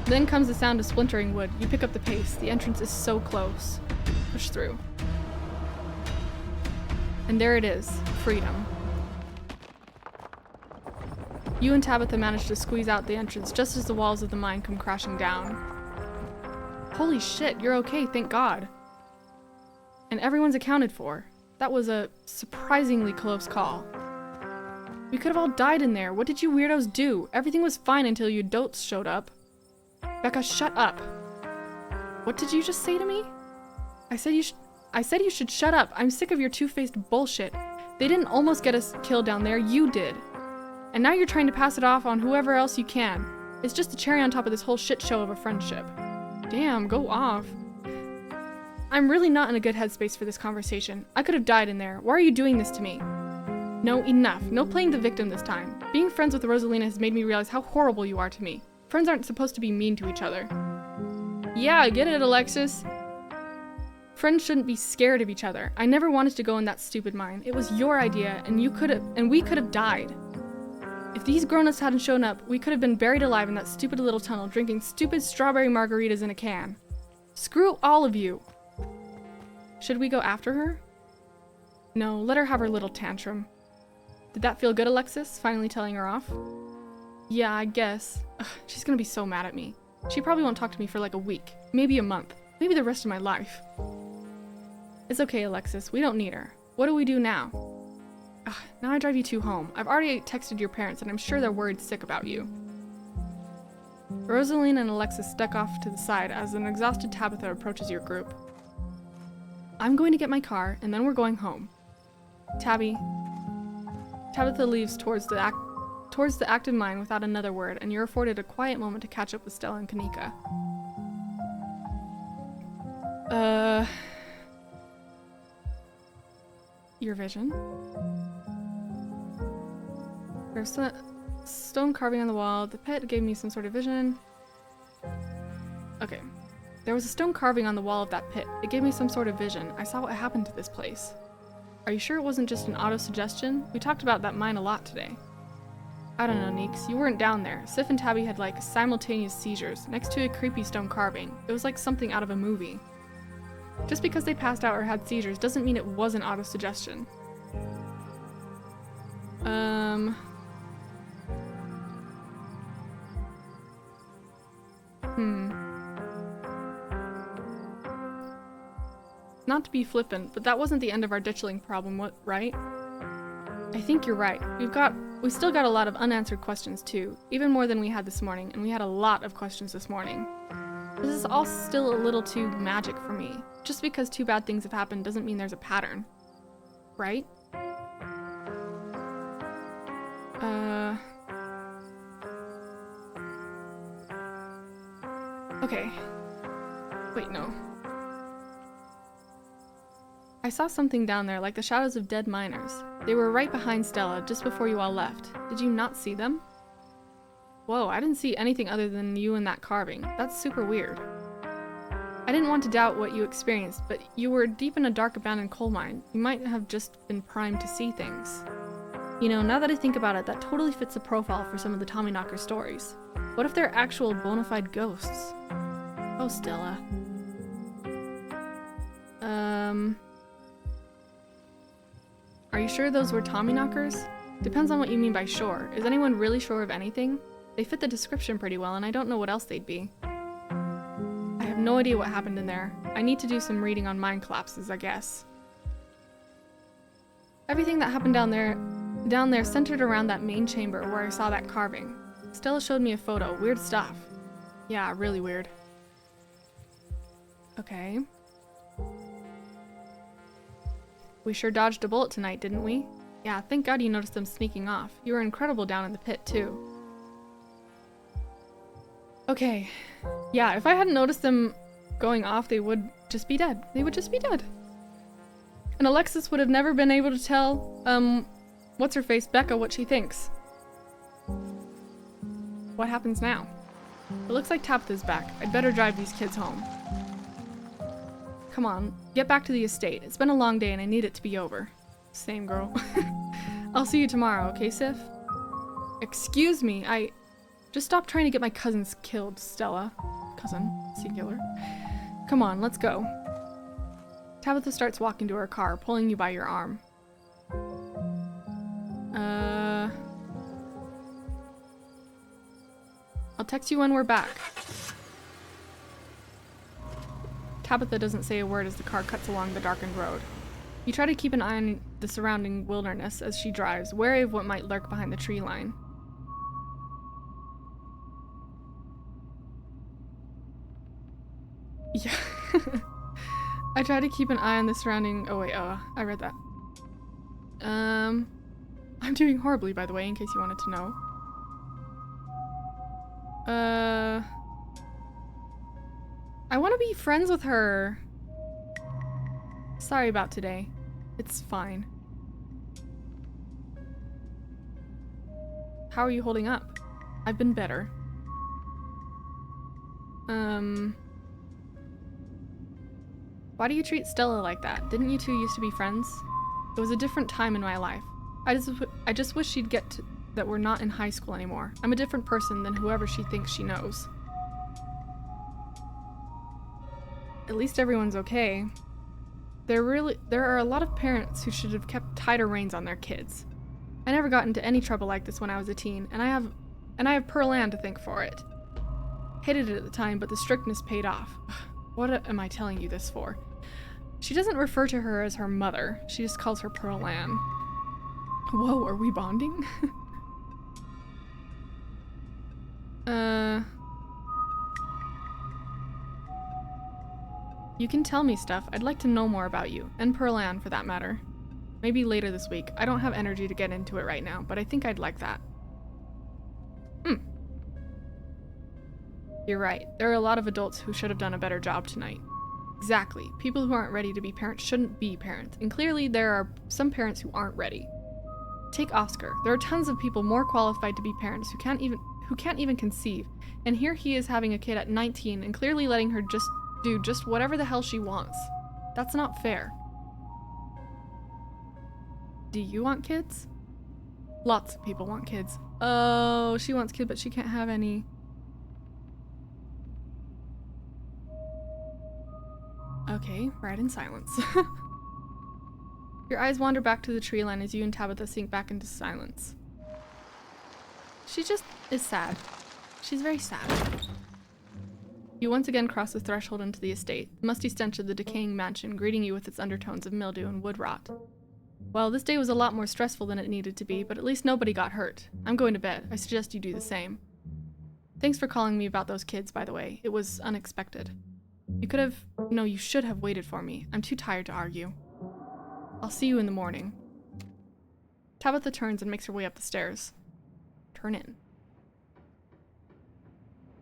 Then comes the sound of splintering wood. You pick up the pace. The entrance is so close. Push through. And there it is, freedom. You and Tabitha managed to squeeze out the entrance just as the walls of the mine come crashing down. Holy shit, you're okay, thank God. And everyone's accounted for. That was a surprisingly close call. We could have all died in there. What did you weirdos do? Everything was fine until you dolts showed up. Becca, shut up. What did you just say to me? I said you should shut up. I'm sick of your two-faced bullshit. They didn't almost get us killed down there, you did. And now you're trying to pass it off on whoever else you can. It's just the cherry on top of this whole shit show of a friendship. Damn, go off. I'm really not in a good headspace for this conversation. I could have died in there. Why are you doing this to me? No, enough. No playing the victim this time. Being friends with Rosalina has made me realize how horrible you are to me. Friends aren't supposed to be mean to each other. Yeah, I get it, Alexis. Friends shouldn't be scared of each other. I never wanted to go in that stupid mine. It was your idea, and we could have died. If these grown-ups hadn't shown up, we could have been buried alive in that stupid little tunnel, drinking stupid strawberry margaritas in a can. Screw all of you. Should we go after her? No, let her have her little tantrum. Did that feel good, Alexis? Finally telling her off? Yeah, I guess. Ugh, she's gonna be so mad at me. She probably won't talk to me for like a week, maybe a month, maybe the rest of my life. It's okay, Alexis. We don't need her. What do we do now? Ugh, now I drive you two home. I've already texted your parents, and I'm sure they're worried sick about you. Rosaline and Alexis step off to the side as an exhausted Tabitha approaches your group. I'm going to get my car, and then we're going home. Tabitha leaves towards the active mine without another word, and you're afforded a quiet moment to catch up with Stella and Kanika. Your vision? There's a stone carving on the wall. The pit gave me some sort of vision. Okay. There was a stone carving on the wall of that pit. It gave me some sort of vision. I saw what happened to this place. Are you sure it wasn't just an auto-suggestion? We talked about that mine a lot today. I don't know, Neeks. You weren't down there. Sif and Tabby had like simultaneous seizures next to a creepy stone carving. It was like something out of a movie. Just because they passed out or had seizures doesn't mean it wasn't auto-suggestion. Not to be flippant, but that wasn't the end of our ditchling problem, right? I think you're right. We still got a lot of unanswered questions too, even more than we had this morning, and we had a lot of questions this morning. This is all still a little too magic for me. Just because two bad things have happened doesn't mean there's a pattern. Right? Okay. Wait, no. I saw something down there, like the shadows of dead miners. They were right behind Stella, just before you all left. Did you not see them? Whoa, I didn't see anything other than you and that carving. That's super weird. I didn't want to doubt what you experienced, but you were deep in a dark abandoned coal mine. You might have just been primed to see things. You know, now that I think about it, that totally fits the profile for some of the Tommyknocker stories. What if they're actual bona fide ghosts? Oh, Stella. Are you sure those were Tommyknockers? Depends on what you mean by sure. Is anyone really sure of anything? They fit the description pretty well, and I don't know what else they'd be. I have no idea what happened in there. I need to do some reading on mine collapses, I guess. Everything that happened down there centered around that main chamber where I saw that carving. Stella showed me a photo. Weird stuff. Yeah, really weird. Okay. We sure dodged a bullet tonight, didn't we? Yeah, thank God you noticed them sneaking off. You were incredible down in the pit, too. Okay. Yeah, if I hadn't noticed them going off, they would just be dead. They would just be dead. And Alexis would have never been able to tell, what's-her-face, Becca, what she thinks. What happens now? It looks like Tabitha's back. I'd better drive these kids home. Come on, get back to the estate. It's been a long day and I need it to be over. Same, girl. I'll see you tomorrow, okay, Sif? Excuse me, Just stop trying to get my cousins killed, Stella. Cousin, singular. Come on, let's go. Tabitha starts walking to her car, pulling you by your arm. I'll text you when we're back. Tabitha doesn't say a word as the car cuts along the darkened road. You try to keep an eye on the surrounding wilderness as she drives, wary of what might lurk behind the tree line. Yeah. I try to keep an eye on the surrounding... Oh wait, I read that. I'm doing horribly, by the way, in case you wanted to know. I want to be friends with her. Sorry about today. It's fine. How are you holding up? I've been better. Why do you treat Stella like that? Didn't you two used to be friends? It was a different time in my life. I just wish she'd get to that we're not in high school anymore. I'm a different person than whoever she thinks she knows. At least everyone's okay. There are a lot of parents who should have kept tighter reins on their kids. I never got into any trouble like this when I was a teen, and I have Pearl Ann to thank for it. Hated it at the time, but the strictness paid off. What am I telling you this for? She doesn't refer to her as her mother. She just calls her Pearl Ann. Whoa, are we bonding? You can tell me stuff. I'd like to know more about you, and Pearl Ann for that matter. Maybe later this week. I don't have energy to get into it right now, but I think I'd like that. You're right. There are a lot of adults who should have done a better job tonight. Exactly. People who aren't ready to be parents shouldn't be parents, and clearly there are some parents who aren't ready. Take Oscar. There are tons of people more qualified to be parents who can't even conceive, and here he is having a kid at 19 and clearly letting her just do just whatever the hell she wants. That's not fair. Do you want kids? Lots of people want kids. Oh, she wants kids, but she can't have any. Okay, right in silence. Your eyes wander back to the tree line as you and Tabitha sink back into silence. She just is sad. She's very sad. You once again cross the threshold into the estate, the musty stench of the decaying mansion greeting you with its undertones of mildew and wood rot. Well, this day was a lot more stressful than it needed to be, but at least nobody got hurt. I'm going to bed. I suggest you do the same. Thanks for calling me about those kids, by the way. It was unexpected. You should have waited for me. I'm too tired to argue. I'll see you in the morning. Tabitha turns and makes her way up the stairs. Turn in.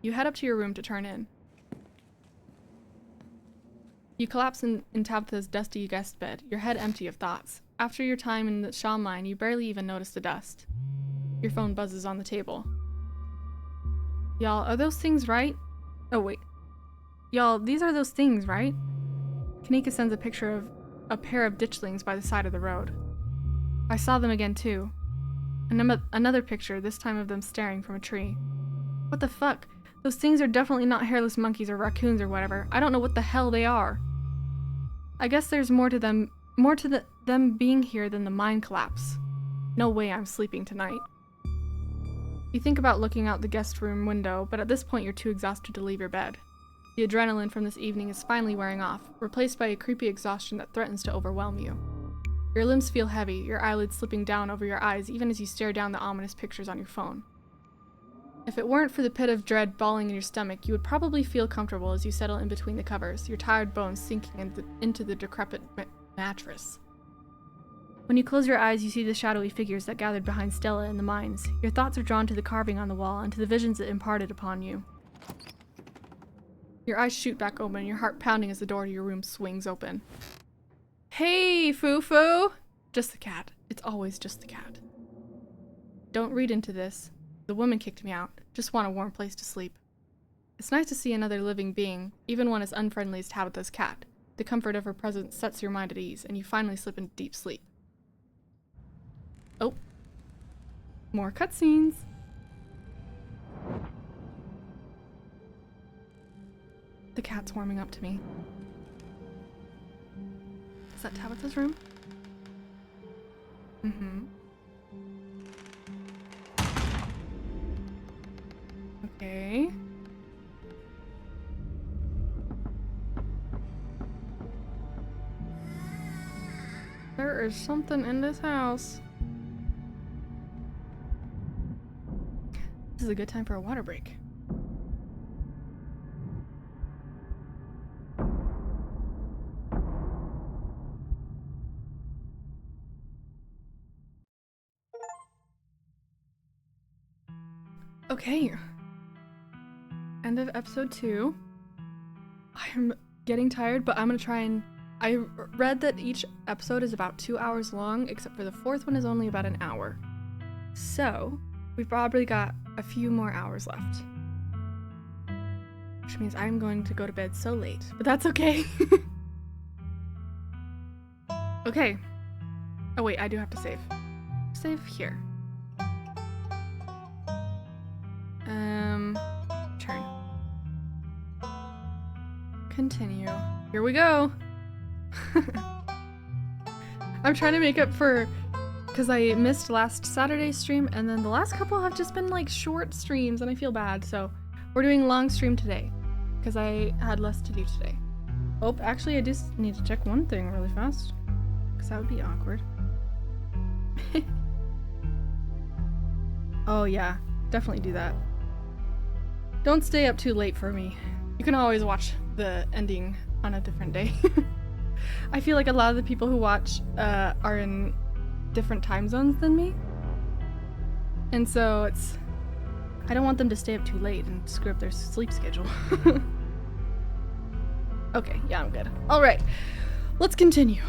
You head up to your room to turn in. You collapse in Tabitha's dusty guest bed, your head empty of thoughts. After your time in the Shaw mine, you barely even notice the dust. Your phone buzzes on the table. Y'all, are those things right? Oh, wait. Y'all, these are those things, right? Kanika sends a picture of a pair of ditchlings by the side of the road. I saw them again, too. Another picture, this time of them staring from a tree. What the fuck? Those things are definitely not hairless monkeys or raccoons or whatever. I don't know what the hell they are. I guess there's more to them being here than the mine collapse. No way I'm sleeping tonight. You think about looking out the guest room window, but at this point you're too exhausted to leave your bed. The adrenaline from this evening is finally wearing off, replaced by a creepy exhaustion that threatens to overwhelm you. Your limbs feel heavy, your eyelids slipping down over your eyes even as you stare down the ominous pictures on your phone. If it weren't for the pit of dread balling in your stomach, you would probably feel comfortable as you settle in between the covers, your tired bones sinking into the decrepit mattress. When you close your eyes, you see the shadowy figures that gathered behind Stella in the mines. Your thoughts are drawn to the carving on the wall and to the visions it imparted upon you. Your eyes shoot back open, your heart pounding as the door to your room swings open. Hey, Foo-Foo! Just the cat. It's always just the cat. Don't read into this. The woman kicked me out. Just want a warm place to sleep. It's nice to see another living being, even one as unfriendly as Tabitha's cat. The comfort of her presence sets your mind at ease, and you finally slip into deep sleep. Oh. More cutscenes. The cat's warming up to me. Is that Tabitha's room? Mm-hmm. Okay. There is something in this house. This is a good time for a water break. Okay. End of episode 2. I'm getting tired, but I'm gonna try and... I read that each episode is about 2 hours long, except for the 4th one is only about an hour. So, we've probably got a few more hours left. Which means I'm going to go to bed so late, but that's okay. Okay. Oh wait, I do have to save. Save here. Turn. Continue. Here we go. I'm trying to make up for, because I missed last Saturday's stream, and then the last couple have just been like short streams, and I feel bad, so we're doing long stream today, because I had less to do today. Oh, actually I just need to check one thing really fast, because that would be awkward. Oh yeah, definitely do that. Don't stay up too late for me. You can always watch the ending on a different day. I feel like a lot of the people who watch are in different time zones than me. And so it's... I don't want them to stay up too late and screw up their sleep schedule. Okay, yeah, I'm good. Alright, let's continue.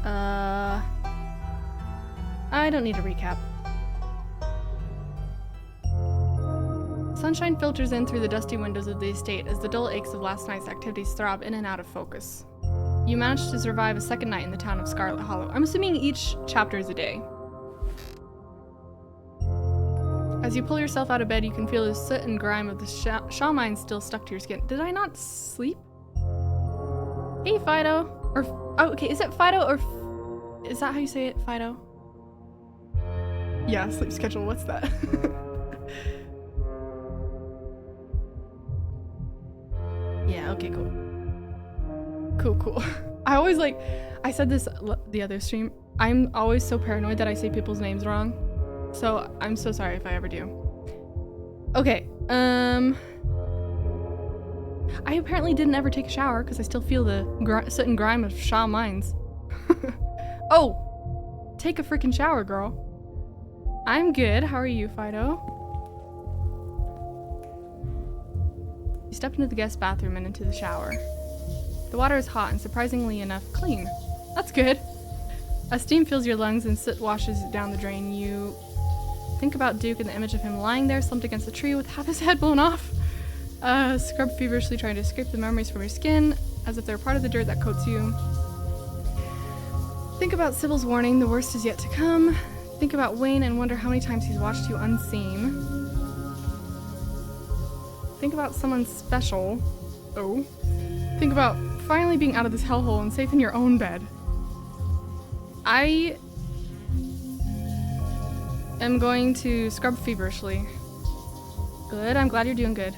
I don't need a recap. Sunshine filters in through the dusty windows of the estate as the dull aches of last night's activities throb in and out of focus. You manage to survive a second night in the town of Scarlet Hollow. I'm assuming each chapter is a day. As you pull yourself out of bed, you can feel the soot and grime of the shaw mine still stuck to your skin. Did I not sleep? Hey, Fido. Or, oh, okay, is it Fido or... Is that how you say it, Fido? Yeah, sleep schedule, what's that? Yeah, okay, cool. Cool. I always like, I said this the other stream, I'm always so paranoid that I say people's names wrong. So I'm so sorry if I ever do. Okay, I apparently didn't ever take a shower because I still feel the soot and grime of Shaw Mines. Oh, take a freaking shower, girl. I'm good. How are you, Fido? You step into the guest bathroom and into the shower. The water is hot and surprisingly enough clean. That's good. As steam fills your lungs and soot washes down the drain, you think about Duke and the image of him lying there slumped against a tree with half his head blown off. Scrub feverishly trying to scrape the memories from your skin as if they're part of the dirt that coats you. Think about Sybil's warning, the worst is yet to come. Think about Wayne and wonder how many times he's watched you unseen. Think about someone special. Oh. Think about finally being out of this hellhole and safe in your own bed. I am going to scrub feverishly. Good, I'm glad you're doing good.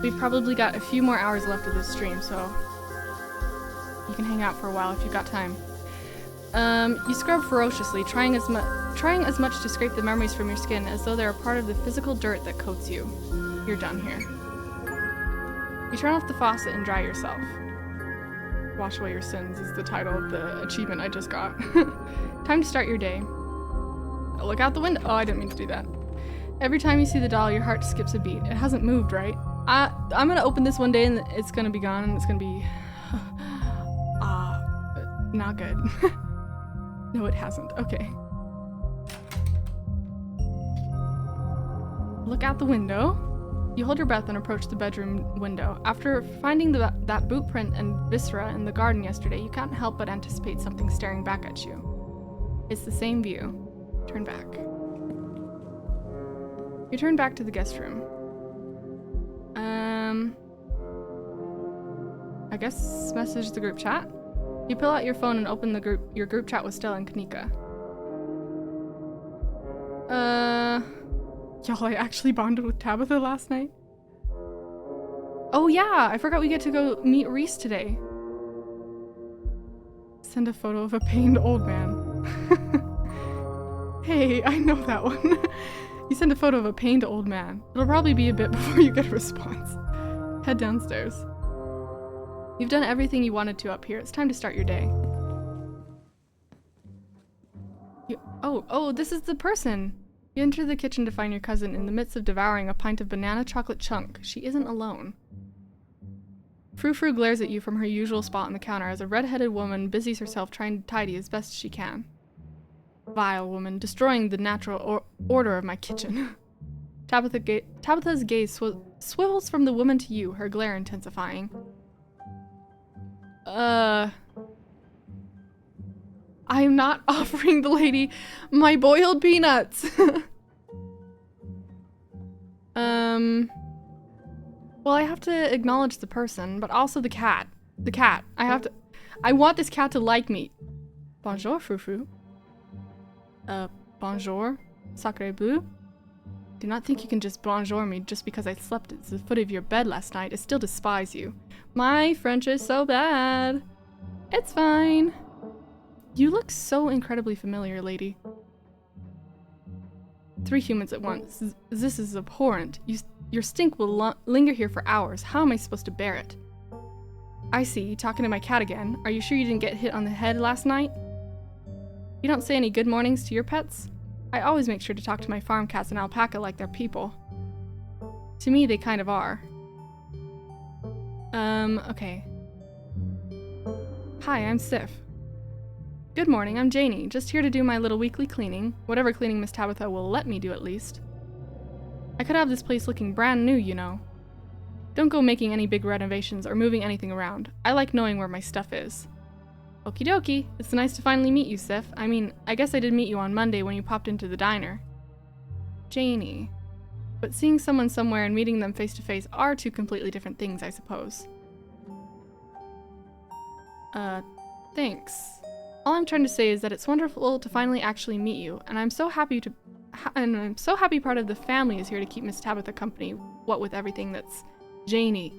We've probably got a few more hours left of this stream, so you can hang out for a while if you've got time. You scrub ferociously, trying as much to scrape the memories from your skin as though they're a part of the physical dirt that coats you. You're done here. You turn off the faucet and dry yourself. Wash away your sins is the title of the achievement I just got. Time to start your day. Look out the window. Oh, I didn't mean to do that. Every time you see the doll, your heart skips a beat. It hasn't moved, right? I'm gonna open this one day and it's gonna be gone and it's gonna be... not good. No, it hasn't. Okay. Look out the window. You hold your breath and approach the bedroom window. After finding that boot print and viscera in the garden yesterday, you can't help but anticipate something staring back at you. It's the same view. Turn back. You turn back to the guest room. I guess message the group chat? You pull out your phone and open your group chat with Stella and Kanika. Y'all, I actually bonded with Tabitha last night. Oh yeah, I forgot we get to go meet Reese today. Send a photo of a pained old man. Hey, I know that one. You send a photo of a pained old man. It'll probably be a bit before you get a response. Head downstairs. You've done everything you wanted to up here. It's time to start your day. Oh, this is the person. You enter the kitchen to find your cousin in the midst of devouring a pint of banana chocolate chunk. She isn't alone. Frou-Frou glares at you from her usual spot on the counter as a red-headed woman busies herself trying to tidy as best she can. Vile woman, destroying the natural order of my kitchen. Tabitha's gaze swivels from the woman to you, her glare intensifying. I am not offering the lady my boiled peanuts. Well, I have to acknowledge the person, but also the cat. The cat. I want this cat to like me. Bonjour, Frou-Frou. Bonjour, Sacre Bleu. Do not think you can just bonjour me just because I slept at the foot of your bed last night. I still despise you. My French is so bad. It's fine. You look so incredibly familiar, lady. 3 humans at once. This is abhorrent. Your stink will linger here for hours. How am I supposed to bear it? I see. Talking to my cat again. Are you sure you didn't get hit on the head last night? You don't say any good mornings to your pets? I always make sure to talk to my farm cats and alpaca like they're people. To me, they kind of are. Okay. Hi, I'm Sif. Good morning, I'm Janie. Just here to do my little weekly cleaning. Whatever cleaning Miss Tabitha will let me do at least. I could have this place looking brand new, you know. Don't go making any big renovations or moving anything around. I like knowing where my stuff is. Okie dokie. It's nice to finally meet you, Sif. I mean, I guess I did meet you on Monday when you popped into the diner. Janie. But seeing someone somewhere and meeting them face to face are 2 completely different things, I suppose. Thanks. All I'm trying to say is that it's wonderful to finally actually meet you, and I'm so happy part of the family is here to keep Miss Tabitha company, what with everything that's Janie.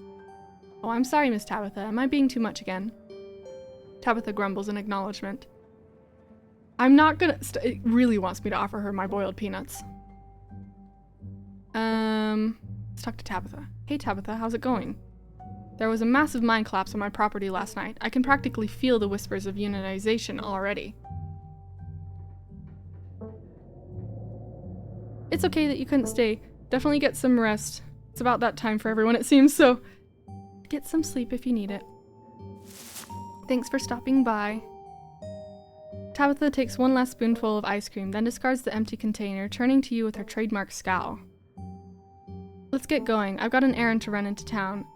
Oh, I'm sorry, Miss Tabitha. Am I being too much again? Tabitha grumbles in acknowledgement. I'm not gonna... it really wants me to offer her my boiled peanuts. Let's talk to Tabitha. Hey, Tabitha, how's it going? There was a massive mine collapse on my property last night. I can practically feel the whispers of unionization already. It's okay that you couldn't stay. Definitely get some rest. It's about that time for everyone, it seems, so get some sleep if you need it. Thanks for stopping by. Tabitha takes one last spoonful of ice cream, then discards the empty container, turning to you with her trademark scowl. Let's get going. I've got an errand to run in town,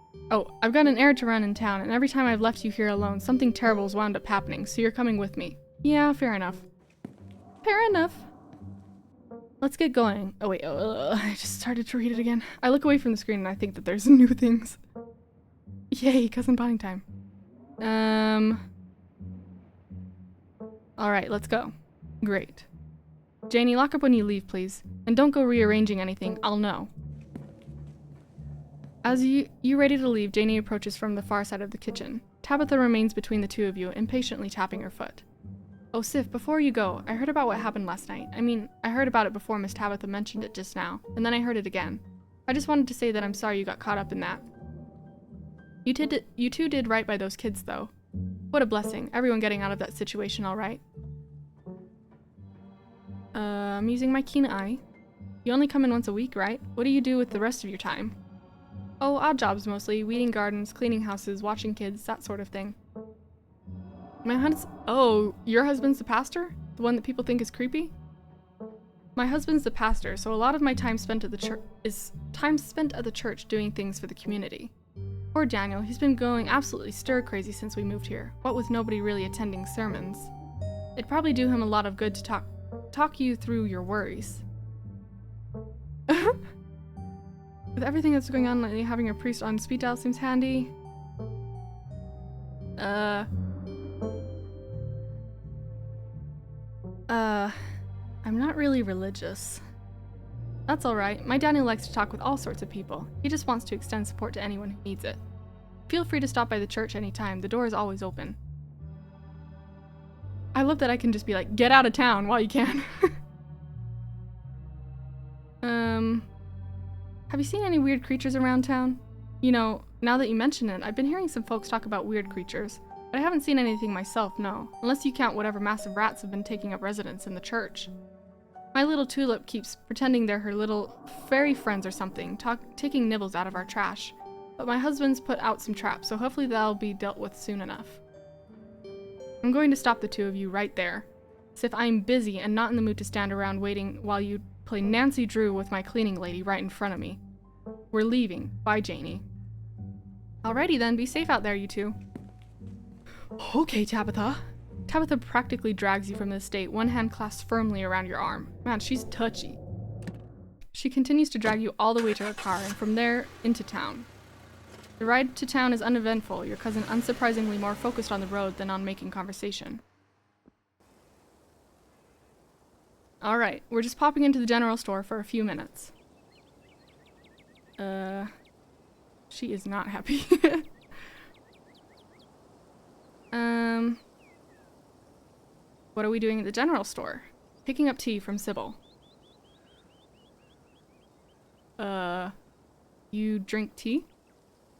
and every time I've left you here alone, something terrible's wound up happening, so you're coming with me. Yeah, fair enough. Fair enough. Let's get going. Oh wait, I just started to read it again. I look away from the screen and I think that there's new things. Yay, cousin bonding time. Alright, let's go. Great. Janie, lock up when you leave, please. And don't go rearranging anything, I'll know. As you ready to leave, Janie approaches from the far side of the kitchen. Tabitha remains between the two of you, impatiently tapping her foot. Oh, Sif, before you go, I heard about what happened last night. I mean, I heard about it before Miss Tabitha mentioned it just now, and then I heard it again. I just wanted to say that I'm sorry you got caught up in that. You two did right by those kids, though. What a blessing, everyone getting out of that situation all right. I'm using my keen eye. You only come in once a week, right? What do you do with the rest of your time? Oh, odd jobs mostly. Weeding gardens, cleaning houses, watching kids, that sort of thing. Oh, your husband's the pastor? The one that people think is creepy? My husband's the pastor, so a lot of my time spent at the church is time spent at the church doing things for the community. Poor Daniel, he's been going absolutely stir-crazy since we moved here, what with nobody really attending sermons. It'd probably do him a lot of good to talk you through your worries. With everything that's going on lately, having a priest on speed dial seems handy. I'm not really religious. That's alright. My daddy likes to talk with all sorts of people. He just wants to extend support to anyone who needs it. Feel free to stop by the church anytime. The door is always open. I love that I can just be like, get out of town while you can. Have you seen any weird creatures around town? You know, now that you mention it, I've been hearing some folks talk about weird creatures, but I haven't seen anything myself, no. Unless you count whatever massive rats have been taking up residence in the church. My little tulip keeps pretending they're her little fairy friends or something, taking nibbles out of our trash. But my husband's put out some traps, so hopefully that'll be dealt with soon enough. I'm going to stop the two of you right there. As if I'm busy and not in the mood to stand around waiting while you play Nancy Drew with my cleaning lady right in front of me. We're leaving. Bye, Janie. Alrighty then, be safe out there, you two. Okay, Tabitha. Tabitha practically drags you from the estate, one hand clasped firmly around your arm. Man, she's touchy. She continues to drag you all the way to her car, and from there, into town. The ride to town is uneventful, your cousin unsurprisingly more focused on the road than on making conversation. Alright, we're just popping into the general store for a few minutes. She is not happy. What are we doing at the general store? Picking up tea from Sybil. You drink tea?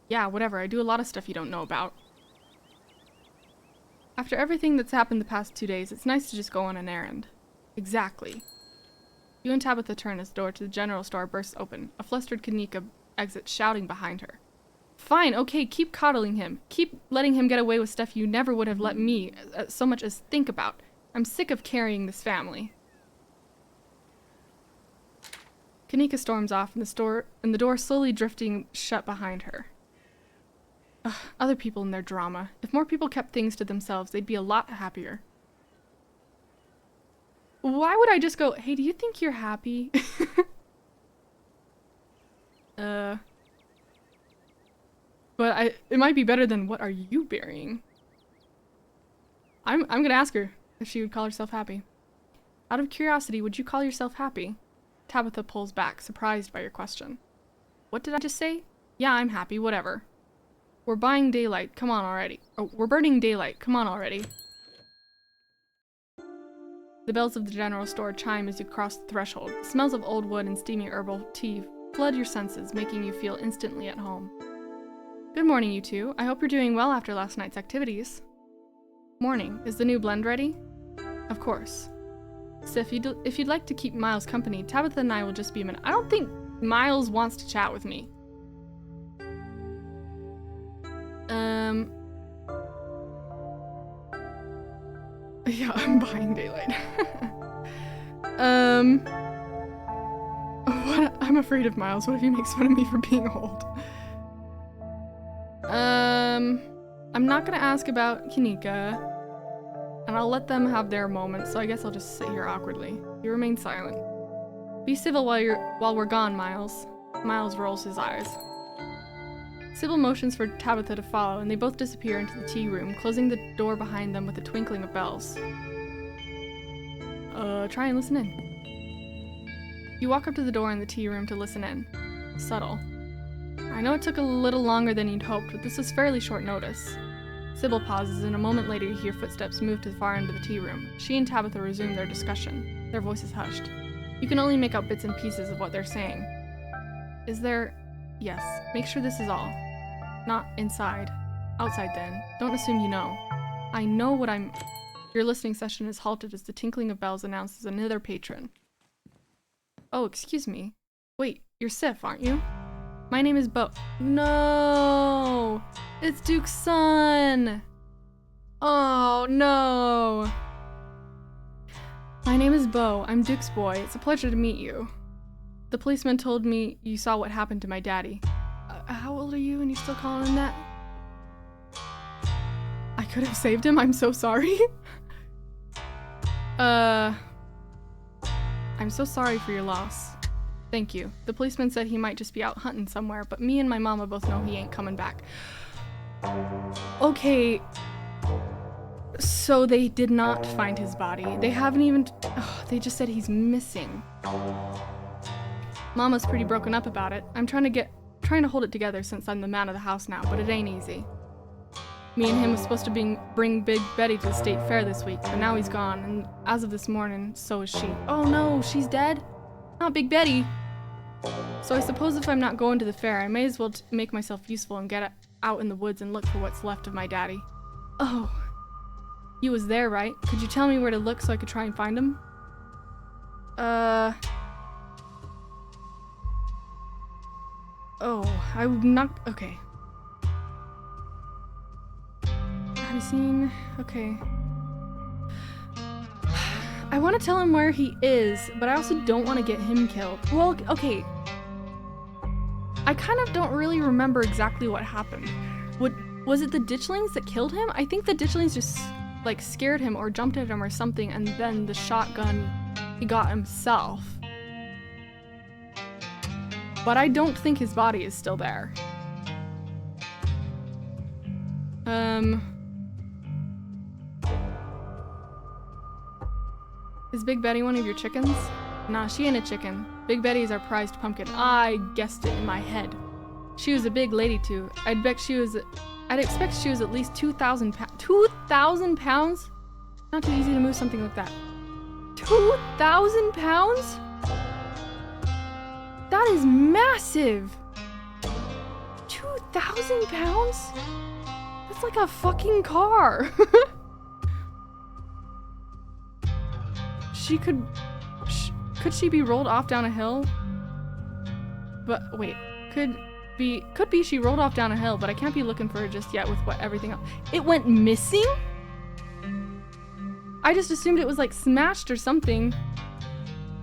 Yeah, whatever, I do a lot of stuff you don't know about. After everything that's happened the past 2 days, it's nice to just go on an errand. Exactly. You and Tabitha turn as the door to the general store bursts open. A flustered Kanika exits, shouting behind her. Fine, okay, keep coddling him. Keep letting him get away with stuff you never would have let me so much as think about. I'm sick of carrying this family. Kanika storms off and the door slowly drifting shut behind her. Ugh, other people and their drama. If more people kept things to themselves, they'd be a lot happier. Why would I just go, hey, do you think you're happy? But it might be better than, what are you burying? I'm gonna ask her if she would call herself happy. Out of curiosity, would you call yourself happy? Tabitha pulls back, surprised by your question. What did I just say? Yeah, I'm happy, whatever. We're buying daylight, come on already. Oh, we're burning daylight, come on already. The bells of the general store chime as you cross the threshold. The smells of old wood and steamy herbal tea flood your senses, making you feel instantly at home. Good morning, you two. I hope you're doing well after last night's activities. Morning. Is the new blend ready? Of course. So if you'd like to keep Miles company, Tabitha and I will just be a minute. I don't think Miles wants to chat with me. Yeah, I'm buying daylight. What? I'm afraid of Miles. What if he makes fun of me for being old? I'm not gonna ask about Kanika, and I'll let them have their moment, so I guess I'll just sit here awkwardly. You remain silent. Be civil while we're gone, Miles. Miles rolls his eyes. Sybil motions for Tabitha to follow, and they both disappear into the tea room, closing the door behind them with a twinkling of bells. Try and listen in. You walk up to the door in the tea room to listen in. Subtle. I know it took a little longer than you'd hoped, but this was fairly short notice. Sybil pauses, and a moment later you hear footsteps move to the far end of the tea room. She and Tabitha resume their discussion, their voices hushed. You can only make out bits and pieces of what they're saying. Is there... Yes, make sure this is all. Not inside. Outside then. Don't assume you know. I know what I'm... Your listening session is halted as the tinkling of bells announces another patron. Oh, excuse me. Wait, you're Sif, aren't you? My name is Bo. No! It's Duke's son! Oh, no! My name is Bo. I'm Duke's boy. It's a pleasure to meet you. The policeman told me you saw what happened to my daddy. How old are you and you're still calling him that? I could have saved him. I'm so sorry. I'm so sorry for your loss. Thank you. The policeman said he might just be out hunting somewhere, but me and my mama both know he ain't coming back. Okay. So they did not find his body. They haven't even... they just said he's missing. Mama's pretty broken up about it. I'm trying to hold it together since I'm the man of the house now, but it ain't easy. Me and him was supposed to bring Big Betty to the state fair this week, but now he's gone, and as of this morning, so is she. Oh no, she's dead? Not Big Betty. So I suppose if I'm not going to the fair, I may as well make myself useful and get out in the woods and look for what's left of my daddy. Oh. You was there, right? Could you tell me where to look so I could try and find him? Oh, I'm not... Okay. Have you seen... Okay. I want to tell him where he is, but I also don't want to get him killed. Well, okay. I kind of don't really remember exactly what happened. Was it the ditchlings that killed him? I think the ditchlings just, like, scared him or jumped at him or something, and then the shotgun he got himself. But I don't think his body is still there. Is Big Betty one of your chickens? Nah, she ain't a chicken. Big Betty is our prized pumpkin. I guessed it in my head. She was a big lady too. I'd expect she was at least 2,000 pounds. 2,000 pounds? Not too easy to move something like that. 2,000 pounds? That is massive! 2,000 pounds? That's like a fucking car! Could she be rolled off down a hill? But wait, could be she rolled off down a hill, but I can't be looking for her just yet with everything else. It went missing? I just assumed it was like smashed or something.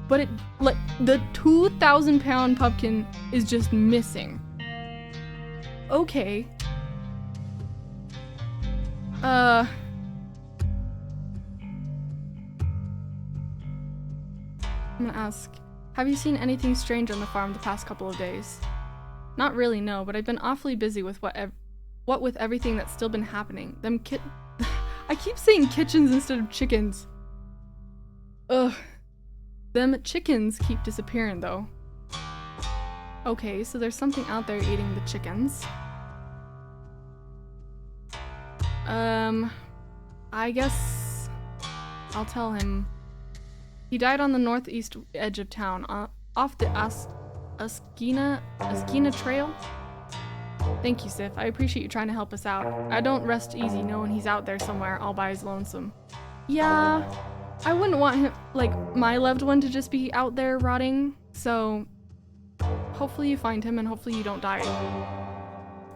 But it, like, the 2,000 pound pumpkin is just missing. Okay. I'm gonna ask, have you seen anything strange on the farm the past couple of days? Not really, no, but I've been awfully busy with what with everything that's still been happening. I keep saying kitchens instead of chickens. Ugh. Them chickens keep disappearing, though. Okay, so there's something out there eating the chickens. I guess I'll tell him. He died on the northeast edge of town, off the Askina Trail. Thank you, Sif. I appreciate you trying to help us out. I don't rest easy knowing he's out there somewhere all by his lonesome. Yeah, I wouldn't want him, like, my loved one to just be out there rotting, so hopefully you find him and hopefully you don't die.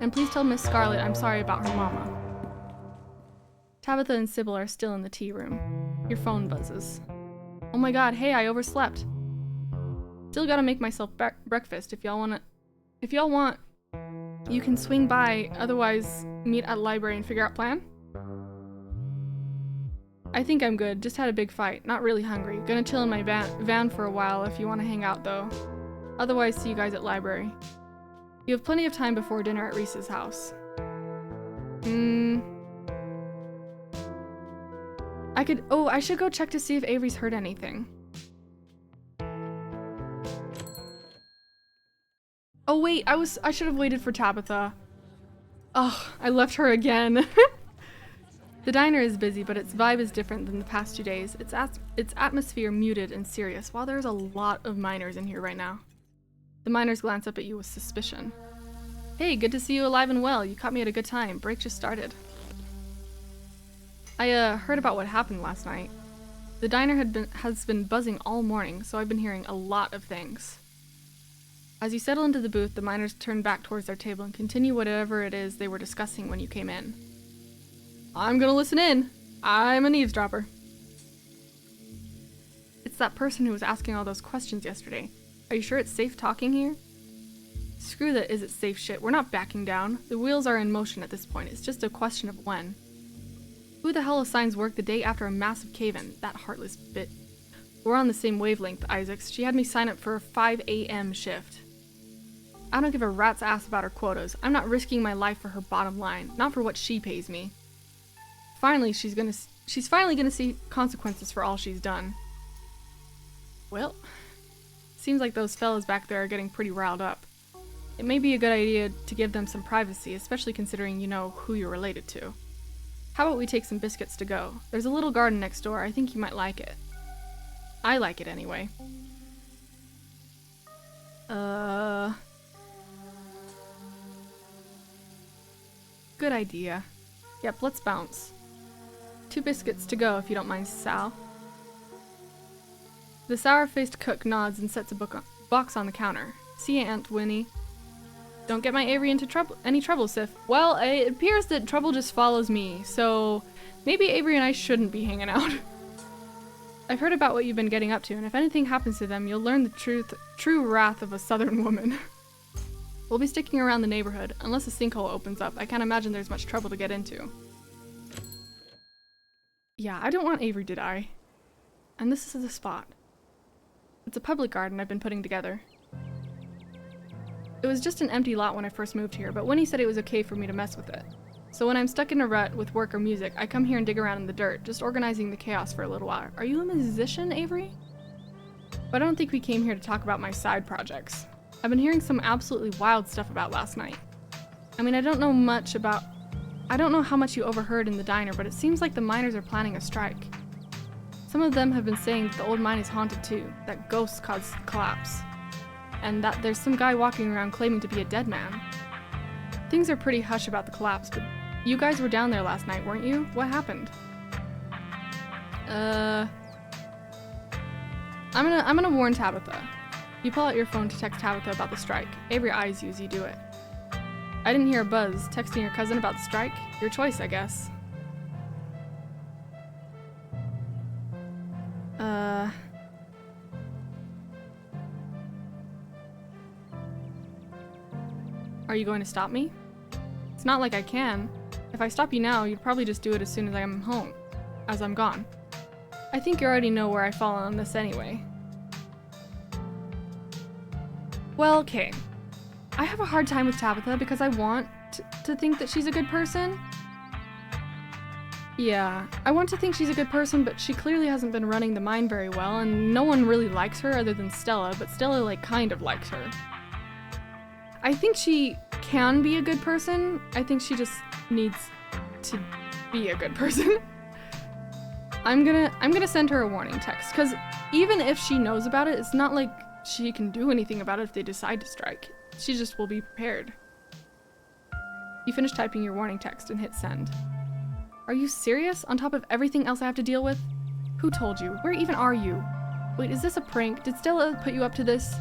And please tell Miss Scarlet I'm sorry about her mama. Tabitha and Sybil are still in the tea room. Your phone buzzes. Oh my god, hey, I overslept. Still gotta make myself breakfast if y'all want, you can swing by, otherwise meet at the library and figure out plan? I think I'm good, just had a big fight, not really hungry. Gonna chill in my van for a while if you want to hang out though. Otherwise, see you guys at library. You have plenty of time before dinner at Reese's house. I should go check to see if Avery's heard anything. Oh wait, I should have waited for Tabitha. Oh, I left her again. The diner is busy, but its vibe is different than the past 2 days. Its atmosphere muted and serious, while there's a lot of miners in here right now. The miners glance up at you with suspicion. Hey, good to see you alive and well. You caught me at a good time. Break just started. I heard about what happened last night. The diner has been buzzing all morning, so I've been hearing a lot of things. As you settle into the booth, the miners turn back towards their table and continue whatever it is they were discussing when you came in. I'm gonna listen in. I'm an eavesdropper. It's that person who was asking all those questions yesterday. Are you sure it's safe talking here? Screw that is it safe shit. We're not backing down. The wheels are in motion at this point. It's just a question of when. Who the hell assigns work the day after a massive cave-in? That heartless bit. We're on the same wavelength, Isaacs. She had me sign up for a 5 a.m. shift. I don't give a rat's ass about her quotas. I'm not risking my life for her bottom line. Not for what she pays me. Finally, she's finally gonna see consequences for all she's done. Well, Seems like those fellas back there are getting pretty riled up. It may be a good idea to give them some privacy, especially considering you know who you're related to. How about we take some biscuits to go? There's a little garden next door. I think you might like it. I like it anyway. Good idea. Yep, let's bounce. 2 biscuits to go if you don't mind, Sal. The sour-faced cook nods and sets a box on the counter. See ya, Aunt Winnie. Don't get my Avery into any trouble, Sif. Well, it appears that trouble just follows me, so maybe Avery and I shouldn't be hanging out. I've heard about what you've been getting up to, and if anything happens to them, you'll learn the true wrath of a southern woman. We'll be sticking around the neighborhood. Unless a sinkhole opens up, I can't imagine there's much trouble to get into. Yeah, I don't want Avery to die. And this is the spot. It's a public garden I've been putting together. It was just an empty lot when I first moved here, but Winnie said it was okay for me to mess with it. So when I'm stuck in a rut with work or music, I come here and dig around in the dirt, just organizing the chaos for a little while. Are you a musician, Avery? But I don't think we came here to talk about my side projects. I've been hearing some absolutely wild stuff about last night. I mean, I don't know how much you overheard in the diner, but it seems like the miners are planning a strike. Some of them have been saying that the old mine is haunted too, that ghosts caused the collapse, and that there's some guy walking around claiming to be a dead man. Things are pretty hush about the collapse, but you guys were down there last night, weren't you? What happened? I'm gonna warn Tabitha. You pull out your phone to text Tabitha about the strike. Avery eyes you as you do it. I didn't hear a buzz. Texting your cousin about the strike? Your choice, I guess. Are you going to stop me? It's not like I can. If I stop you now, you'd probably just do it as soon as I'm home. As I'm gone. I think you already know where I fall on this anyway. Well, okay. I have a hard time with Tabitha because I want to think that she's a good person. Yeah, I want to think she's a good person, but she clearly hasn't been running the mine very well, and no one really likes her other than Stella, but Stella, like, kind of likes her. I think she can be a good person. I think she just needs to be a good person. I'm gonna send her a warning text, because even if she knows about it, it's not like she can do anything about it if they decide to strike. She just will be prepared. You finish typing your warning text and hit send. Are you serious? On top of everything else I have to deal with? Who told you? Where even are you? Wait, is this a prank? Did Stella put you up to this?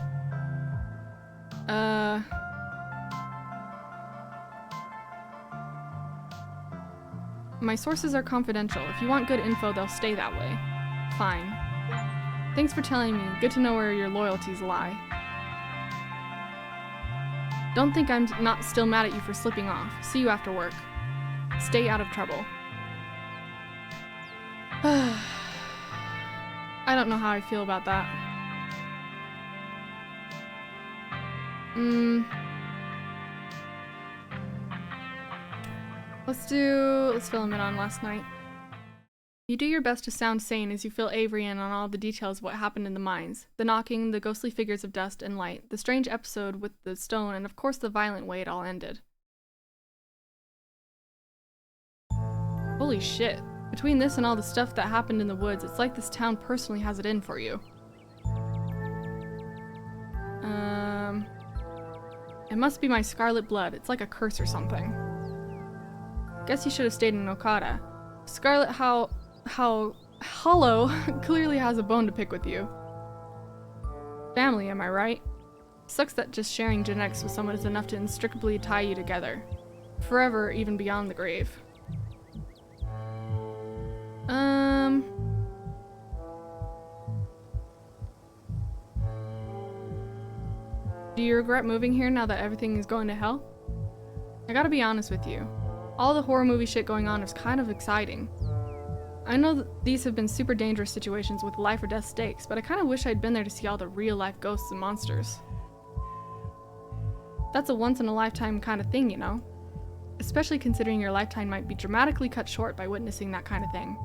My sources are confidential. If you want good info, they'll stay that way. Fine. Thanks for telling me. Good to know where your loyalties lie. Don't think I'm not still mad at you for slipping off. See you after work. Stay out of trouble. I don't know how I feel about that. Let's fill him in on last night. You do your best to sound sane as you fill Avery in on all the details of what happened in the mines. The knocking, the ghostly figures of dust and light, the strange episode with the stone, and of course the violent way it all ended. Holy shit. Between this and all the stuff that happened in the woods, it's like this town personally has it in for you. It must be my scarlet blood. It's like a curse or something. Guess you should have stayed in Okada. Scarlet Hollow clearly has a bone to pick with you. Family, am I right? Sucks that just sharing genetics with someone is enough to inextricably tie you together. Forever, even beyond the grave. Do you regret moving here now that everything is going to hell? I gotta be honest with you. All the horror movie shit going on is kind of exciting. I know that these have been super dangerous situations with life or death stakes, but I kind of wish I'd been there to see all the real-life ghosts and monsters. That's a once-in-a-lifetime kind of thing, you know? Especially considering your lifetime might be dramatically cut short by witnessing that kind of thing.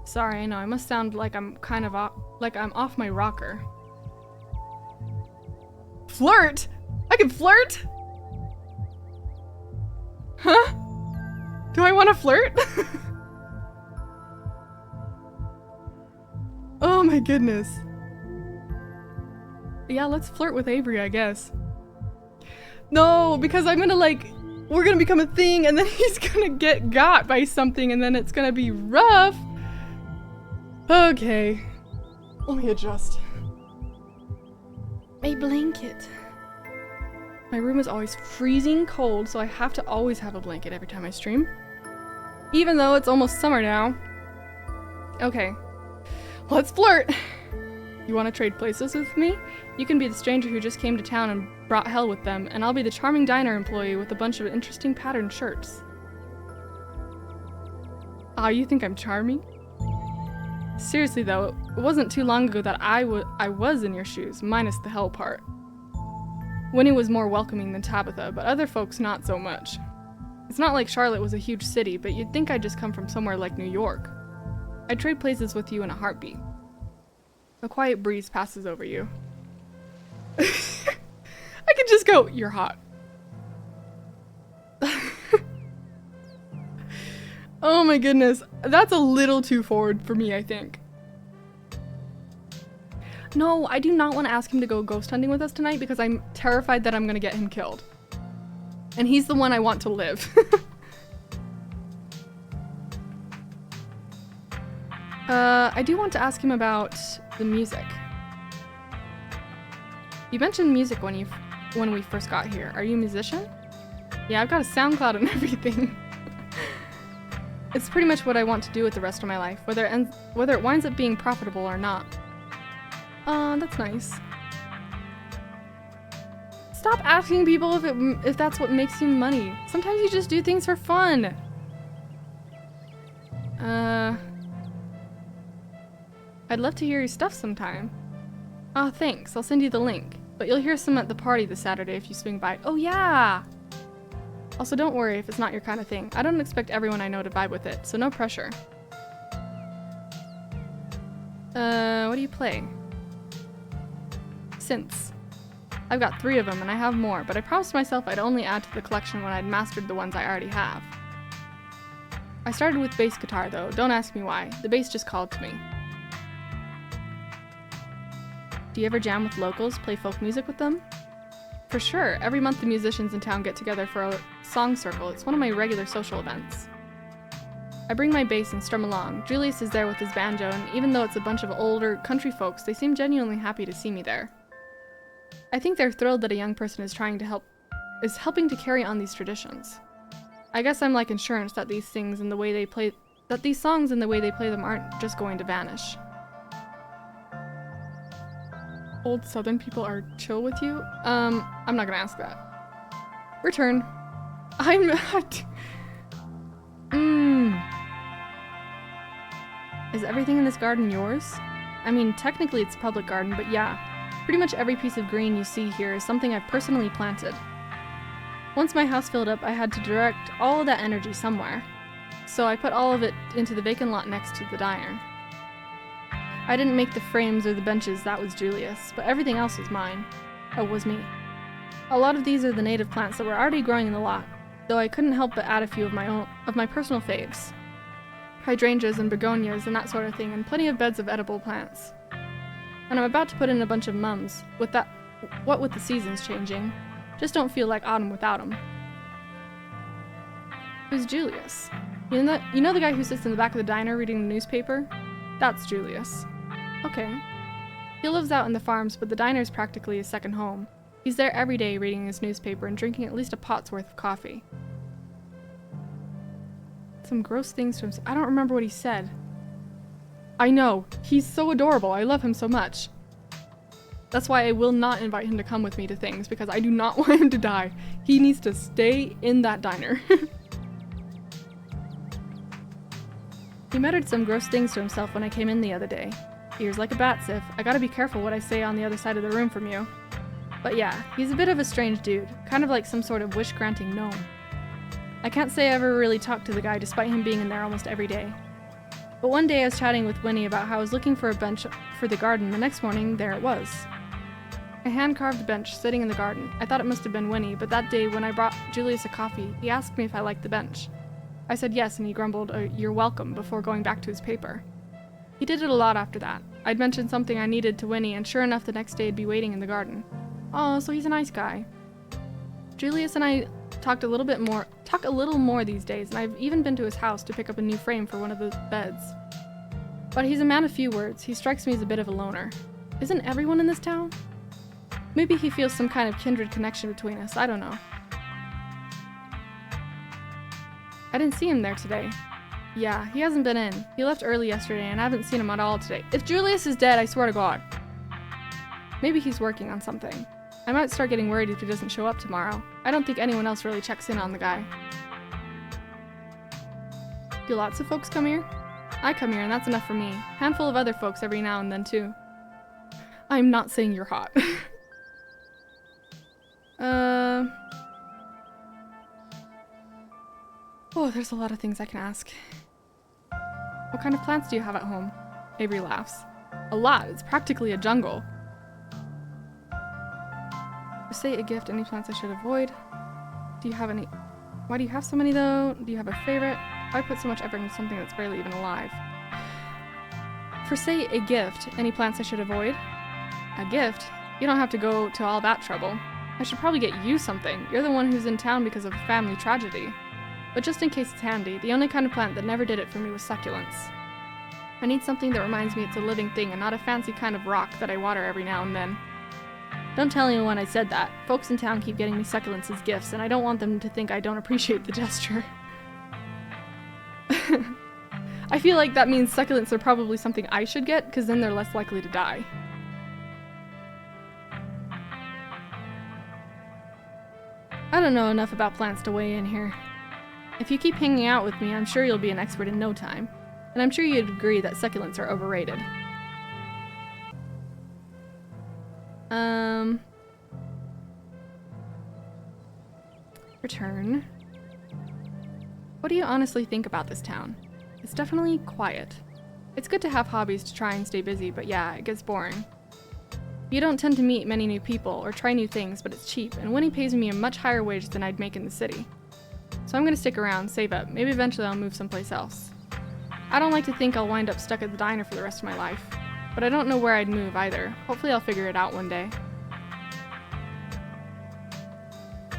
Sorry, I know, I must sound like I'm off my rocker. Flirt? I can flirt? Huh? Do I want to flirt? Oh my goodness. Yeah, let's flirt with Avery, I guess. No, because I'm gonna we're gonna become a thing and then he's gonna get got by something and then it's gonna be rough. Okay. Let me adjust. My blanket. My room is always freezing cold, so I have to always have a blanket every time I stream. Even though it's almost summer now. Okay. Let's flirt! You want to trade places with me? You can be the stranger who just came to town and brought hell with them, and I'll be the charming diner employee with a bunch of interesting patterned shirts. Ah, you think I'm charming? Seriously though, it wasn't too long ago that I was in your shoes, minus the hell part. Winnie was more welcoming than Tabitha, but other folks not so much. It's not like Charlotte was a huge city, but you'd think I'd just come from somewhere like New York. I'd trade places with you in a heartbeat. A quiet breeze passes over you. I could just go, you're hot. Oh my goodness, that's a little too forward for me, I think. No, I do not want to ask him to go ghost hunting with us tonight because I'm terrified that I'm going to get him killed. And he's the one I want to live. I do want to ask him about the music. You mentioned music when we first got here. Are you a musician? Yeah, I've got a SoundCloud and everything. It's pretty much what I want to do with the rest of my life, whether it winds up being profitable or not. That's nice. Stop asking people if that's what makes you money. Sometimes you just do things for fun. I'd love to hear your stuff sometime. Oh, thanks. I'll send you the link. But you'll hear some at the party this Saturday if you swing by. Oh, yeah! Also, don't worry if it's not your kind of thing. I don't expect everyone I know to vibe with it, so no pressure. What do you play? Synths. I've got 3 of them, and I have more, but I promised myself I'd only add to the collection when I'd mastered the ones I already have. I started with bass guitar, though. Don't ask me why. The bass just called to me. Do you ever jam with locals, play folk music with them? For sure. Every month the musicians in town get together for a song circle. It's one of my regular social events. I bring my bass and strum along. Julius is there with his banjo, and even though it's a bunch of older country folks, they seem genuinely happy to see me there. I think they're thrilled that a young person is helping to carry on these traditions. I guess I'm like insurance that these songs and the way they play them aren't just going to vanish. Old Southern people are chill with you? I'm not gonna ask that. Return. I'm not. Is everything in this garden yours? I mean, technically it's a public garden, but yeah. Pretty much every piece of green you see here is something I've personally planted. Once my house filled up, I had to direct all of that energy somewhere. So I put all of it into the vacant lot next to the diner. I didn't make the frames or the benches, that was Julius, but everything else was mine. Oh, was me. A lot of these are the native plants that were already growing in the lot, though I couldn't help but add a few of my personal faves. Hydrangeas and begonias and that sort of thing, and plenty of beds of edible plants. And I'm about to put in a bunch of mums, what with the seasons changing. Just don't feel like autumn without them. Who's Julius? You know the guy who sits in the back of the diner reading the newspaper? That's Julius. Okay. He lives out in the farms, but the diner's practically his second home. He's there every day reading his newspaper and drinking at least a pot's worth of coffee. Some gross things to him. I don't remember what he said. I know. He's so adorable. I love him so much. That's why I will not invite him to come with me to things, because I do not want him to die. He needs to stay in that diner. He muttered some gross things to himself when I came in the other day. Ears like a bat, Sif. I gotta be careful what I say on the other side of the room from you. But yeah, he's a bit of a strange dude. Kind of like some sort of wish-granting gnome. I can't say I ever really talked to the guy despite him being in there almost every day. But one day I was chatting with Winnie about how I was looking for a bench for the garden. The next morning, there it was. A hand-carved bench sitting in the garden. I thought it must have been Winnie, but that day when I brought Julius a coffee, he asked me if I liked the bench. I said yes, and he grumbled, "You're welcome," before going back to his paper. He did it a lot after that. I'd mentioned something I needed to Winnie, and sure enough, the next day he'd be waiting in the garden. Oh, so he's a nice guy. Julius and I talk a little more these days, and I've even been to his house to pick up a new frame for one of the beds. But he's a man of few words. He strikes me as a bit of a loner. Isn't everyone in this town? Maybe he feels some kind of kindred connection between us. I don't know. I didn't see him there today. Yeah, he hasn't been in. He left early yesterday, and I haven't seen him at all today. If Julius is dead, I swear to God. Maybe he's working on something. I might start getting worried if he doesn't show up tomorrow. I don't think anyone else really checks in on the guy. Do lots of folks come here? I come here, and that's enough for me. Handful of other folks every now and then, too. I'm not saying you're hot. Oh, there's a lot of things I can ask. What kind of plants do you have at home? Avery laughs. A lot. It's practically a jungle. Say a gift, any plants I should avoid. Do you have any? Why do you have so many though? Do you have a favorite? Why put so much effort into something that's barely even alive? For say a gift, any plants I should avoid? A gift? You don't have to go to all that trouble. I should probably get you something. You're the one who's in town because of a family tragedy. But just in case it's handy, the only kind of plant that never did it for me was succulents. I need something that reminds me it's a living thing and not a fancy kind of rock that I water every now and then. Don't tell anyone I said that. Folks in town keep getting me succulents as gifts, and I don't want them to think I don't appreciate the gesture. I feel like that means succulents are probably something I should get, because then they're less likely to die. I don't know enough about plants to weigh in here. If you keep hanging out with me, I'm sure you'll be an expert in no time. And I'm sure you'd agree that succulents are overrated. Return. What do you honestly think about this town? It's definitely quiet. It's good to have hobbies to try and stay busy, but yeah, it gets boring. You don't tend to meet many new people or try new things, but it's cheap, and Winnie pays me a much higher wage than I'd make in the city. So I'm gonna stick around, save up. Maybe eventually I'll move someplace else. I don't like to think I'll wind up stuck at the diner for the rest of my life. But I don't know where I'd move either. Hopefully I'll figure it out one day.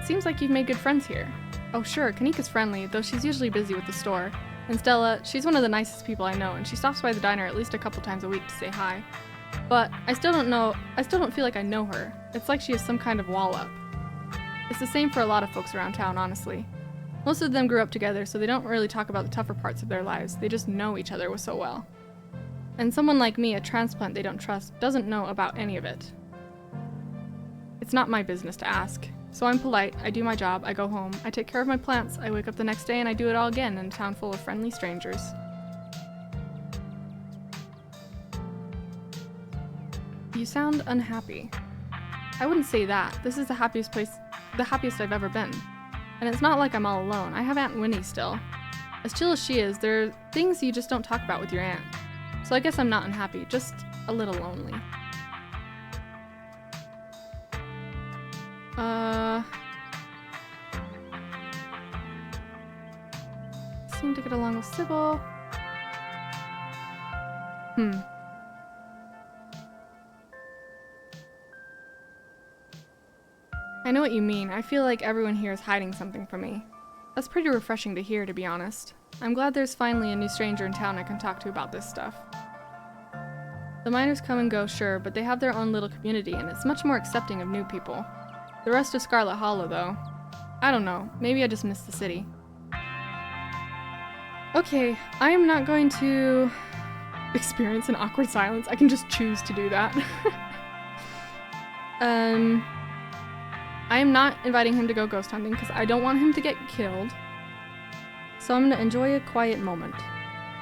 Seems like you've made good friends here. Oh sure, Kanika's friendly, though she's usually busy with the store. And Stella, she's one of the nicest people I know, and she stops by the diner at least a couple times a week to say hi. But I still don't feel like I know her. It's like she has some kind of wall up. It's the same for a lot of folks around town, honestly. Most of them grew up together, so they don't really talk about the tougher parts of their lives. They just know each other so well. And someone like me, a transplant they don't trust, doesn't know about any of it. It's not my business to ask. So I'm polite, I do my job, I go home, I take care of my plants, I wake up the next day and I do it all again in a town full of friendly strangers. You sound unhappy. I wouldn't say that. This is the happiest I've ever been. And it's not like I'm all alone. I have Aunt Winnie still. As chill as she is, there are things you just don't talk about with your aunt. So I guess I'm not unhappy, just a little lonely. Seem to get along with Sybil. I know what you mean. I feel like everyone here is hiding something from me. That's pretty refreshing to hear, to be honest. I'm glad there's finally a new stranger in town I can talk to about this stuff. The miners come and go, sure, but they have their own little community, and it's much more accepting of new people. The rest of Scarlet Hollow, though. I don't know. Maybe I just miss the city. Okay, I am not going to experience an awkward silence. I can just choose to do that. I am not inviting him to go ghost hunting because I don't want him to get killed. So I'm going to enjoy a quiet moment.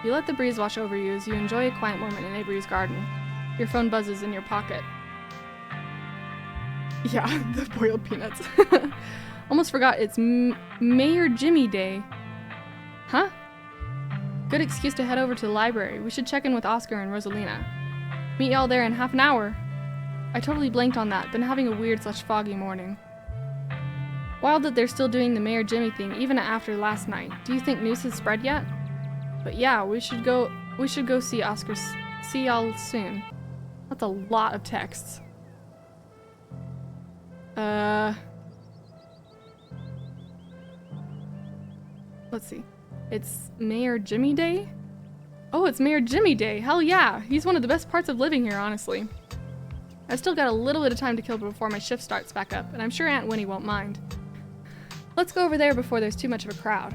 You let the breeze wash over you as you enjoy a quiet moment in Avery's garden. Your phone buzzes in your pocket. Yeah, the boiled peanuts. Almost forgot it's Mayor Jimmy Day. Huh? Good excuse to head over to the library. We should check in with Oscar and Rosalina. Meet y'all there in half an hour. I totally blanked on that. Been having a weird/foggy morning. Wild that they're still doing the Mayor Jimmy thing even after last night. Do you think news has spread yet? But yeah, we should go see Oscar. See y'all soon. That's a lot of texts. Let's see. It's Mayor Jimmy Day? Oh, it's Mayor Jimmy Day. Hell yeah. He's one of the best parts of living here, honestly. I've still got a little bit of time to kill before my shift starts back up, and I'm sure Aunt Winnie won't mind. Let's go over there before there's too much of a crowd.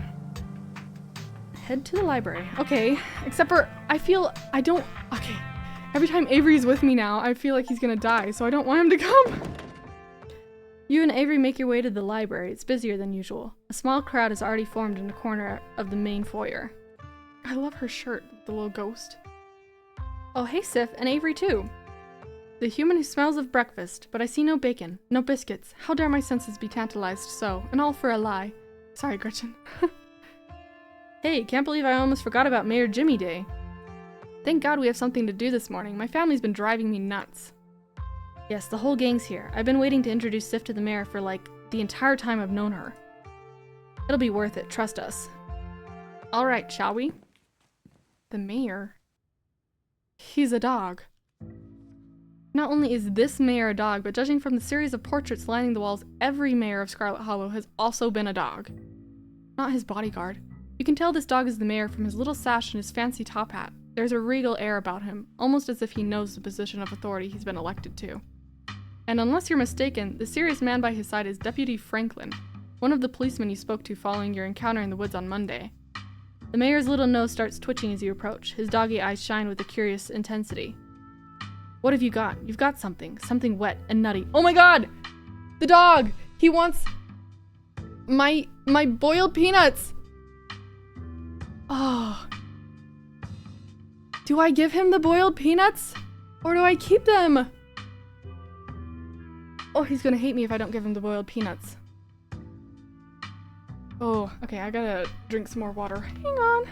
Head to the library. Okay, except for okay. Every time Avery's with me now, I feel like he's gonna die, so I don't want him to come. You and Avery make your way to the library. It's busier than usual. A small crowd has already formed in the corner of the main foyer. I love her shirt, the little ghost. Oh, hey Sif, and Avery too. The human who smells of breakfast, but I see no bacon, no biscuits. How dare my senses be tantalized so, and all for a lie. Sorry, Gretchen. Hey, can't believe I almost forgot about Mayor Jimmy Day. Thank God we have something to do this morning. My family's been driving me nuts. Yes, the whole gang's here. I've been waiting to introduce Sif to the mayor for, like, the entire time I've known her. It'll be worth it, trust us. Alright, shall we? The mayor? He's a dog. Not only is this mayor a dog, but judging from the series of portraits lining the walls, every mayor of Scarlet Hollow has also been a dog. Not his bodyguard. You can tell this dog is the mayor from his little sash and his fancy top hat. There's a regal air about him, almost as if he knows the position of authority he's been elected to. And unless you're mistaken, the serious man by his side is Deputy Franklin, one of the policemen you spoke to following your encounter in the woods on Monday. The mayor's little nose starts twitching as you approach. His doggy eyes shine with a curious intensity. What have you got? You've got something. Something wet and nutty. Oh my god! The dog! He wants... my boiled peanuts! Oh... Do I give him the boiled peanuts? Or do I keep them? Oh, he's gonna hate me if I don't give him the boiled peanuts. Oh, okay, I gotta drink some more water. Hang on.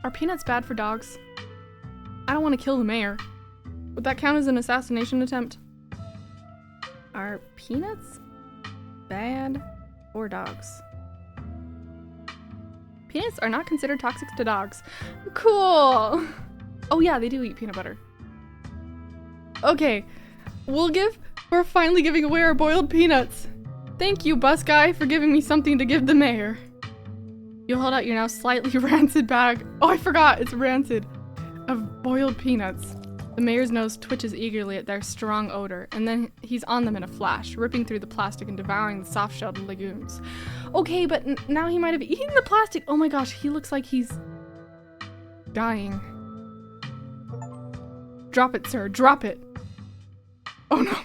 Are peanuts bad for dogs? I don't want to kill the mayor. Would that count as an assassination attempt? Are peanuts bad for dogs? Peanuts are not considered toxic to dogs. Cool! Oh yeah, they do eat peanut butter. Okay, we're finally giving away our boiled peanuts. Thank you, bus guy, for giving me something to give the mayor. You hold out your now slightly rancid bag. Oh, I forgot, it's rancid. Of boiled peanuts. The mayor's nose twitches eagerly at their strong odor, and then he's on them in a flash, ripping through the plastic and devouring the soft-shelled legumes. Okay, but now he might have eaten the plastic. Oh my gosh, he looks like he's dying. Drop it, sir, drop it. Oh no.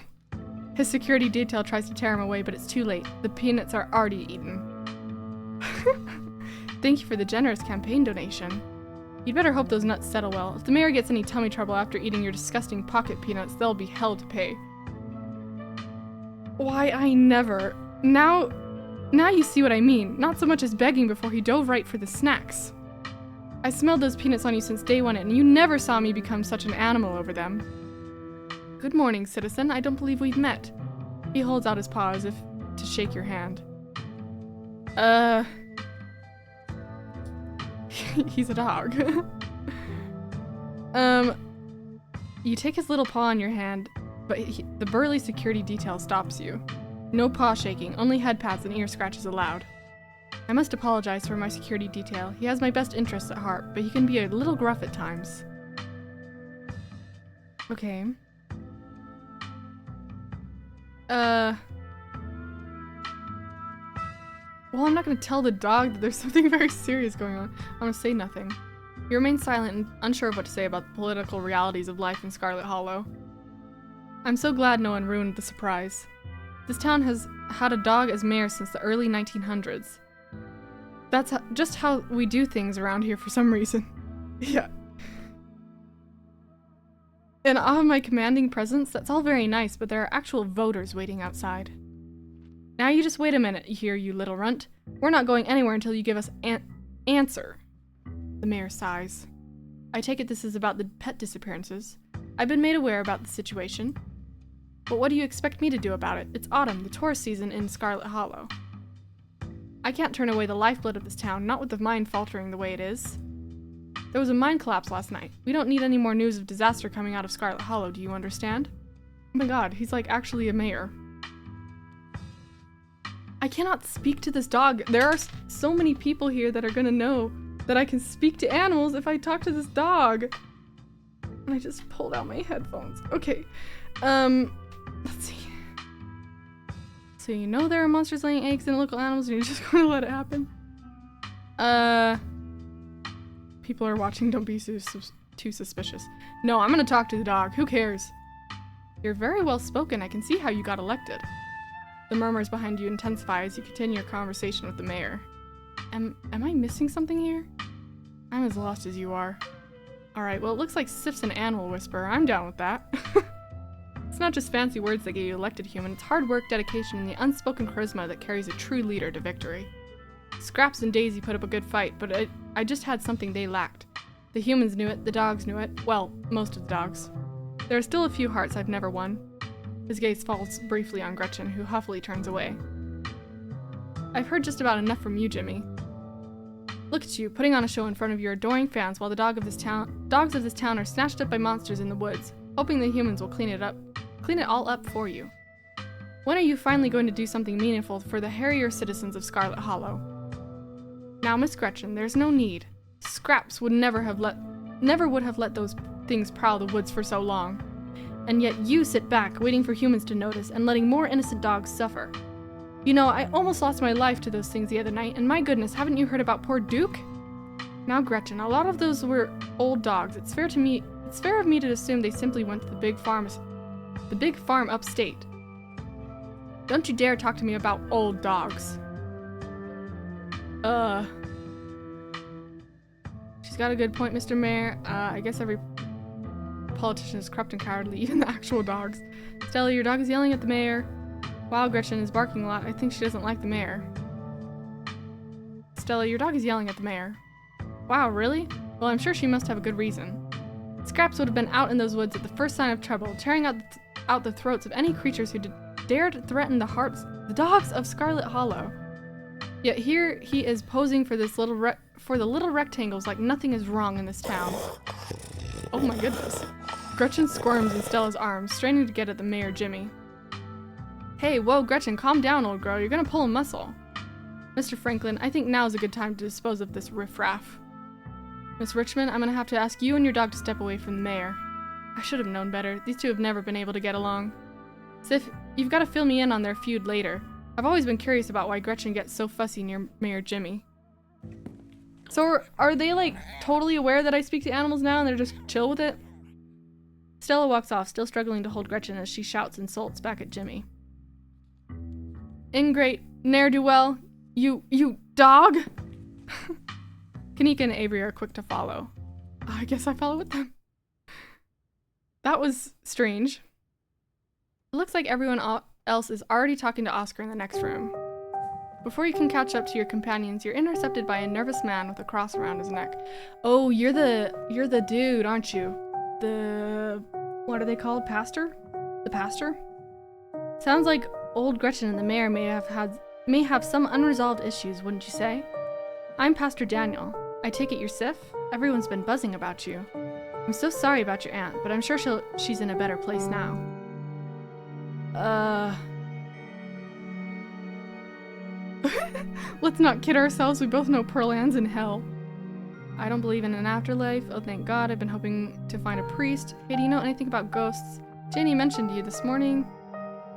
His security detail tries to tear him away, but it's too late. The peanuts are already eaten. Thank you for the generous campaign donation. You'd better hope those nuts settle well. If the mayor gets any tummy trouble after eating your disgusting pocket peanuts, there'll be hell to pay. Why, I never. Now you see what I mean. Not so much as begging before he dove right for the snacks. I smelled those peanuts on you since day one, and you never saw me become such an animal over them. Good morning, citizen. I don't believe we've met. He holds out his paw as if to shake your hand. He's a dog. You take his little paw in your hand, but the burly security detail stops you. No paw shaking, only head pats and ear scratches allowed. I must apologize for my security detail. He has my best interests at heart, but he can be a little gruff at times. Okay. Well, I'm not gonna tell the dog that there's something very serious going on. I'm gonna say nothing. You remain silent and unsure of what to say about the political realities of life in Scarlet Hollow. I'm so glad no one ruined the surprise. This town has had a dog as mayor since the early 1900s. That's just how we do things around here for some reason. Yeah. In awe of my commanding presence, that's all very nice, but there are actual voters waiting outside. Now you just wait a minute here, you little runt. We're not going anywhere until you give us an answer. The mayor sighs. I take it this is about the pet disappearances. I've been made aware about the situation. But what do you expect me to do about it? It's autumn, the tourist season in Scarlet Hollow. I can't turn away the lifeblood of this town, not with the mine faltering the way it is. There was a mine collapse last night. We don't need any more news of disaster coming out of Scarlet Hollow, do you understand? Oh my god, he's like actually a mayor. I cannot speak to this dog. There are so many people here that are gonna know that I can speak to animals if I talk to this dog. And I just pulled out my headphones. Okay, let's see. So you know there are monsters laying eggs in local animals and you're just gonna let it happen? People are watching, don't be too suspicious. No, I'm gonna talk to the dog, who cares? You're very well spoken, I can see how you got elected. The murmurs behind you intensify as you continue your conversation with the mayor. Am I missing something here? I'm as lost as you are. Alright, well it looks like Sif's an animal whisperer, I'm down with that. It's not just fancy words that get you elected human, it's hard work, dedication, and the unspoken charisma that carries a true leader to victory. Scraps and Daisy put up a good fight, but I just had something they lacked. The humans knew it, the dogs knew it, well, most of the dogs. There are still a few hearts I've never won. His gaze falls briefly on Gretchen, who huffily turns away. I've heard just about enough from you, Jimmy. Look at you, putting on a show in front of your adoring fans while the dogs of this town are snatched up by monsters in the woods, hoping the humans will clean it all up for you. When are you finally going to do something meaningful for the hairier citizens of Scarlet Hollow? Now, Miss Gretchen, there's no need. Scraps would never would have let those things prowl the woods for so long. And yet you sit back, waiting for humans to notice and letting more innocent dogs suffer. You know, I almost lost my life to those things the other night, and my goodness, haven't you heard about poor Duke? Now, Gretchen, a lot of those were old dogs. It's fair of me to assume they simply went to the big farm upstate. Don't you dare talk to me about old dogs. She's got a good point, Mr. Mayor. I guess every politician is corrupt and cowardly, even the actual dogs. Stella, your dog is yelling at the mayor. Wow, Gretchen is barking a lot. I think she doesn't like the mayor. Stella, your dog is yelling at the mayor. Wow, really? Well, I'm sure she must have a good reason. Scraps would have been out in those woods at the first sign of trouble, tearing out the throats of any creatures who dared threaten the dogs of Scarlet Hollow. Yet here he is posing for the little rectangles like nothing is wrong in this town. Oh my goodness. Gretchen squirms in Stella's arms, straining to get at the mayor, Jimmy. Hey, whoa, Gretchen, calm down, old girl. You're gonna pull a muscle. Mr. Franklin, I think now's a good time to dispose of this riffraff. Miss Richmond, I'm gonna have to ask you and your dog to step away from the mayor. I should have known better. These two have never been able to get along. Sif, you've got to fill me in on their feud later. I've always been curious about why Gretchen gets so fussy near Mayor Jimmy. So are they like totally aware that I speak to animals now and they're just chill with it? Stella walks off, still struggling to hold Gretchen as she shouts insults back at Jimmy. Ingrate, ne'er-do-well, you dog! Kanika and Avery are quick to follow. I guess I follow with them. That was strange. It looks like everyone else is already talking to Oscar in the next room. Before you can catch up to your companions, you're intercepted by a nervous man with a cross around his neck. Oh, you're the dude, aren't you? What are they called? Pastor? The pastor? Sounds like old Gretchen and the mayor may have some unresolved issues, wouldn't you say? I'm Pastor Daniel. I take it you're Sif? Everyone's been buzzing about you. I'm so sorry about your aunt, but I'm sure she's in a better place now. Let's not kid ourselves, we both know Pearl Ann's in hell. I don't believe in an afterlife. Oh, thank God, I've been hoping to find a priest. Hey, do you know anything about ghosts? Janie mentioned you this morning.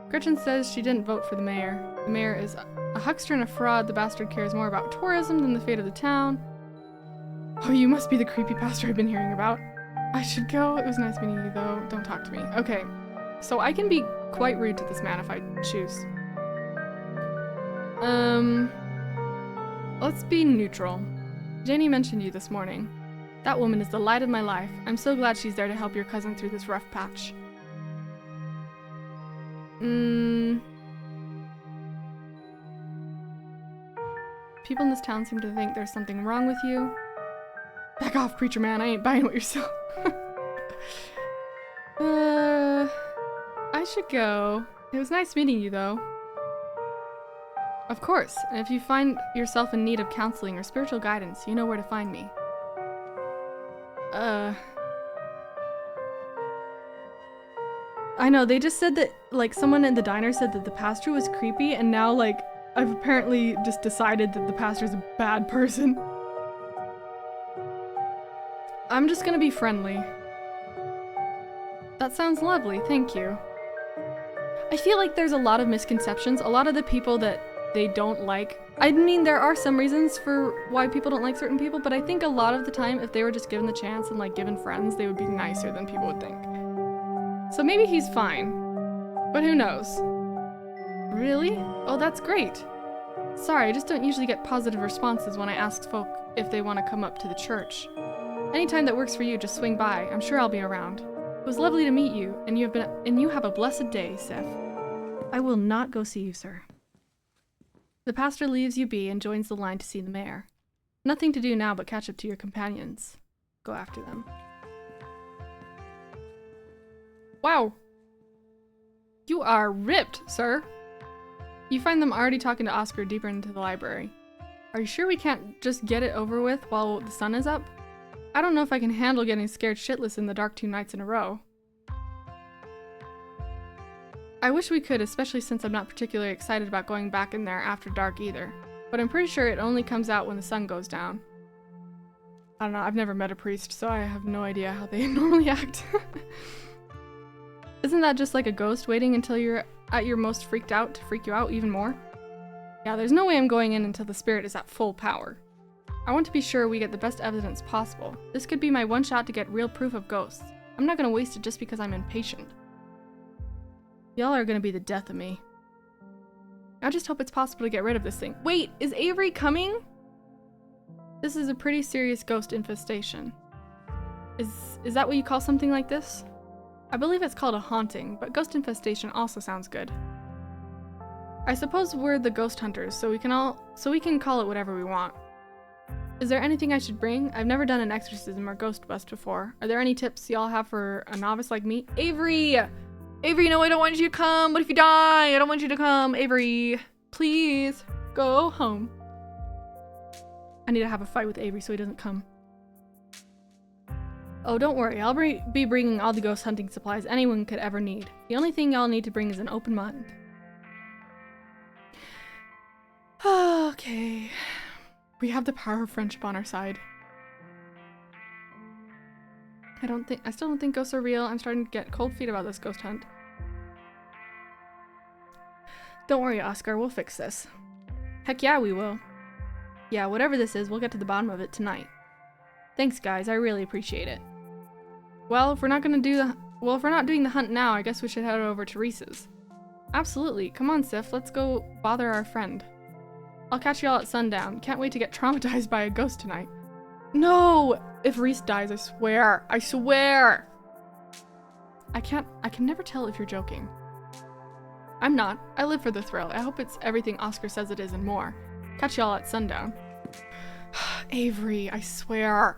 Gretchen says she didn't vote for the mayor. The mayor is a huckster and a fraud. The bastard cares more about tourism than the fate of the town. Oh, you must be the creepy pastor I've been hearing about. I should go. It was nice meeting you, though. Don't talk to me. Okay, so I can be quite rude to this man if I choose. Let's be neutral. Janie mentioned you this morning. That woman is the light of my life. I'm so glad she's there to help your cousin through this rough patch. People in this town seem to think there's something wrong with you. Back off, preacher man. I ain't buying what you're selling. I should go. It was nice meeting you, though. Of course. And if you find yourself in need of counseling or spiritual guidance, you know where to find me. I know, they just said that, like, someone in the diner said that the pastor was creepy, and now, like, I've apparently just decided that the pastor's a bad person. I'm just gonna be friendly. That sounds lovely, thank you. I feel like there's a lot of misconceptions. A lot of the people that they don't like. I mean, there are some reasons for why people don't like certain people, but I think a lot of the time, if they were just given the chance and, like, given friends, they would be nicer than people would think. So maybe he's fine. But who knows? Really? Oh, that's great. Sorry, I just don't usually get positive responses when I ask folk if they want to come up to the church. Anytime that works for you, just swing by. I'm sure I'll be around. It was lovely to meet you, and you have a blessed day, Sif. I will not go see you, sir. The pastor leaves you be and joins the line to see the mayor. Nothing to do now but catch up to your companions. Go after them. Wow. You are ripped, sir. You find them already talking to Oscar deeper into the library. Are you sure we can't just get it over with while the sun is up? I don't know if I can handle getting scared shitless in the dark 2 nights in a row. I wish we could, especially since I'm not particularly excited about going back in there after dark either. But I'm pretty sure it only comes out when the sun goes down. I don't know, I've never met a priest, so I have no idea how they normally act. Isn't that just like a ghost waiting until you're at your most freaked out to freak you out even more? Yeah, there's no way I'm going in until the spirit is at full power. I want to be sure we get the best evidence possible. This could be my one shot to get real proof of ghosts. I'm not gonna waste it just because I'm impatient. Y'all are gonna be the death of me. I just hope it's possible to get rid of this thing. Wait, is Avery coming? This is a pretty serious ghost infestation. Is that what you call something like this? I believe it's called a haunting, but ghost infestation also sounds good. I suppose we're the ghost hunters, so we can call it whatever we want. Is there anything I should bring? I've never done an exorcism or ghost bust before. Are there any tips y'all have for a novice like me? Avery! Avery, no, I don't want you to come. What if you die? I don't want you to come. Avery, please go home. I need to have a fight with Avery so he doesn't come. Oh, don't worry. I'll be bringing all the ghost hunting supplies anyone could ever need. The only thing y'all need to bring is an open mind. Okay. We have the power of friendship on our side. I still don't think ghosts are real. I'm starting to get cold feet about this ghost hunt. Don't worry, Oscar. We'll fix this. Heck yeah, we will. Yeah, whatever this is, we'll get to the bottom of it tonight. Thanks, guys. I really appreciate it. Well, if we're not doing the hunt now, I guess we should head over to Reese's. Absolutely. Come on, Sif. Let's go bother our friend. I'll catch y'all at sundown. Can't wait to get traumatized by a ghost tonight. No! If Reese dies, I swear. I swear! I can never tell if you're joking. I'm not. I live for the thrill. I hope it's everything Oscar says it is and more. Catch y'all at sundown. Avery, I swear.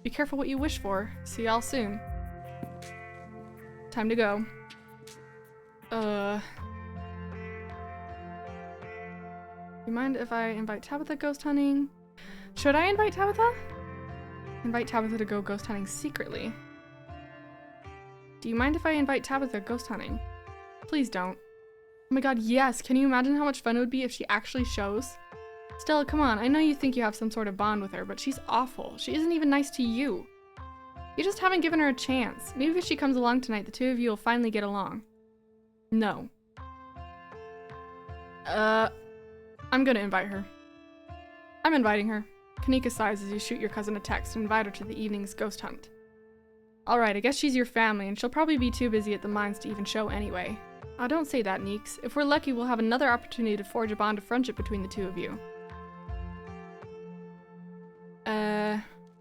Be careful what you wish for. See y'all soon. Time to go. You mind if I invite Tabitha ghost hunting? Should I invite Tabitha? Invite Tabitha to go ghost hunting secretly. Do you mind if I invite Tabitha ghost hunting? Please don't. Oh my god, yes! Can you imagine how much fun it would be if she actually shows? Stella, come on, I know you think you have some sort of bond with her, but she's awful. She isn't even nice to you. You just haven't given her a chance. Maybe if she comes along tonight, the two of you will finally get along. No. I'm gonna invite her. I'm inviting her. Kanika sighs as you shoot your cousin a text and invite her to the evening's ghost hunt. Alright, I guess she's your family, and she'll probably be too busy at the mines to even show anyway. Oh, don't say that, Neeks. If we're lucky, we'll have another opportunity to forge a bond of friendship between the two of you.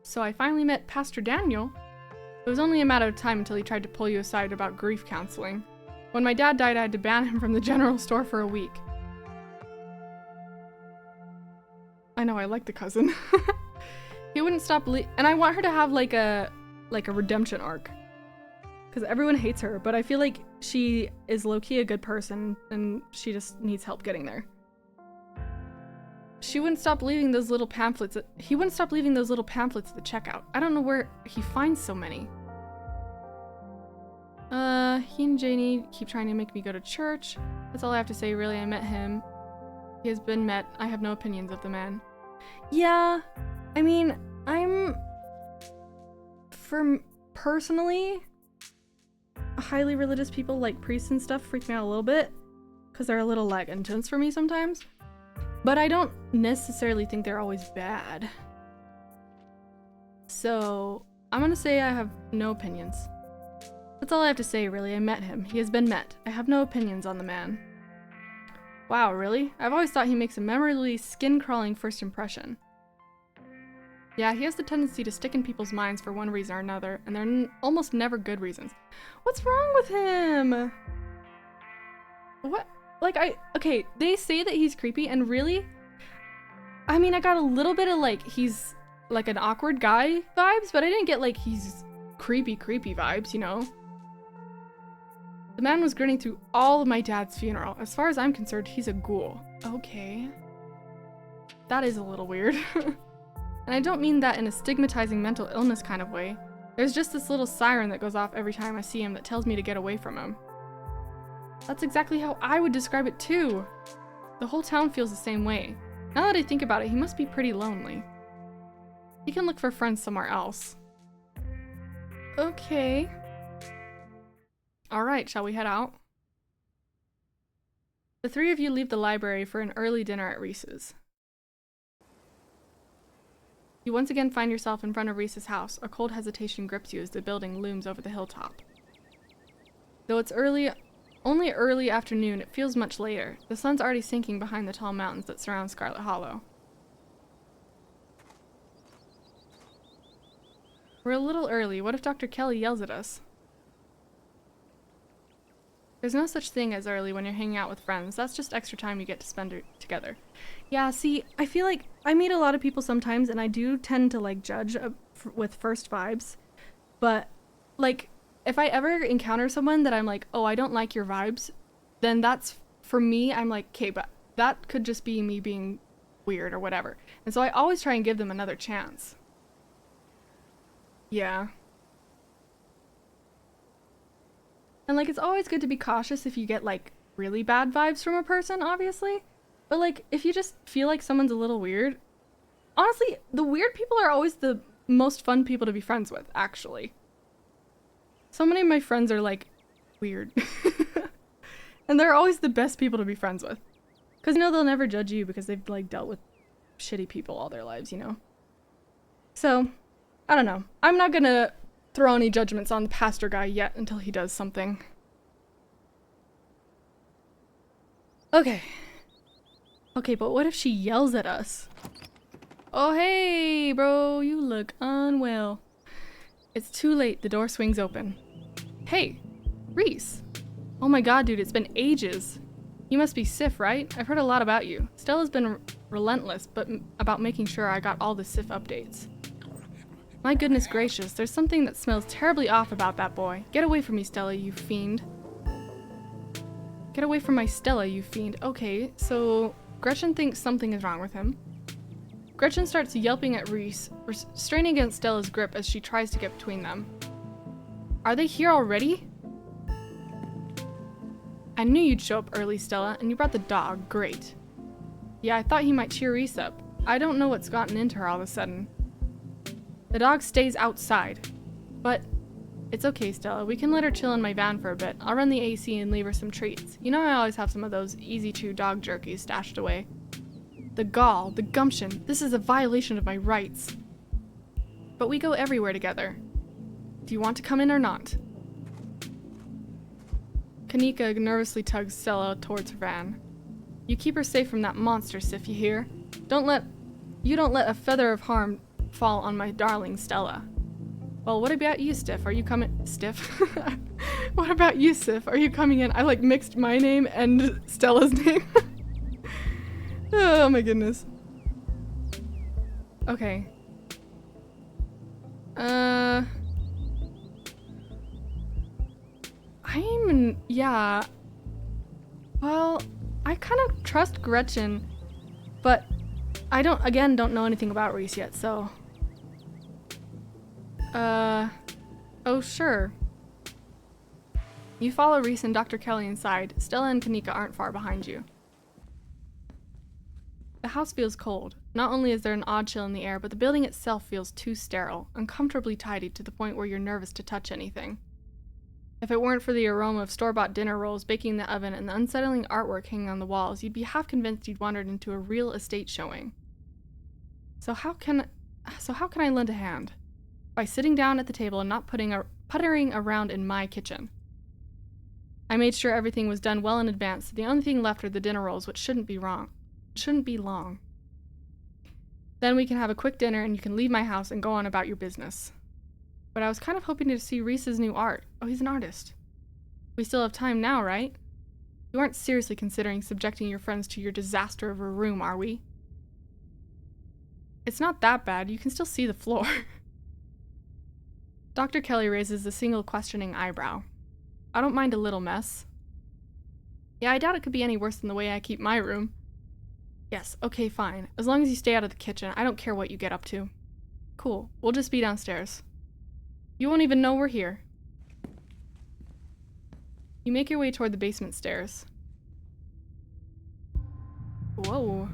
So I finally met Pastor Daniel. It was only a matter of time until he tried to pull you aside about grief counseling. When my dad died, I had to ban him from the general store for a week. know, I like the cousin. He wouldn't stop and I want her to have like a redemption arc. Because everyone hates her, but I feel like she is low-key a good person and she just needs help getting there. He wouldn't stop leaving those little pamphlets at the checkout. I don't know where he finds so many. He and Janie keep trying to make me go to church. That's all I have to say, really. I met him. He has been met. I have no opinions of the man. Yeah, I mean, personally, highly religious people like priests and stuff freak me out a little bit because they're a little like intense for me sometimes. But I don't necessarily think they're always bad. So I'm gonna say I have no opinions. That's all I have to say, really. I met him. He has been met. I have no opinions on the man. Wow, really? I've always thought he makes a memorably skin-crawling first impression. Yeah, he has the tendency to stick in people's minds for one reason or another, and they're almost never good reasons. What's wrong with him? What? Okay, they say that he's creepy, and really? I mean, I got a little bit of, like, he's, like, an awkward guy vibes, but I didn't get, like, he's creepy vibes, you know? The man was grinning through all of my dad's funeral. As far as I'm concerned, he's a ghoul. Okay. That is a little weird. And I don't mean that in a stigmatizing mental illness kind of way. There's just this little siren that goes off every time I see him that tells me to get away from him. That's exactly how I would describe it too. The whole town feels the same way. Now that I think about it, he must be pretty lonely. He can look for friends somewhere else. Okay. Alright, shall we head out? The three of you leave the library for an early dinner at Reese's. You once again find yourself in front of Reese's house. A cold hesitation grips you as the building looms over the hilltop. Though it's only early afternoon, it feels much later. The sun's already sinking behind the tall mountains that surround Scarlet Hollow. We're a little early. What if Dr. Kelly yells at us? There's no such thing as early when you're hanging out with friends. That's just extra time you get to spend together. Yeah, see, I feel like I meet a lot of people sometimes, and I do tend to, like, judge with first vibes. But, like, if I ever encounter someone that I'm like, oh, I don't like your vibes, then that's, for me, I'm like, okay, but that could just be me being weird or whatever. And so I always try and give them another chance. Yeah. And, like, it's always good to be cautious if you get, like, really bad vibes from a person, obviously. But, like, if you just feel like someone's a little weird... Honestly, the weird people are always the most fun people to be friends with, actually. So many of my friends are, like, weird. And they're always the best people to be friends with. Because, you know, they'll never judge you because they've, like, dealt with shitty people all their lives, you know? So, I don't know. I'm not gonna throw any judgments on the pastor guy yet until he does something. Okay. Okay, but what if she yells at us? Oh, hey, bro, you look unwell. It's too late. The door swings open. Hey, Reese. Oh my god, dude, it's been ages. You must be Sif, right? I've heard a lot about you. Stella's been relentless, but about making sure I got all the Sif updates. My goodness gracious, there's something that smells terribly off about that boy. Get away from me, Stella, you fiend. Get away from my Stella, you fiend. Okay, so Gretchen thinks something is wrong with him. Gretchen starts yelping at Reese, straining against Stella's grip as she tries to get between them. Are they here already? I knew you'd show up early, Stella, and you brought the dog. Great. Yeah, I thought he might cheer Reese up. I don't know what's gotten into her all of a sudden. The dog stays outside. But it's okay, Stella. We can let her chill in my van for a bit. I'll run the AC and leave her some treats. You know I always have some of those easy-chew dog jerkies stashed away. The gall, the gumption. This is a violation of my rights. But we go everywhere together. Do you want to come in or not? Kanika nervously tugs Stella towards her van. You keep her safe from that monster, Sif, you hear? You don't let a feather of harm fall on my darling Stella. Well, what about you, Stiff? Are you coming? Stiff? What about you, Sif? Are you coming in? I, like, mixed my name and Stella's name. Oh my goodness. Okay. Yeah. Well, I kind of trust Gretchen, but I don't know anything about Reese yet, so. Oh, sure. You follow Reese and Dr. Kelly inside. Stella and Kanika aren't far behind you. The house feels cold. Not only is there an odd chill in the air, but the building itself feels too sterile, uncomfortably tidy to the point where you're nervous to touch anything. If it weren't for the aroma of store-bought dinner rolls baking in the oven and the unsettling artwork hanging on the walls, you'd be half convinced you'd wandered into a real estate showing. So how can I lend a hand? By sitting down at the table and not puttering around in my kitchen. I made sure everything was done well in advance, so the only thing left are the dinner rolls, which shouldn't be long. Then we can have a quick dinner and you can leave my house and go on about your business. But I was kind of hoping to see Reese's new art. Oh, he's an artist. We still have time now, right? You aren't seriously considering subjecting your friends to your disaster of a room, are we? It's not that bad. You can still see the floor. Dr. Kelly raises a single questioning eyebrow. I don't mind a little mess. Yeah, I doubt it could be any worse than the way I keep my room. Yes, okay, fine. As long as you stay out of the kitchen, I don't care what you get up to. Cool, we'll just be downstairs. You won't even know we're here. You make your way toward the basement stairs. Whoa.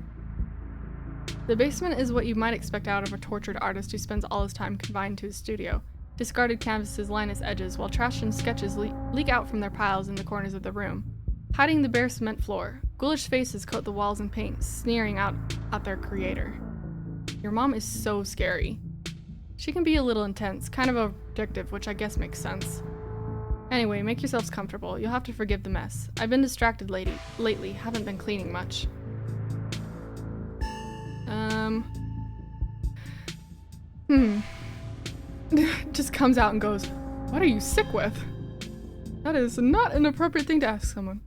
The basement is what you might expect out of a tortured artist who spends all his time confined to his studio. Discarded canvases line its edges, while trash and sketches leak out from their piles in the corners of the room, hiding the bare cement floor. Ghoulish faces coat the walls in paint, sneering out at their creator. Your mom is so scary. She can be a little intense, kind of addictive, which I guess makes sense. Anyway, make yourselves comfortable. You'll have to forgive the mess. I've been distracted lately, haven't been cleaning much. Just comes out and goes, "What are you sick with?" That is not an appropriate thing to ask someone.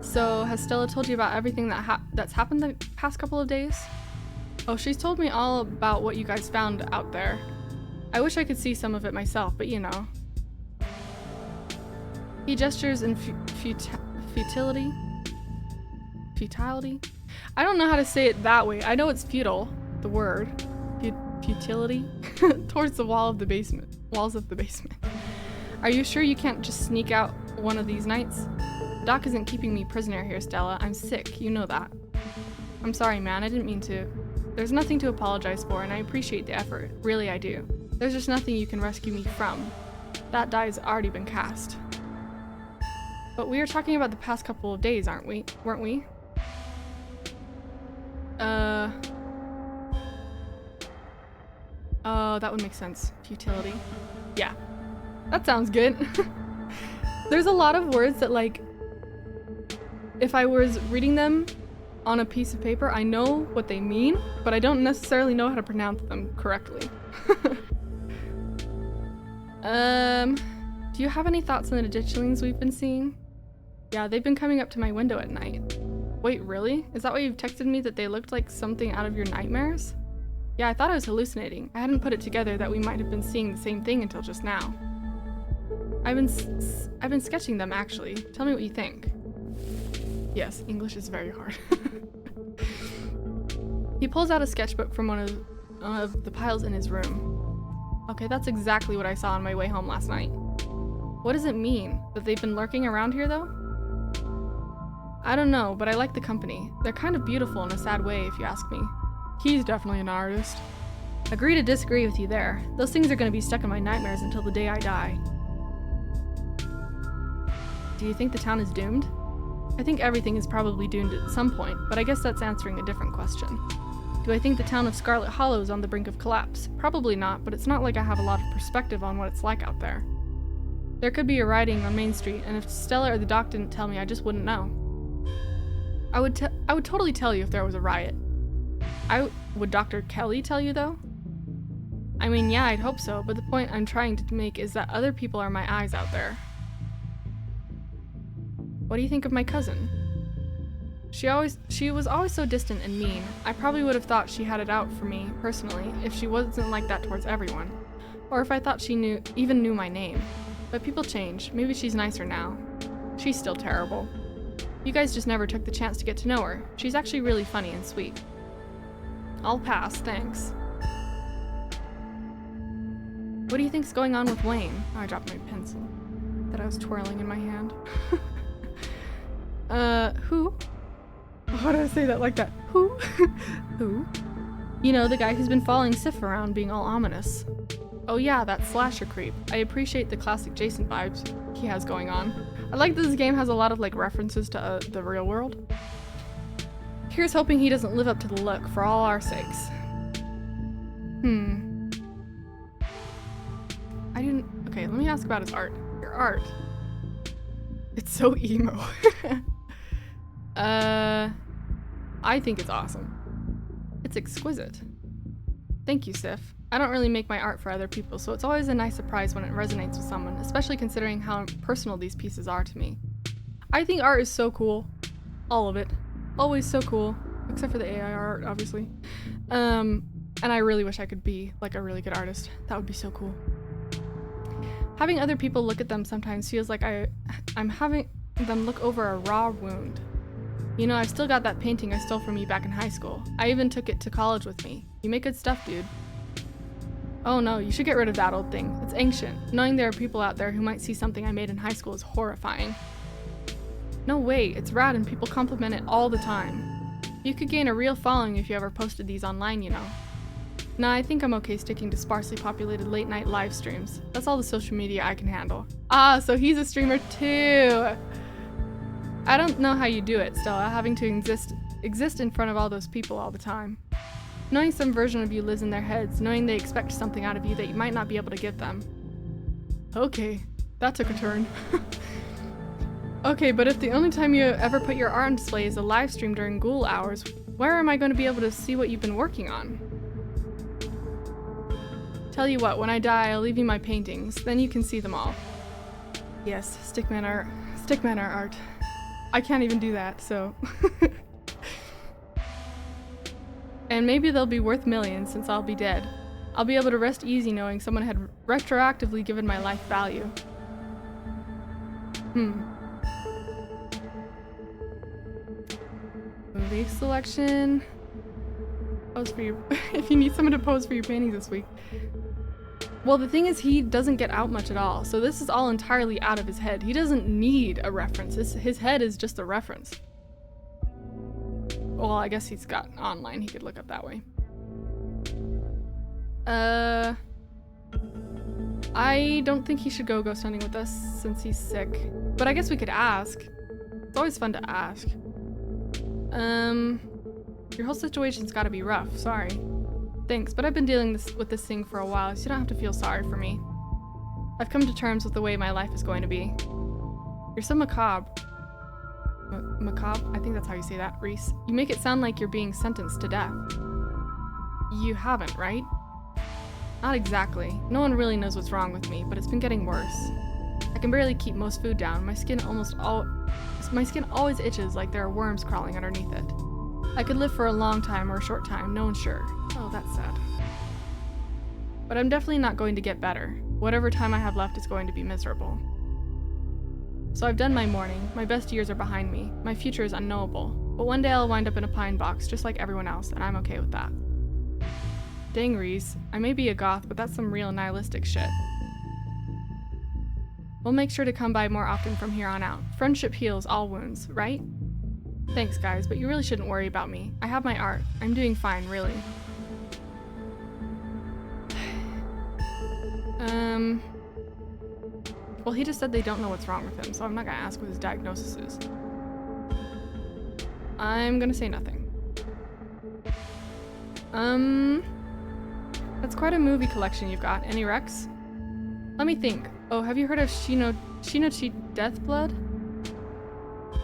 So has Stella told you about everything that's happened the past couple of days? Oh, she's told me all about what you guys found out there. I wish I could see some of it myself, but you know. He gestures in futility? Futility? I don't know how to say it that way. I know it's futile, the word. Futility? Towards the walls of the basement. Are you sure you can't just sneak out one of these nights? Doc isn't keeping me prisoner here, Stella. I'm sick, you know that. I'm sorry, man, I didn't mean to. There's nothing to apologize for, and I appreciate the effort. Really, I do. There's just nothing you can rescue me from. That die's already been cast. But we were talking about the past couple of days, weren't we? Oh, that would make sense. Futility. Yeah. That sounds good. There's a lot of words that, like, if I was reading them on a piece of paper, I know what they mean, but I don't necessarily know how to pronounce them correctly. Do you have any thoughts on the ditchlings we've been seeing? Yeah, they've been coming up to my window at night. Wait, really? Is that why you've texted me that they looked like something out of your nightmares? Yeah, I thought I was hallucinating. I hadn't put it together that we might have been seeing the same thing until just now. I've been sketching them, actually. Tell me what you think. Yes, English is very hard. He pulls out a sketchbook from one of the piles in his room. Okay, that's exactly what I saw on my way home last night. What does it mean? That they've been lurking around here, though? I don't know, but I like the company. They're kind of beautiful in a sad way, if you ask me. He's definitely an artist. Agree to disagree with you there. Those things are going to be stuck in my nightmares until the day I die. Do you think the town is doomed? I think everything is probably doomed at some point, but I guess that's answering a different question. Do I think the town of Scarlet Hollow is on the brink of collapse? Probably not, but it's not like I have a lot of perspective on what it's like out there. There could be a rioting on Main Street, and if Stella or the doc didn't tell me, I just wouldn't know. I would totally tell you if there was a riot. Would Dr. Kelly tell you, though? I mean, yeah, I'd hope so, but the point I'm trying to make is that other people are my eyes out there. What do you think of my cousin? She was always so distant and mean. I probably would have thought she had it out for me, personally, if she wasn't like that towards everyone. Or if I thought she even knew my name. But people change. Maybe she's nicer now. She's still terrible. You guys just never took the chance to get to know her. She's actually really funny and sweet. I'll pass, thanks. What do you think's going on with Wayne? Oh, I dropped my pencil that I was twirling in my hand. Who? Why did I say that like that? Who? Who? You know, the guy who's been following Sif around being all ominous. Oh yeah, that slasher creep. I appreciate the classic Jason vibes he has going on. I like that this game has a lot of like references to the real world. Here's hoping he doesn't live up to the look for all our sakes. Okay, let me ask about his art. Your art. It's so emo. I think it's awesome. It's exquisite. Thank you, Sif. I don't really make my art for other people, so it's always a nice surprise when it resonates with someone, especially considering how personal these pieces are to me. I think art is so cool. All of it. Always so cool. Except for the AI art, obviously. And I really wish I could be like a really good artist. That would be so cool. Having other people look at them sometimes feels like I'm having them look over a raw wound. You know, I've still got that painting I stole from you back in high school. I even took it to college with me. You make good stuff, dude. Oh no, you should get rid of that old thing. It's ancient. Knowing there are people out there who might see something I made in high school is horrifying. No way, it's rad and people compliment it all the time. You could gain a real following if you ever posted these online, you know. Nah, I think I'm okay sticking to sparsely populated late night live streams. That's all the social media I can handle. Ah, so he's a streamer too! I don't know how you do it, Stella, having to exist in front of all those people all the time. Knowing some version of you lives in their heads, knowing they expect something out of you that you might not be able to give them. Okay, that took a turn. Okay, but if the only time you ever put your art on display is a live stream during ghoul hours, where am I going to be able to see what you've been working on? Tell you what, when I die, I'll leave you my paintings, then you can see them all. Yes, stickman art. I can't even do that, so. And maybe they'll be worth millions since I'll be dead. I'll be able to rest easy knowing someone had retroactively given my life value. Movie selection. Pose for your if you need someone to pose for your paintings this week. Well, the thing is, he doesn't get out much at all, so this is all entirely out of his head. He doesn't need a reference. His head is just a reference. Well, I guess he's got online. He could look up that way. I don't think he should go ghost hunting with us since he's sick. But I guess we could ask. It's always fun to ask. Your whole situation's gotta be rough. Sorry. Thanks, but I've been dealing with this thing for a while, so you don't have to feel sorry for me. I've come to terms with the way my life is going to be. You're so macabre. Macabre? I think that's how you say that, Reese. You make it sound like you're being sentenced to death. You haven't, right? Not exactly. No one really knows what's wrong with me, but it's been getting worse. I can barely keep most food down. My skin always itches like there are worms crawling underneath it. I could live for a long time or a short time, no one's sure. Oh, that's sad. But I'm definitely not going to get better. Whatever time I have left is going to be miserable. So I've done my mourning. My best years are behind me. My future is unknowable. But one day I'll wind up in a pine box, just like everyone else, and I'm okay with that. Dang, Reese. I may be a goth, but that's some real nihilistic shit. We'll make sure to come by more often from here on out. Friendship heals all wounds, right? Thanks, guys, but you really shouldn't worry about me. I have my art. I'm doing fine, really. Well, he just said they don't know what's wrong with him, so I'm not gonna ask what his diagnosis is. I'm gonna say nothing. That's quite a movie collection you've got. Any recs? Let me think. Oh, have you heard of Shinochi Deathblood?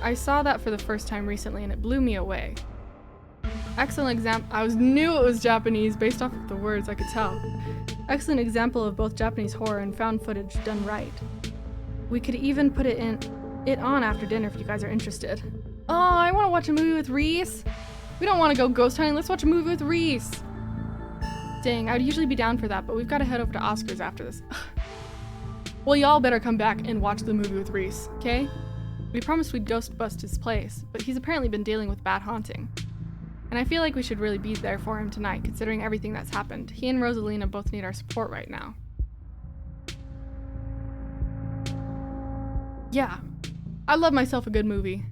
I saw that for the first time recently and it blew me away. Excellent example. I knew it was Japanese based off of the words, I could tell. Excellent example of both Japanese horror and found footage done right. We could even put it on after dinner if you guys are interested. Oh, I want to watch a movie with Reese. We don't want to go ghost hunting. Let's watch a movie with Reese. Dang, I'd usually be down for that, but we've got to head over to Oscar's after this. Well, y'all better come back and watch the movie with Reese, okay? We promised we'd ghost bust his place, but he's apparently been dealing with bad haunting. And I feel like we should really be there for him tonight, considering everything that's happened. He and Rosalina both need our support right now. Yeah, I love myself a good movie.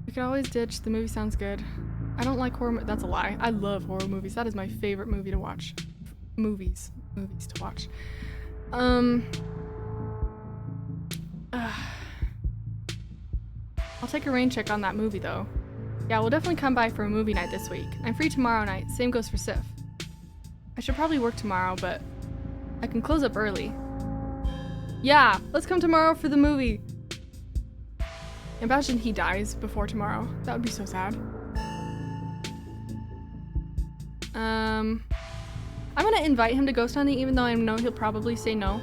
We could always ditch. The movie sounds good. I don't like horror. That's a lie. I love horror movies. That is my favorite movie to watch. Movies to watch. I'll take a rain check on that movie though. Yeah, we'll definitely come by for a movie night this week. I'm free tomorrow night. Same goes for Sif. I should probably work tomorrow, but I can close up early. Yeah, let's come tomorrow for the movie. Imagine he dies before tomorrow. That would be so sad. I'm gonna invite him to ghost hunting, even though I know he'll probably say no.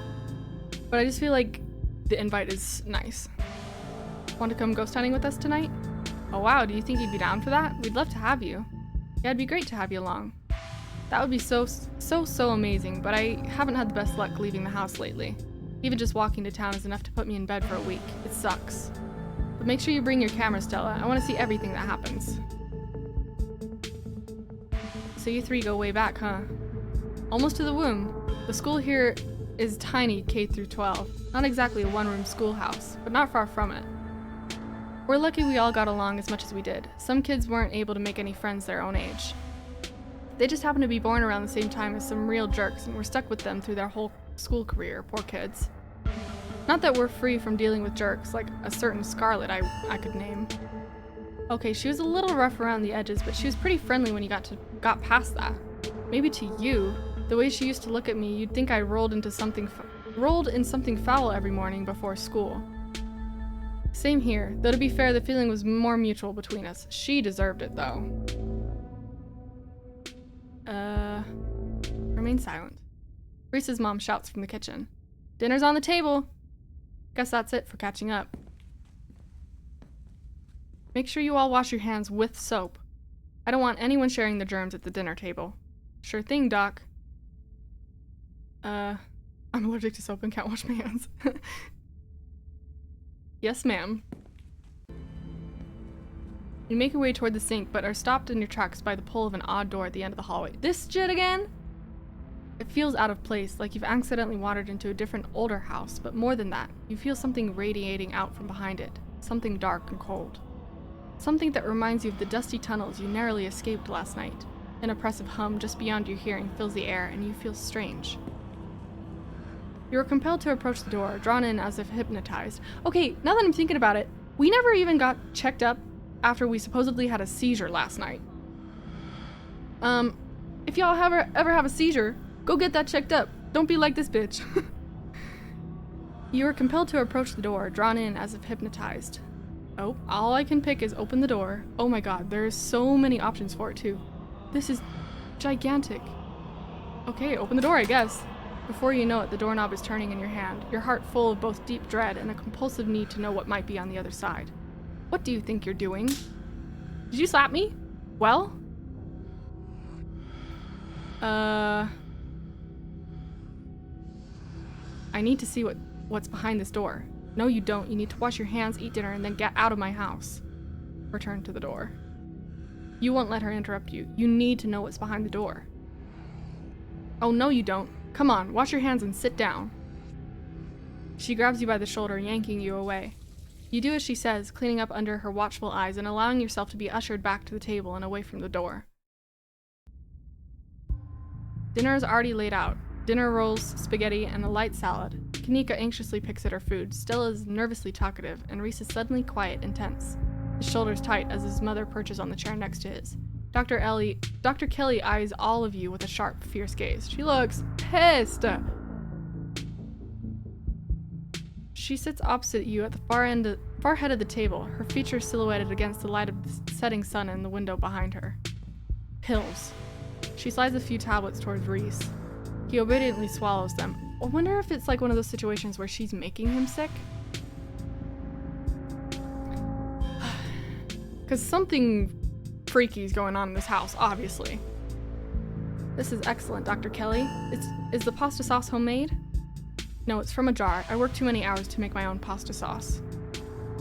But I just feel like the invite is nice. Want to come ghost hunting with us tonight? Oh wow, do you think you'd be down for that? We'd love to have you. Yeah, it'd be great to have you along. That would be so amazing, but I haven't had the best luck leaving the house lately. Even just walking to town is enough to put me in bed for a week. It sucks. But make sure you bring your camera, Stella. I want to see everything that happens. So you three go way back, huh? Almost to the womb. The school here is tiny K through 12. Not exactly a one-room schoolhouse, but not far from it. We're lucky we all got along as much as we did. Some kids weren't able to make any friends their own age. They just happened to be born around the same time as some real jerks, and we're stuck with them through their whole school career. Poor kids. Not that we're free from dealing with jerks, like a certain Scarlet I could name. Okay, she was a little rough around the edges, but she was pretty friendly when you got past that. Maybe to you, the way she used to look at me, you'd think I rolled in something foul every morning before school. Same here, though to be fair, the feeling was more mutual between us. She deserved it, though. Remain silent. Reese's mom shouts from the kitchen. Dinner's on the table! Guess that's it for catching up. Make sure you all wash your hands with soap. I don't want anyone sharing the germs at the dinner table. Sure thing, Doc. I'm allergic to soap and can't wash my hands. Yes, ma'am. You make your way toward the sink, but are stopped in your tracks by the pull of an odd door at the end of the hallway. This shit again? It feels out of place, like you've accidentally wandered into a different, older house, but more than that, you feel something radiating out from behind it. Something dark and cold. Something that reminds you of the dusty tunnels you narrowly escaped last night. An oppressive hum just beyond your hearing fills the air, and you feel strange. You are compelled to approach the door, drawn in as if hypnotized. Okay, now that I'm thinking about it, we never even got checked up after we supposedly had a seizure last night. If y'all ever have a seizure, go get that checked up. Don't be like this bitch. You are compelled to approach the door, drawn in as if hypnotized. Oh, all I can pick is open the door. Oh my god, there's so many options for it too. This is gigantic. Okay, open the door, I guess. Before you know it, the doorknob is turning in your hand, your heart full of both deep dread and a compulsive need to know what might be on the other side. What do you think you're doing? Did you slap me? Well? I need to see what's behind this door. No, you don't. You need to wash your hands, eat dinner, and then get out of my house. Return to the door. You won't let her interrupt you. You need to know what's behind the door. Oh, no, you don't. Come on, wash your hands and sit down. She grabs you by the shoulder, yanking you away. You do as she says, cleaning up under her watchful eyes and allowing yourself to be ushered back to the table and away from the door. Dinner is already laid out. Dinner rolls, spaghetti, and a light salad. Kanika anxiously picks at her food. Stella is nervously talkative, and Reese is suddenly quiet and tense. His shoulders tight as his mother perches on the chair next to his. Dr. Kelly eyes all of you with a sharp, fierce gaze. She looks pissed. She sits opposite you at the far head of the table, her features silhouetted against the light of the setting sun in the window behind her. Pills. She slides a few tablets towards Reese. He obediently swallows them. I wonder if it's like one of those situations where she's making him sick? Because something freaky is going on in this house, obviously. This is excellent, Dr. Kelly. Is the pasta sauce homemade? No, it's from a jar. I work too many hours to make my own pasta sauce.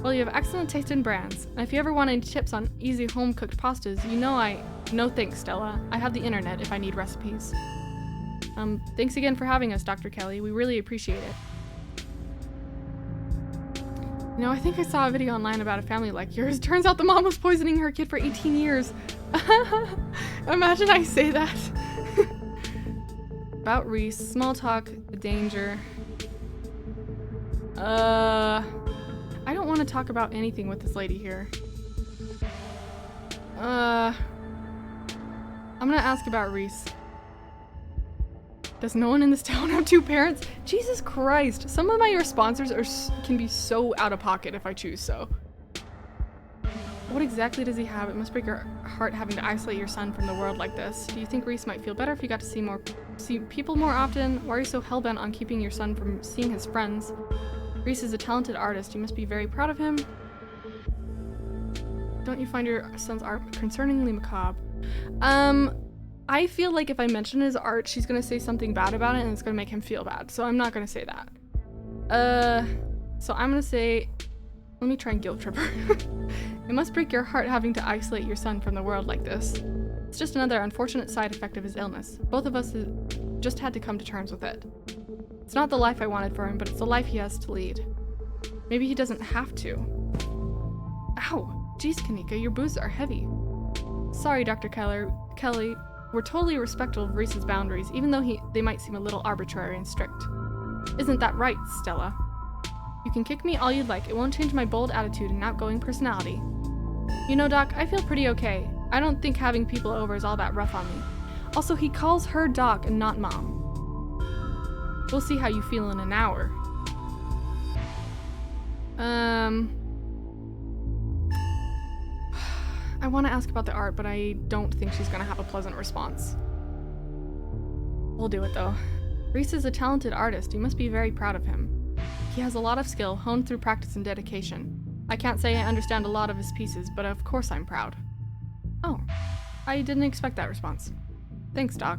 Well, you have excellent taste in brands, and if you ever want any tips on easy home-cooked pastas, you know No thanks, Stella. I have the internet if I need recipes. Thanks again for having us, Dr. Kelly. We really appreciate it. You know, I think I saw a video online about a family like yours. Turns out the mom was poisoning her kid for 18 years. Imagine I say that. About Reese, small talk, the danger. I don't want to talk about anything with this lady here. I'm gonna ask about Reese. Does no one in this town have 2 parents? Jesus Christ, some of my sponsors can be so out of pocket if I choose so. What exactly does he have? It must break your heart having to isolate your son from the world like this. Do you think Reese might feel better if you got to see people more often? Why are you so hellbent on keeping your son from seeing his friends? Reese is a talented artist. You must be very proud of him. Don't you find your son's art concerningly macabre? I feel like if I mention his art, she's gonna say something bad about it and it's gonna make him feel bad. So I'm not gonna say that. So I'm gonna say, let me try and guilt trip her. It must break your heart having to isolate your son from the world like this. It's just another unfortunate side effect of his illness. Both of us just had to come to terms with it. It's not the life I wanted for him, but it's the life he has to lead. Maybe he doesn't have to. Ow! Jeez, Kanika, your boots are heavy. Sorry, Dr. Kelly. We're totally respectful of Reese's boundaries, even though they might seem a little arbitrary and strict. Isn't that right, Stella? You can kick me all you'd like. It won't change my bold attitude and outgoing personality. You know, Doc, I feel pretty okay. I don't think having people over is all that rough on me. Also, he calls her Doc and not Mom. We'll see how you feel in an hour. I want to ask about the art, but I don't think she's gonna have a pleasant response. We'll do it though. Reese is a talented artist. You must be very proud of him. He has a lot of skill, honed through practice and dedication. I can't say I understand a lot of his pieces, but of course I'm proud. Oh, I didn't expect that response. Thanks, Doc.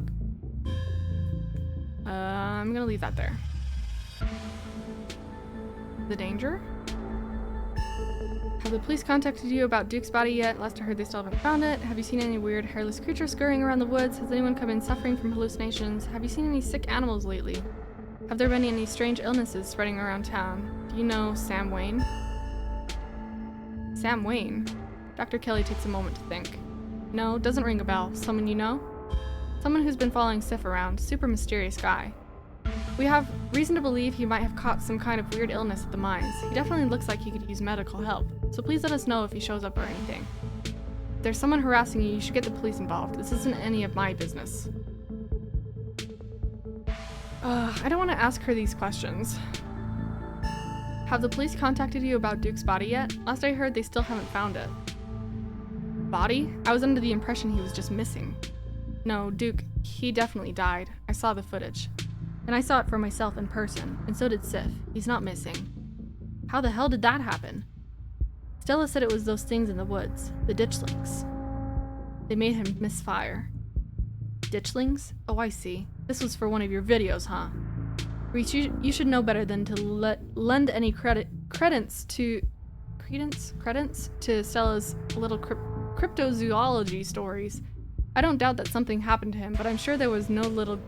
I'm gonna leave that there. The danger? Have the police contacted you about Duke's body yet? Last I heard they still haven't found it. Have you seen any weird hairless creatures scurrying around the woods? Has anyone come in suffering from hallucinations? Have you seen any sick animals lately? Have there been any strange illnesses spreading around town? Do you know Sam Wayne? Sam Wayne? Dr. Kelly takes a moment to think. No, doesn't ring a bell. Someone you know? Someone who's been following Sif around. Super mysterious guy. We have reason to believe he might have caught some kind of weird illness at the mines. He definitely looks like he could use medical help, so please let us know if he shows up or anything. If there's someone harassing you, you should get the police involved. This isn't any of my business. I don't want to ask her these questions. Have the police contacted you about Duke's body yet? Last I heard, they still haven't found it. Body? I was under the impression he was just missing. No, Duke, he definitely died. I saw the footage. And I saw it for myself in person, and so did Sif. He's not missing. How the hell did that happen? Stella said it was those things in the woods, the ditchlings. They made him misfire. Ditchlings? Oh, I see. This was for one of your videos, huh? Reese, you should know better than to lend any credence to Stella's little cryptozoology stories. I don't doubt that something happened to him, but I'm sure there was no little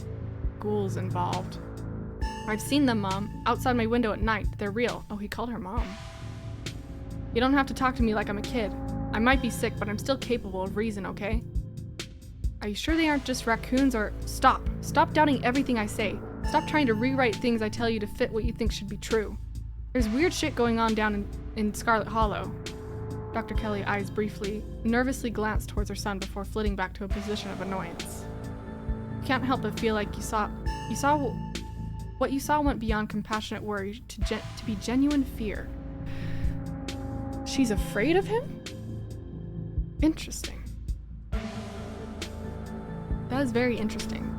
ghouls involved. I've seen them, Mom. Outside my window at night. They're real. Oh, he called her Mom. You don't have to talk to me like I'm a kid. I might be sick, but I'm still capable of reason, okay? Are you sure they aren't just raccoons or— Stop. Stop doubting everything I say. Stop trying to rewrite things I tell you to fit what you think should be true. There's weird shit going on down in Scarlet Hollow. Dr. Kelly eyes briefly, nervously glanced towards her son before flitting back to a position of annoyance. You can't help but feel like what you saw went beyond compassionate worry to be genuine fear. She's afraid of him? Interesting. That is very interesting.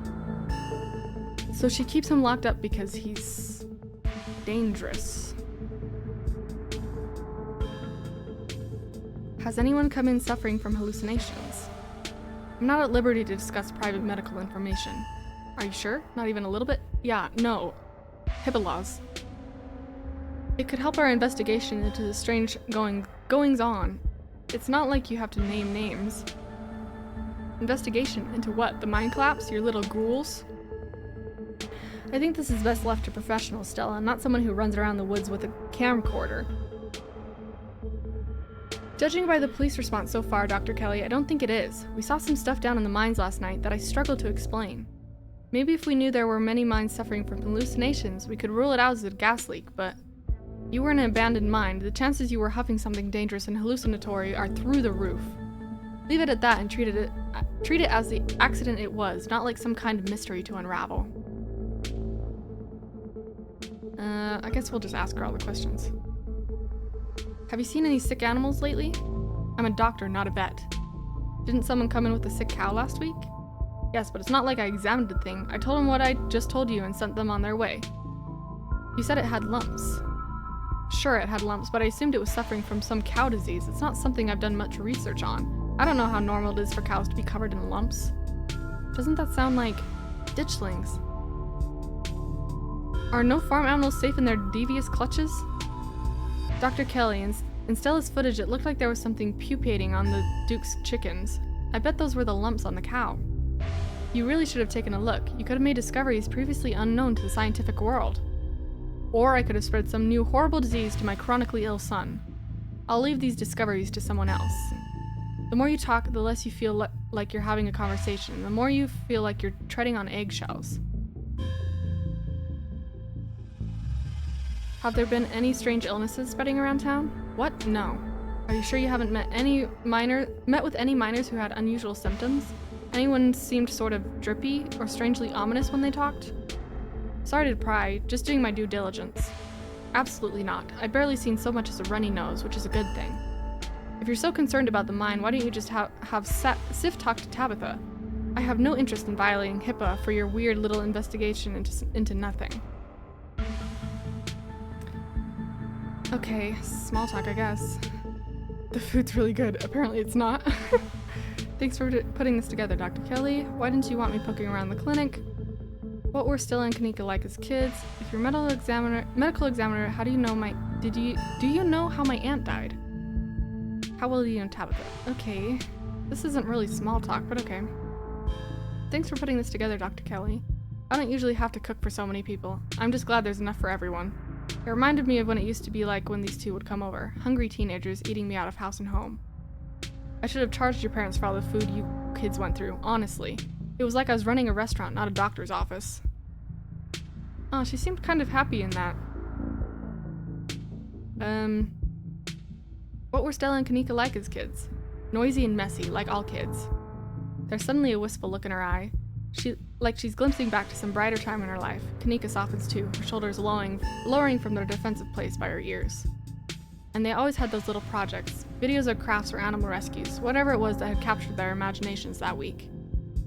So she keeps him locked up because he's dangerous. Has anyone come in suffering from hallucinations? I'm not at liberty to discuss private medical information. Are you sure? Not even a little bit? Yeah, no. HIPAA laws. It could help our investigation into the strange goings-on. It's not like you have to name names. Investigation into what? The mind collapse? Your little ghouls? I think this is best left to professionals, Stella, not someone who runs around the woods with a camcorder. Judging by the police response so far, Dr. Kelly, I don't think it is. We saw some stuff down in the mines last night that I struggled to explain. Maybe if we knew there were many mines suffering from hallucinations, we could rule it out as a gas leak, but you were in an abandoned mine. The chances you were huffing something dangerous and hallucinatory are through the roof. Leave it at that and treat it as the accident it was, not like some kind of mystery to unravel. I guess we'll just ask her all the questions. Have you seen any sick animals lately? I'm a doctor, not a vet. Didn't someone come in with a sick cow last week? Yes, but it's not like I examined the thing. I told them what I just told you and sent them on their way. You said it had lumps. Sure, it had lumps, but I assumed it was suffering from some cow disease. It's not something I've done much research on. I don't know how normal it is for cows to be covered in lumps. Doesn't that sound like ditchlings? Are no farm animals safe in their devious clutches? Dr. Kelly, in Stella's footage, it looked like there was something pupating on the Duke's chickens. I bet those were the lumps on the cow. You really should have taken a look. You could have made discoveries previously unknown to the scientific world. Or I could have spread some new horrible disease to my chronically ill son. I'll leave these discoveries to someone else. The more you talk, the less you feel like you're having a conversation. The more you feel like you're treading on eggshells. Have there been any strange illnesses spreading around town? What? No. Are you sure you haven't met with any miners who had unusual symptoms? Anyone seemed sort of drippy or strangely ominous when they talked? Sorry to pry, just doing my due diligence. Absolutely not. I've barely seen so much as a runny nose, which is a good thing. If you're so concerned about the mine, why don't you just have Sif talk to Tabitha? I have no interest in violating HIPAA for your weird little investigation into nothing. Okay, small talk, I guess. The food's really good. Apparently it's not. Thanks for putting this together, Dr. Kelly. Why didn't you want me poking around the clinic? What were Stella and Kanika like as kids? If you're medical examiner, how do you know do you know how my aunt died? How well do you know Tabitha? Okay. This isn't really small talk, but okay. Thanks for putting this together, Dr. Kelly. I don't usually have to cook for so many people. I'm just glad there's enough for everyone. It reminded me of when it used to be like when these two would come over, hungry teenagers eating me out of house and home. I should have charged your parents for all the food you kids went through, honestly. It was like I was running a restaurant, not a doctor's office. Oh, she seemed kind of happy in that. What were Stella and Kanika like as kids? Noisy and messy, like all kids. There's suddenly a wistful look in her eye. She's glimpsing back to some brighter time in her life. Kanika softens too, her shoulders lowering from their defensive place by her ears. And they always had those little projects, videos of crafts or animal rescues, whatever it was that had captured their imaginations that week.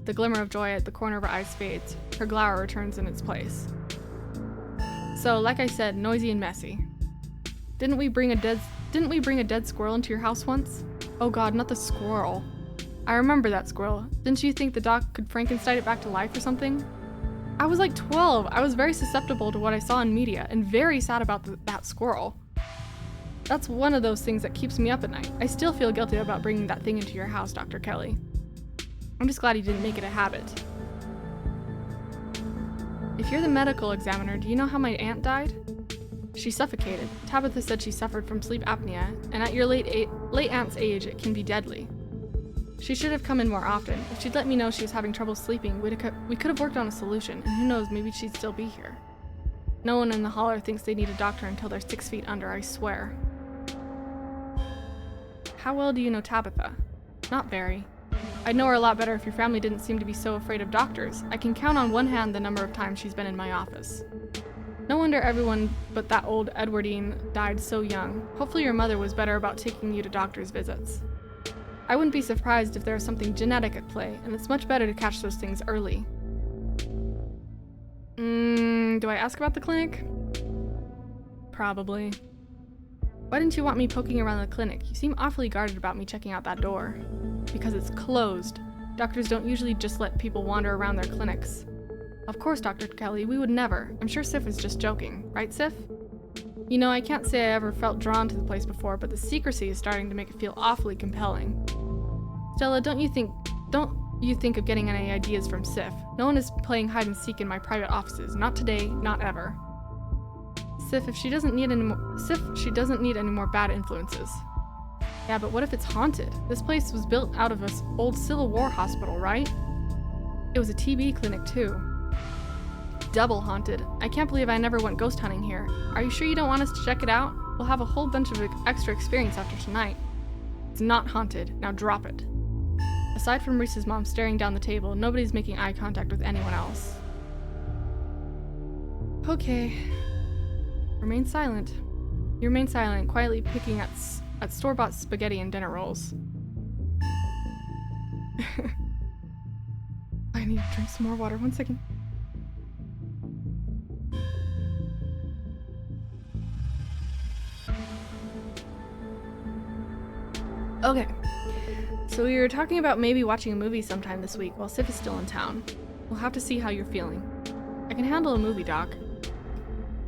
The glimmer of joy at the corner of her eyes fades, her glower returns in its place. So, like I said, noisy and messy. Didn't we bring a dead squirrel into your house once? Oh god, not the squirrel. I remember that squirrel. Didn't you think the doc could Frankenstein it back to life or something? I was like 12. I was very susceptible to what I saw in media and very sad about that squirrel. That's one of those things that keeps me up at night. I still feel guilty about bringing that thing into your house, Dr. Kelly. I'm just glad you didn't make it a habit. If you're the medical examiner, do you know how my aunt died? She suffocated. Tabitha said she suffered from sleep apnea, and at your late aunt's age, it can be deadly. She should have come in more often. If she'd let me know she was having trouble sleeping, we could have worked on a solution, and who knows, maybe she'd still be here. No one in the holler thinks they need a doctor until they're 6 feet under, I swear. How well do you know Tabitha? Not very. I'd know her a lot better if your family didn't seem to be so afraid of doctors. I can count on one hand the number of times she's been in my office. No wonder everyone but that old Edwardine died so young. Hopefully your mother was better about taking you to doctor's visits. I wouldn't be surprised if there was something genetic at play, and it's much better to catch those things early. Do I ask about the clinic? Probably. Why didn't you want me poking around the clinic? You seem awfully guarded about me checking out that door. Because it's closed. Doctors don't usually just let people wander around their clinics. Of course, Dr. Kelly, we would never. I'm sure Sif is just joking. Right, Sif? You know, I can't say I ever felt drawn to the place before, but the secrecy is starting to make it feel awfully compelling. Stella, don't you think of getting any ideas from Sif. No one is playing hide and seek in my private offices. Not today, not ever. Sif, she doesn't need any more bad influences. Yeah, but what if it's haunted? This place was built out of an old Civil War hospital, right? It was a TB clinic, too. Double haunted. I can't believe I never went ghost hunting here. Are you sure you don't want us to check it out? We'll have a whole bunch of extra experience after tonight. It's not haunted. Now drop it. Aside from Reese's mom staring down the table, nobody's making eye contact with anyone else. Okay. Remain silent. You remain silent, quietly picking at store-bought spaghetti and dinner rolls. I need to drink some more water. 1 second. Okay. So we were talking about maybe watching a movie sometime this week while Sif is still in town. We'll have to see how you're feeling. I can handle a movie, Doc.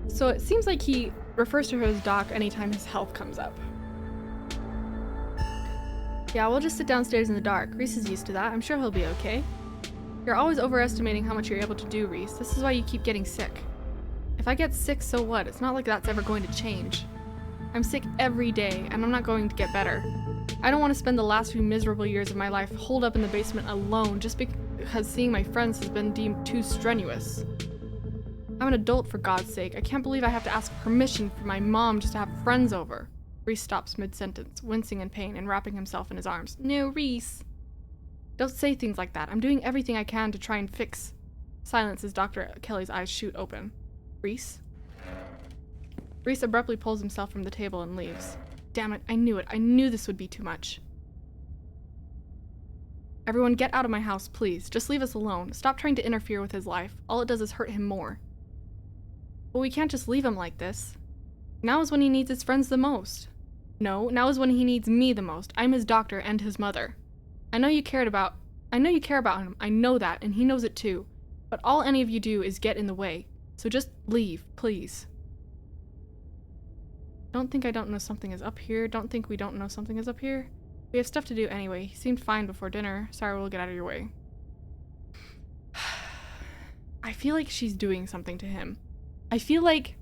So it seems like he refers to her as Doc anytime his health comes up. Yeah, we'll just sit downstairs in the dark. Reese is used to that. I'm sure he'll be okay. You're always overestimating how much you're able to do, Reese. This is why you keep getting sick. If I get sick, so what? It's not like that's ever going to change. I'm sick every day, and I'm not going to get better. I don't want to spend the last few miserable years of my life holed up in the basement alone just because seeing my friends has been deemed too strenuous. I'm an adult, for God's sake. I can't believe I have to ask permission from my mom just to have friends over. Reese stops mid-sentence, wincing in pain and wrapping himself in his arms. No, Reese. Don't say things like that. I'm doing everything I can to try and fix. Silence as Dr. Kelly's eyes shoot open. Reese? Reese abruptly pulls himself from the table and leaves. Damn it, I knew it. I knew this would be too much. Everyone get out of my house, please. Just leave us alone. Stop trying to interfere with his life. All it does is hurt him more. But we can't just leave him like this. Now is when he needs his friends the most. No, now is when he needs me the most. I'm his doctor and his mother. I know you care about him. I know that, and he knows it too. But all any of you do is get in the way. So just leave, please. Don't think I don't know something is up here. Don't think we don't know something is up here. We have stuff to do anyway. He seemed fine before dinner. Sorry, we'll get out of your way. I feel like she's doing something to him. I feel like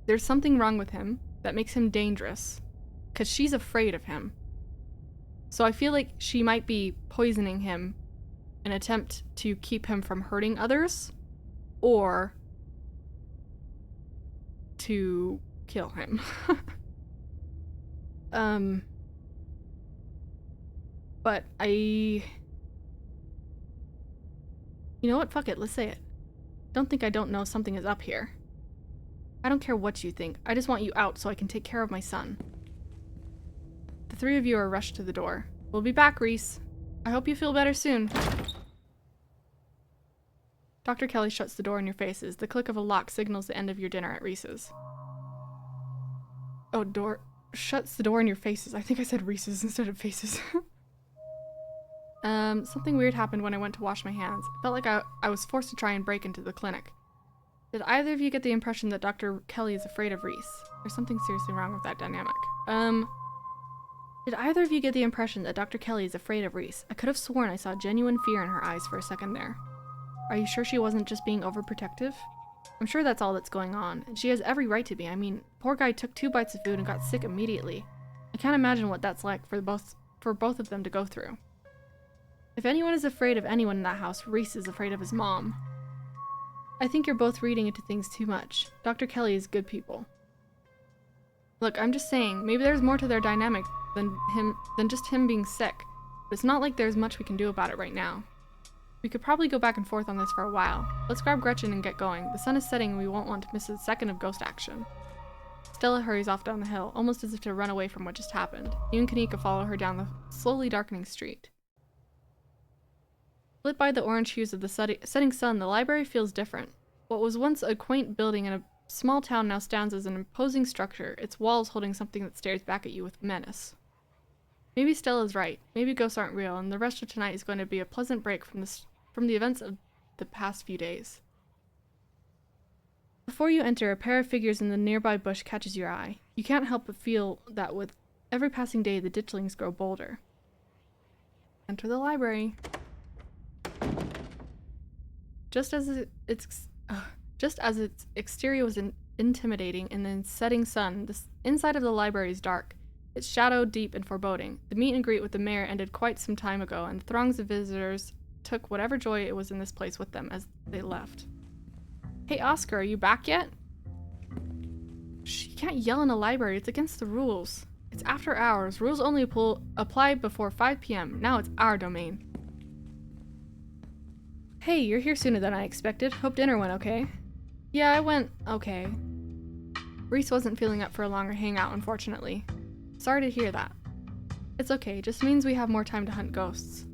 there's something wrong with him that makes him dangerous. Because she's afraid of him. So I feel like she might be poisoning him in an attempt to keep him from hurting others. Or to kill him. But you know what? Fuck it, let's say it. Don't think I don't know something is up here. I don't care what you think. I just want you out so I can take care of my son. The three of you are rushed to the door. We'll be back, Reese. I hope you feel better soon. Dr. Kelly shuts the door in your faces. The click of a lock signals the end of your dinner at Reese's. Oh, door shuts the door in your faces. I think I said Reese's instead of faces. Something weird happened when I went to wash my hands. It felt like I was forced to try and break into the clinic. Did either of you get the impression that Dr. Kelly is afraid of Reese? There's something seriously wrong with that dynamic. Did either of you get the impression that Dr. Kelly is afraid of Reese? I could have sworn I saw genuine fear in her eyes for a second there. Are you sure she wasn't just being overprotective? I'm sure that's all that's going on, and she has every right to be. I mean, poor guy took 2 bites of food and got sick immediately. I can't imagine what that's like for both of them to go through. If anyone is afraid of anyone in that house, Reese is afraid of his mom. I think you're both reading into things too much. Dr. Kelly is good people. Look, I'm just saying, maybe there's more to their dynamic than just him being sick, but it's not like there's much we can do about it right now. We could probably go back and forth on this for a while. Let's grab Gretchen and get going. The sun is setting and we won't want to miss a second of ghost action. Stella hurries off down the hill, almost as if to run away from what just happened. You and Kanika follow her down the slowly darkening street. Lit by the orange hues of the setting sun, the library feels different. What was once a quaint building small town now stands as an imposing structure, its walls holding something that stares back at you with menace. Maybe Stella's right. Maybe ghosts aren't real, and the rest of tonight is going to be a pleasant break from the events of the past few days. Before you enter, a pair of figures in the nearby bush catches your eye. You can't help but feel that with every passing day, the ditchlings grow bolder. Enter the library. Just as its exterior was intimidating in the setting sun, the inside of the library is dark. It's shadowed, deep, and foreboding. The meet and greet with the mayor ended quite some time ago, and the throngs of visitors took whatever joy it was in this place with them as they left. Hey, Oscar, are you back yet? Shh, you can't yell in a library. It's against the rules. It's after hours. Rules only apply before 5 p.m. Now it's our domain. Hey, you're here sooner than I expected. Hope dinner went okay. Yeah, I went okay. Reese wasn't feeling up for a longer hangout, unfortunately. Sorry to hear that. It's okay, just means we have more time to hunt ghosts.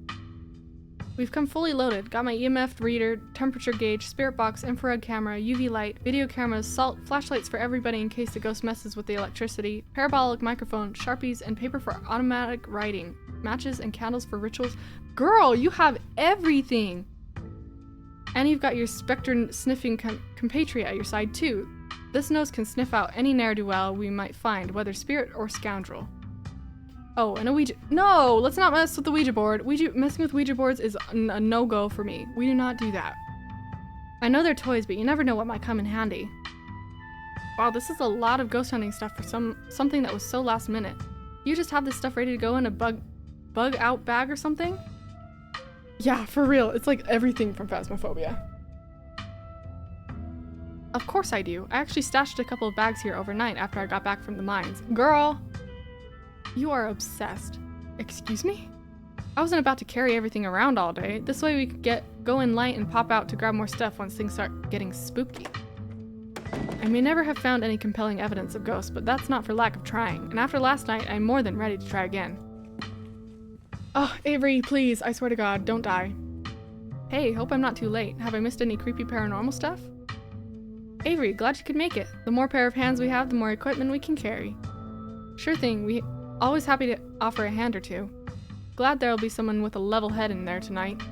We've come fully loaded. Got my EMF reader, temperature gauge, spirit box, infrared camera, UV light, video cameras, salt, flashlights for everybody in case the ghost messes with the electricity, parabolic microphone, Sharpies, and paper for automatic writing, matches and candles for rituals. Girl, you have everything! And you've got your spectre-sniffing compatriot at your side, too. This nose can sniff out any ne'er-do-well we might find, whether spirit or scoundrel. Oh, and a Ouija— No! Let's not mess with the Ouija board. Messing with Ouija boards is a no-go for me. We do not do that. I know they're toys, but you never know what might come in handy. Wow, this is a lot of ghost hunting stuff for something that was so last minute. You just have this stuff ready to go in a bug-out bag or something? Yeah, for real. It's like everything from Phasmophobia. Of course I do. I actually stashed a couple of bags here overnight after I got back from the mines. Girl! You are obsessed. Excuse me? I wasn't about to carry everything around all day. This way we could go in light and pop out to grab more stuff once things start getting spooky. I may never have found any compelling evidence of ghosts, but that's not for lack of trying. And after last night, I'm more than ready to try again. Oh, Avery, please, I swear to God, don't die. Hey, hope I'm not too late. Have I missed any creepy paranormal stuff? Avery, glad you could make it. The more pair of hands we have, the more equipment we can carry. Sure thing, we always happy to offer a hand or two. Glad there'll be someone with a level head in there tonight.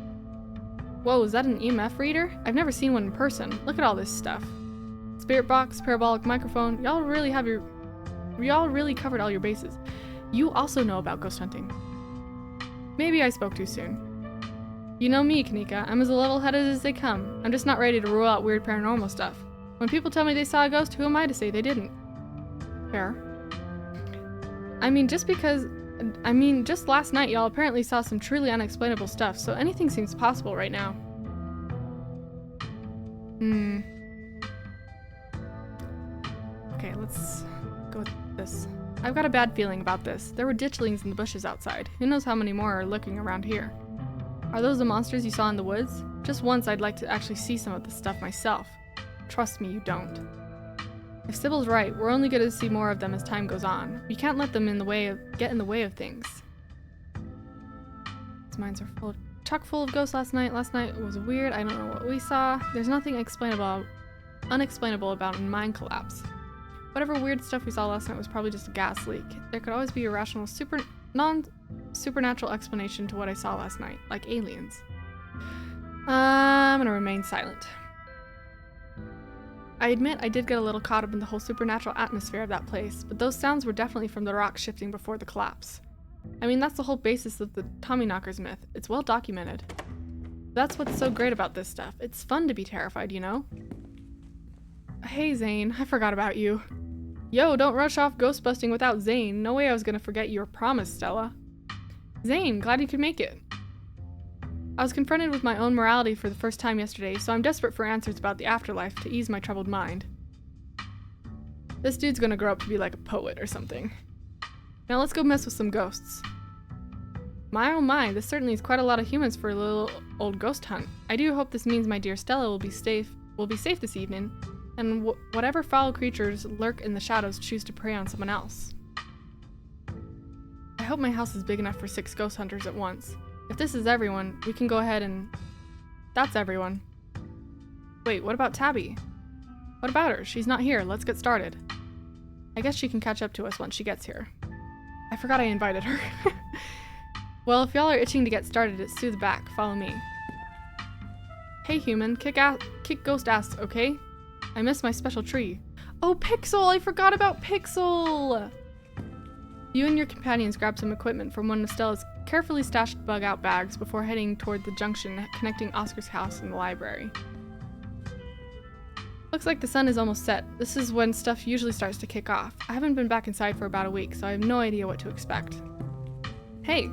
Whoa, is that an EMF reader? I've never seen one in person. Look at all this stuff. Spirit box, parabolic microphone, y'all really covered all your bases. You also know about ghost hunting. Maybe I spoke too soon. You know me, Kanika. I'm as level-headed as they come. I'm just not ready to rule out weird paranormal stuff. When people tell me they saw a ghost, who am I to say they didn't? Fair. Just last night y'all apparently saw some truly unexplainable stuff, so anything seems possible right now. Okay, let's go with this. I've got a bad feeling about this. There were ditchlings in the bushes outside. Who knows how many more are lurking around here? Are those the monsters you saw in the woods? Just once I'd like to actually see some of this stuff myself. Trust me, you don't. If Sybil's right, we're only going to see more of them as time goes on. We can't let them get in the way of things. These mines are chock full of ghosts last night. Last night was weird. I don't know what we saw. There's nothing unexplainable about a mine collapse. Whatever weird stuff we saw last night was probably just a gas leak. There could always be a rational, non-supernatural explanation to what I saw last night, like aliens. I'm gonna remain silent. I admit I did get a little caught up in the whole supernatural atmosphere of that place, but those sounds were definitely from the rocks shifting before the collapse. I mean, that's the whole basis of the Tommyknockers myth. It's well documented. That's what's so great about this stuff. It's fun to be terrified, you know? Hey, Zane, I forgot about you. Yo, don't rush off ghost busting without Zane. No way I was gonna forget your promise, Stella. Zane, glad you could make it. I was confronted with my own morality for the first time yesterday, so I'm desperate for answers about the afterlife to ease my troubled mind. This dude's gonna grow up to be like a poet or something. Now let's go mess with some ghosts. My oh my, this certainly is quite a lot of humans for a little old ghost hunt. I do hope this means my dear Stella will be safe this evening, and whatever foul creatures lurk in the shadows choose to prey on someone else. I hope my house is big enough for 6 ghost hunters at once. If this is everyone, we can go ahead and... That's everyone. Wait, what about Tabby? What about her? She's not here. Let's get started. I guess she can catch up to us once she gets here. I forgot I invited her. Well, if y'all are itching to get started, it's through the back. Follow me. Hey human, kick ghost ass, okay? I missed my special tree. Oh, Pixel! I forgot about Pixel! You and your companions grab some equipment from one of Stella's carefully stashed bug-out bags before heading toward the junction connecting Oscar's house and the library. Looks like the sun is almost set. This is when stuff usually starts to kick off. I haven't been back inside for about a week, so I have no idea what to expect. Hey!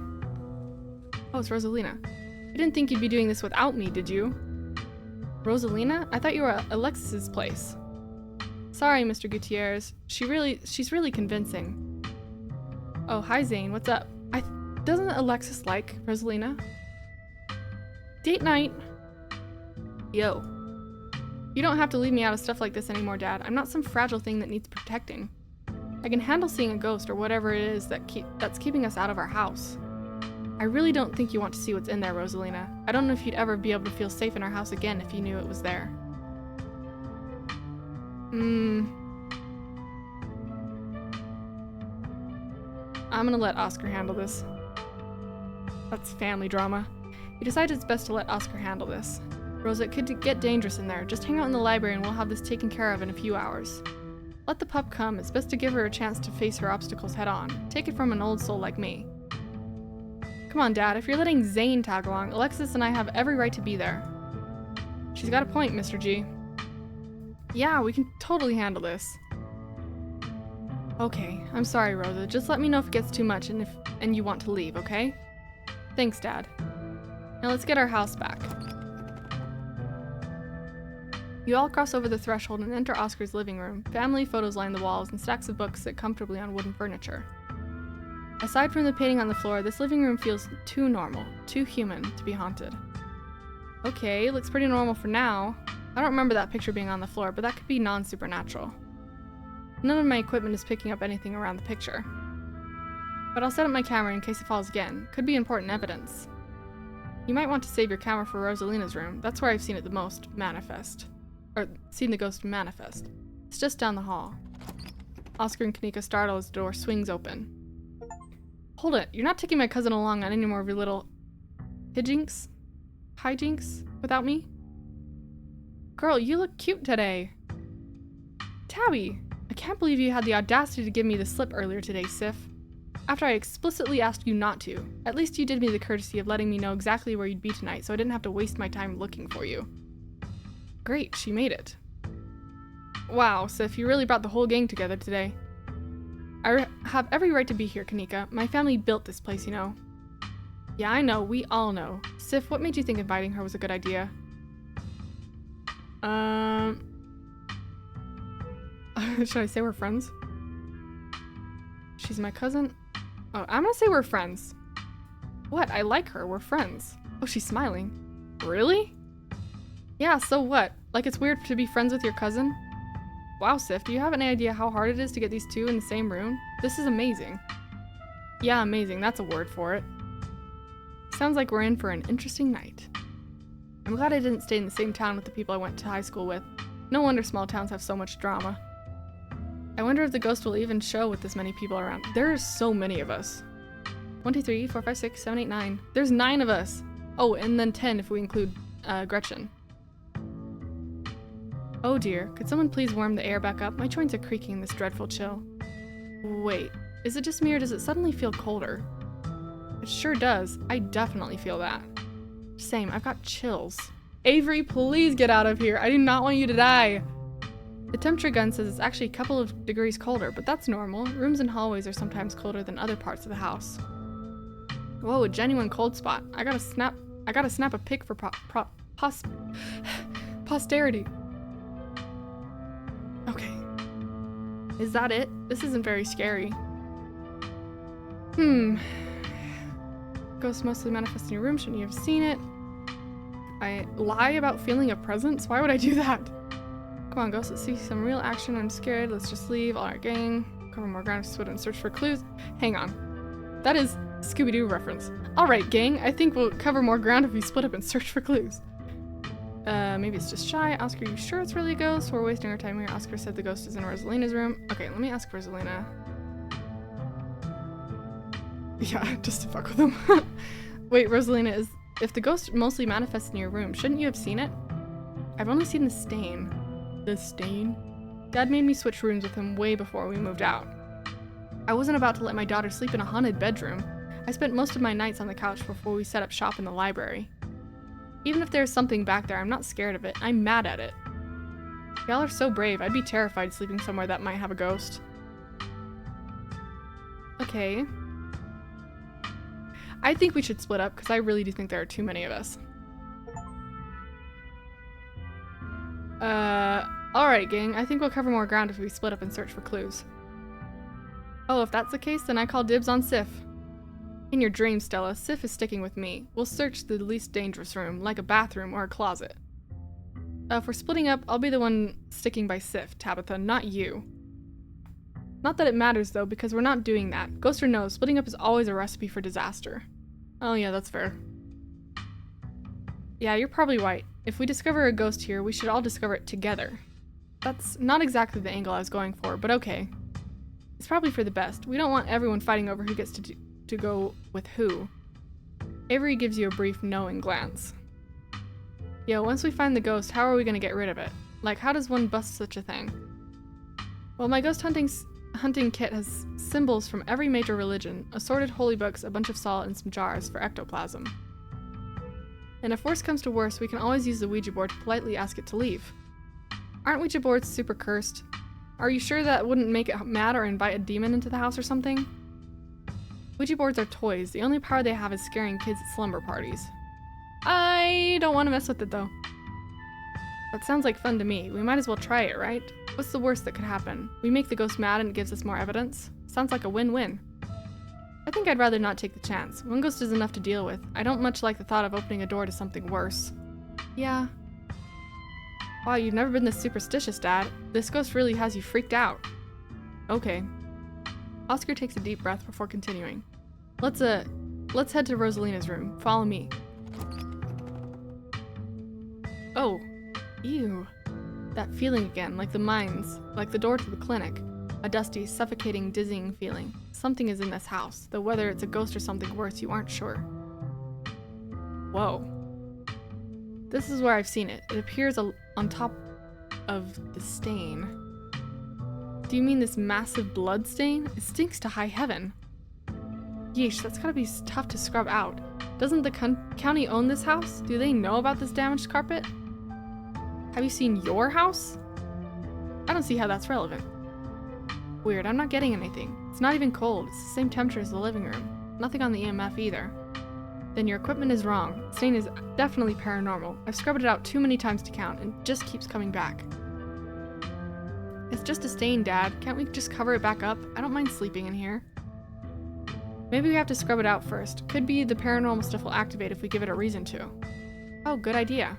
Oh, it's Rosalina. You didn't think you'd be doing this without me, did you? Rosalina? I thought you were at Alexis's place. Sorry, Mr. Gutierrez. She's really convincing. Oh, hi Zane, what's up? Doesn't Alexis like Rosalina? Date night. Yo. You don't have to leave me out of stuff like this anymore, Dad. I'm not some fragile thing that needs protecting. I can handle seeing a ghost or whatever it is that's keeping us out of our house. I really don't think you want to see what's in there, Rosalina. I don't know if you'd ever be able to feel safe in our house again if you knew it was there. I'm gonna let Oscar handle this. That's family drama. We decided it's best to let Oscar handle this. Rosa, it could get dangerous in there. Just hang out in the library and we'll have this taken care of in a few hours. Let the pup come. It's best to give her a chance to face her obstacles head on. Take it from an old soul like me. Come on, Dad. If you're letting Zane tag along, Alexis and I have every right to be there. She's got a point, Mr. G. Yeah, we can totally handle this. Okay, I'm sorry, Rosa. Just let me know if it gets too much and you want to leave, okay? Thanks, Dad. Now let's get our house back. You all cross over the threshold and enter Oscar's living room. Family photos line the walls and stacks of books sit comfortably on wooden furniture. Aside from the painting on the floor, this living room feels too normal, too human to be haunted. Okay, looks pretty normal for now. I don't remember that picture being on the floor, but that could be non-supernatural. None of my equipment is picking up anything around the picture. But I'll set up my camera in case it falls again. Could be important evidence. You might want to save your camera for Rosalina's room. That's where I've seen it the most manifest. Or seen the ghost manifest. It's just down the hall. Oscar and Kanika startle as the door swings open. Hold it, you're not taking my cousin along on any more of your little hijinks without me? Girl, you look cute today. Tabby, I can't believe you had the audacity to give me the slip earlier today, Sif. After I explicitly asked you not to. At least you did me the courtesy of letting me know exactly where you'd be tonight so I didn't have to waste my time looking for you. Great, she made it. Wow, Sif, you really brought the whole gang together today. I have every right to be here, Kanika. My family built this place, you know. Yeah, I know. We all know. Sif, what made you think inviting her was a good idea? Should I say we're friends? She's my cousin? Oh, I'm gonna say we're friends. What? I like her. We're friends. Oh, she's smiling. Really? Yeah, so what? Like it's weird to be friends with your cousin? Wow, Sif, do you have any idea how hard it is to get these two in the same room? This is amazing. Yeah, amazing. That's a word for it. Sounds like we're in for an interesting night. I'm glad I didn't stay in the same town with the people I went to high school with. No wonder small towns have so much drama. I wonder if the ghost will even show with this many people around. There are so many of us. 1, 2, 3, 4, 5, 6, 7, 8, 9. There's 9 of us. Oh, and then 10 if we include Gretchen. Oh dear, could someone please warm the air back up? My joints are creaking in this dreadful chill. Wait, is it just me or does it suddenly feel colder? It sure does. I definitely feel that. Same, I've got chills. Avery, please get out of here. I do not want you to die. The temperature gun says it's actually a couple of degrees colder, but that's normal. Rooms and hallways are sometimes colder than other parts of the house. Whoa, a genuine cold spot. I gotta snap a pic for posterity. Okay. Is that it? This isn't very scary. Ghosts mostly manifest in your room. Shouldn't you have seen it? I lie about feeling a presence? Why would I do that? Come on, ghosts, let's see some real action. I'm scared. Let's just leave. Alright, gang. Cover more ground, sweat, and search for clues. Hang on. That is Scooby-Doo reference. Alright, gang. I think we'll cover more ground if we split up and search for clues. Maybe it's just shy. Oscar, you sure it's really a ghost? We're wasting our time here. Oscar said the ghost is in Rosalina's room. Okay, let me ask Rosalina. Yeah, just to fuck with him. Wait, Rosalina, if the ghost mostly manifests in your room, shouldn't you have seen it? I've only seen the stain. The stain? Dad made me switch rooms with him way before we moved out. I wasn't about to let my daughter sleep in a haunted bedroom. I spent most of my nights on the couch before we set up shop in the library. Even if there's something back there, I'm not scared of it. I'm mad at it. Y'all are so brave. I'd be terrified sleeping somewhere that might have a ghost. Okay. I think we should split up because I really do think there are too many of us. Alright, gang. I think we'll cover more ground if we split up and search for clues. Oh, if that's the case, then I call dibs on Sif. In your dream, Stella, Sif is sticking with me. We'll search the least dangerous room, like a bathroom or a closet. If we're splitting up, I'll be the one sticking by Sif, Tabitha, not you. Not that it matters, though, because we're not doing that. Ghost or no, splitting up is always a recipe for disaster. Oh yeah, that's fair. Yeah, you're probably right. If we discover a ghost here, we should all discover it together. That's not exactly the angle I was going for, but okay. It's probably for the best. We don't want everyone fighting over who gets to go with who. Avery gives you a brief knowing glance. Yo, once we find the ghost, how are we gonna get rid of it? Like, how does one bust such a thing? Well, my ghost hunting kit has symbols from every major religion, assorted holy books, a bunch of salt, and some jars for ectoplasm. And if worse comes to worse, we can always use the Ouija board to politely ask it to leave. Aren't Ouija boards super cursed? Are you sure that wouldn't make it mad or invite a demon into the house or something? Ouija boards are toys. The only power they have is scaring kids at slumber parties. I don't want to mess with it, though. That sounds like fun to me. We might as well try it, right? What's the worst that could happen? We make the ghost mad and it gives us more evidence? Sounds like a win-win. I think I'd rather not take the chance. One ghost is enough to deal with. I don't much like the thought of opening a door to something worse. Yeah. Wow, you've never been this superstitious, Dad. This ghost really has you freaked out. Okay. Oscar takes a deep breath before continuing. Let's head to Rosalina's room. Follow me. Oh. Ew. That feeling again, like the mines, like the door to the clinic. A dusty, suffocating, dizzying feeling. Something is in this house, though whether it's a ghost or something worse, you aren't sure. Whoa. This is where I've seen it. It appears on top of the stain. Do you mean this massive blood stain? It stinks to high heaven. Yeesh, that's gotta be tough to scrub out. Doesn't the county own this house? Do they know about this damaged carpet? Have you seen your house? I don't see how that's relevant. Weird, I'm not getting anything. It's not even cold. It's the same temperature as the living room. Nothing on the EMF either. Then your equipment is wrong. The stain is definitely paranormal. I've scrubbed it out too many times to count, and it just keeps coming back. It's just a stain, Dad. Can't we just cover it back up? I don't mind sleeping in here. Maybe we have to scrub it out first. Could be the paranormal stuff will activate if we give it a reason to. Oh, good idea.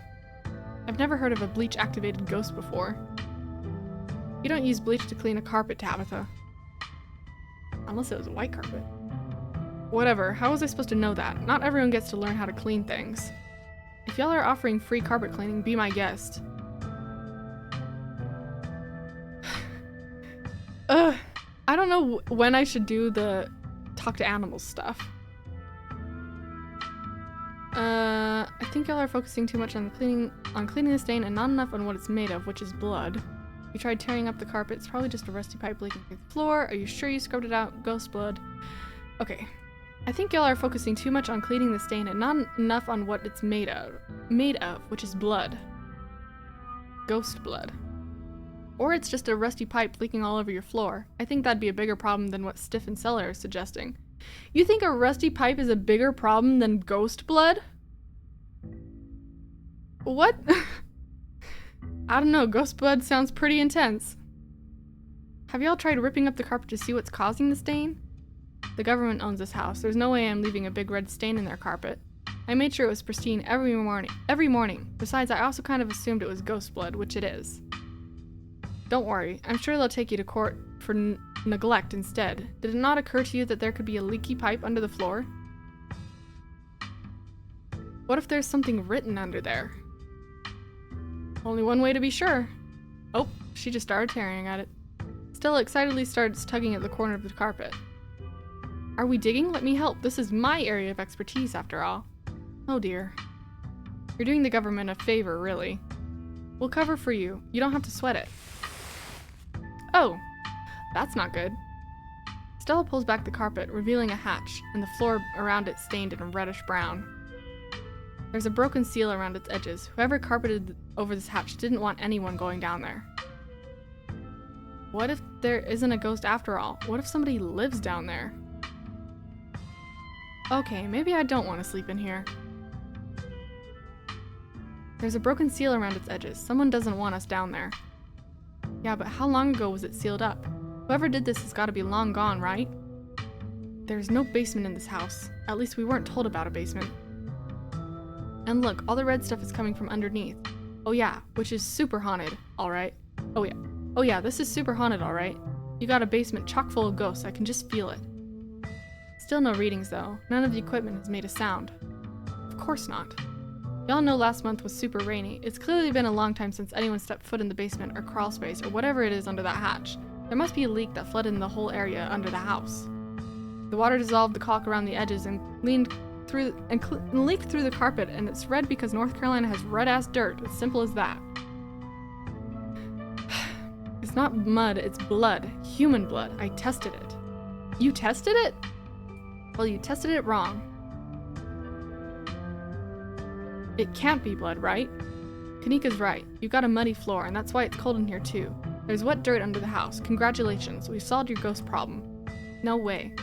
I've never heard of a bleach-activated ghost before. You don't use bleach to clean a carpet, Tabitha. Unless it was a white carpet. Whatever, how was I supposed to know that? Not everyone gets to learn how to clean things. If y'all are offering free carpet cleaning, be my guest. I don't know when I should do the talk to animals stuff. I think y'all are focusing too much on cleaning the stain and not enough on what it's made of, which is blood. You tried tearing up the carpet. It's probably just a rusty pipe leaking through the floor. Are you sure you scrubbed it out? Ghost blood. Okay. I think y'all are focusing too much on cleaning the stain and not enough on what it's made of, which is blood. Ghost blood. Or it's just a rusty pipe leaking all over your floor. I think that'd be a bigger problem than what Stiff and Cellar are suggesting. You think a rusty pipe is a bigger problem than ghost blood? What? I don't know, ghost blood sounds pretty intense. Have y'all tried ripping up the carpet to see what's causing the stain? The government owns this house. There's no way I'm leaving a big red stain in their carpet. I made sure it was pristine every morning. Besides, I also kind of assumed it was ghost blood, which it is. Don't worry, I'm sure they'll take you to court for neglect instead. Did it not occur to you that there could be a leaky pipe under the floor? What if there's something written under there? Only one way to be sure. Oh, she just started tearing at it. Stella excitedly starts tugging at the corner of the carpet. Are we digging? Let me help. This is my area of expertise, after all. Oh dear. You're doing the government a favor, really. We'll cover for you. You don't have to sweat it. Oh, that's not good. Stella pulls back the carpet, revealing a hatch, and the floor around it stained in a reddish brown. There's a broken seal around its edges. Whoever carpeted over this hatch didn't want anyone going down there. What if there isn't a ghost after all? What if somebody lives down there? Okay, maybe I don't want to sleep in here. There's a broken seal around its edges. Someone doesn't want us down there. Yeah, but how long ago was it sealed up? Whoever did this has got to be long gone, right? There's no basement in this house. At least we weren't told about a basement. And look, all the red stuff is coming from underneath. Oh yeah, which is super haunted, alright. Oh yeah, this is super haunted, alright. You got a basement chock full of ghosts, I can just feel it. Still no readings though. None of the equipment has made a sound. Of course not. Y'all know last month was super rainy. It's clearly been a long time since anyone stepped foot in the basement or crawl space or whatever it is under that hatch. There must be a leak that flooded in the whole area under the house. The water dissolved the caulk around the edges and leaked through the carpet, and it's red because North Carolina has red-ass dirt. As simple as that. It's not mud, it's blood. Human blood. I tested it. You tested it? Well, you tested it wrong. It can't be blood, right? Kanika's right. You've got a muddy floor, and that's why it's cold in here too. There's wet dirt under the house. Congratulations, we've solved your ghost problem. No way.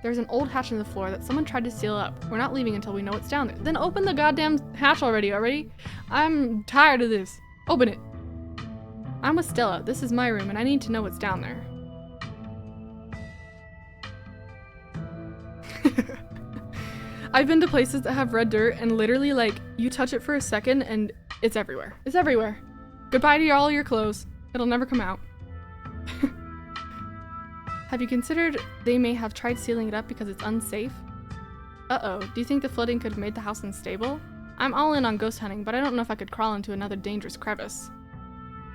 There's an old hatch in the floor that someone tried to seal up. We're not leaving until we know what's down there. Then open the goddamn hatch already. I'm tired of this. Open it. I'm with Stella. This is my room, and I need to know what's down there. I've been to places that have red dirt, and literally, like, you touch it for a second, and it's everywhere. It's everywhere. Goodbye to all your clothes. It'll never come out. Have you considered they may have tried sealing it up because it's unsafe? Uh-oh, do you think the flooding could have made the house unstable? I'm all in on ghost hunting, but I don't know if I could crawl into another dangerous crevice.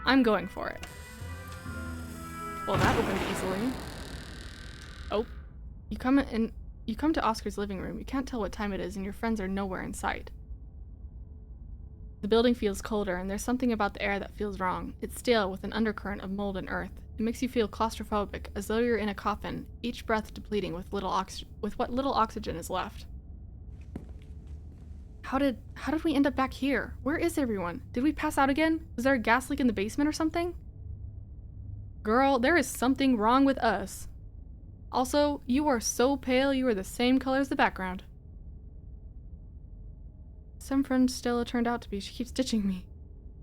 I'm going for it. Well, that opened easily. Oh, you come to Oscar's living room. You can't tell what time it is, and your friends are nowhere in sight. The building feels colder, and there's something about the air that feels wrong. It's stale with an undercurrent of mold and earth. It makes you feel claustrophobic, as though you're in a coffin, each breath depleting with what little oxygen is left. How did we end up back here? Where is everyone? Did we pass out again? Was there a gas leak in the basement or something? Girl, there is something wrong with us. Also, you are so pale, you are the same color as the background. Some friend Stella turned out to be. She keeps ditching me.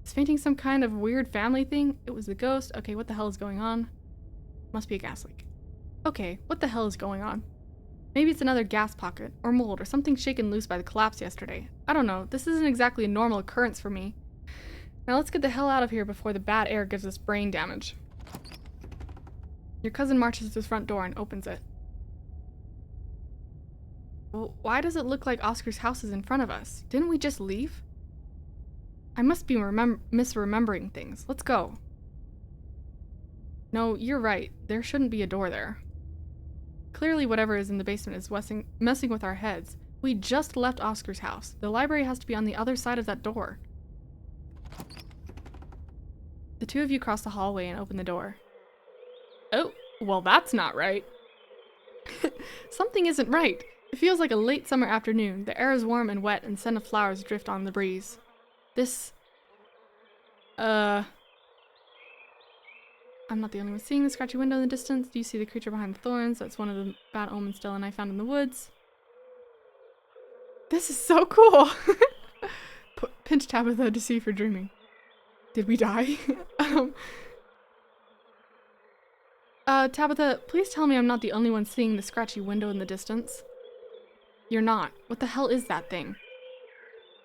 Is fainting some kind of weird family thing? It was the ghost. Okay, what the hell is going on? Must be a gas leak. Okay, what the hell is going on? Maybe it's another gas pocket, or mold, or something shaken loose by the collapse yesterday. I don't know. This isn't exactly a normal occurrence for me. Now let's get the hell out of here before the bad air gives us brain damage. Your cousin marches to the front door and opens it. Well, why does it look like Oscar's house is in front of us? Didn't we just leave? I must be misremembering things. Let's go. No, you're right. There shouldn't be a door there. Clearly whatever is in the basement is messing with our heads. We just left Oscar's house. The library has to be on the other side of that door. The two of you cross the hallway and open the door. Oh, well that's not right. Something isn't right. It feels like a late summer afternoon. The air is warm and wet, and scent of flowers drift on the breeze. I'm not the only one seeing the scratchy window in the distance. Do you see the creature behind the thorns? That's one of the bad omens Stella and I found in the woods. This is so cool! Pinch Tabitha to see for dreaming. Did we die? Tabitha, please tell me I'm not the only one seeing the scratchy window in the distance. You're not. What the hell is that thing?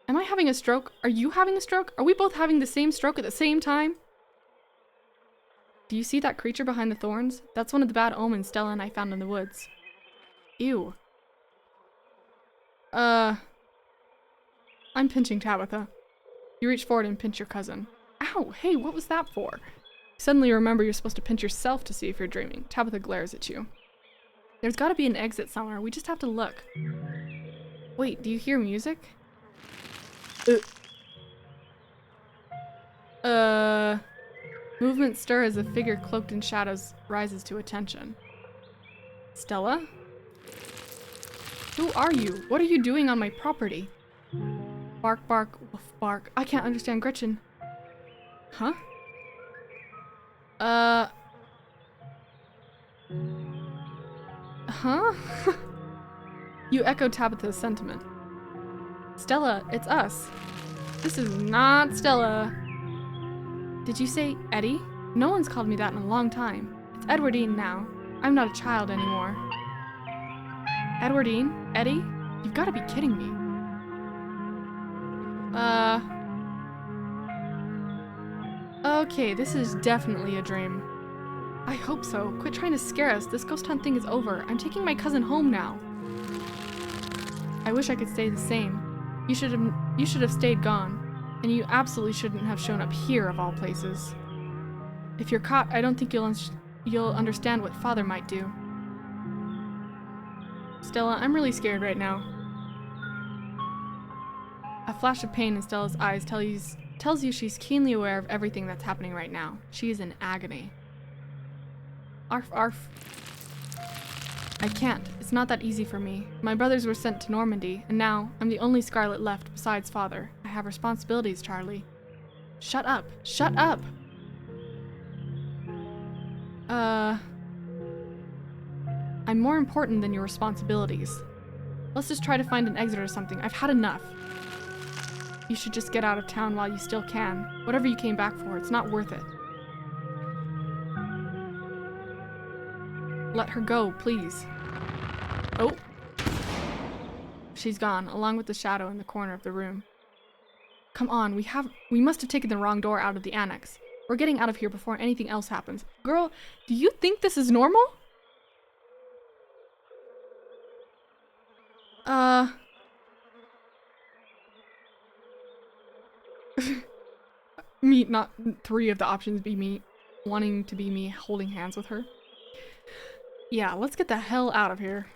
Am I having a stroke? Are you having a stroke? Are we both having the same stroke at the same time? Do you see that creature behind the thorns? That's one of the bad omens Stella and I found in the woods. Ew. I'm pinching Tabitha. You reach forward and pinch your cousin. Ow, hey, what was that for? Suddenly remember you're supposed to pinch yourself to see if you're dreaming. Tabitha glares at you. There's gotta be an exit somewhere. We just have to look. Wait, do you hear music? Movement stir as a figure cloaked in shadows rises to attention. Stella? Who are you? What are you doing on my property? Bark, bark, woof, bark. I can't understand Gretchen. Huh? Huh? You echo Tabitha's sentiment. Stella, it's us. This is not Stella. Did you say Eddie? No one's called me that in a long time. It's Edwardine now. I'm not a child anymore. Edwardine? Eddie? You've got to be kidding me. Okay, this is definitely a dream. I hope so. Quit trying to scare us. This ghost hunt thing is over. I'm taking my cousin home now. I wish I could stay the same. You should have stayed gone. And you absolutely shouldn't have shown up here of all places. If you're caught, I don't think you'll understand what Father might do. Stella, I'm really scared right now. A flash of pain in Stella's eyes tells you she's keenly aware of everything that's happening right now. She is in agony. Arf, arf. I can't. It's not that easy for me. My brothers were sent to Normandy, and now I'm the only Scarlet left besides Father. I have responsibilities, Charlie. Shut up. Shut up! I'm more important than your responsibilities. Let's just try to find an exit or something. I've had enough. You should just get out of town while you still can. Whatever you came back for, it's not worth it. Let her go, please. Oh. She's gone, along with the shadow in the corner of the room. Come on, we must have taken the wrong door out of the annex. We're getting out of here before anything else happens. Girl, do you think this is normal? Me, not 3 of the options be me wanting to be me holding hands with her. Yeah, let's get the hell out of here.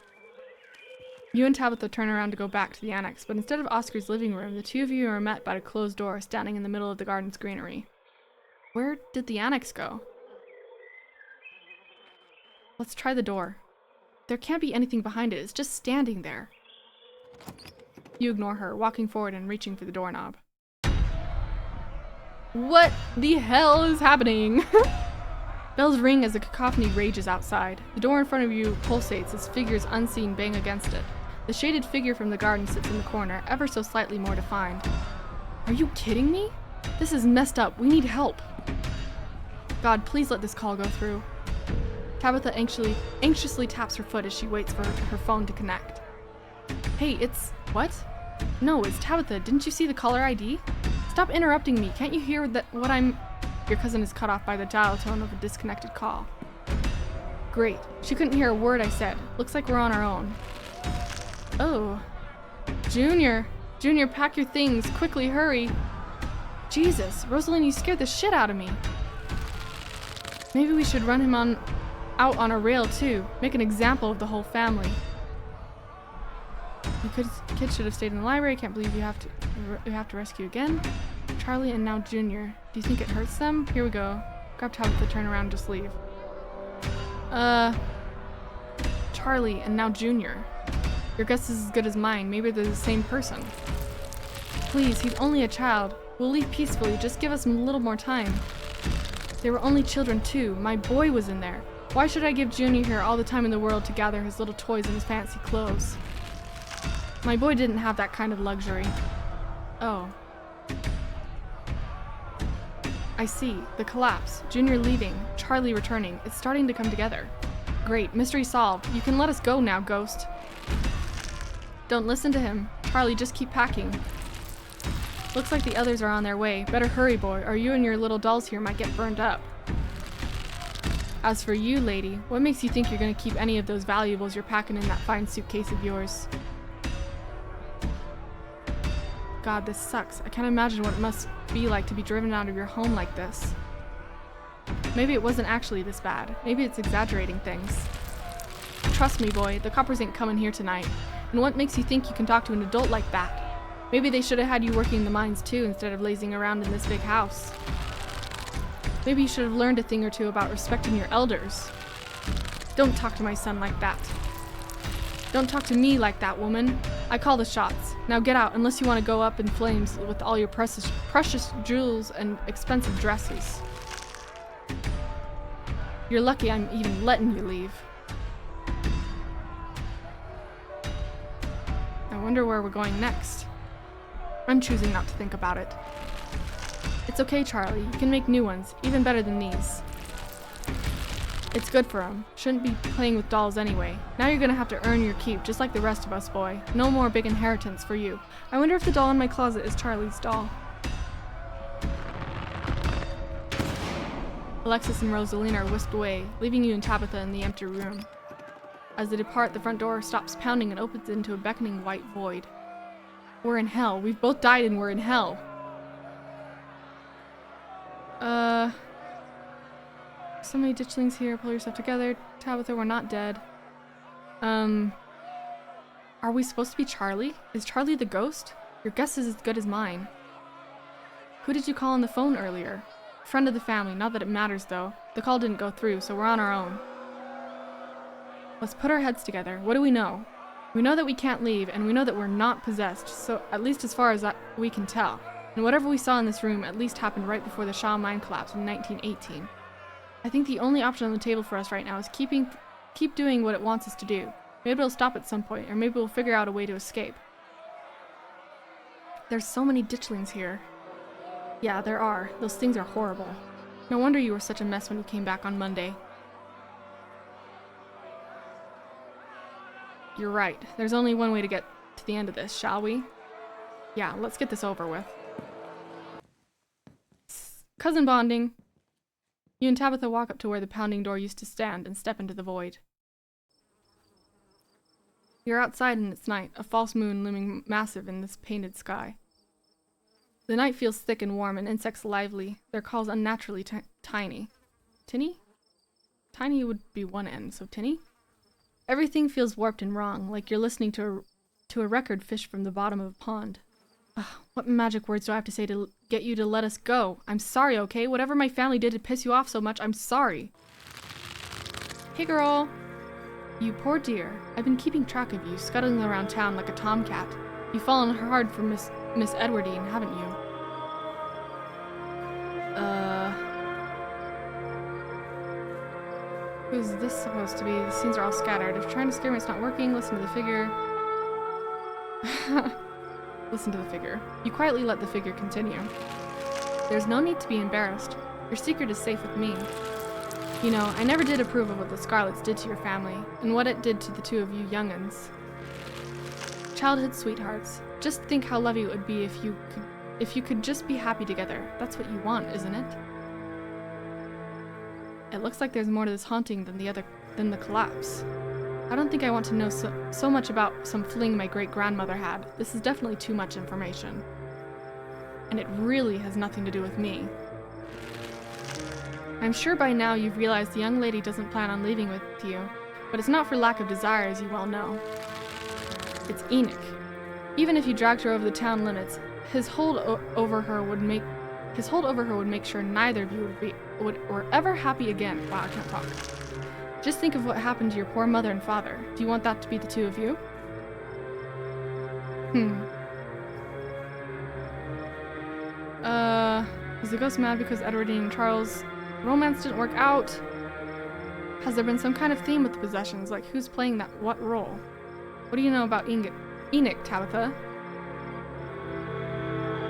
You and Tabitha turn around to go back to the annex, but instead of Oscar's living room, the two of you are met by a closed door standing in the middle of the garden's greenery. Where did the annex go? Let's try the door. There can't be anything behind it, it's just standing there. You ignore her, walking forward and reaching for the doorknob. What the hell is happening? Bells ring as a cacophony rages outside. The door in front of you pulsates as figures unseen bang against it. The shaded figure from the garden sits in the corner, ever so slightly more defined. Are you kidding me? This is messed up. We need help. God, please let this call go through. Tabitha anxiously taps her foot as she waits for her phone to connect. Hey, it's... what? No, it's Tabitha. Didn't you see the caller ID? Stop interrupting me. Can't you hear what I'm... Your cousin is cut off by the dial tone of a disconnected call. Great. She couldn't hear a word I said. Looks like we're on our own. Oh. Junior. Junior, pack your things. Quickly, hurry. Jesus, Rosaline, you scared the shit out of me. Maybe we should run him out on a rail too. Make an example of the whole family. The kids should have stayed in the library. Can't believe you have to rescue again. Charlie and now Junior. Do you think it hurts them? Here we go. Grab Tabitha, turn around, and just leave. Charlie and now Junior. Your guess is as good as mine. Maybe they're the same person. Please, he's only a child. We'll leave peacefully. Just give us a little more time. They were only children too. My boy was in there. Why should I give Junior here all the time in the world to gather his little toys and his fancy clothes? My boy didn't have that kind of luxury. Oh. I see. The collapse. Junior leaving. Charlie returning. It's starting to come together. Great. Mystery solved. You can let us go now, Ghost. Don't listen to him. Charlie, just keep packing. Looks like the others are on their way. Better hurry, boy, or you and your little dolls here might get burned up. As for you, lady, what makes you think you're going to keep any of those valuables you're packing in that fine suitcase of yours? God, this sucks. I can't imagine what it must be like to be driven out of your home like this. Maybe it wasn't actually this bad. Maybe it's exaggerating things. Trust me, boy, the coppers ain't coming here tonight. And what makes you think you can talk to an adult like that? Maybe they should have had you working the mines too instead of lazing around in this big house. Maybe you should have learned a thing or two about respecting your elders. Don't talk to my son like that. Don't talk to me like that, woman. I call the shots. Now get out, unless you want to go up in flames with all your precious jewels and expensive dresses. You're lucky I'm even letting you leave. I wonder where we're going next. I'm choosing not to think about it. It's okay, Charlie. You can make new ones, even better than these. It's good for him. Shouldn't be playing with dolls anyway. Now you're gonna have to earn your keep, just like the rest of us, boy. No more big inheritance for you. I wonder if the doll in my closet is Charlie's doll. Alexis and Rosalina are whisked away, leaving you and Tabitha in the empty room. As they depart, the front door stops pounding and opens into a beckoning white void. We're in hell. We've both died and we're in hell. So many ditchlings here. Pull yourself together. Tabitha, we're not dead. Are we supposed to be Charlie? Is Charlie the ghost? Your guess is as good as mine. Who did you call on the phone earlier? Friend of the family. Not that it matters, though. The call didn't go through, so we're on our own. Let's put our heads together. What do we know? We know that we can't leave, and we know that we're not possessed, so at least as far as we can tell. And whatever we saw in this room at least happened right before the Shaw mine collapse in 1918. I think the only option on the table for us right now is keep doing what it wants us to do. Maybe it'll stop at some point, or maybe we'll figure out a way to escape. There's so many ditchlings here. Yeah, there are. Those things are horrible. No wonder you were such a mess when you came back on Monday. You're right. There's only one way to get to the end of this, shall we? Yeah, let's get this over with. Cousin bonding. You and Tabitha walk up to where the pounding door used to stand and step into the void. You're outside and it's night, a false moon looming massive in this painted sky. The night feels thick and warm and insects lively, their calls unnaturally tiny. Tinny? Tiny would be one end, so tinny? Everything feels warped and wrong, like you're listening to a record fished from the bottom of a pond. Ugh, what magic words do I have to say to get you to let us go? I'm sorry, okay? Whatever my family did to piss you off so much, I'm sorry. Hey, girl. You poor dear. I've been keeping track of you, scuttling around town like a tomcat. You've fallen hard for Miss Edwardine, haven't you? Who's this supposed to be? The scenes are all scattered. If you're trying to scare me, it's not working. Listen to the figure. Listen to the figure. You quietly let the figure continue. There's no need to be embarrassed. Your secret is safe with me. You know, I never did approve of what the Scarlets did to your family, and what it did to the two of you young'uns. Childhood sweethearts. Just think how lovely it would be if you could just be happy together. That's what you want, isn't it? It looks like there's more to this haunting than the collapse. I don't think I want to know so much about some fling my great-grandmother had. This is definitely too much information. And it really has nothing to do with me. I'm sure by now you've realized the young lady doesn't plan on leaving with you, but it's not for lack of desire, as you well know. It's Enoch. Even if you dragged her over the town limits, his hold over her would make sure neither of you were ever happy again. Wow, I can't talk. Just think of what happened to your poor mother and father. Do you want that to be the two of you? Is the ghost mad because Edwardine and Charles' romance didn't work out? Has there been some kind of theme with the possessions, like who's playing what role? What do you know about Enoch, Tabitha?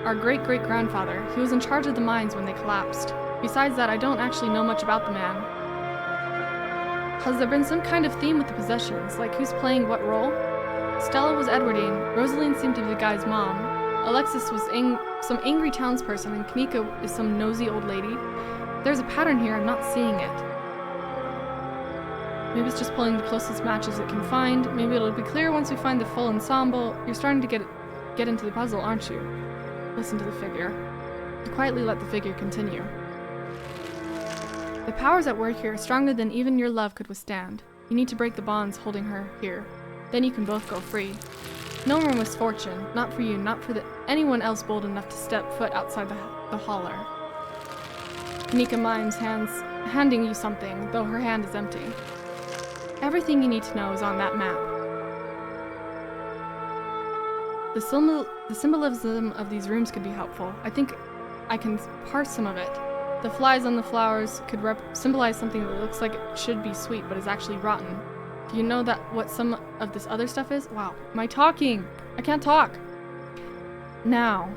Our great-great-grandfather. He was in charge of the mines when they collapsed. Besides that, I don't actually know much about the man. Has there been some kind of theme with the possessions, like who's playing what role? Stella was Edwardine, Rosaline seemed to be the guy's mom, Alexis was some angry townsperson, and Kanika is some nosy old lady. There's a pattern here, I'm not seeing it. Maybe it's just pulling the closest matches it can find. Maybe it'll be clear once we find the full ensemble. You're starting to get into the puzzle, aren't you? Listen to the figure. You quietly let the figure continue. The powers at work here are stronger than even your love could withstand. You need to break the bonds holding her here. Then you can both go free. No more misfortune. Not for you, not for anyone else bold enough to step foot outside the holler. Nika mimes handing you something, though her hand is empty. Everything you need to know is on that map. The symbolism of these rooms could be helpful. I think I can parse some of it. The flies on the flowers could symbolize something that looks like it should be sweet, but is actually rotten. Do you know what some of this other stuff is? Wow, am I talking? I can't talk. Now.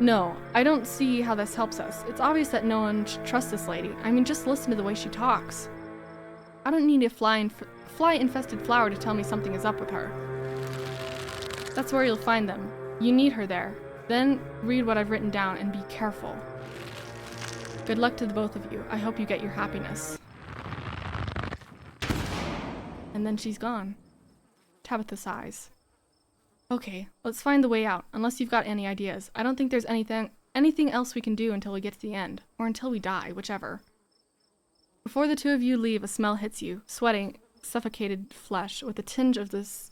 No, I don't see how this helps us. It's obvious that no one should trust this lady. I mean, just listen to the way she talks. I don't need a fly-infested flower to tell me something is up with her. That's where you'll find them. You need her there. Then read what I've written down and be careful. Good luck to the both of you. I hope you get your happiness. And then she's gone. Tabitha sighs. Okay, let's find the way out, unless you've got any ideas. I don't think there's anything else we can do until we get to the end, or until we die, whichever. Before the two of you leave, a smell hits you, sweating, suffocated flesh, with a tinge of this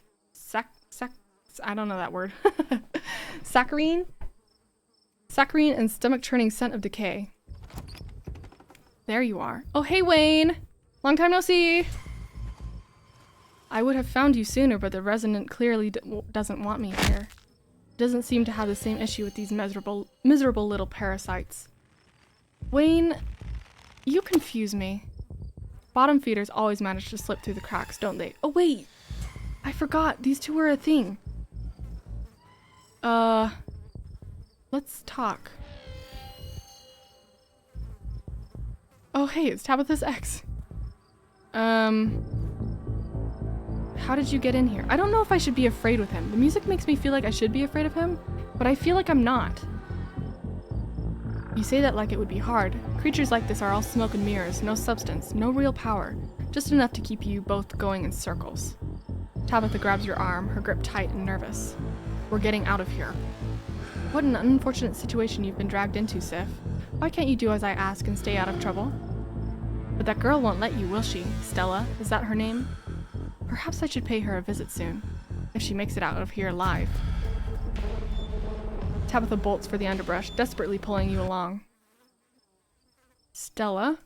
I don't know that word. Saccharine and stomach-churning scent of decay. There you are. Oh, hey, Wayne! Long time no see! I would have found you sooner, but the resident clearly doesn't want me here. Doesn't seem to have the same issue with these miserable little parasites. Wayne, you confuse me. Bottom feeders always manage to slip through the cracks, don't they? Oh, wait! I forgot, these two were a thing. Let's talk. Oh, hey, it's Tabitha's ex. How did you get in here? I don't know if I should be afraid with him. The music makes me feel like I should be afraid of him, but I feel like I'm not. You say that like it would be hard. Creatures like this are all smoke and mirrors, no substance, no real power, just enough to keep you both going in circles. Tabitha grabs your arm, her grip tight and nervous. We're getting out of here. What an unfortunate situation you've been dragged into, Sif. Why can't you do as I ask and stay out of trouble? But that girl won't let you, will she? Stella, is that her name? Perhaps I should pay her a visit soon, if she makes it out of here alive. Tabitha bolts for the underbrush, desperately pulling you along. Stella?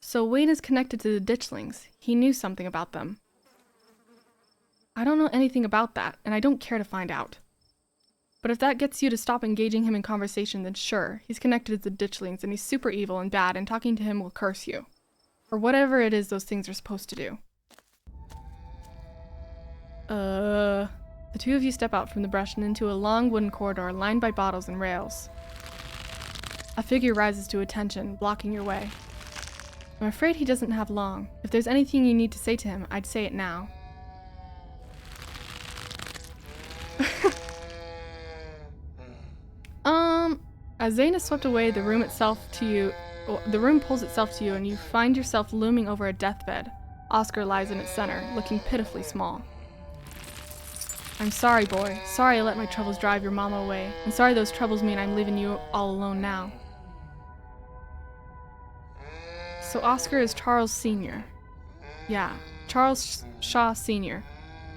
So Wayne is connected to the ditchlings. He knew something about them. I don't know anything about that, and I don't care to find out. But if that gets you to stop engaging him in conversation, then sure, he's connected to the ditchlings, and he's super evil and bad, and talking to him will curse you. Or whatever it is those things are supposed to do. The two of you step out from the brush and into a long wooden corridor lined by bottles and rails. A figure rises to attention, blocking your way. I'm afraid he doesn't have long. If there's anything you need to say to him, I'd say it now. As Zane is swept away, the room pulls itself to you, and you find yourself looming over a deathbed. Oscar lies in its center, looking pitifully small. I'm sorry, boy. Sorry I let my troubles drive your mama away, and sorry those troubles mean I'm leaving you all alone now. So Oscar is Charles Sr. Yeah, Charles Shaw Sr.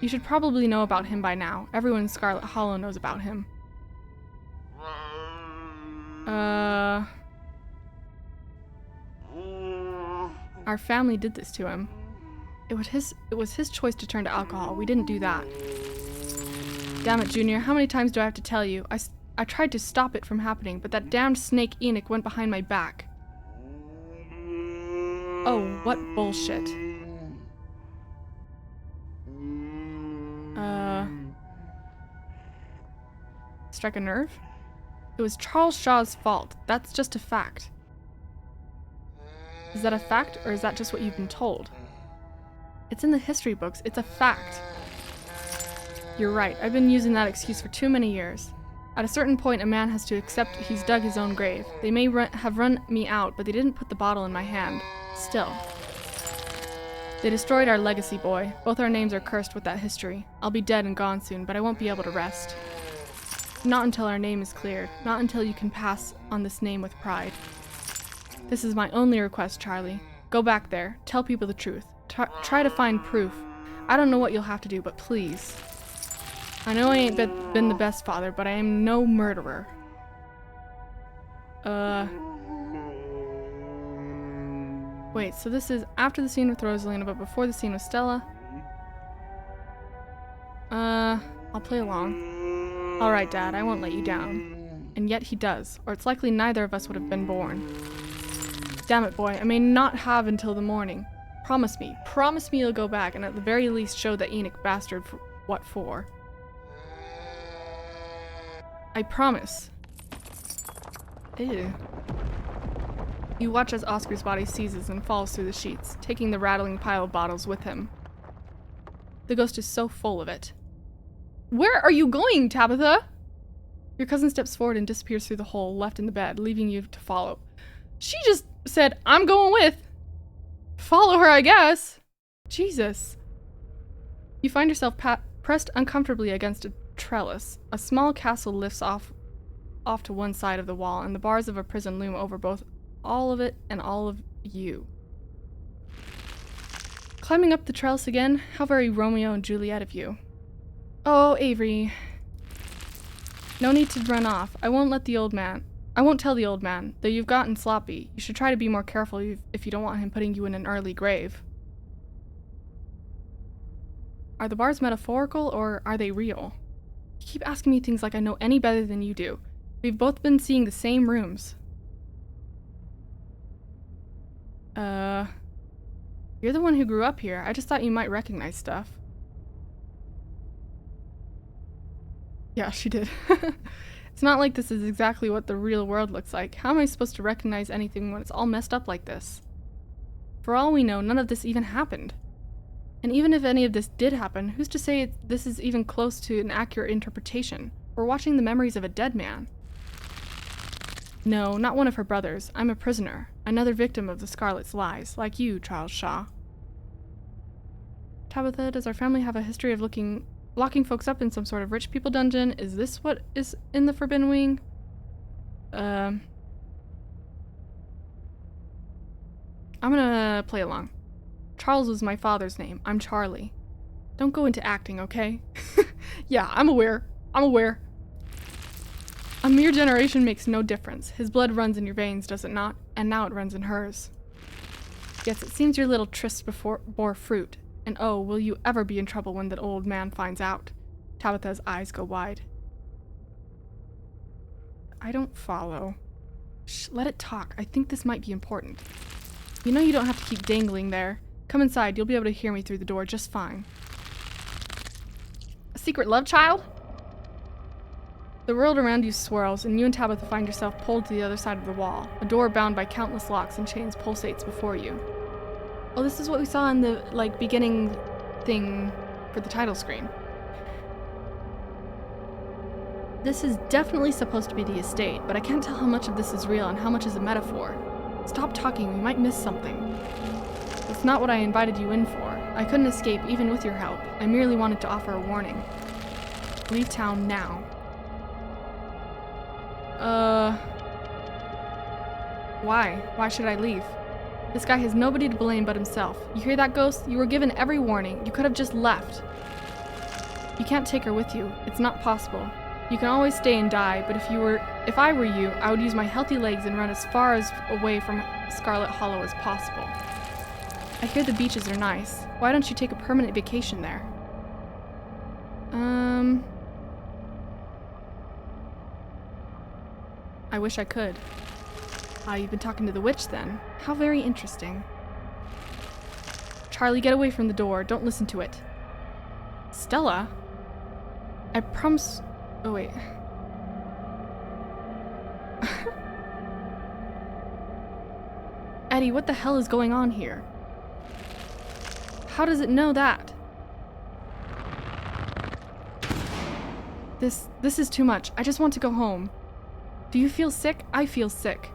You should probably know about him by now. Everyone in Scarlet Hollow knows about him. Our family did this to him. It was his choice to turn to alcohol. We didn't do that. Damn it, Junior. How many times do I have to tell you? I tried to stop it from happening, but that damned snake Enoch went behind my back. Oh, what bullshit. Strike a nerve? It was Charles Shaw's fault. That's just a fact. Is that a fact, or is that just what you've been told? It's in the history books. It's a fact. You're right. I've been using that excuse for too many years. At a certain point, a man has to accept he's dug his own grave. They may have run me out, but they didn't put the bottle in my hand. Still. They destroyed our legacy, boy. Both our names are cursed with that history. I'll be dead and gone soon, but I won't be able to rest. Not until our name is cleared. Not until you can pass on this name with pride. This is my only request, Charlie. Go back there. Tell people the truth. Try to find proof. I don't know what you'll have to do, but please. I know I ain't been the best father, but I am no murderer. Wait, so this is after the scene with Rosalina, but before the scene with Stella? I'll play along. Alright, Dad, I won't let you down. And yet he does, or it's likely neither of us would have been born. Damn it, boy, I may not have until the morning. Promise me you'll go back, and at the very least show that Enoch bastard for what for. I promise. Ew. You watch as Oscar's body seizes and falls through the sheets, taking the rattling pile of bottles with him. The ghost is so full of it. Where are you going, Tabitha? Your cousin steps forward and disappears through the hole left in the bed, leaving you to follow. She just said, I'm going with. Follow her, I guess. Jesus. You find yourself pressed uncomfortably against a trellis. A small castle lifts off to one side of the wall, and the bars of a prison loom over both all of it and all of you. Climbing up the trellis again, how very Romeo and Juliet of you. Oh, Avery. No need to run off. I won't tell the old man, though you've gotten sloppy. You should try to be more careful if you don't want him putting you in an early grave. Are the bars metaphorical, or are they real? You keep asking me things like I know any better than you do. We've both been seeing the same rooms. You're the one who grew up here. I just thought you might recognize stuff. Yeah, she did. It's not like this is exactly what the real world looks like. How am I supposed to recognize anything when it's all messed up like this? For all we know, none of this even happened. And even if any of this did happen, who's to say this is even close to an accurate interpretation? We're watching the memories of a dead man. No, not one of her brothers. I'm a prisoner. Another victim of the Scarlet's lies, like you, Charles Shaw. Tabitha, does our family have a history of locking folks up in some sort of rich people dungeon? Is this what is in the Forbidden Wing? I'm gonna play along. Charles was my father's name. I'm Charlie. Don't go into acting, okay? Yeah, I'm aware. A mere generation makes no difference. His blood runs in your veins, does it not? And now it runs in hers. Yes, it seems your little trysts bore fruit. And oh, will you ever be in trouble when that old man finds out? Tabitha's eyes go wide. I don't follow. Shh, let it talk. I think this might be important. You know you don't have to keep dangling there. Come inside, you'll be able to hear me through the door just fine. A secret love child? The world around you swirls, and you and Tabitha find yourself pulled to the other side of the wall. A door bound by countless locks and chains pulsates before you. Oh, this is what we saw in the, beginning thing for the title screen. This is definitely supposed to be the estate, but I can't tell how much of this is real and how much is a metaphor. Stop talking, we might miss something. It's not what I invited you in for. I couldn't escape even with your help. I merely wanted to offer a warning. Leave town now. Why? Why should I leave? This guy has nobody to blame but himself. You hear that, Ghost? You were given every warning. You could have just left. You can't take her with you. It's not possible. You can always stay and die, but if I were you, I would use my healthy legs and run as far away from Scarlet Hollow as possible. I hear the beaches are nice. Why don't you take a permanent vacation there? I wish I could. Ah, you've been talking to the witch then. How very interesting. Charlie, get away from the door. Don't listen to it. Stella? I promise... Oh, wait. Eddie, what the hell is going on here? How does it know that? This is too much. I just want to go home. Do you feel sick? I feel sick.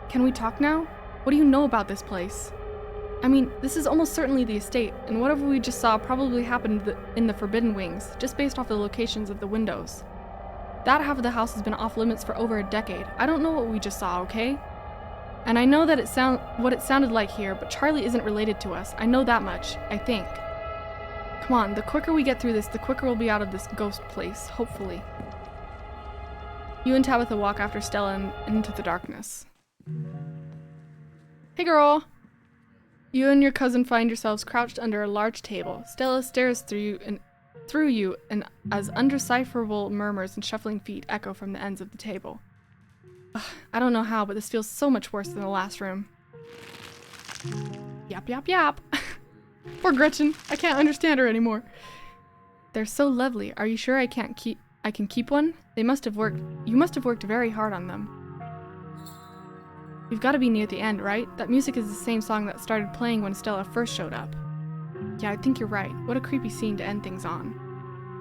Can we talk now? What do you know about this place? I mean, this is almost certainly the estate, and whatever we just saw probably happened in the Forbidden Wings, just based off the locations of the windows. That half of the house has been off limits for over a decade. I don't know what we just saw, okay? And I know that what it sounded like here, but Charlie isn't related to us. I know that much, I think. Come on, the quicker we get through this, the quicker we'll be out of this ghost place, hopefully. You and Tabitha walk after Stella into the darkness. Hey girl! You and your cousin find yourselves crouched under a large table. Stella stares through you and as undecipherable murmurs and shuffling feet echo from the ends of the table. Ugh, I don't know how, but this feels so much worse than the last room. Yap, yap, yap. Poor Gretchen. I can't understand her anymore. They're so lovely. Are you sure I can keep one? You must have worked very hard on them. We've got to be near the end, right? That music is the same song that started playing when Stella first showed up. Yeah, I think you're right. What a creepy scene to end things on.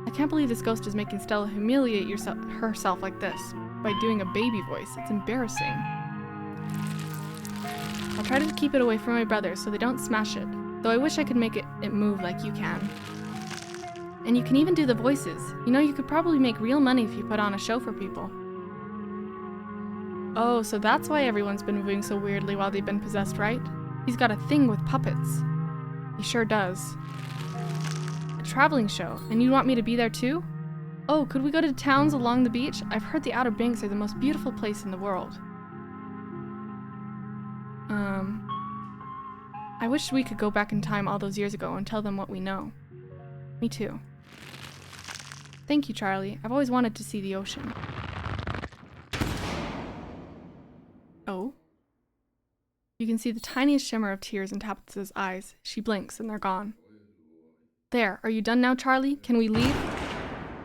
I can't believe this ghost is making Stella humiliate herself like this by doing a baby voice. It's embarrassing. I'll try to keep it away from my brothers so they don't smash it, though I wish I could make it move like you can. And you can even do the voices. You know, you could probably make real money if you put on a show for people. Oh, so that's why everyone's been moving so weirdly while they've been possessed, right? He's got a thing with puppets. He sure does. A traveling show, and you want me to be there too? Oh, could we go to towns along the beach? I've heard the Outer Banks are the most beautiful place in the world. I wish we could go back in time all those years ago and tell them what we know. Me too. Thank you, Charlie. I've always wanted to see the ocean. Oh? You can see the tiniest shimmer of tears in Tabitha's eyes. She blinks and they're gone. There, are you done now, Charlie? Can we leave?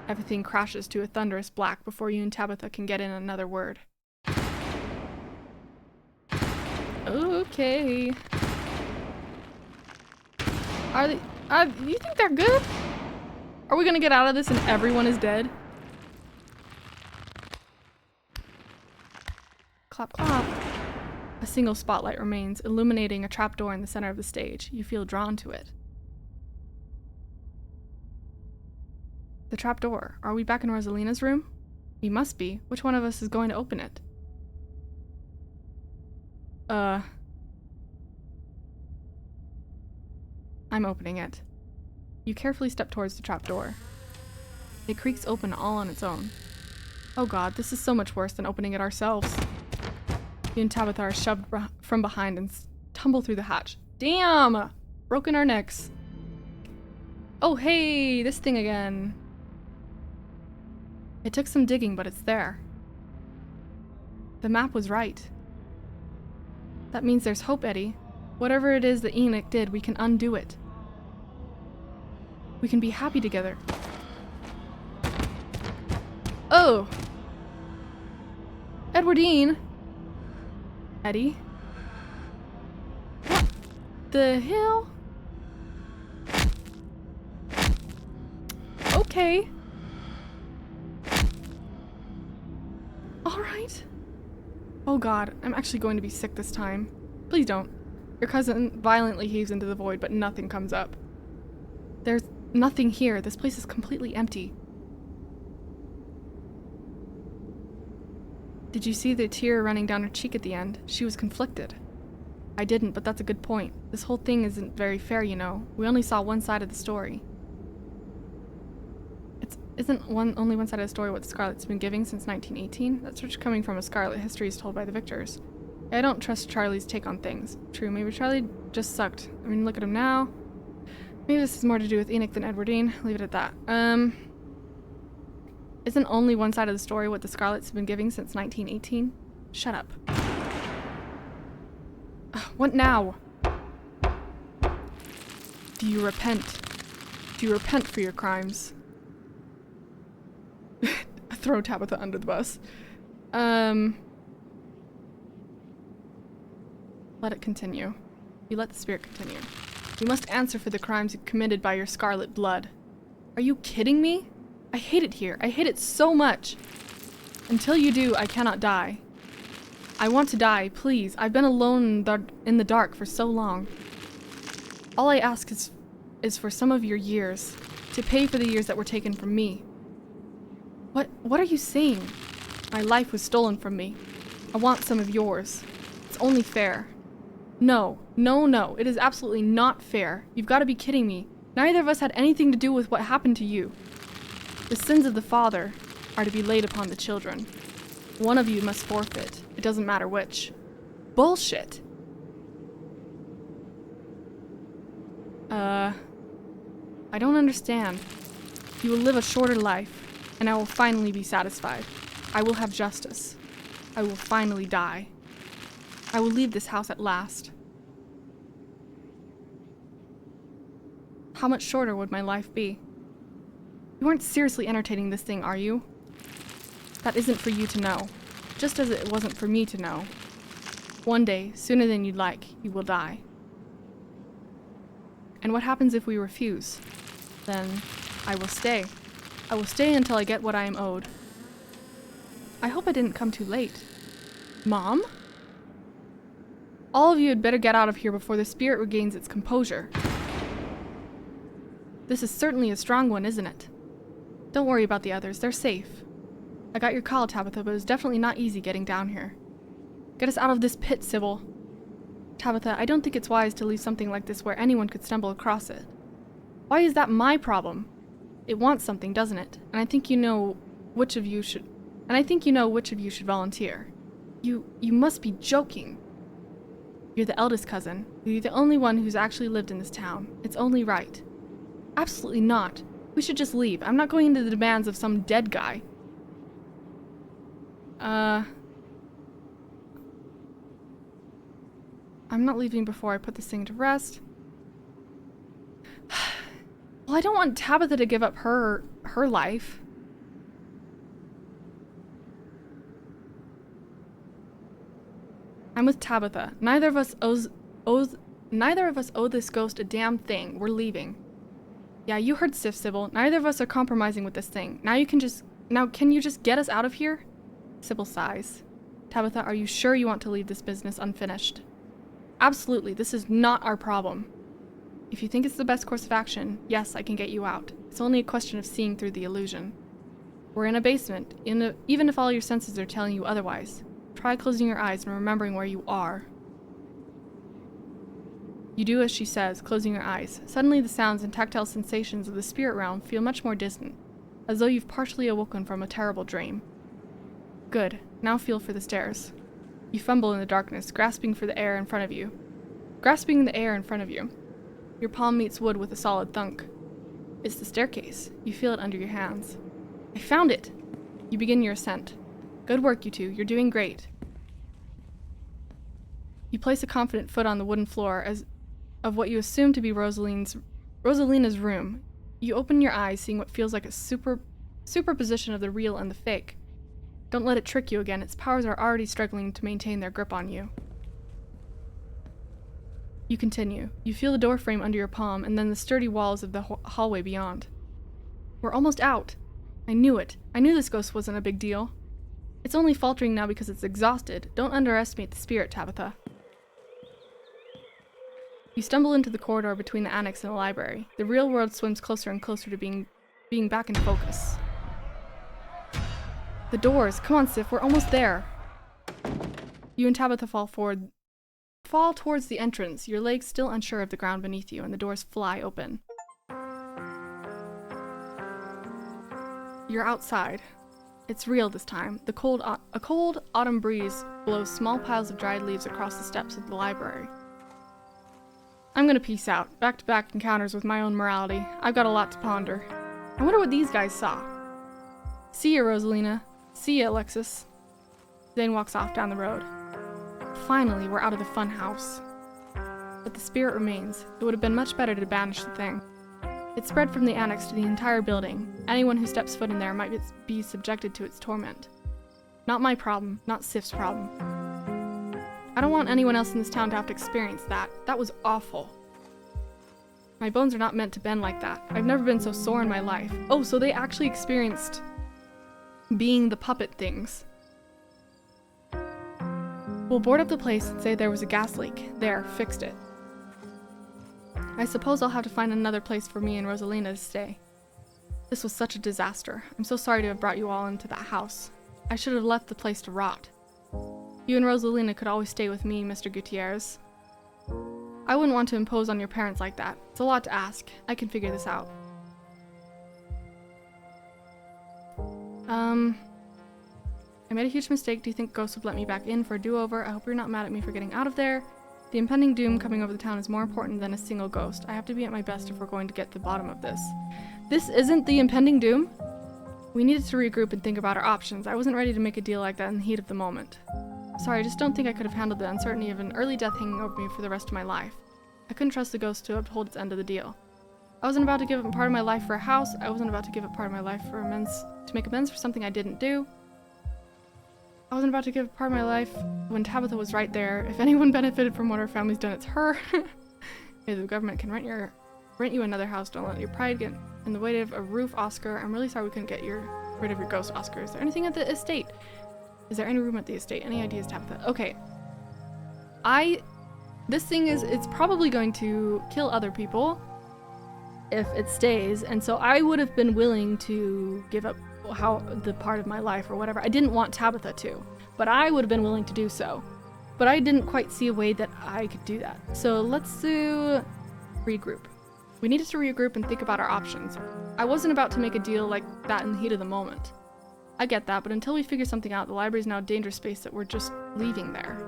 Everything crashes to a thunderous black before you and Tabitha can get in another word. Okay. You think they're good? Are we gonna get out of this and everyone is dead? Clap, clap. A single spotlight remains, illuminating a trapdoor in the center of the stage. You feel drawn to it. The trapdoor. Are we back in Rosalina's room? We must be. Which one of us is going to open it? I'm opening it. You carefully step towards the trapdoor. It creaks open all on its own. Oh god, this is so much worse than opening it ourselves. You and Tabitha are shoved from behind and tumble through the hatch. Damn! Broken our necks. Oh hey, this thing again. It took some digging, but it's there. The map was right. That means there's hope, Eddie. Whatever it is that Enoch did, we can undo it. We can be happy together. Oh! Edwardine! Eddie? What the hell? Okay. Alright. Oh god, I'm actually going to be sick this time. Please don't. Your cousin violently heaves into the void, but nothing comes up. There's nothing here. This place is completely empty. Did you see the tear running down her cheek at the end? She was conflicted. I didn't, but that's a good point. This whole thing isn't very fair, you know. We only saw one side of the story. Isn't only one side of the story what the Scarlet's been giving since 1918? That's what's coming from a Scarlet histories told by the victors. I don't trust Charlie's take on things. True, maybe Charlie just sucked. I mean, look at him now. Maybe this is more to do with Enoch than Edwardine. Leave it at that. Isn't only one side of the story what the Scarlets have been giving since 1918? Shut up. What now? Do you repent? Do you repent for your crimes? Throw Tabitha under the bus. Let it continue. You let the spirit continue. You must answer for the crimes committed by your scarlet blood. Are you kidding me? I hate it here. I hate it so much. Until you do, I cannot die. I want to die, please. I've been alone in the dark for so long. All I ask is for some of your years, to pay for the years that were taken from me. What are you saying? My life was stolen from me. I want some of yours. It's only fair. No, no, no, it is absolutely not fair. You've got to be kidding me. Neither of us had anything to do with what happened to you. The sins of the father are to be laid upon the children. One of you must forfeit. It doesn't matter which. Bullshit. I don't understand. You will live a shorter life, and I will finally be satisfied. I will have justice. I will finally die. I will leave this house at last. How much shorter would my life be? You aren't seriously entertaining this thing, are you? That isn't for you to know, just as it wasn't for me to know. One day, sooner than you'd like, you will die. And what happens if we refuse? Then I will stay. I will stay until I get what I am owed. I hope I didn't come too late. Mom? All of you had better get out of here before the spirit regains its composure. This is certainly a strong one, isn't it? Don't worry about the others, they're safe. I got your call, Tabitha, but it was definitely not easy getting down here. Get us out of this pit, Sybil. Tabitha, I don't think it's wise to leave something like this where anyone could stumble across it. Why is that my problem? It wants something, doesn't it? And I think you know which of you should volunteer. You must be joking. You're the eldest cousin. You're the only one who's actually lived in this town. It's only right. Absolutely not. We should just leave. I'm not going into the demands of some dead guy. I'm not leaving before I put this thing to rest. Well, I don't want Tabitha to give up her life. I'm with Tabitha. Neither of us owe this ghost a damn thing. We're leaving. Yeah, you heard Sif, Sybil. Neither of us are compromising with this thing. Now can you just get us out of here? Sybil sighs. Tabitha, are you sure you want to leave this business unfinished? Absolutely, this is not our problem. If you think it's the best course of action, yes, I can get you out. It's only a question of seeing through the illusion. We're in a basement, even if all your senses are telling you otherwise. Try closing your eyes and remembering where you are. You do as she says, closing your eyes. Suddenly the sounds and tactile sensations of the spirit realm feel much more distant, as though you've partially awoken from a terrible dream. Good. Now feel for the stairs. You fumble in the darkness, grasping the air in front of you. Your palm meets wood with a solid thunk. It's the staircase. You feel it under your hands. I found it! You begin your ascent. Good work, you two. You're doing great. You place a confident foot on the wooden floor of what you assume to be Rosalina's room. You open your eyes, seeing what feels like a superposition of the real and the fake. Don't let it trick you again. Its powers are already struggling to maintain their grip on you. You continue. You feel the doorframe under your palm, and then the sturdy walls of the hallway beyond. We're almost out. I knew it. I knew this ghost wasn't a big deal. It's only faltering now because it's exhausted. Don't underestimate the spirit, Tabitha. You stumble into the corridor between the annex and the library. The real world swims closer and closer to being back in focus. The doors! Come on, Sif, we're almost there! You and Tabitha fall towards the entrance, your legs still unsure of the ground beneath you, and the doors fly open. You're outside. It's real this time. A cold autumn breeze blows small piles of dried leaves across the steps of the library. I'm gonna peace out. Back-to-back encounters with my own morality. I've got a lot to ponder. I wonder what these guys saw. See ya, Rosalina. See ya, Alexis. Zane walks off down the road. Finally, we're out of the fun house. But the spirit remains. It would have been much better to banish the thing. It spread from the annex to the entire building. Anyone who steps foot in there might be subjected to its torment. Not my problem, not Sif's problem. I don't want anyone else in this town to have to experience that. That was awful. My bones are not meant to bend like that. I've never been so sore in my life. Oh, so they actually experienced being the puppet things. We'll board up the place and say there was a gas leak. There, fixed it. I suppose I'll have to find another place for me and Rosalina to stay. This was such a disaster. I'm so sorry to have brought you all into that house. I should have left the place to rot. You and Rosalina could always stay with me, Mr. Gutierrez. I wouldn't want to impose on your parents like that. It's a lot to ask. I can figure this out. I made a huge mistake. Do you think Ghost would let me back in for a do-over? I hope you're not mad at me for getting out of there. The impending doom coming over the town is more important than a single ghost. I have to be at my best if we're going to get to the bottom of this. This isn't the impending doom? We needed to regroup and think about our options. I wasn't ready to make a deal like that in the heat of the moment. Sorry, I just don't think I could have handled the uncertainty of an early death hanging over me for the rest of my life. I couldn't trust the ghost to uphold its end of the deal. I wasn't about to give up part of my life for a house. I wasn't about to give up part of my life to make amends for something I didn't do. I wasn't about to give up part of my life when Tabitha was right there. If anyone benefited from what our family's done, it's her. Maybe the government can rent you another house. Don't let your pride get in the way of a roof, Oscar. I'm really sorry we couldn't get rid of your ghost, Oscar. Is there anything at the estate? Is there any room at the estate? Any ideas, Tabitha? Okay. This thing it's probably going to kill other people if it stays, and so I would have been willing to give up the part of my life or whatever. I didn't want Tabitha to, but I would have been willing to do so. But I didn't quite see a way that I could do that. So let's do regroup. We needed to regroup and think about our options. I wasn't about to make a deal like that in the heat of the moment. I get that, but until we figure something out, the library is now a dangerous space that we're just leaving there.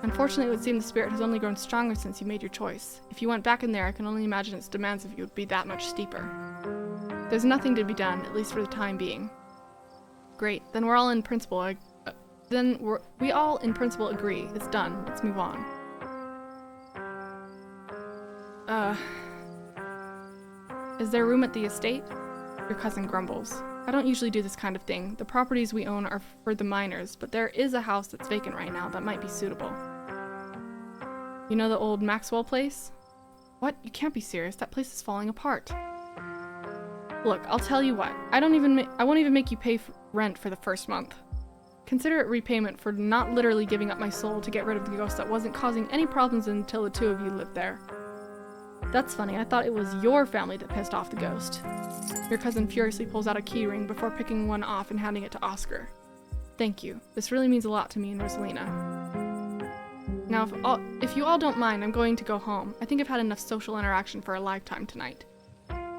Unfortunately, it would seem the spirit has only grown stronger since you made your choice. If you went back in there, I can only imagine its demands of you would be that much steeper. There's nothing to be done, at least for the time being. Great, then we're all in principle. We all in principle agree. It's done. Let's move on. Is there room at the estate? Your cousin grumbles. I don't usually do this kind of thing. The properties we own are for the miners, but there is a house that's vacant right now that might be suitable. You know the old Maxwell place? What? You can't be serious. That place is falling apart. Look, I'll tell you what. I won't even make you pay rent for the first month. Consider it repayment for not literally giving up my soul to get rid of the ghost that wasn't causing any problems until the two of you lived there. That's funny. I thought it was your family that pissed off the ghost. Your cousin furiously pulls out a key ring before picking one off and handing it to Oscar. Thank you. This really means a lot to me and Rosalina. Now, if you all don't mind, I'm going to go home. I think I've had enough social interaction for a lifetime tonight.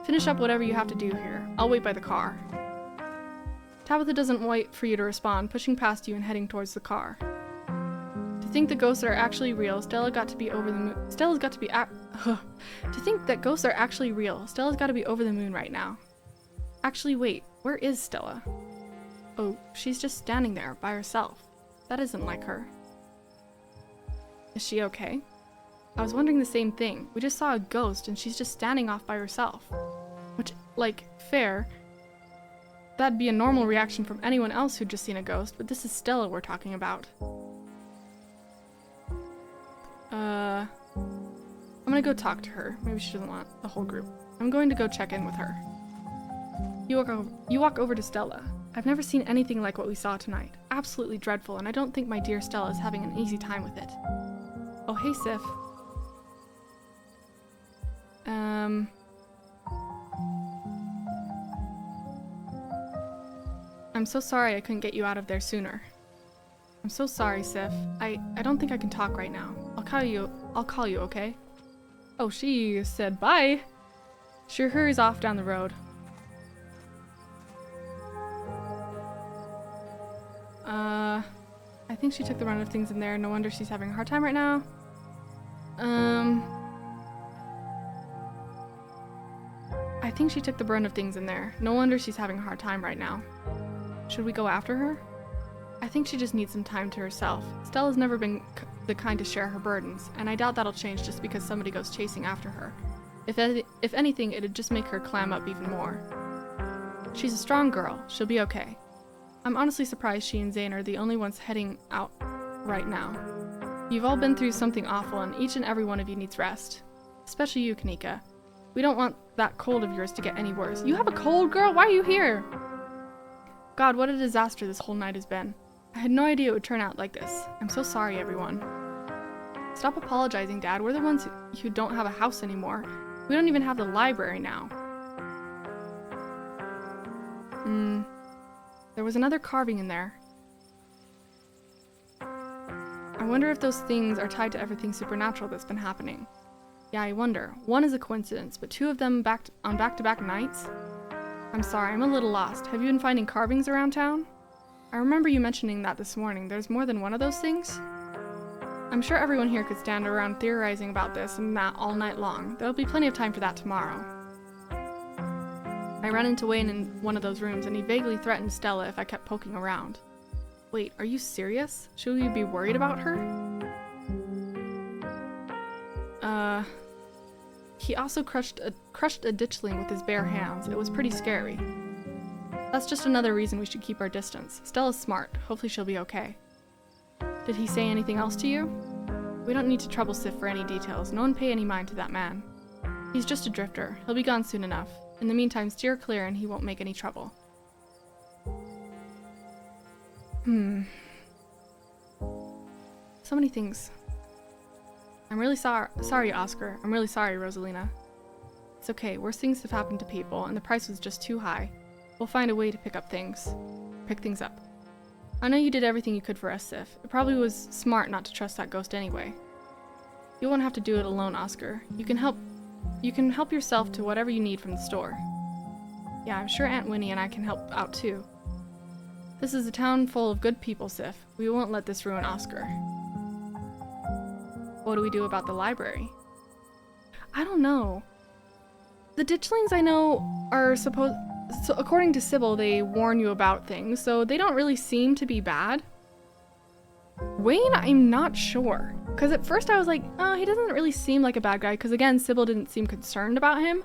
Finish up whatever you have to do here. I'll wait by the car. Tabitha doesn't wait for you to respond, pushing past you and heading towards the car. To think the ghosts are actually real, Stella's got to be over the moon. To think that ghosts are actually real, Stella's got to be over the moon right now. Actually, wait, where is Stella? Oh, she's just standing there by herself. That isn't like her. Is she okay? I was wondering the same thing. We just saw a ghost and she's just standing off by herself. Which, fair. That'd be a normal reaction from anyone else who'd just seen a ghost, but this is Stella we're talking about. I'm gonna go talk to her. Maybe she doesn't want the whole group. I'm going to go check in with her. You walk over to Stella. I've never seen anything like what we saw tonight. Absolutely dreadful, and I don't think my dear Stella is having an easy time with it. Oh, hey, Sif. I'm so sorry I couldn't get you out of there sooner. I'm so sorry, Sif. I don't think I can talk right now. I'll call you, okay? Oh, she said bye. She hurries off down the road. I think she took the run of things in there. No wonder she's having a hard time right now. I think she took the brunt of things in there. No wonder she's having a hard time right now. Should we go after her? I think she just needs some time to herself. Stella's never been the kind to share her burdens, and I doubt that'll change just because somebody goes chasing after her. If anything, it'd just make her clam up even more. She's a strong girl. She'll be okay. I'm honestly surprised she and Zane are the only ones heading out right now. You've all been through something awful, and each and every one of you needs rest. Especially you, Kanika. We don't want that cold of yours to get any worse. You have a cold, girl? Why are you here? God, what a disaster this whole night has been. I had no idea it would turn out like this. I'm so sorry, everyone. Stop apologizing, Dad. We're the ones who don't have a house anymore. We don't even have the library now. There was another carving in there. I wonder if those things are tied to everything supernatural that's been happening. Yeah, I wonder. One is a coincidence, but two of them on back-to-back nights? I'm sorry, I'm a little lost. Have you been finding carvings around town? I remember you mentioning that this morning. There's more than one of those things? I'm sure everyone here could stand around theorizing about this and that all night long. There'll be plenty of time for that tomorrow. I ran into Wayne in one of those rooms, and he vaguely threatened Stella if I kept poking around. Wait, are you serious? Should we be worried about her? He also crushed a ditchling with his bare hands. It was pretty scary. That's just another reason we should keep our distance. Stella's smart. Hopefully she'll be okay. Did he say anything else to you? We don't need to trouble Sif for any details. No one pay any mind to that man. He's just a drifter. He'll be gone soon enough. In the meantime, steer clear and he won't make any trouble. So many things. I'm really sorry, Oscar. I'm really sorry, Rosalina. It's okay. Worse things have happened to people, and the price was just too high. We'll find a way to pick things up. I know you did everything you could for us, Sif. It probably was smart not to trust that ghost anyway. You won't have to do it alone, Oscar. You can help yourself to whatever you need from the store. Yeah, I'm sure Aunt Winnie and I can help out too. This is a town full of good people, Sif. We won't let this ruin Oscar. What do we do about the library? I don't know. The ditchlings I know are so according to Sybil, they warn you about things, so they don't really seem to be bad. Wayne, I'm not sure. Because at first I was like, oh, he doesn't really seem like a bad guy, because again, Sybil didn't seem concerned about him.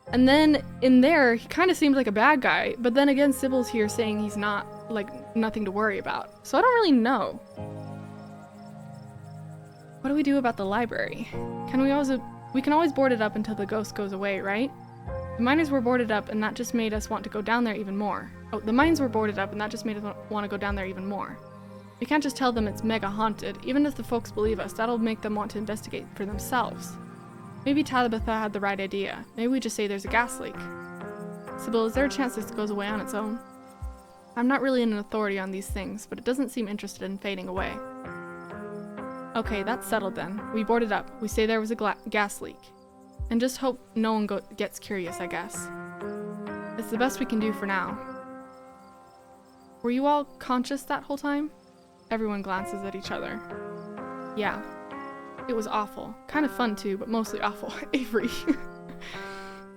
And then in there, he kind of seemed like a bad guy, but then again, Sybil's here saying he's not, like, nothing to worry about. So I don't really know. What do we do about the library? We can always board it up until the ghost goes away, right? The miners were boarded up, and that just made us want to go down there even more. Oh, the mines were boarded up, and that just made us want to go down there even more. We can't just tell them it's mega haunted. Even if the folks believe us, that'll make them want to investigate for themselves. Maybe Tabitha had the right idea. Maybe we just say there's a gas leak. Sybil, is there a chance this goes away on its own? I'm not really an authority on these things, but it doesn't seem interested in fading away. Okay, that's settled then. We board it up. We say there was a gas leak. And just hope no one gets curious, I guess. It's the best we can do for now. Were you all conscious that whole time? Everyone glances at each other. Yeah. It was awful. Kind of fun too, but mostly awful. Avery.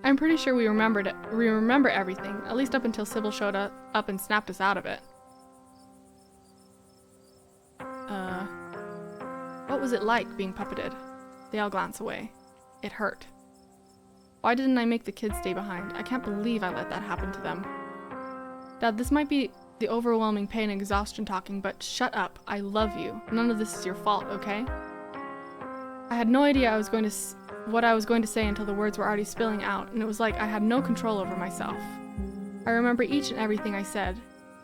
I'm pretty sure we remember everything, at least up until Sybil showed up and snapped us out of it. What was it like being puppeted? They all glance away. It hurt. Why didn't I make the kids stay behind? I can't believe I let that happen to them. Dad, this might be the overwhelming pain and exhaustion talking, but shut up. I love you. None of this is your fault, okay? I had no idea what I was going to say until the words were already spilling out, and it was like I had no control over myself. I remember each and everything I said.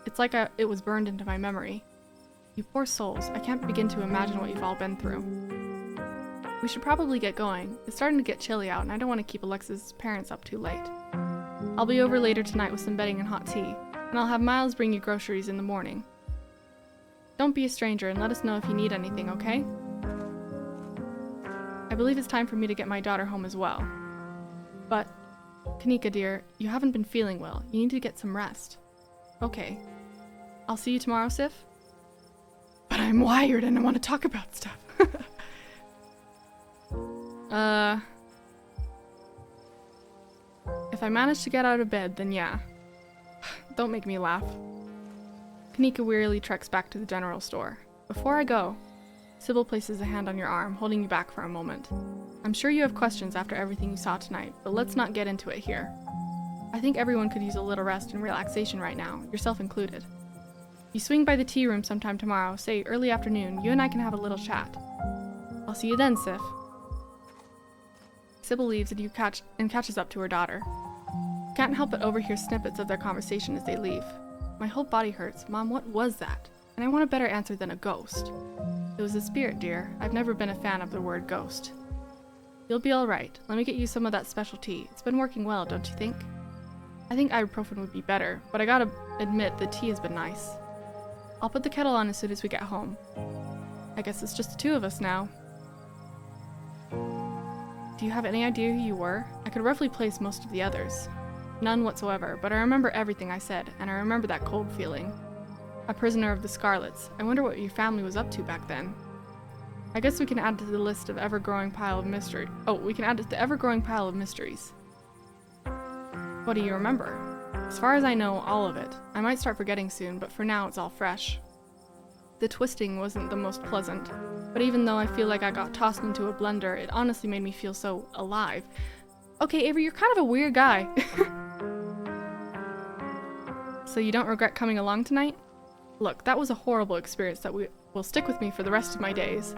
It's like it was burned into my memory. You poor souls. I can't begin to imagine what you've all been through. We should probably get going. It's starting to get chilly out, and I don't want to keep Alexa's parents up too late. I'll be over later tonight with some bedding and hot tea, and I'll have Miles bring you groceries in the morning. Don't be a stranger, and let us know if you need anything, okay? I believe it's time for me to get my daughter home as well. But, Kanika dear, you haven't been feeling well. You need to get some rest. Okay. I'll see you tomorrow, Sif? But I'm wired and I want to talk about stuff. If I manage to get out of bed, then yeah. Don't make me laugh. Kanika wearily treks back to the general store. Before I go, Sybil places a hand on your arm, holding you back for a moment. I'm sure you have questions after everything you saw tonight, but let's not get into it here. I think everyone could use a little rest and relaxation right now, yourself included. You swing by the tea room sometime tomorrow, say early afternoon, you and I can have a little chat. I'll see you then, Sif. Sybil leaves and catches up to her daughter. Can't help but overhear snippets of their conversation as they leave. My whole body hurts. Mom, what was that? And I want a better answer than a ghost. It was a spirit, dear. I've never been a fan of the word ghost. You'll be alright. Let me get you some of that special tea. It's been working well, don't you think? I think ibuprofen would be better, but I gotta admit the tea has been nice. I'll put the kettle on as soon as we get home. I guess it's just the two of us now. Do you have any idea who you were? I could roughly place most of the others. None whatsoever, but I remember everything I said, and I remember that cold feeling. A prisoner of the Scarlets. I wonder what your family was up to back then. I guess we can add to the list of ever-growing pile of mystery. Oh, we can add to the ever-growing pile of mysteries. What do you remember? As far as I know, all of it. I might start forgetting soon, but for now it's all fresh. The twisting wasn't the most pleasant, but even though I feel like I got tossed into a blender, it honestly made me feel so alive. Okay, Avery, you're kind of a weird guy. So you don't regret coming along tonight? Look, that was a horrible experience that will stick with me for the rest of my days,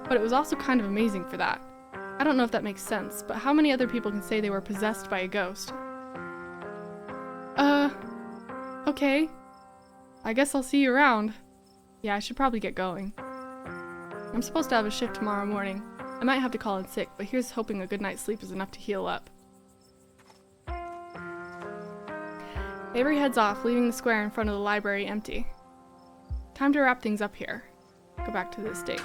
but it was also kind of amazing for that. I don't know if that makes sense, but how many other people can say they were possessed by a ghost? Okay. I guess I'll see you around. Yeah, I should probably get going. I'm supposed to have a shift tomorrow morning. I might have to call in sick, but here's hoping a good night's sleep is enough to heal up. Avery heads off, leaving the square in front of the library empty. Time to wrap things up here. Go back to the estate.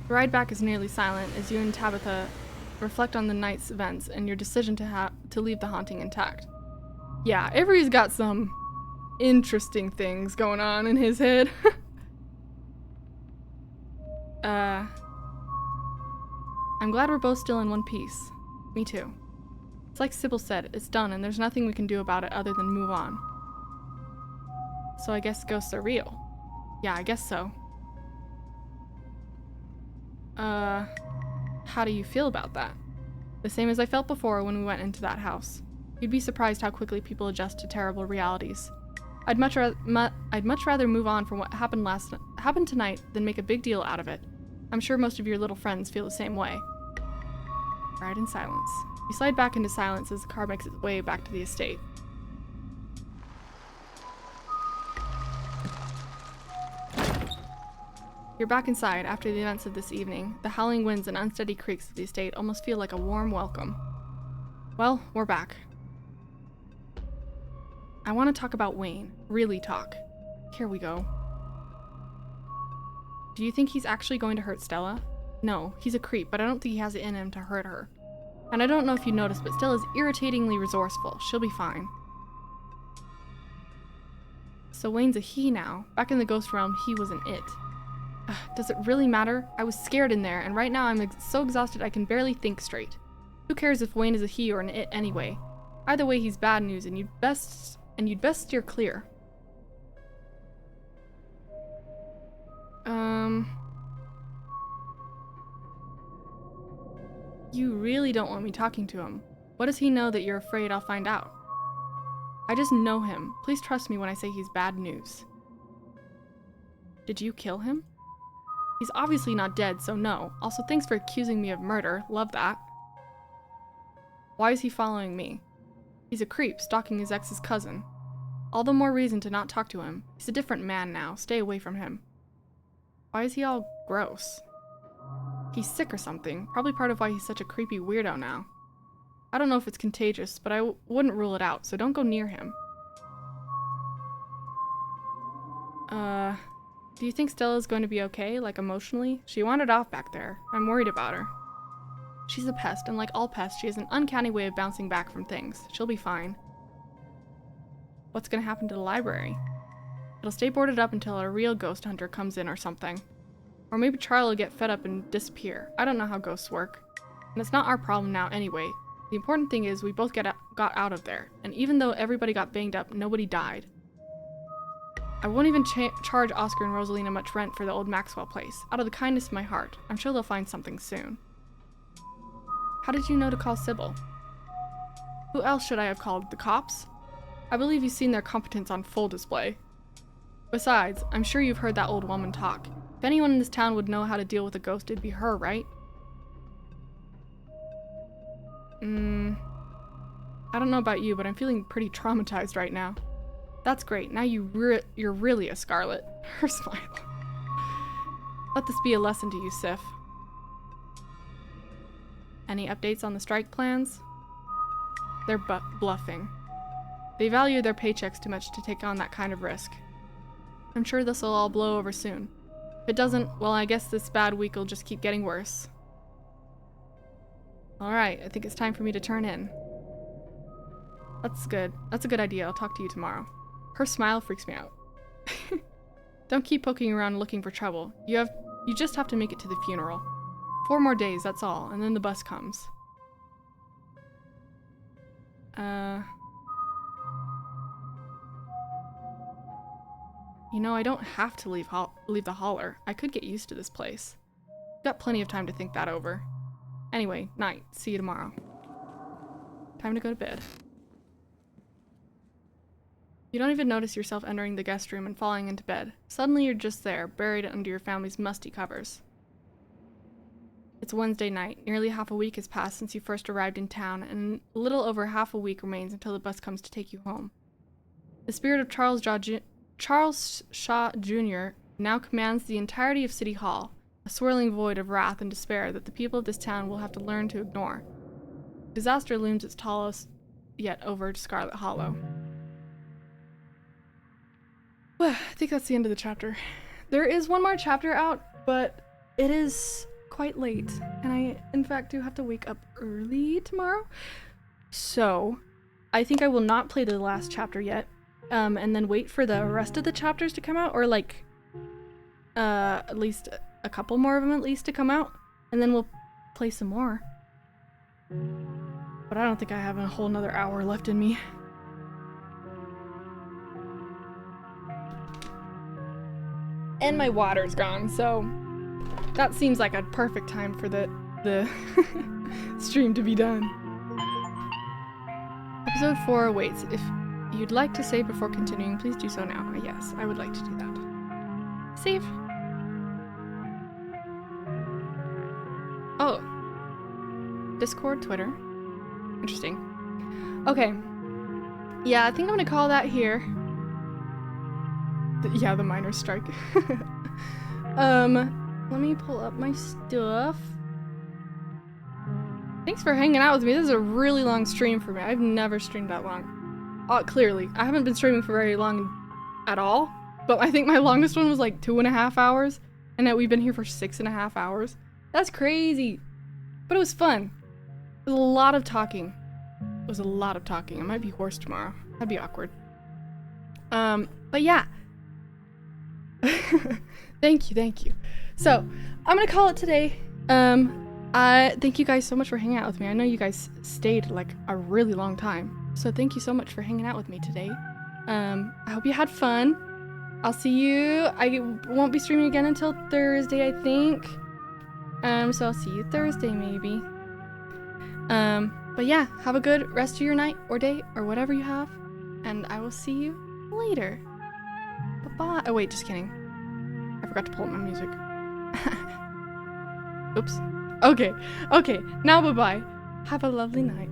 The ride back is nearly silent as you and Tabitha reflect on the night's events and your decision to leave the haunting intact. Yeah, Avery's got some interesting things going on in his head. I'm glad we're both still in one piece. Me too. It's like Sybil said, it's done and there's nothing we can do about it other than move on. So I guess ghosts are real. Yeah, I guess so. How do you feel about that? The same as I felt before when we went into that house. You'd be surprised how quickly people adjust to terrible realities. I'd much rather move on from what happened tonight than make a big deal out of it. I'm sure most of your little friends feel the same way. Ride in silence. You slide back into silence as the car makes its way back to the estate. You're back inside after the events of this evening. The howling winds and unsteady creaks of the estate almost feel like a warm welcome. Well, we're back. I want to talk about Wayne. Really talk. Here we go. Do you think he's actually going to hurt Stella? No, he's a creep, but I don't think he has it in him to hurt her. And I don't know if you noticed, but Stella's irritatingly resourceful. She'll be fine. So Wayne's a he now. Back in the ghost realm, he was an it. Does it really matter? I was scared in there, and right now I'm so exhausted I can barely think straight. Who cares if Wayne is a he or an it anyway? Either way, he's bad news, and you'd best steer clear. You really don't want me talking to him. What does he know that you're afraid I'll find out? I just know him. Please trust me when I say he's bad news. Did you kill him? He's obviously not dead, so no. Also, thanks for accusing me of murder. Love that. Why is he following me? He's a creep, stalking his ex's cousin. All the more reason to not talk to him. He's a different man now. Stay away from him. Why is he all gross? He's sick or something. Probably part of why he's such a creepy weirdo now. I don't know if it's contagious, but I wouldn't rule it out, so don't go near him. Do you think Stella's going to be okay, like emotionally? She wandered off back there. I'm worried about her. She's a pest, and like all pests, she has an uncanny way of bouncing back from things. She'll be fine. What's gonna happen to the library? It'll stay boarded up until a real ghost hunter comes in or something. Or maybe Charlie will get fed up and disappear. I don't know how ghosts work. And it's not our problem now anyway. The important thing is we both got out of there, and even though everybody got banged up, nobody died. I won't even charge Oscar and Rosalina much rent for the old Maxwell place, out of the kindness of my heart. I'm sure they'll find something soon. How did you know to call Sybil? Who else should I have called? The cops? I believe you've seen their competence on full display. Besides, I'm sure you've heard that old woman talk. If anyone in this town would know how to deal with a ghost, it'd be her, right? I don't know about you, but I'm feeling pretty traumatized right now. That's great. Now you're really a Scarlet. Her smile. Let this be a lesson to you, Sif. Any updates on the strike plans? They're bluffing. They value their paychecks too much to take on that kind of risk. I'm sure this will all blow over soon. If it doesn't, well, I guess this bad week will just keep getting worse. Alright, I think it's time for me to turn in. That's good. That's a good idea. I'll talk to you tomorrow. Her smile freaks me out. Don't keep poking around looking for trouble. You just have to make it to the funeral. 4 more days, that's all, and then the bus comes. You know, I don't have to leave the holler. I could get used to this place. Got plenty of time to think that over. Anyway, night. See you tomorrow. Time to go to bed. You don't even notice yourself entering the guest room and falling into bed. Suddenly you're just there, buried under your family's musty covers. It's Wednesday night. Nearly half a week has passed since you first arrived in town, and a little over half a week remains until the bus comes to take you home. The spirit of Charles Shaw Jr. now commands the entirety of City Hall, a swirling void of wrath and despair that the people of this town will have to learn to ignore. Disaster looms its tallest yet over Scarlet Hollow. Well, I think that's the end of the chapter. There is one more chapter out, but it is quite late, and I, in fact, do have to wake up early tomorrow. So, I think I will not play the last chapter yet, and then wait for the rest of the chapters to come out, or like, at least a couple more of them at least to come out, and then we'll play some more. But I don't think I have a whole nother hour left in me. And my water's gone, so that seems like a perfect time for the stream to be done. Episode 4 awaits. If you'd like to save before continuing, please do so now. Yes, I would like to do that. Save. Oh. Discord, Twitter. Interesting. Okay. Yeah, I think I'm gonna call that here. Yeah, the miners' strike. Let me pull up my stuff. Thanks for hanging out with me. This is a really long stream for me. I've never streamed that long. Clearly. I haven't been streaming for very long at all, but I think my longest one was like 2.5 hours, and that we've been here for 6.5 hours. That's crazy. But it was fun. It was a lot of talking. It was a lot of talking. I might be hoarse tomorrow. That'd be awkward. But yeah. Thank you. So, I'm gonna call it today. I thank you guys so much for hanging out with me. I know you guys stayed like a really long time. So thank you so much for hanging out with me today. I hope you had fun. I'll see you. I won't be streaming again until Thursday, I think. So I'll see you Thursday maybe. But yeah, have a good rest of your night or day or whatever you have. And I will see you later. Bye-bye. Oh wait, just kidding. I forgot to pull up my music. Oops. Okay. Now bye-bye. Have a lovely night.